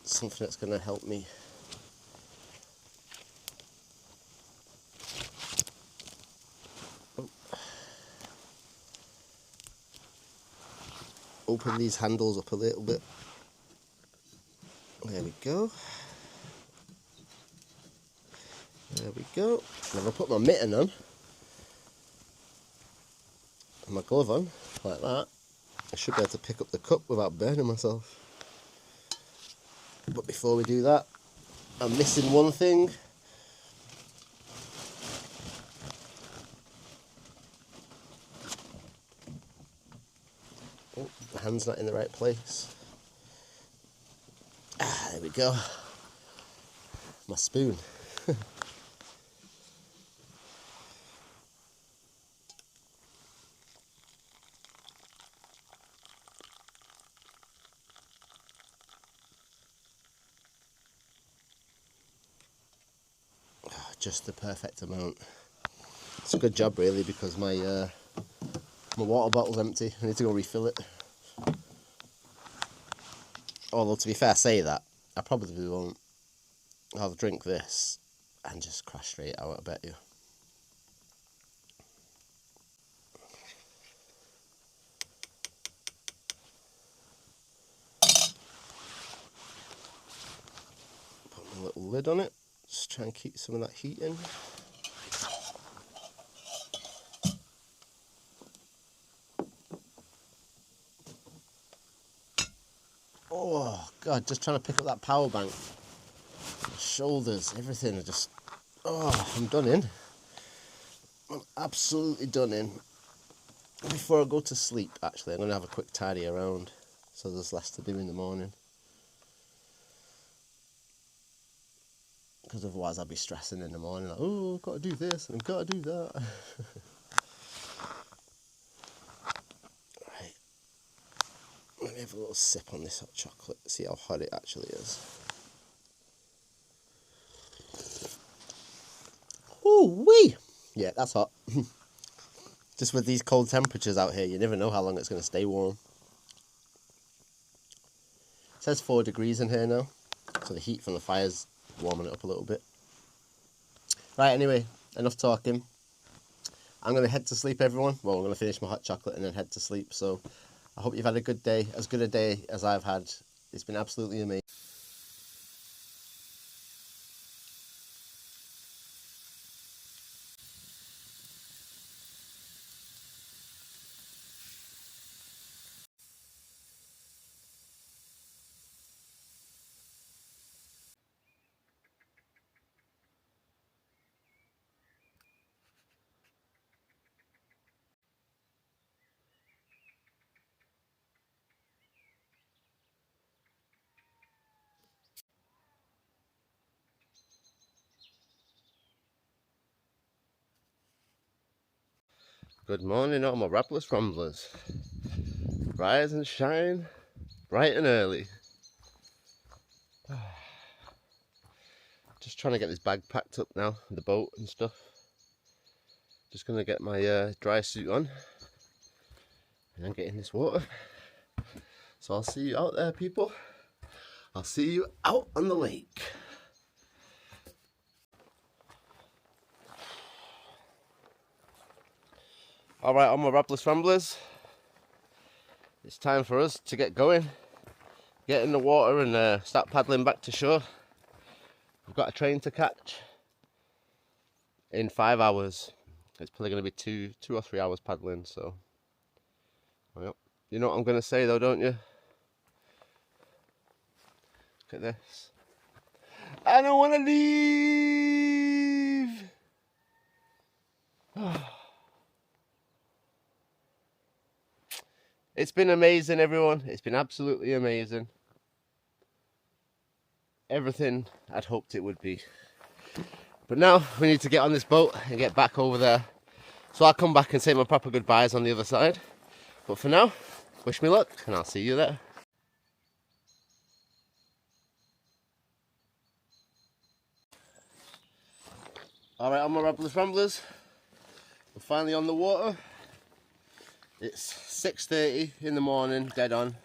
Something that's going to help me. Oh. Open these handles up a little bit. There we go. There we go. And if I put my mitten on, and my glove on, like that, I should be able to pick up the cup without burning myself. But before we do that, I'm missing one thing. Oh, my hand's not in the right place. Ah, there we go. My spoon. Just the perfect amount. It's a good job really, because my water bottle's empty. I need to go refill it. Although to be fair, I say that, I probably won't. I'll drink this and just crash straight out, I bet you. Put a little lid on it, just try and keep some of that heat in. Oh god, just trying to pick up that power bank. My shoulders, everything are just, oh, I'm done in. I'm absolutely done in. Before I go to sleep, actually, I'm going to have a quick tidy around, so there's less to do in the morning. Because otherwise I'll be stressing in the morning, like, oh, I've got to do this and I've got to do that. Right, let me have a little sip on this hot chocolate, see how hot it actually is. Ooh wee! Yeah, that's hot. Just with these cold temperatures out here, you never know how long it's going to stay warm. It says 4 degrees in here now, so the heat from the fire's warming it up a little bit. Right, anyway, enough talking. I'm going to head to sleep, everyone. Well, I'm going to finish my hot chocolate and then head to sleep. So I hope you've had a good day, as good a day as I've had. It's been absolutely amazing. Good morning, all my Rabless Ramblers. Rise and shine, bright and early. Just trying to get this bag packed up now, the boat and stuff. Just going to get my dry suit on and then get in this water. So I'll see you out there, people. I'll see you out on the lake. Alright, all my Rabless Ramblers. It's time for us to get going. Get in the water and start paddling back to shore. We've got a train to catch in 5 hours. It's probably going to be two or 3 hours paddling, so. Well, you know what I'm going to say though, don't you? Look at this. I don't want to leave! It's been amazing, everyone. It's been absolutely amazing. Everything I'd hoped it would be. But now we need to get on this boat and get back over there. So I'll come back and say my proper goodbyes on the other side. But for now, wish me luck and I'll see you there. Alright, all my Rabless Ramblers. We're finally on the water. It's 6:30 in the morning, dead on.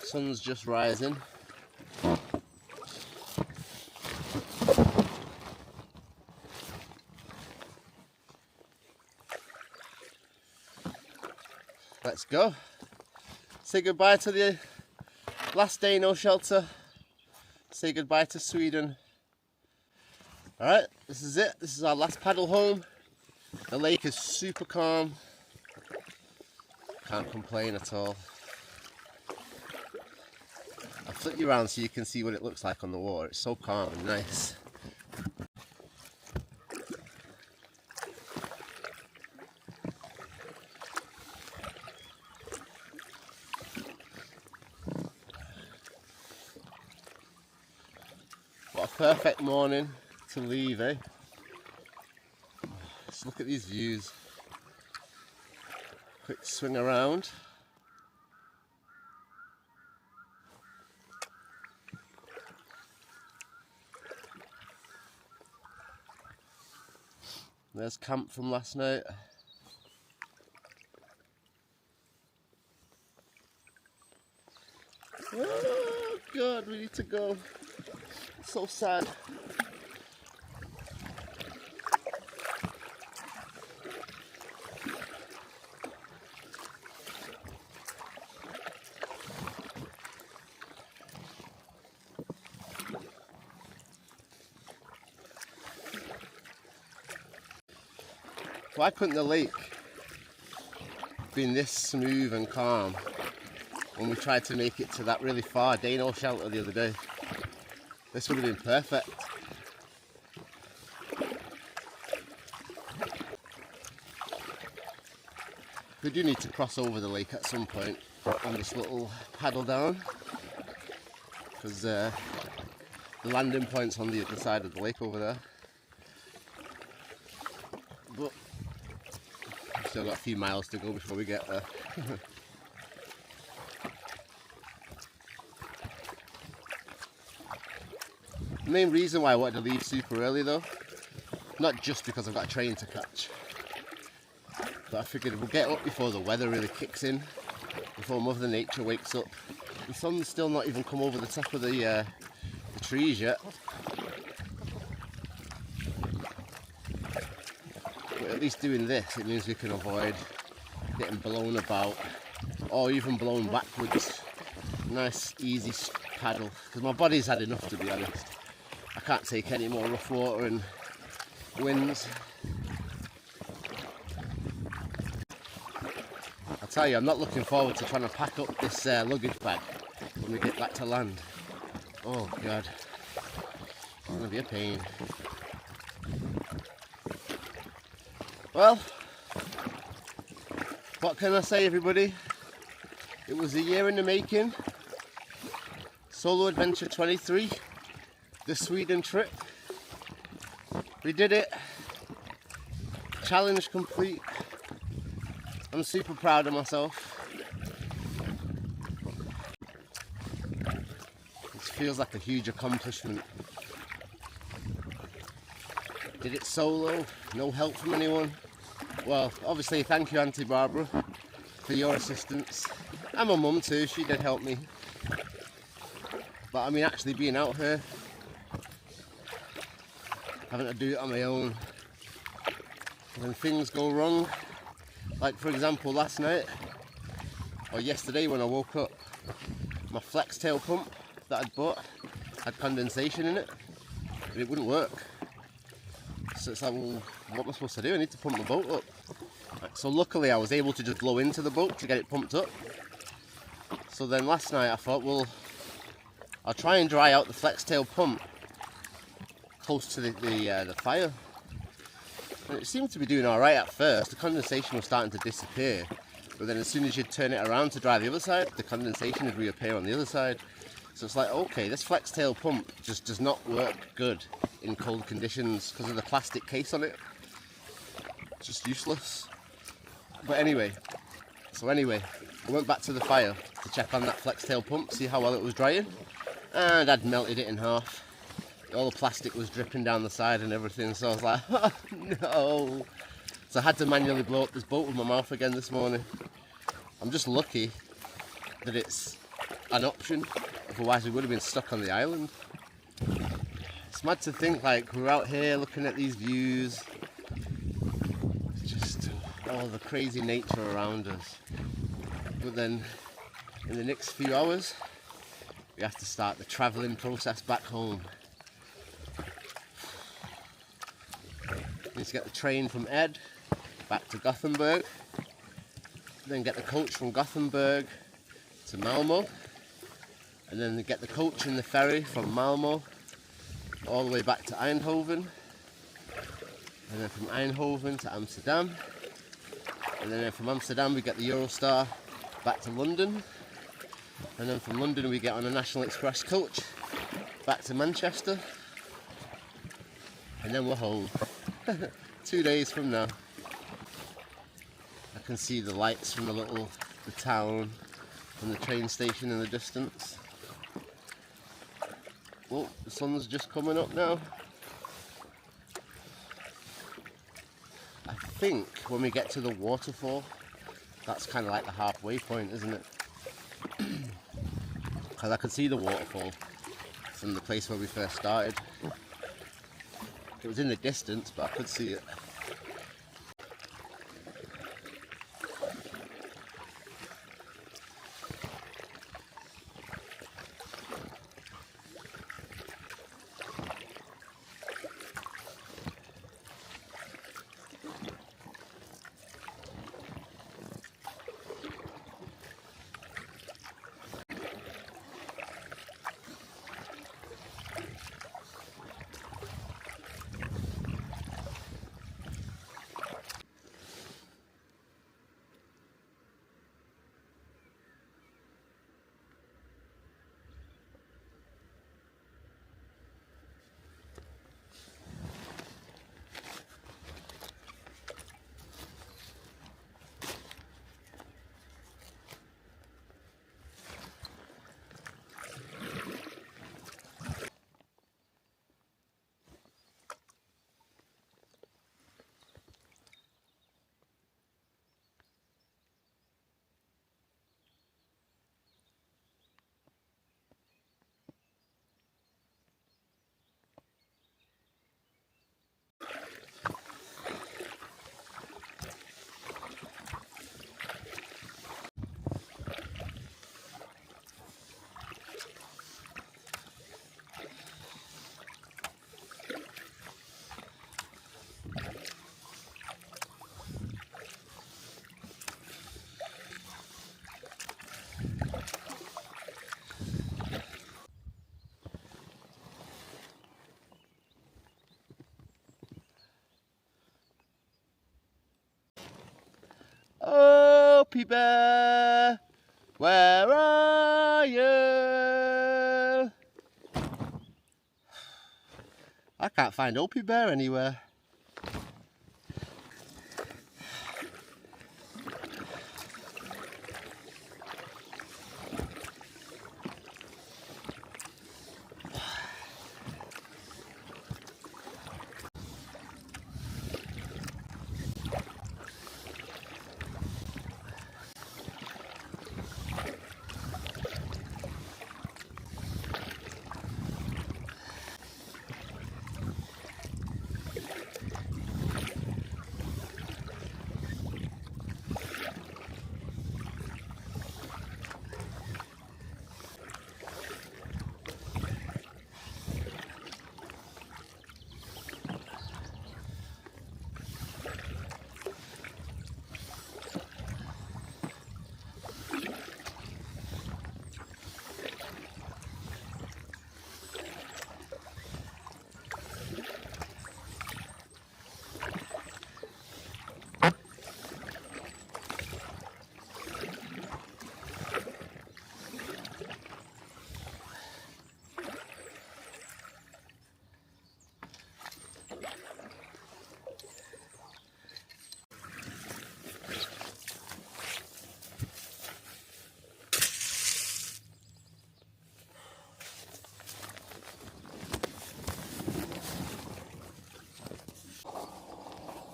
Sun's just rising. Let's go. Say goodbye to the last day no shelter. Say goodbye to Sweden. Alright, this is it. This is our last paddle home. The lake is super calm. Can't complain at all. I'll flip you around so you can see what it looks like on the water. It's so calm and nice. perfect morning to leave, eh? Just look at these views. Quick swing around. There's camp from last night. Oh God, we need to go. It's so sad. Why couldn't the lake been this smooth and calm when we tried to make it to that really far Dano shelter the other day? This would have been perfect. We do need to cross over the lake at some point on this little paddle down, because the landing point's on the other side of the lake over there. But we've still got a few miles to go before we get there. The main reason why I wanted to leave super early though, not just because I've got a train to catch, but I figured we'll get up before the weather really kicks in, before Mother Nature wakes up. The sun's still not even come over the top of the trees yet. But at least doing this, it means we can avoid getting blown about or even blown backwards. Nice easy paddle, because my body's had enough, to be honest. I can't take any more rough water and winds. I tell you, I'm not looking forward to trying to pack up this luggage bag when we get back to land. Oh God, it's going to be a pain. Well, what can I say, everybody? It was a year in the making. Solo Adventure 23, the Sweden trip. We did it. Challenge complete. I'm super proud of myself. This feels like a huge accomplishment. Did it solo, no help from anyone. Well, obviously thank you Auntie Barbara for your assistance. And my mum too, she did help me. But I mean, actually being out here, having to do it on my own. When things go wrong, like for example last night, or yesterday when I woke up, my flex tail pump that I'd bought had condensation in it, and it wouldn't work. So it's like, well, what am I supposed to do? I need to pump the boat up. Right, so luckily I was able to just blow into the boat to get it pumped up. So then last night I thought, well, I'll try and dry out the flex tail pump close to the fire. And it seemed to be doing alright at first. The condensation was starting to disappear, but then as soon as you turn it around to dry the other side, the condensation would reappear on the other side. So it's like, okay, this flex tail pump just does not work good in cold conditions because of the plastic case on it. It's just useless. But anyway, I went back to the fire to check on that flex tail pump, see how well it was drying, and I'd melted it in half. All the plastic was dripping down the side and everything, so I was like, oh no. So I had to manually blow up this boat with my mouth again this morning. I'm just lucky that it's an option, otherwise we would have been stuck on the island. It's mad to think, like, we're out here looking at these views, just all the crazy nature around us. But then in the next few hours, we have to start the travelling process back home. Need to get the train from Ed back to Gothenburg, then get the coach from Gothenburg to Malmo, and then get the coach and the ferry from Malmo all the way back to Eindhoven, and then from Eindhoven to Amsterdam, and then from Amsterdam we get the Eurostar back to London, and then from London we get on a National Express coach back to Manchester, and then we're home. 2 days from now. I can see the lights from the town and the train station in the distance. Oh, the sun's just coming up now. I think when we get to the waterfall, that's kind of like the halfway point, isn't it? Because I could see the waterfall from the place where we first started. It was in the distance, but I could see it. Opie Bear, where are you? I can't find Opie Bear anywhere.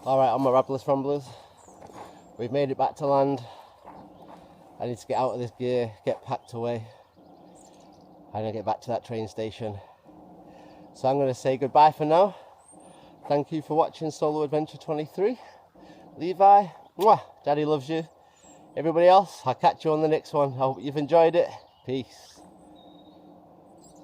Alright, on my Rabless Ramblers, we've made it back to land. I need to get out of this gear, get packed away, and then get back to that train station. So I'm going to say goodbye for now. Thank you for watching Solo Adventure 23. Levi, mwah, Daddy loves you. Everybody else, I'll catch you on the next one. I hope you've enjoyed it. Peace.